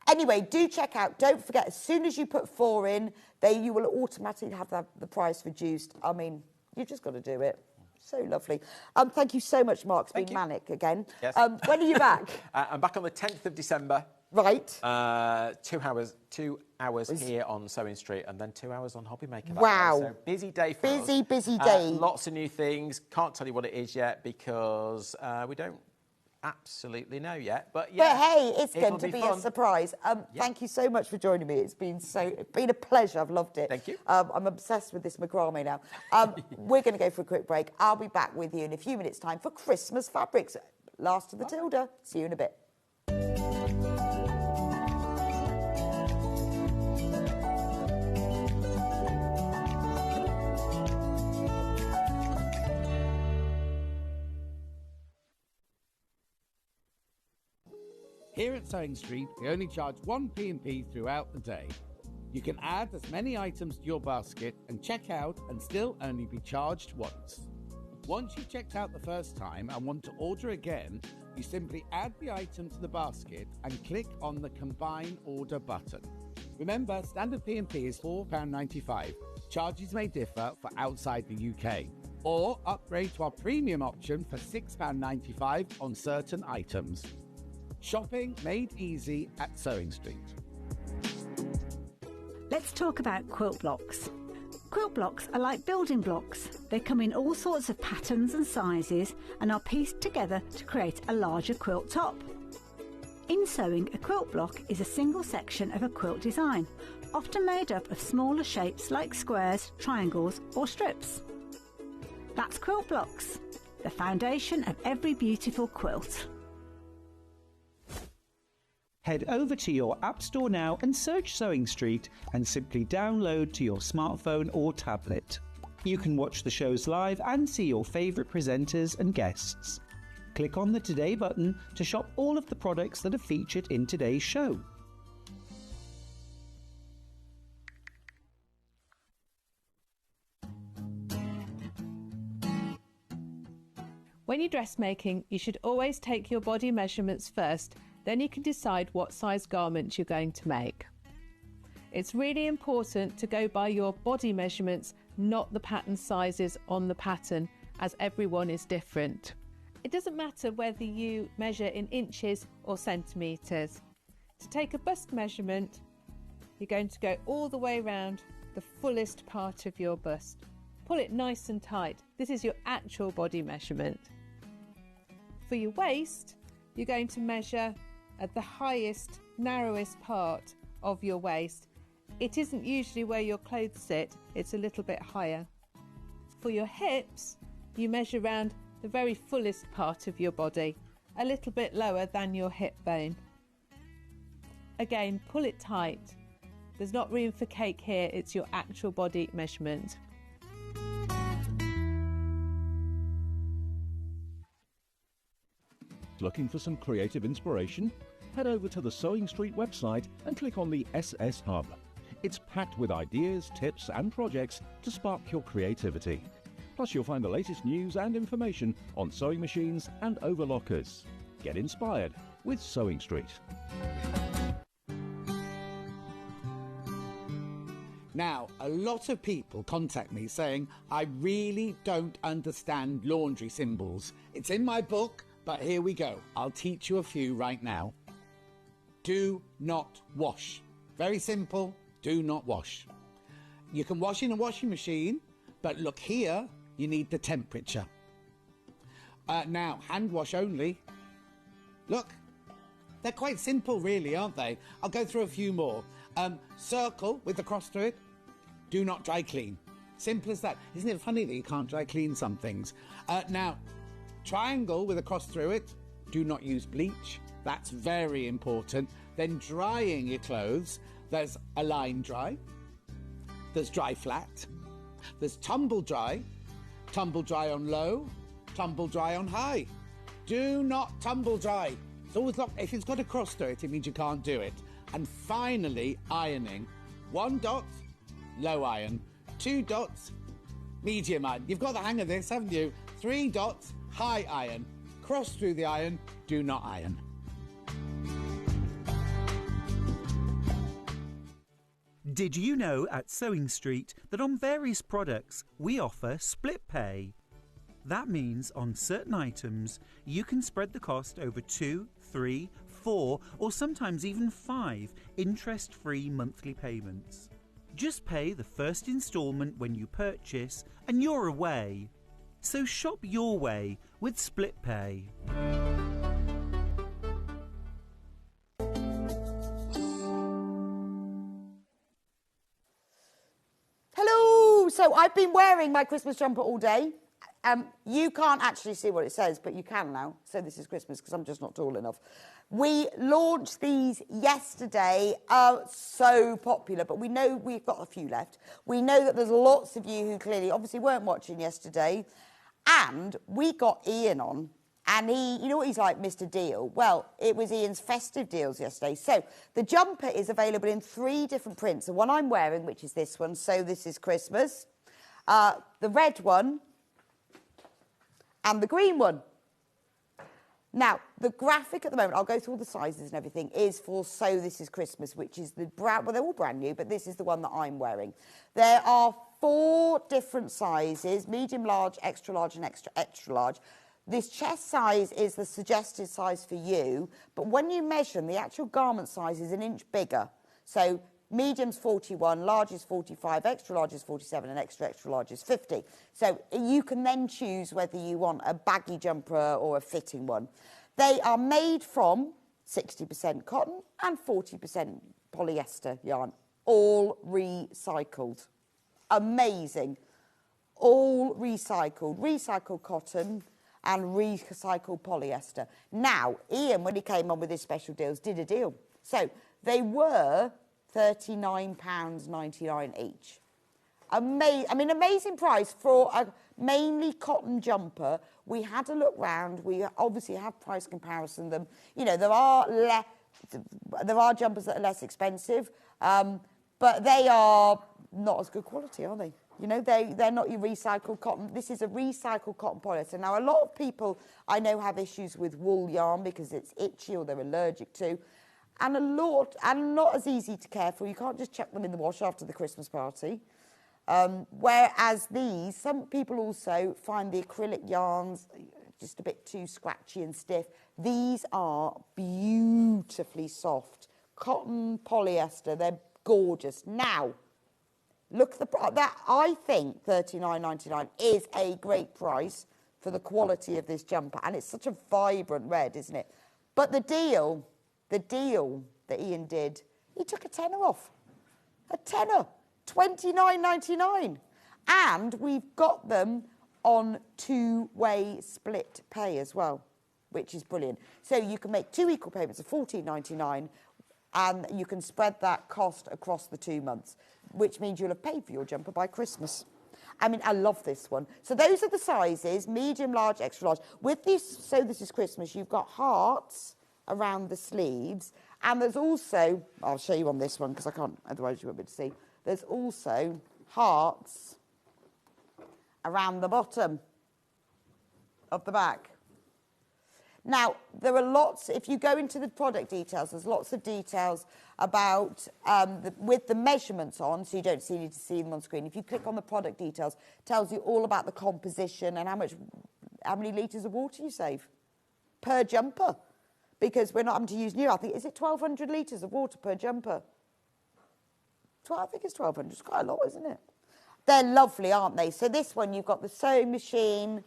Anyway, do check out. Don't forget, as soon as you put 4 in, you will automatically have the price reduced. I mean, you've just got to do it. So lovely. Thank you so much, Mark. It's been manic again. Yes. When are you back? I'm back on the 10th of December. Right. 2 hours here on Sewing Street, and then 2 hours on Hobby Maker. Wow. So busy day for us. Busy day. Lots of new things. Can't tell you what it is yet because we don't absolutely know yet. But hey, it's going to be fun. a surprise. Thank you so much for joining me. It's been a pleasure. I've loved it. Thank you. I'm obsessed with this macrame now. We're going to go for a quick break. I'll be back with you in a few minutes' time for Christmas fabrics. Last of the Tilda. See you in a bit. Here at Sewing Street, we only charge 1 P&P throughout the day. You can add as many items to your basket and check out and still only be charged once. Once you've checked out the first time and want to order again, you simply add the item to the basket and click on the Combine Order button. Remember, standard P&P is £4.95. Charges may differ for outside the UK. Or upgrade to our premium option for £6.95 on certain items. Shopping made easy at Sewing Street. Let's talk about quilt blocks. Quilt blocks are like building blocks. They come in all sorts of patterns and sizes and are pieced together to create a larger quilt top. In sewing, a quilt block is a single section of a quilt design, often made up of smaller shapes like squares, triangles or strips. That's quilt blocks, the foundation of every beautiful quilt. Head over to your App Store now and search Sewing Street and simply download to your smartphone or tablet. You can watch the shows live and see your favourite presenters and guests. Click on the Today button to shop all of the products that are featured in today's show. When you're dressmaking, you should always take your body measurements first, then you can decide what size garment you're going to make. It's really important to go by your body measurements, not the pattern sizes on the pattern, as everyone is different. It doesn't matter whether you measure in inches or centimetres. To take a bust measurement, you're going to go all the way around the fullest part of your bust. Pull it nice and tight. This is your actual body measurement. For your waist, you're going to measure at the highest, narrowest part of your waist. It isn't usually where your clothes sit, it's a little bit higher. For your hips, you measure around the very fullest part of your body, a little bit lower than your hip bone. Again, pull it tight. There's not room for cake here, it's your actual body measurement. Looking for some creative inspiration? Head over to the Sewing Street website and click on the SS Hub. It's packed with ideas, tips and projects to spark your creativity. Plus you'll find the latest news and information on sewing machines and overlockers. Get inspired with Sewing Street. Now, a lot of people contact me saying, I really don't understand laundry symbols. It's in my book, but here we go. I'll teach you a few right now. Do not wash. Very simple, do not wash. You can wash in a washing machine, but look here, you need the temperature. Now, hand wash only. Look, they're quite simple really, aren't they? I'll go through a few more. Circle with the cross through it. Do not dry clean. Simple as that. Isn't it funny that you can't dry clean some things? Now, triangle with a cross through it. Do not use bleach. That's very important. Then drying your clothes. There's a line dry. There's dry flat. There's tumble dry on low, tumble dry on high. Do not tumble dry. It's always locked. If it's got a cross through it, it means you can't do it. And finally, ironing. 1 dot, low iron. 2 dots, medium iron. You've got the hang of this, haven't you? 3 dots, high iron. Cross through the iron, do not iron. Did you know at Sewing Street that on various products we offer split pay? That means on certain items you can spread the cost over 2, 3, 4 or sometimes even 5 interest-free monthly payments. Just pay the first instalment when you purchase and you're away. So shop your way with split pay. Hello! So I've been wearing my Christmas jumper all day. You can't actually see what it says, but you can now. So this is Christmas because I'm just not tall enough. We launched these yesterday, so popular, but we know we've got a few left. We know that there's lots of you who clearly obviously weren't watching yesterday. And we got Ian on, and you know what he's like, Mr. Deal? Well, it was Ian's festive deals yesterday. So the jumper is available in 3 different prints. The one I'm wearing, which is this one, so this is Christmas. The red one, and the green one. Now, the graphic at the moment, I'll go through all the sizes and everything, is for So This Is Christmas, which is the brand, well, they're all brand new, but this is the one that I'm wearing. There are 4 different sizes, medium, large, extra large, and extra, extra large. This chest size is the suggested size for you, but when you measure them, the actual garment size is 1 inch bigger. So medium's 41, large is 45, extra large is 47, and extra large is 50. So you can then choose whether you want a baggy jumper or a fitting one. They are made from 60% cotton and 40% polyester yarn, all recycled. Amazing. All recycled. Recycled cotton and recycled polyester. Now, Ian, when he came on with his special deals, did a deal. So they were £39.99 each. Amazing price for a mainly cotton jumper. We had a look round. We obviously have price comparison them. You know, there are jumpers that are less expensive, but they are not as good quality, are they? You know, they're not your recycled cotton. This is a recycled cotton polyester. Now, a lot of people I know have issues with wool yarn because it's itchy or they're allergic to. And not as easy to care for. You can't just chuck them in the wash after the Christmas party. Whereas these, some people also find the acrylic yarns just a bit too scratchy and stiff. These are beautifully soft. Cotton, polyester, they're gorgeous. Now, look at that. I think £39.99 is a great price for the quality of this jumper. And it's such a vibrant red, isn't it? But the deal that Ian did, he took a tenner off. A tenner. £29.99. And we've got them on two-way split pay as well, which is brilliant. So you can make 2 equal payments of £14.99 and you can spread that cost across the 2 months, which means you'll have paid for your jumper by Christmas. I mean, I love this one. So those are the sizes, medium, large, extra large. With this, so this is Christmas, you've got hearts around the sleeves. And there's also, I'll show you on this one because I can't, otherwise you won't be able to see. There's also hearts around the bottom of the back. Now, there are lots, if you go into the product details, there's lots of details about, with the measurements on, so you don't need to see them on screen. If you click on the product details, it tells you all about the composition and how many litres of water you save per jumper. Because we're not having to use new, I think, is it 1,200 litres of water per jumper? I think it's 1,200, it's quite a lot, isn't it? They're lovely, aren't they? So this one, you've got the sewing machine.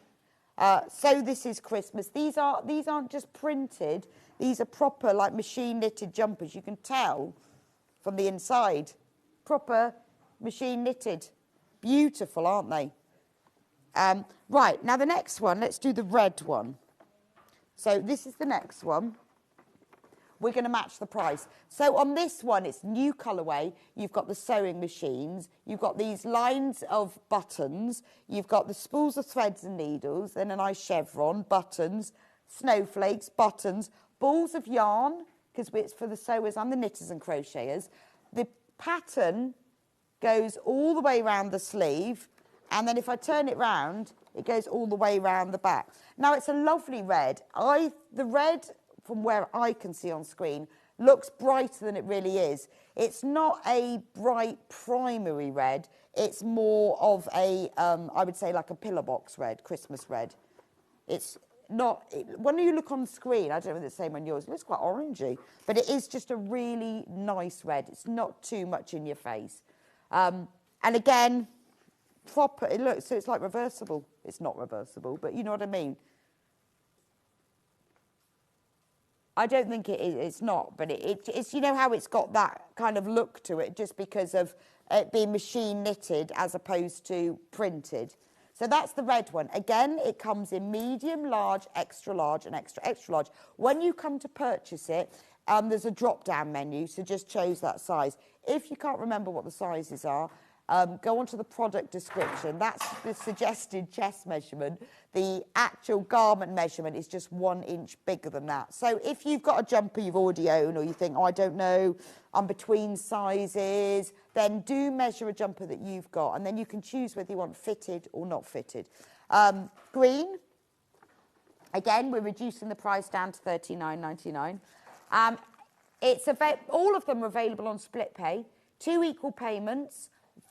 So this is Christmas. These aren't just printed. These are proper, like, machine knitted jumpers. You can tell from the inside. Proper machine knitted. Beautiful, aren't they? Right, now the next one, let's do the red one. So this is the next one. We're going to match the price. So on this one, it's new colourway. You've got the sewing machines. You've got these lines of buttons. You've got the spools of threads and needles. Then a nice chevron, buttons, snowflakes, buttons, balls of yarn, because it's for the sewers and the knitters and crocheters. The pattern goes all the way around the sleeve. And then if I turn it round, it goes all the way around the back. Now, it's a lovely red. The red, from where I can see on screen, looks brighter than it really is. It's not a bright primary red. It's more of a, I would say, like a pillar box red, Christmas red. It's not, when you look on screen, I don't know if it's the same on yours, it looks quite orangey, but it is just a really nice red. It's not too much in your face. And again, proper, it looks, so it's like reversible. It's not reversible, but you know what I mean. I don't think it's not, but it's, you know how it's got that kind of look to it just because of it being machine knitted as opposed to printed. So that's the red one. Again, it comes in medium, large, extra large, and extra, extra large. When you come to purchase it, there's a drop-down menu, so just choose that size. If you can't remember what the sizes are, go onto the product description. That's the suggested chest measurement. The actual garment measurement is just 1 inch bigger than that. So if you've got a jumper you've already owned, or you think, oh, I don't know, I'm between sizes, then do measure a jumper that you've got, and then you can choose whether you want fitted or not fitted. Green, again, we're reducing the price down to £39.99. All of them are available on split pay, 2 equal payments,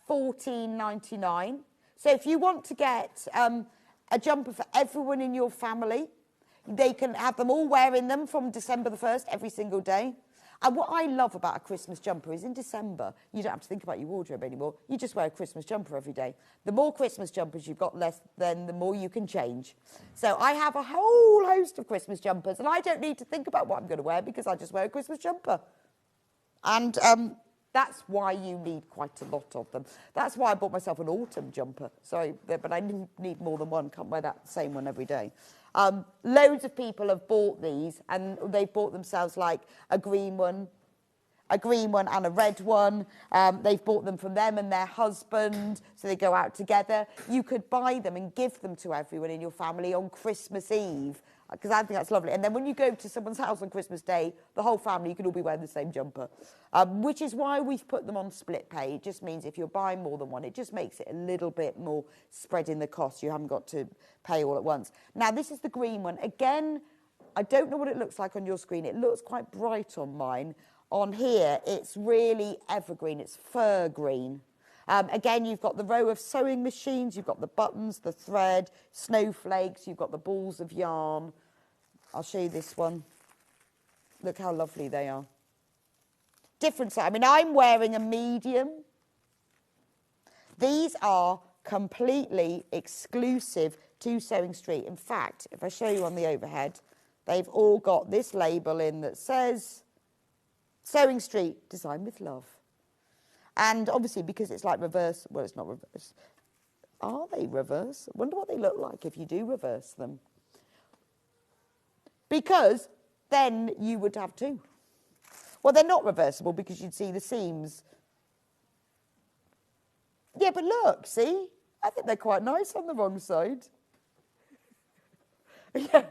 £14.99. So if you want to get a jumper for everyone in your family, they can have them all wearing them from December the 1st every single day. And what I love about a Christmas jumper is in December, you don't have to think about your wardrobe anymore. You just wear a Christmas jumper every day. The more Christmas jumpers you've got, then the more you can change. So I have a whole host of Christmas jumpers, and I don't need to think about what I'm going to wear because I just wear a Christmas jumper. And that's why you need quite a lot of them. That's why I bought myself an autumn jumper. Sorry, but I didn't need more than one. Can't wear that same one every day. Loads of people have bought these, and they've bought themselves like a green one and a red one. They've bought them from them and their husband, so they go out together. You could buy them and give them to everyone in your family on Christmas Eve, because I think that's lovely. And then when you go to someone's house on Christmas Day, the whole family, you can all be wearing the same jumper, which is why we've put them on split pay. It just means if you're buying more than one, it just makes it a little bit more spreading the cost. You haven't got to pay all at once. Now, this is the green one. Again, I don't know what it looks like on your screen. It looks quite bright on mine. On here, it's really evergreen. It's fir green. Again, you've got the row of sewing machines. You've got the buttons, the thread, snowflakes. You've got the balls of yarn. I'll show you this one. Look how lovely they are. Different size. I mean, I'm wearing a medium. These are completely exclusive to Sewing Street. In fact, if I show you on the overhead, they've all got this label in that says Sewing Street, design with love. And obviously, because it's like reverse, well, it's not reverse. Are they reverse? I wonder what they look like if you do reverse them. Because then you would have two. Well, they're not reversible because you'd see the seams. Yeah, but look, see? I think they're quite nice on the wrong side. Yeah.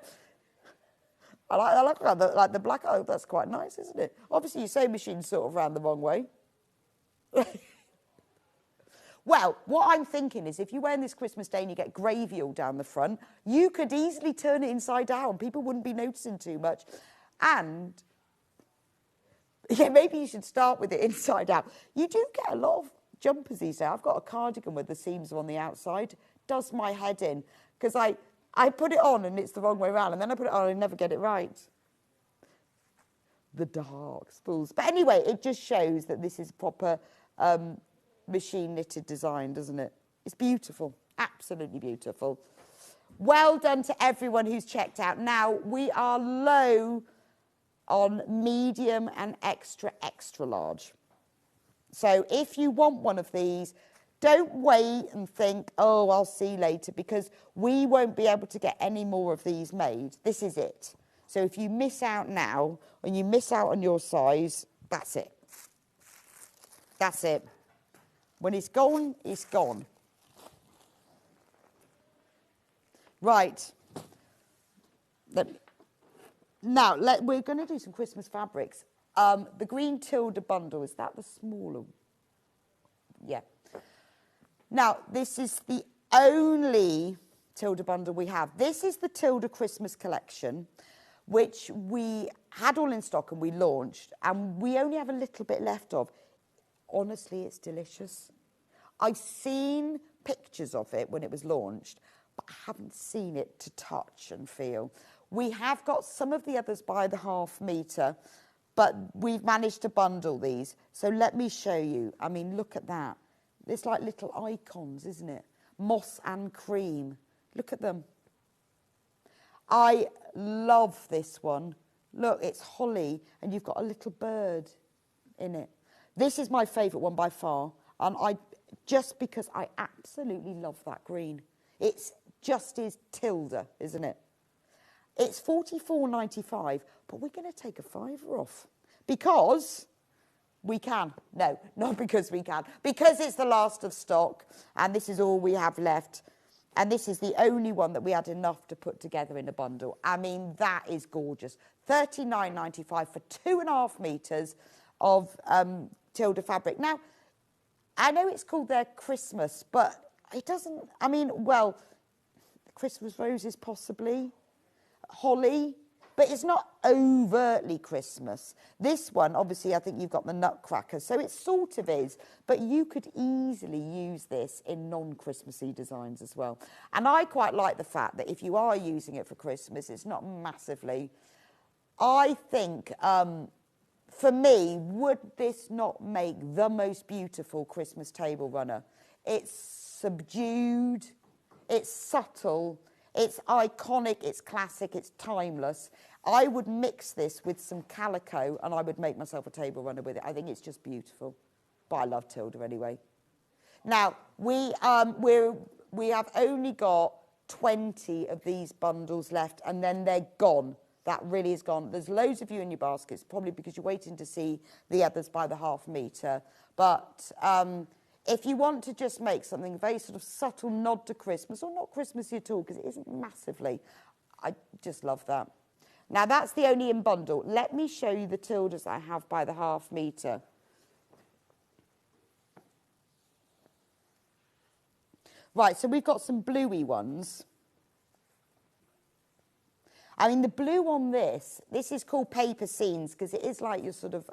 I like the black. Oh, that's quite nice, isn't it? Obviously, your sewing machine's sort of round the wrong way. Well, what I'm thinking is if you're wearing this Christmas Day and you get gravy all down the front, you could easily turn it inside down. People wouldn't be noticing too much. And, yeah, maybe you should start with it inside out. You do get a lot of jumpers these days. I've got a cardigan where the seams are on the outside. Does my head in. Because I put it on and it's the wrong way around, and then I put it on and I never get it right. The dark spools. But anyway, it just shows that this is proper machine knitted design, doesn't it? It's beautiful, absolutely beautiful. Well done to everyone who's checked out. Now, we are low on medium and extra, extra large. So if you want one of these, don't wait and think, oh, I'll see later, because we won't be able to get any more of these made. This is it. So if you miss out now, and you miss out on your size, that's it. That's it. When it's gone, it's gone. Right. Now, we're going to do some Christmas fabrics. The green Tilda bundle, is that the smaller? Yeah. Now, this is the only Tilda bundle we have. This is the Tilda Christmas collection, which we had all in stock and we launched, and we only have a little bit left of. Honestly, it's delicious. I've seen pictures of it when it was launched, but I haven't seen it to touch and feel. We have got some of the others by the ½ metre, but we've managed to bundle these. So let me show you. I mean, look at that. It's like little icons, isn't it? Moss and cream. Look at them. I love this one. Look, it's holly, and you've got a little bird in it. This is my favourite one by far, and just because I absolutely love that green. It's just is Tilda, isn't it? It's $44.95, but we're going to take a £5 off because we can. No, not because we can. Because it's the last of stock, and this is all we have left. And this is the only one that we had enough to put together in a bundle. I mean, that is gorgeous. $39.95 for 2.5 metres of Tilda fabric. Now, I know it's called their Christmas, but it doesn't, I mean, well, Christmas roses possibly, holly, but it's not overtly Christmas. This one, obviously, I think you've got the nutcracker, so it sort of is, but you could easily use this in non-Christmassy designs as well. And I quite like the fact that if you are using it for Christmas, it's not massively. I think for me, would this not make the most beautiful Christmas table runner? It's subdued, it's subtle, it's iconic, it's classic, it's timeless. I would mix this with some calico and I would make myself a table runner with it. I think it's just beautiful. But I love Tilda anyway. Now, we have only got 20 of these bundles left and then they're gone. That really is gone. There's loads of you in your baskets, probably because you're waiting to see the others by the half metre. But if you want to just make something very sort of subtle nod to Christmas, or not Christmassy at all, because it isn't massively, I just love that. Now, that's the only in bundle. Let me show you the Tildas I have by the half metre. Right, so we've got some bluey ones. I mean, the blue on this is called paper scenes because it is like your sort of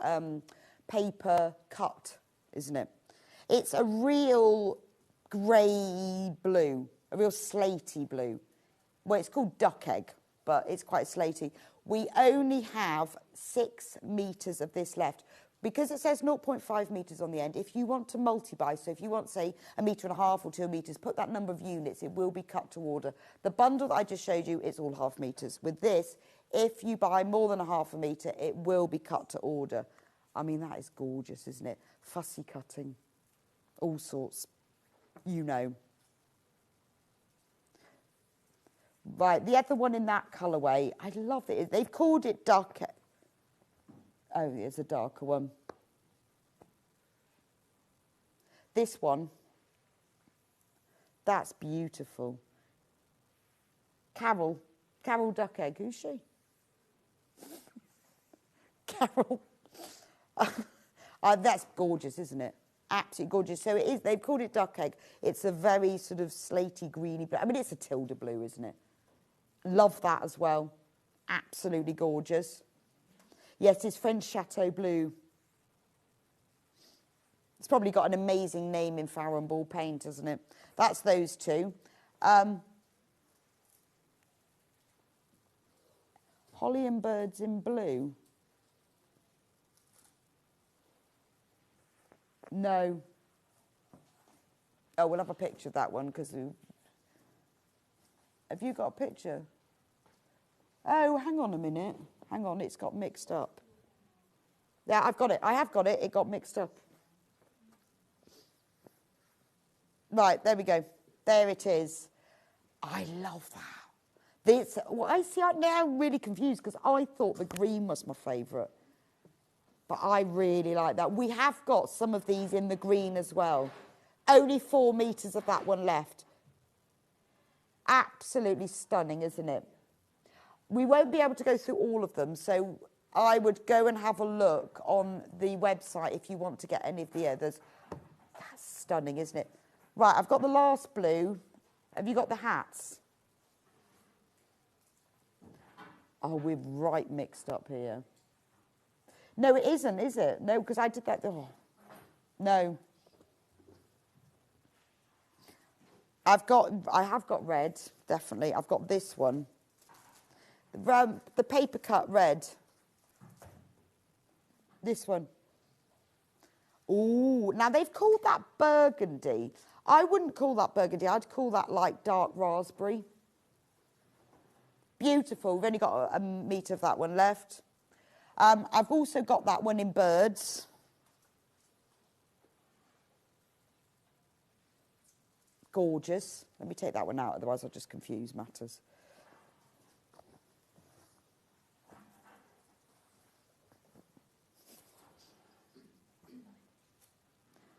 paper cut, isn't it? It's a real grey blue, a real slaty blue. Well, it's called duck egg, but it's quite slaty. We only have 6 metres of this left. Because it says 0.5 metres on the end, if you want to multi-buy, so if you want, say, 1.5 metres or 2 metres, put that number of units, it will be cut to order. The bundle that I just showed you is all half metres. With this, if you buy more than a half a metre, it will be cut to order. I mean, that is gorgeous, isn't it? Fussy cutting, all sorts, you know. Right, the other one in that colourway, I love it. They've called it duck. Oh, there's a darker one. This one, that's beautiful. Carol Duck Egg, who's she? Carol. That's gorgeous, isn't it? Absolutely gorgeous. So it is, they've called it Duck Egg. It's a very sort of slaty, greeny blue. I mean, it's a Tilda blue, isn't it? Love that as well. Absolutely gorgeous. Yes, it's French Chateau Blue. It's probably got an amazing name in Farrow & Ball paint, hasn't it? That's those two. Holly and Birds in Blue. No. Oh, we'll have a picture of that one because... Have you got a picture? Oh, hang on a minute. Hang on, it's got mixed up. Yeah, I've got it. I have got it. It got mixed up. Right, there we go. There it is. I love that. This, well, I see. Now I'm really confused because I thought the green was my favourite. But I really like that. We have got some of these in the green as well. Only 4 metres of that one left. Absolutely stunning, isn't it? We won't be able to go through all of them, so I would go and have a look on the website if you want to get any of the others. That's stunning, isn't it? Right, I've got the last blue. Have you got the hats? Oh, we're right mixed up here. No, it isn't, is it? No, because I did that. Oh, no. I have got red, definitely. I've got this one. The paper cut red. This one. Ooh, now they've called that burgundy. I wouldn't call that burgundy. I'd call that like dark raspberry. Beautiful. We've only got a metre of that one left. I've also got that one in birds. Gorgeous. Let me take that one out, otherwise I'll just confuse matters.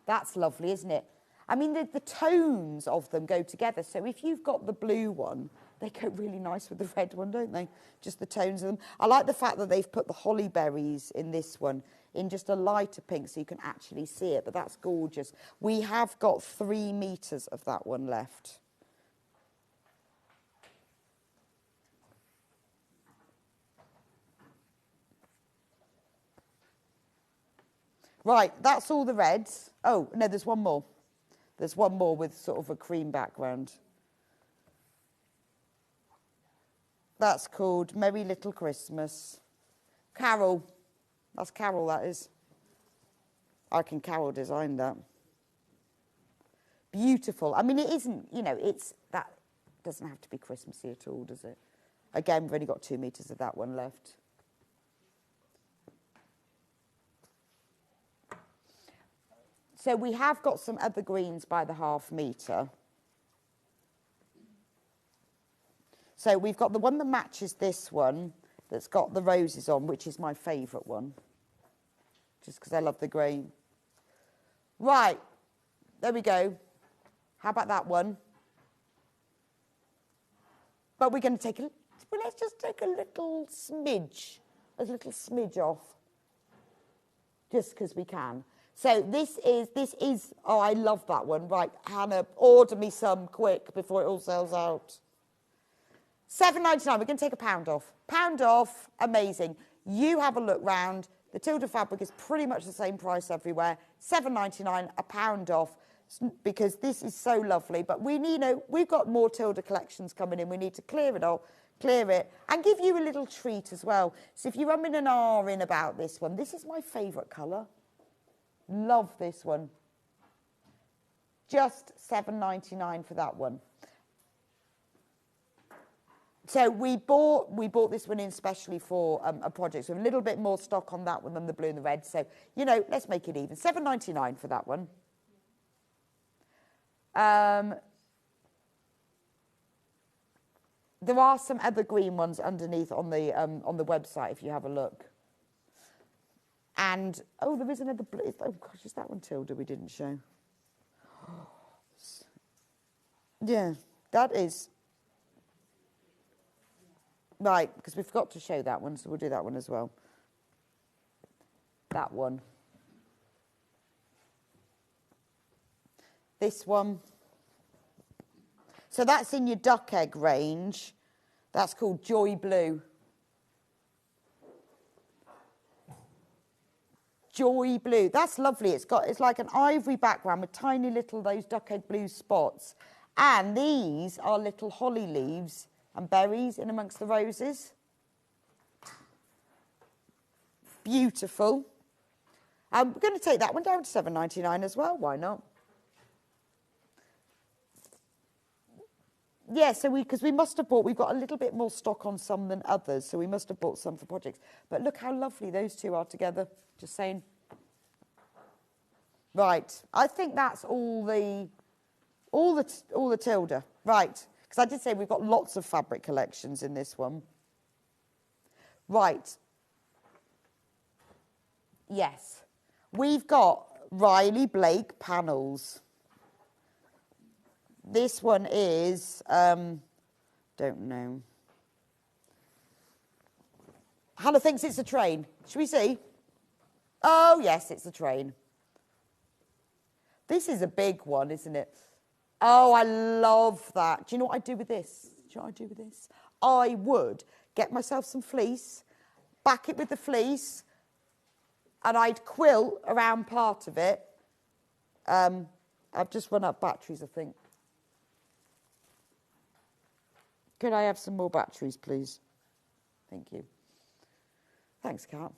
That's lovely, isn't it? I mean, the tones of them go together. So if you've got the blue one, they go really nice with the red one, don't they? Just the tones of them. I like the fact that they've put the holly berries in this one in just a lighter pink so you can actually see it, but that's gorgeous. We have got 3 metres of that one left. Right, that's all the reds. Oh, no, there's one more. There's one more with sort of a cream background. That's called Merry Little Christmas. Carol. That's Carol, that is. I can Carol design that. Beautiful. I mean, it isn't, you know, that doesn't have to be Christmassy at all, does it? Again, we've only got 2 metres of that one left. So we have got some other greens by the ½ metre. So we've got the one that matches this one, that's got the roses on, which is my favourite one, just because I love the green. Right, there we go. How about that one? But we're going to take a, well, let's just take a little smidge off, just because we can. So this is, oh, I love that one. Right, Hannah, order me some quick before it all sells out. £7.99, we're going to take £1 off. £1 off, amazing. You have a look round. The Tilda fabric is pretty much the same price everywhere. £7.99, £1 off, because this is so lovely. But we need, you know, we've got more Tilda collections coming in. We need to clear it all, clear it, and give you a little treat as well. So if you're umming and ahhing about this one, this is my favourite colour. Love this one. Just £7.99 for that one. So we bought this one in specially for a project. So a little bit more stock on that one than the blue and the red. So, you know, let's make it even. £7.99 for that one. There are some other green ones underneath on the website if you have a look. And, oh, there is another blue. Oh, gosh, is that one Tilda we didn't show? Yeah, that is. Right, because we forgot to show that one, so we'll do that one as well. That one. This one. So that's in your duck egg range. That's called Joy Blue. Joy Blue. That's lovely. It's like an ivory background with tiny little those duck egg blue spots. And these are little holly leaves and berries in amongst the roses. Beautiful. We're going to take that one down to £7.99 as well. Why not? Yeah, so because we must have bought, we've got a little bit more stock on some than others, so we must have bought some for projects. But look how lovely those two are together. Just saying. Right, I think that's all the Tilda. Right, because I did say we've got lots of fabric collections in this one. Right. Yes, we've got Riley Blake panels. This one is, don't know. Hannah thinks it's a train. Should we see? Oh, yes, it's a train. This is a big one, isn't it? Oh, I love that. Do you know what I'd do with this? Do you know what I'd do with this? I would get myself some fleece, back it with the fleece, and I'd quilt around part of it. I've just run out of batteries, I think. Could I have some more batteries, please? Thank you. Thanks, Kat.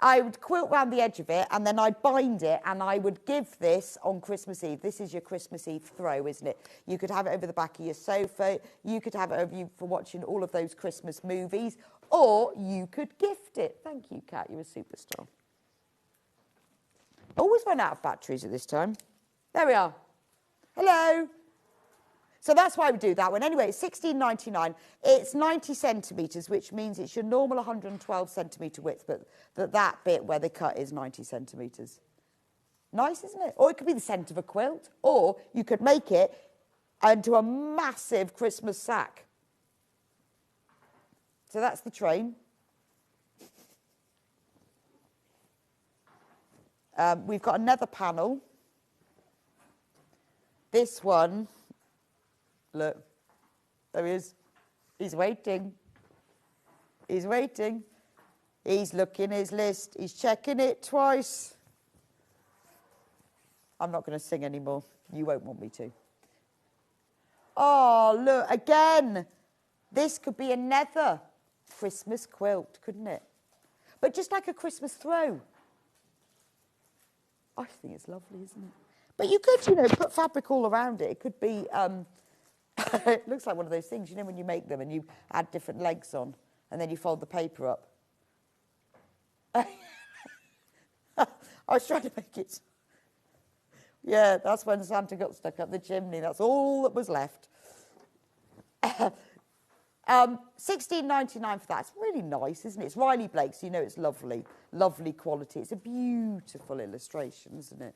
I would quilt round the edge of it, and then I'd bind it, and I would give this on Christmas Eve. This is your Christmas Eve throw, isn't it? You could have it over the back of your sofa. You could have it over you for watching all of those Christmas movies, or you could gift it. Thank you, Kat. You're a superstar. Always run out of batteries at this time. There we are. Hello. So that's why we do that one. Anyway, it's £16.99. It's 90 centimetres, which means it's your normal 112 centimetre width, but that bit where they cut is 90 centimetres. Nice, isn't it? Or it could be the centre of a quilt, or you could make it into a massive Christmas sack. So that's the train. We've got another panel. This one. Look, there he is. He's waiting. He's waiting. He's looking at his list. He's checking it twice. I'm not going to sing anymore. You won't want me to. Oh, look, again. This could be another Christmas quilt, couldn't it? but just like a Christmas throw. I think it's lovely, isn't it? But you could, you know, put fabric all around it. It could be, it looks like one of those things, you know, when you make them and you add different legs on and then you fold the paper up. I was trying to make it. Yeah, that's when Santa got stuck up the chimney. That's all that was left. $16.99 for that. It's really nice, isn't it? It's Riley Blake, so you know it's lovely. Lovely quality. It's a beautiful illustration, isn't it?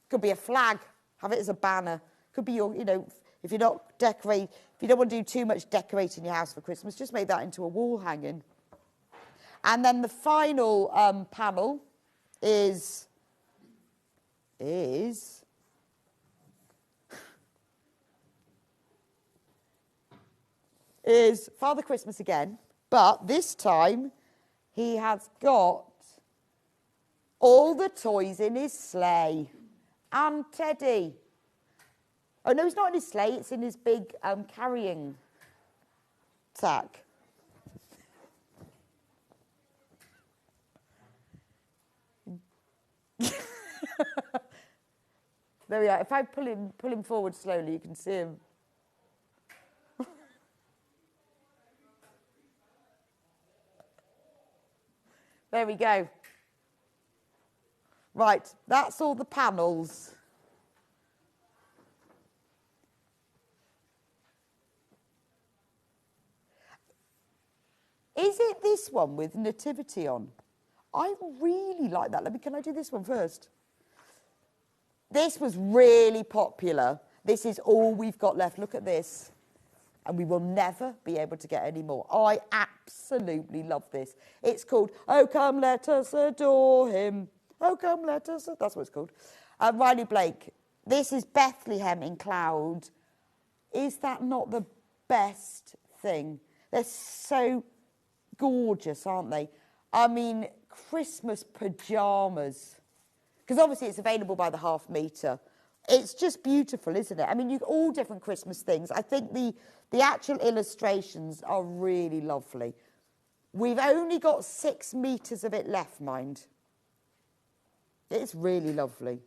Could be a flag. Have it as a banner. Could be your, you know, if you're not if you don't want to do too much decorating your house for Christmas, just make that into a wall hanging. And then the final panel is Father Christmas again, but this time he has got all the toys in his sleigh and Teddy. Oh no, it's not in his sleigh, it's in his big carrying sack. There we are. If I pull him forward slowly, you can see him. There we go. Right, that's all the panels. Is it this one with nativity on? I really like that. Can I do this one first? This was really popular. This is all we've got left. Look at this. And we will never be able to get any more. I absolutely love this. It's called, Oh, Come Let Us Adore Him. Oh, come let us. That's what it's called. Riley Blake. This is Bethlehem in Cloud. Is that not the best thing? They're so gorgeous, aren't they? I mean, Christmas pyjamas. Because obviously it's available by the half metre. It's just beautiful, isn't it? I mean, all different Christmas things. I think the actual illustrations are really lovely. We've only got 6 metres of it left, mind. It's really lovely.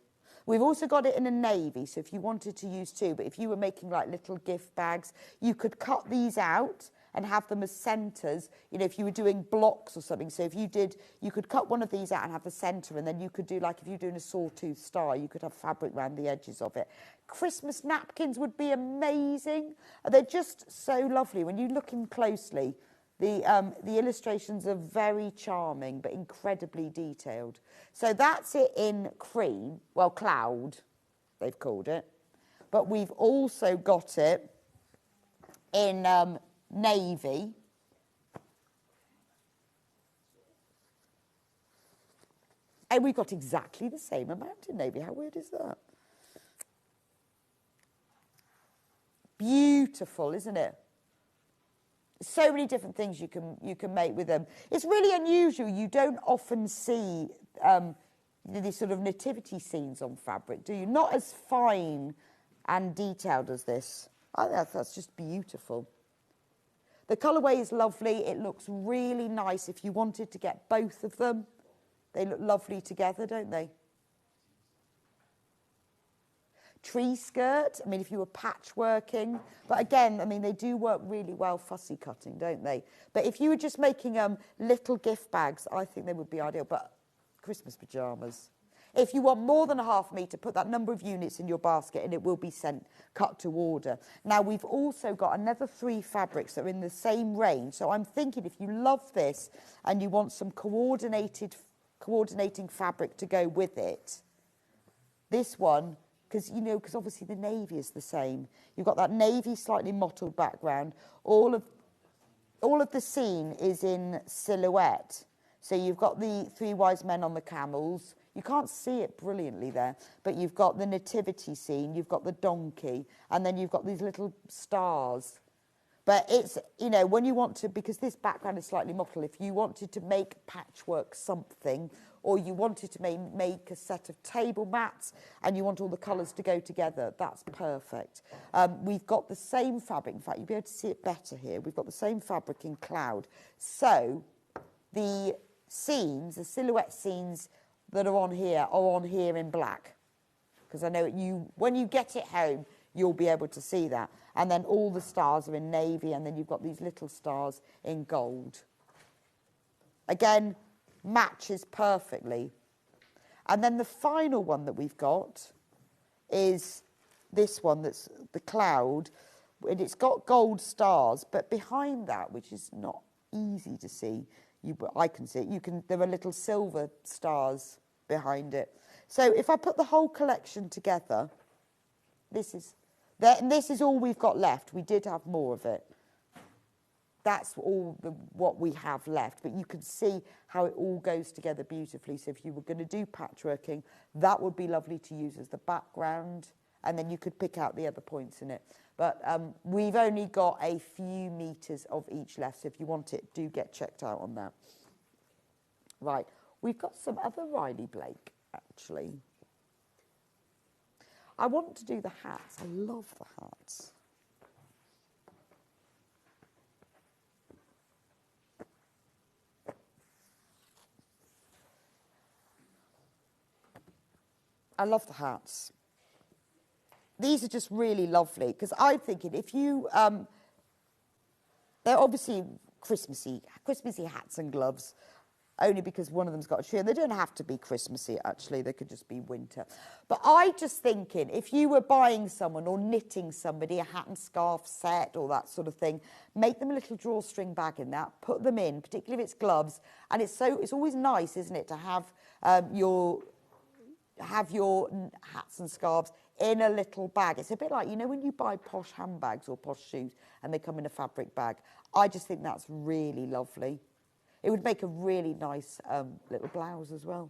We've also got it in a navy, so if you wanted to use 2, but if you were making like little gift bags, you could cut these out and have them as centres, you know, if you were doing blocks or something. So if you did, you could cut one of these out and have the centre, and then you could do, like if you're doing a sawtooth star, you could have fabric around the edges of it. Christmas napkins would be amazing. They're just so lovely. When you look in closely, the illustrations are very charming, but incredibly detailed. So that's it in cream, well, cloud, they've called it. But we've also got it in navy. And we've got exactly the same amount in navy. How weird is that? Beautiful, isn't it? So many different things you can make with them. It's really unusual. You don't often see these sort of nativity scenes on fabric, do you? Not as fine and detailed as this. I think that's just beautiful. The colourway is lovely. It looks really nice if you wanted to get both of them. They look lovely together, don't they? Tree skirt, I mean, if you were patchworking. But again, I mean, they do work really well fussy cutting, don't they? But if you were just making little gift bags, I think they would be ideal. But Christmas pyjamas. If you want more than a half metre, put that number of units in your basket and it will be cut to order. Now, we've also got another 3 fabrics that are in the same range. So I'm thinking if you love this and you want some coordinating fabric to go with it, this one, because obviously the navy is the same. You've got that navy slightly mottled background. All of the scene is in silhouette. So you've got the 3 wise men on the camels. You can't see it brilliantly there, but you've got the nativity scene, you've got the donkey, and then you've got these little stars. But it's, when you want to, because this background is slightly mottled, if you wanted to make patchwork something, or you wanted to make a set of table mats, and you want all the colours to go together, that's perfect. We've got the same fabric. In fact, you'll be able to see it better here. We've got the same fabric in cloud. So the seams, the silhouette seams that are on here in black. Because I know when you get it home, you'll be able to see that. And then all the stars are in navy, and then you've got these little stars in gold. Again, matches perfectly. And then the final one that we've got is this one that's the cloud, and it's got gold stars, but behind that, which is not easy to see, I can see it, there are little silver stars behind it. So if I put the whole collection together, this is all we've got left. We did have more of it. That's all what we have left, but you can see how it all goes together beautifully. So if you were going to do patchworking, that would be lovely to use as the background, and then you could pick out the other points in it. But we've only got a few meters of each left, so if you want it, do get checked out on that. Right, we've got some other Riley Blake, actually. I want to do the hats. I love the hats. I love the hats. These are just really lovely, because I'm thinking if you, they're obviously Christmassy hats and gloves, only because one of them's got a tree, and they don't have to be Christmassy, actually, they could just be winter. But I just thinking, if you were buying someone or knitting somebody a hat and scarf set or that sort of thing, make them a little drawstring bag in that, put them in, particularly if it's gloves, and it's always nice, isn't it, to have your hats and scarves in a little bag. It's a bit like, you know, when you buy posh handbags or posh shoes and they come in a fabric bag. I just think that's really lovely. It would make a really nice little blouse as well.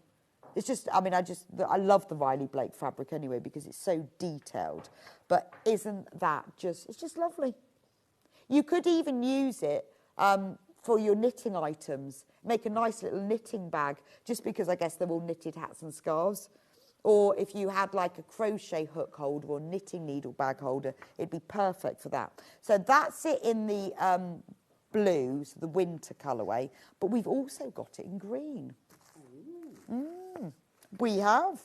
It's just, I mean, I love the Riley Blake fabric anyway because it's so detailed. But isn't that just, it's just lovely. You could even use it for your knitting items. Make a nice little knitting bag, just because I guess they're all knitted hats and scarves. Or if you had like a crochet hook holder or knitting needle bag holder, it'd be perfect for that. So that's it in the blue, so the winter colourway, but we've also got it in green. We have.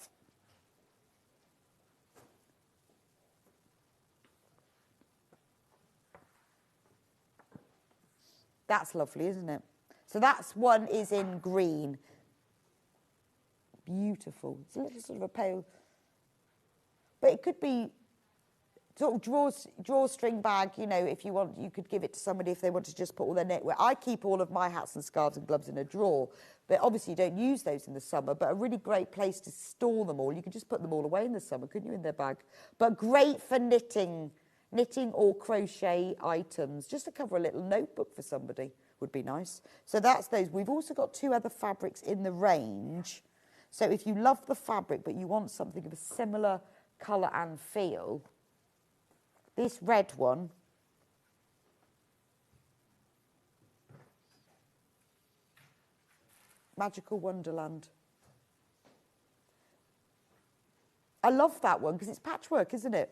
That's lovely, isn't it? So that's one is in green. Beautiful. It's a little sort of a pale, but it could be sort of drawstring bag, you know, if you want, you could give it to somebody if they want to just put all their knitwear. I keep all of my hats and scarves and gloves in a drawer, but obviously you don't use those in the summer, but a really great place to store them all. You could just put them all away in the summer, couldn't you, in their bag? But great for knitting or crochet items, just to cover a little notebook for somebody would be nice. So that's those. We've also got two other fabrics in the range. So if you love the fabric, but you want something of a similar colour and feel, this red one, Magical Wonderland. I love that one because it's patchwork, isn't it?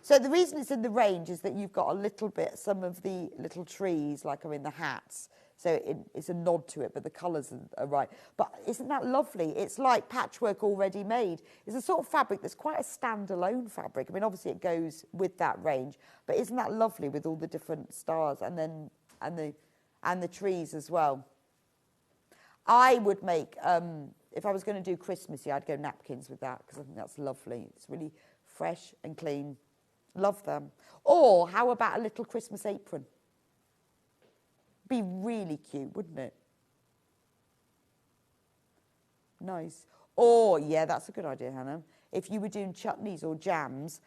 So the reason it's in the range is that you've got a little bit, some of the little trees like are in the hats. So it's a nod to it, but the colours are right. But isn't that lovely? It's like patchwork already made. It's a sort of fabric that's quite a standalone fabric. I mean, obviously it goes with that range, but isn't that lovely with all the different stars and the trees as well? I would make, if I was going to do Christmassy, I'd go napkins with that because I think that's lovely. It's really fresh and clean. Love them. Or how about a little Christmas apron? Be really cute, wouldn't it? Nice. Or, yeah, that's a good idea, Hannah. If you were doing chutneys or jams,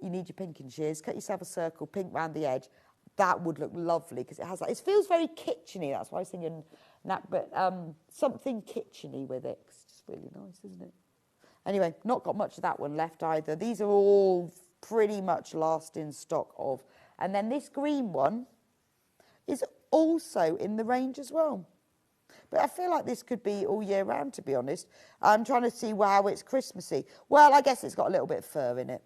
you need your pinking shears, cut yourself a circle, pink round the edge. That would look lovely because it has that. It feels very kitcheny. That's why I was thinking that, but something kitcheny with it. It's just really nice, isn't it? Anyway, not got much of that one left either. These are all pretty much last in stock of. And then this green one is also in the range as well. But I feel like this could be all year round, to be honest. I'm trying to see how it's Christmassy. Well, I guess it's got a little bit of fur in it.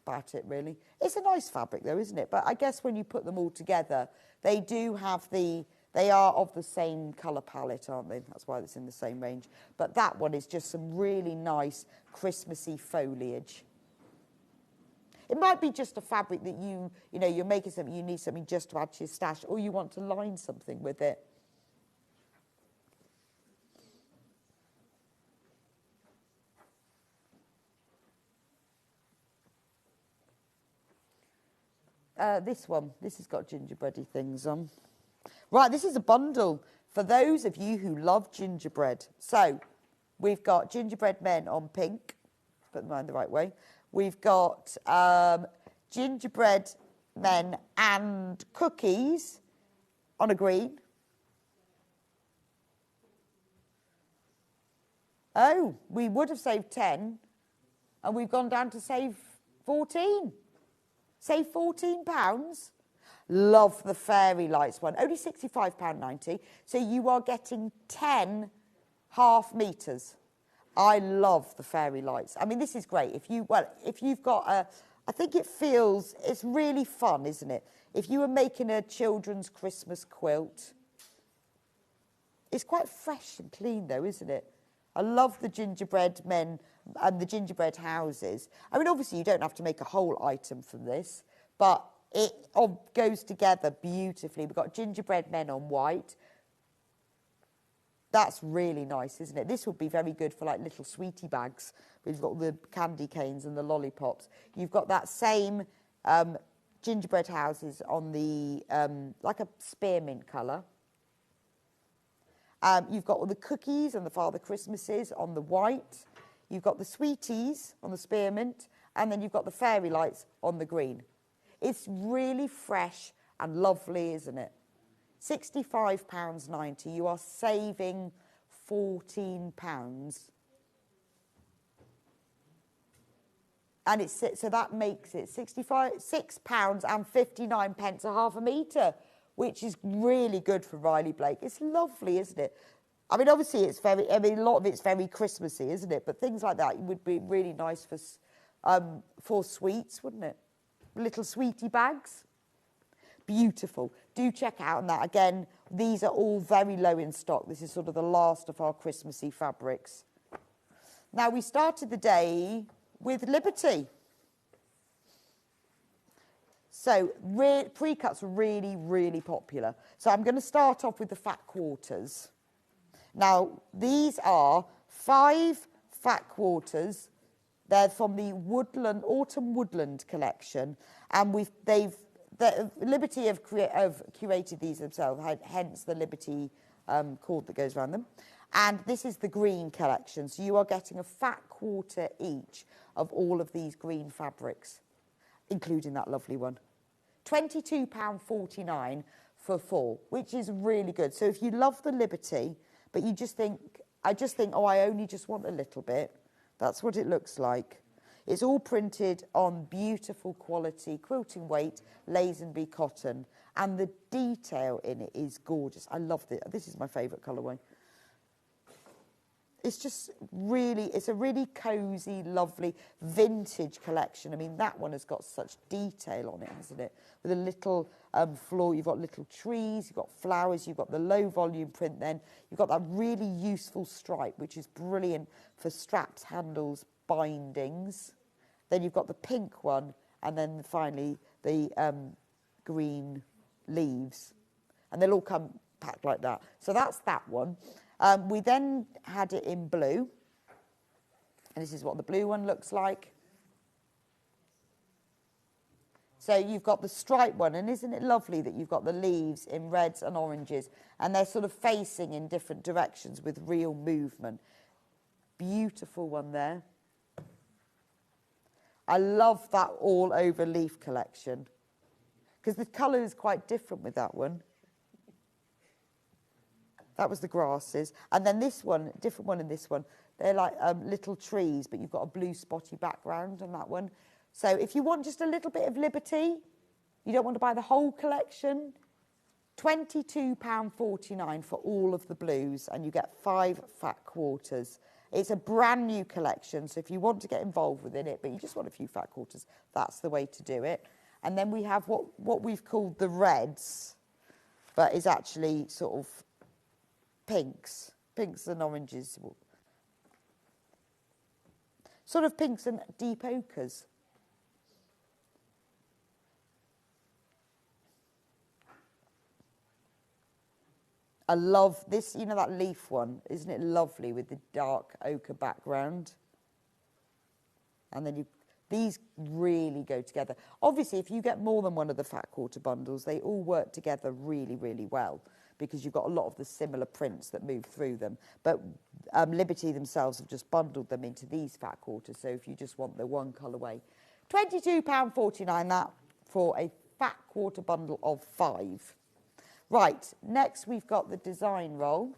About it, really. It's a nice fabric, though, isn't it? But I guess when you put them all together, they do have the They are of the same colour palette, aren't they? That's why it's in the same range. But that one is just some really nice Christmassy foliage. It might be just a fabric that you know, you're making something, you need something just to add to your stash, or you want to line something with it. This has got gingerbready things on. Right, this is a bundle for those of you who love gingerbread. So, we've got gingerbread men on pink. Put them on the right way. We've got gingerbread men and cookies on a green. Oh, we would have saved 10, and we've gone down to save 14. Save £14. Love the fairy lights one. Only £65.90. So you are getting 10 half meters. I love the fairy lights. I mean, this is great. If you've got I think it's really fun, isn't it? If you were making a children's Christmas quilt, it's quite fresh and clean though, isn't it? I love the gingerbread men and the gingerbread houses. I mean, obviously you don't have to make a whole item from this, but it goes together beautifully. We've got gingerbread men on white. That's really nice, isn't it? This would be very good for like little sweetie bags. We've got the candy canes and the lollipops. You've got that same gingerbread houses on the, like a spearmint colour. You've got all the cookies and the Father Christmases on the white. You've got the sweeties on the spearmint. And then you've got the fairy lights on the green. It's really fresh and lovely, isn't it? £65.90. You are saving £14. And it's, so that makes it £6.59 a half a metre, which is really good for Riley Blake. It's lovely, isn't it? I mean, obviously, a lot of it's very Christmassy, isn't it? But things like that would be really nice for sweets, wouldn't it? Little sweetie bags. Beautiful. Do check out on that. Again, these are all very low in stock. This is sort of the last of our Christmassy fabrics. Now, we started the day with Liberty. So pre-cuts are really, really popular. So I'm going to start off with the fat quarters. Now, these are 5 fat quarters. They're from the Autumn Woodland collection. And Liberty have curated these themselves, hence the Liberty cord that goes around them. And this is the green collection. So you are getting a fat quarter each of all of these green fabrics, including that lovely one. £22.49 for 4, which is really good. So if you love the Liberty, but you just think, oh, I only just want a little bit, that's what it looks like. It's all printed on beautiful quality quilting weight Lazenby cotton, and the detail in it is gorgeous. I love this. This is my favourite colourway. It's just really, it's a really cosy, lovely vintage collection. I mean, that one has got such detail on it, hasn't it? With a little floor, you've got little trees, you've got flowers, you've got the low volume print then. You've got that really useful stripe, which is brilliant for straps, handles, bindings. Then you've got the pink one, and then finally the green leaves. And they'll all come packed like that. So that's that one. We then had it in blue, and this is what the blue one looks like. So you've got the striped one, and isn't it lovely that you've got the leaves in reds and oranges, and they're sort of facing in different directions with real movement. Beautiful one there. I love that all over leaf collection, because the colour is quite different with that one. That was the grasses. And then this one, different one in this one, they're like little trees, but you've got a blue spotty background on that one. So if you want just a little bit of Liberty, you don't want to buy the whole collection, £22.49 for all of the blues, and you get 5 fat quarters. It's a brand new collection, so if you want to get involved within it, but you just want a few fat quarters, that's the way to do it. And then we have what we've called the reds. but is actually sort of pinks and oranges. Sort of pinks and deep ochres. I love this, you know, that leaf one, isn't it lovely with the dark ochre background? And then these really go together. Obviously, if you get more than one of the fat quarter bundles, they all work together really, really well because you've got a lot of the similar prints that move through them. But Liberty themselves have just bundled them into these fat quarters, so if you just want the one colourway. £22.49 that for a fat quarter bundle of 5. Right, next we've got the design roll.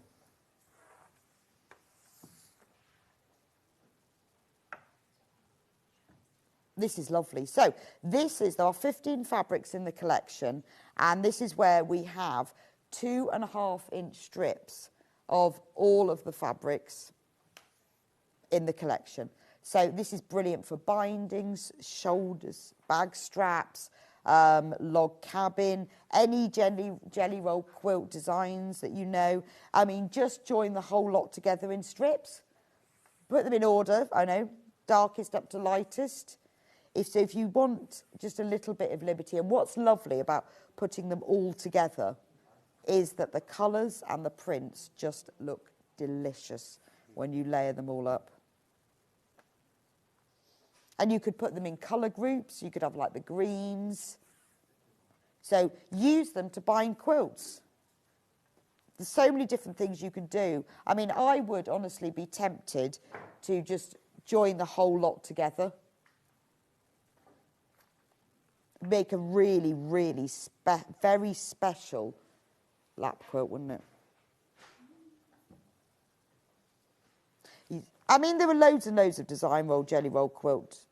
This is lovely. So there are 15 fabrics in the collection, and this is where we have 2.5-inch strips of all of the fabrics in the collection. So this is brilliant for bindings, shoulders, bag straps, log cabin, any jelly roll quilt designs that you know. I mean, just join the whole lot together in strips. Put them in order, I know, darkest up to lightest. If you want just a little bit of liberty, and what's lovely about putting them all together is that the colours and the prints just look delicious when you layer them all up. And you could put them in colour groups. You could have like the greens. So use them to bind quilts. There's so many different things you can do. I mean, I would honestly be tempted to just join the whole lot together. Make a really, really very special lap quilt, wouldn't it? I mean, there are loads and loads of design roll, jelly roll quilt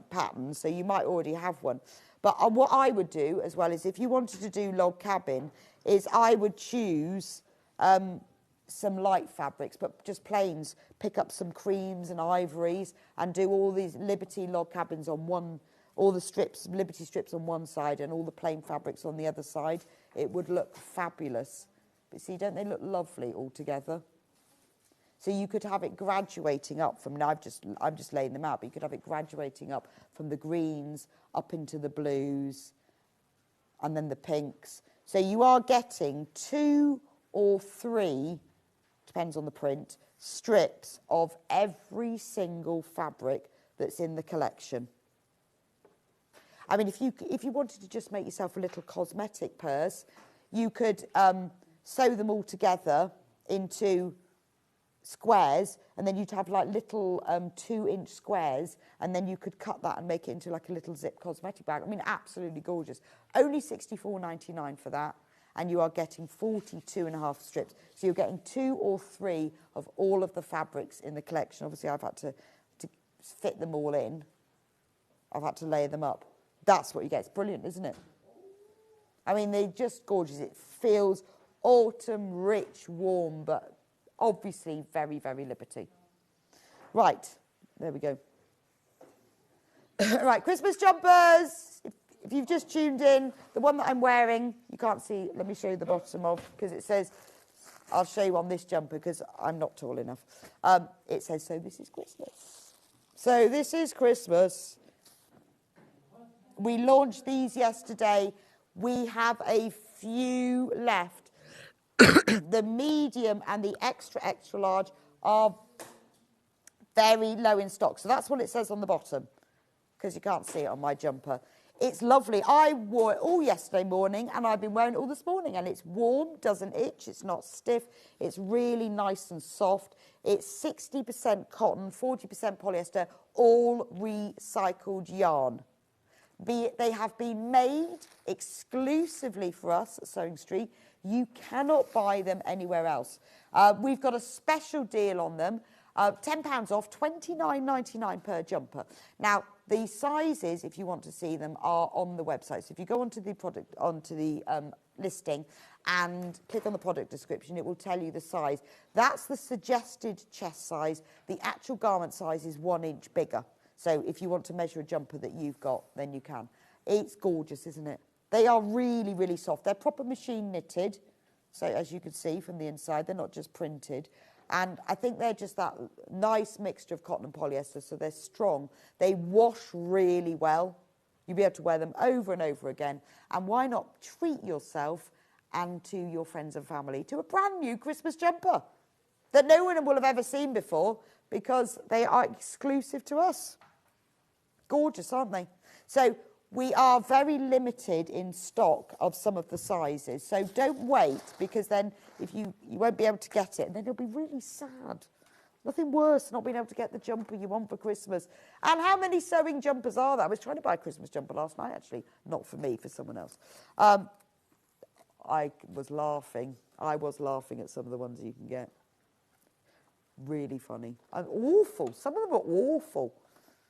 patterns, so you might already have one. But what I would do as well is if you wanted to do log cabin, is I would choose some light fabrics, but just plains. Pick up some creams and ivories and do all these Liberty log cabins on one, all the strips, Liberty strips on one side and all the plain fabrics on the other side. It would look fabulous. But see, don't they look lovely all together? So you could have it graduating up from, now I'm just laying them out, but you could have it graduating up from the greens up into the blues and then the pinks. So you are getting 2 or 3, depends on the print, strips of every single fabric that's in the collection. I mean, if you wanted to just make yourself a little cosmetic purse, you could sew them all together into squares, and then you'd have like little 2-inch squares, and then you could cut that and make it into like a little zip cosmetic bag. I mean, absolutely gorgeous. Only £64.99 for that, and you are getting 42.5 strips. So you're getting 2 or 3 of all of the fabrics in the collection. Obviously, I've had to fit them all in. I've had to layer them up. That's what you get. It's brilliant, isn't it? I mean, they're just gorgeous. It feels autumn, rich, warm, but obviously very, very Liberty. Right, there we go. Right, Christmas jumpers. If you've just tuned in, the one that I'm wearing, you can't see, let me show you the bottom of, because it says, I'll show you on this jumper because I'm not tall enough. It says, so this is Christmas. So this is Christmas. We launched these yesterday. We have a few left. The medium and the extra, extra large are very low in stock. So that's what it says on the bottom, because you can't see it on my jumper. It's lovely. I wore it all yesterday morning, and I've been wearing it all this morning, and it's warm, doesn't itch, it's not stiff, it's really nice and soft. It's 60% cotton, 40% polyester, all recycled yarn. They have been made exclusively for us at Sewing Street. You cannot buy them anywhere else. We've got a special deal on them, £10 off, $29.99 per jumper. Now, the sizes, if you want to see them, are on the website. So if you go onto the listing and click on the product description, it will tell you the size. That's the suggested chest size. The actual garment size is 1 inch bigger. So if you want to measure a jumper that you've got, then you can. It's gorgeous, isn't it? They are really, really soft. They're proper machine knitted. So as you can see from the inside, they're not just printed. And I think they're just that nice mixture of cotton and polyester, so they're strong. They wash really well. You'll be able to wear them over and over again. And why not treat yourself and to your friends and family to a brand new Christmas jumper that no one will have ever seen before because they are exclusive to us. Gorgeous, aren't they? So we are very limited in stock of some of the sizes. So don't wait, because then if you won't be able to get it, and then you'll be really sad. Nothing worse than not being able to get the jumper you want for Christmas. And how many sewing jumpers are there? I was trying to buy a Christmas jumper last night, actually. Not for me, for someone else. I was laughing. I was laughing at some of the ones you can get. Really funny. And awful. Some of them are awful.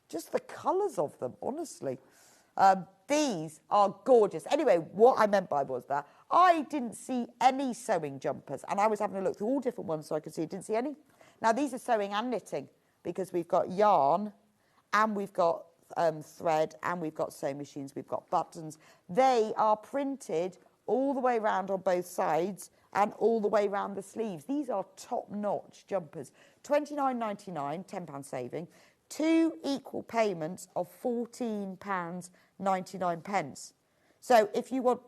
Just the colours of them, honestly. These are gorgeous. Anyway, what I meant by was that I didn't see any sewing jumpers, and I was having a look through all different ones so I could see. Didn't see any. Now, these are sewing and knitting, because we've got yarn, and we've got thread, and we've got sewing machines, we've got buttons. They are printed all the way around on both sides and all the way around the sleeves. These are top-notch jumpers. £29.99, £10 saving. 2 equal payments of £14.99. So if you want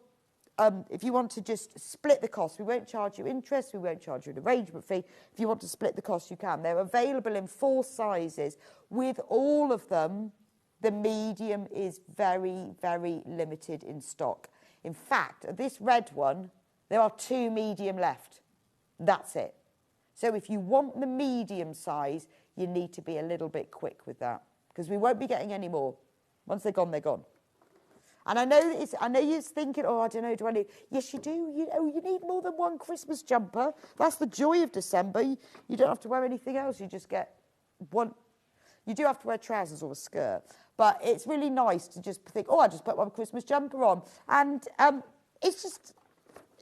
to just split the cost, we won't charge you interest, we won't charge you an arrangement fee. If you want to split the cost, you can. They're available in 4 sizes. With all of them, the medium is very, very limited in stock. In fact, this red one, there are 2 medium left. That's it. So if you want the medium size, you need to be a little bit quick with that, because we won't be getting any more. Once they're gone, they're gone. And I know you're thinking, oh, I don't know, do I need... Yes, you do. You need more than one Christmas jumper. That's the joy of December. You don't have to wear anything else. You just get one. You do have to wear trousers or a skirt. But it's really nice to just think, oh, I just put one Christmas jumper on. And it's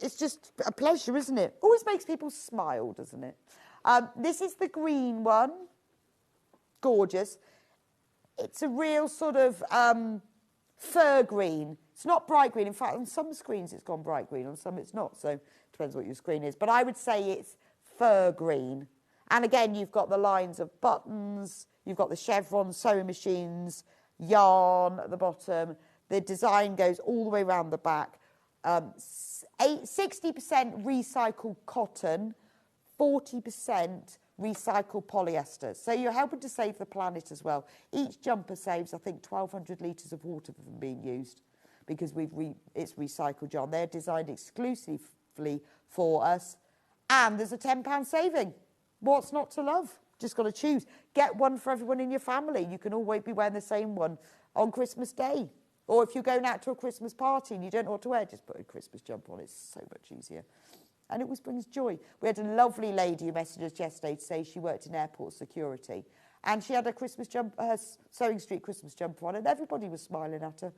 just a pleasure, isn't it? Always makes people smile, doesn't it? This is the green one. Gorgeous. It's a real sort of fur green. It's not bright green. In fact, on some screens it's gone bright green, on some it's not. So it depends what your screen is. But I would say it's fur green. And again, you've got the lines of buttons. You've got the chevron sewing machines, yarn at the bottom. The design goes all the way around the back. 60% recycled cotton, 40% recycled polyester. So you're helping to save the planet as well. Each jumper saves, I think, 1,200 litres of water from being used, because it's recycled yarn. They're designed exclusively for us. And there's a £10 saving. What's not to love? Just got to choose. Get one for everyone in your family. You can always be wearing the same one on Christmas Day. Or if you're going out to a Christmas party and you don't know what to wear, just put a Christmas jumper on. It's so much easier. And it always brings joy. We had a lovely lady who messaged us yesterday to say she worked in airport security. And she had a Christmas jumper, her Sewing Street Christmas jumper on, and everybody was smiling at her.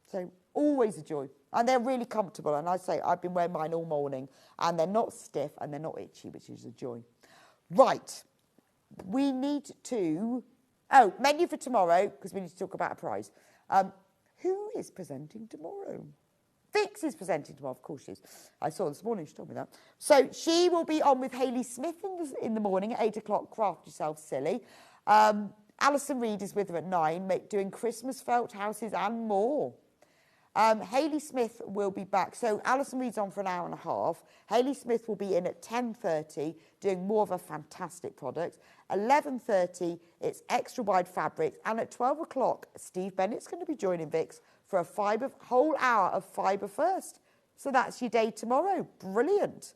So always a joy. And they're really comfortable. And I say, I've been wearing mine all morning. And they're not stiff and they're not itchy, which is a joy. Right. We need to... Oh, menu for tomorrow, because we need to talk about a prize. Who is presenting tomorrow? Vix is presenting tomorrow, of course she is. I saw this morning, she told me that. So she will be on with Hayley Smith in the morning at 8 o'clock, Craft Yourself Silly. Alison Reid is with her at 9, doing Christmas felt houses and more. Hayley Smith will be back. So Alison Reid's on for an hour and a half. Hayley Smith will be in at 10:30 doing more of a fantastic product. 11:30, it's extra wide fabrics. And at 12 o'clock, Steve Bennett's going to be joining Vix for a whole hour of Fibre First. So that's your day tomorrow. Brilliant.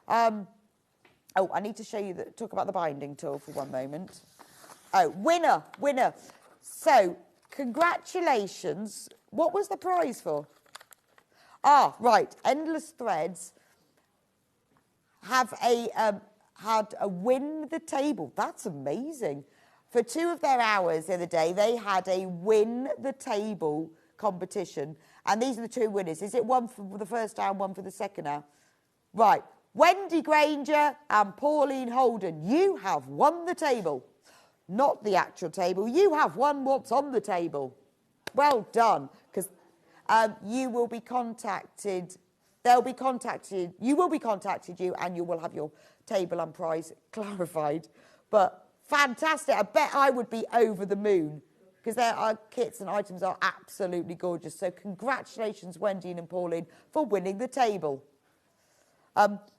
Oh, I need to show you, talk about the binding tool for one moment. Oh, winner. So, congratulations. What was the prize for? Ah, right. Endless Threads have had a win the table. That's amazing. For 2 of their hours the other day, they had a win the table competition. And these are the 2 winners. Is it one for the first hour and one for the second hour? Right. Wendy Granger and Pauline Holden, you have won the table. Not the actual table. You have won what's on the table. Well done. you will be contacted. You will be contacted, and you will have your table and price clarified. But fantastic. I bet I would be over the moon because our kits and items are absolutely gorgeous. So congratulations, Wendy and Pauline, for winning the table.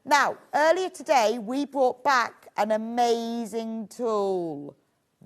Now, earlier today, we brought back an amazing tool,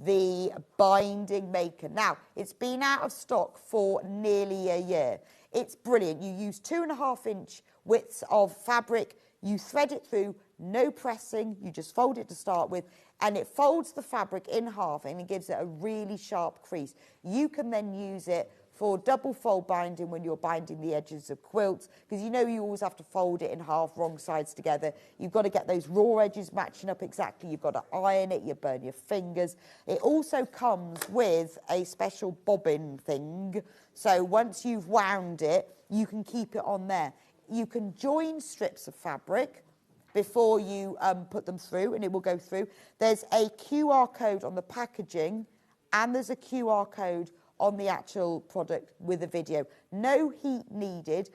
the binding maker. Now, it's been out of stock for nearly a year. It's brilliant. You use 2.5-inch widths of fabric, you thread it through, no pressing, you just fold it to start with, and it folds the fabric in half and it gives it a really sharp crease. You can then use it for double fold binding when you're binding the edges of quilts, because you know you always have to fold it in half, wrong sides together. You've got to get those raw edges matching up exactly. You've got to iron it, you burn your fingers. It also comes with a special bobbin thing. So once you've wound it, you can keep it on there. You can join strips of fabric before you put them through, and it will go through. There's a QR code on the packaging, and there's a QR code on the actual product with a video. No heat needed.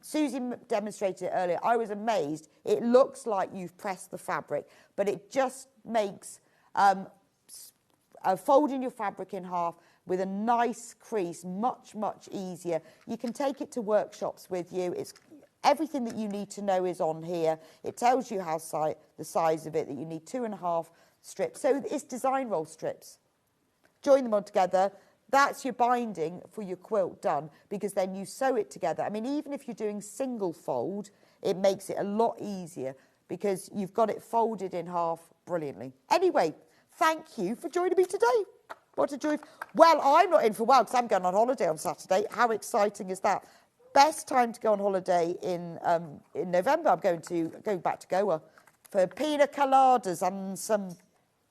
Susie demonstrated it earlier. I was amazed. It looks like you've pressed the fabric, but it just makes folding your fabric in half with a nice crease much, much easier. You can take it to workshops with you. It's everything that you need to know is on here. It tells you how the size of it, that you need 2.5 strips. So it's design roll strips. Join them all together. That's your binding for your quilt done, because then you sew it together. I mean, even if you're doing single fold, it makes it a lot easier because you've got it folded in half brilliantly. Anyway, thank you for joining me today. What a joy. Well, I'm not in for a while because I'm going on holiday on Saturday. How exciting is that? Best time to go on holiday in November. I'm going back to Goa for pina coladas and some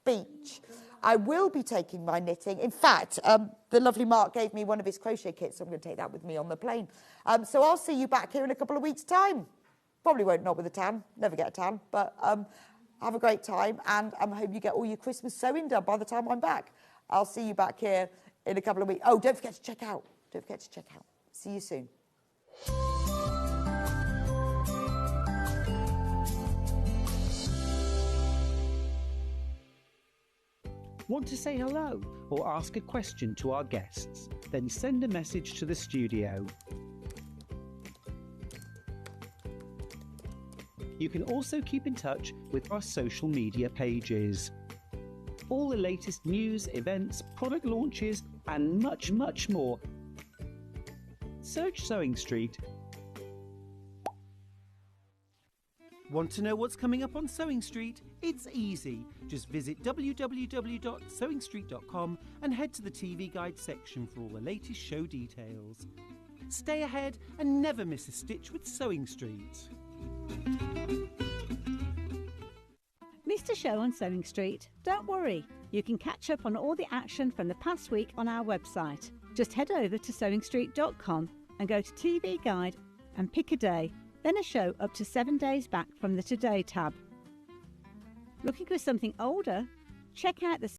beach. I will be taking my knitting. In fact, the lovely Mark gave me one of his crochet kits, so I'm going to take that with me on the plane. So I'll see you back here in a couple of weeks' time. Probably won't, not with a tan. Never get a tan. But have a great time, and I hope you get all your Christmas sewing done by the time I'm back. I'll see you back here in a couple of weeks. Oh, don't forget to check out. Don't forget to check out. See you soon. Want to say hello or ask a question to our guests? Then send a message to the studio. You can also keep in touch with our social media pages. All the latest news, events, product launches, and much, much more. Search Sewing Street. Want to know what's coming up on Sewing Street? It's easy. Just visit www.sewingstreet.com and head to the TV Guide section for all the latest show details. Stay ahead and never miss a stitch with Sewing Street. Missed a show on Sewing Street? Don't worry. You can catch up on all the action from the past week on our website. Just head over to sewingstreet.com and go to TV Guide and pick a day, then a show up to 7 days back from the Today tab. Looking for something older? Check out the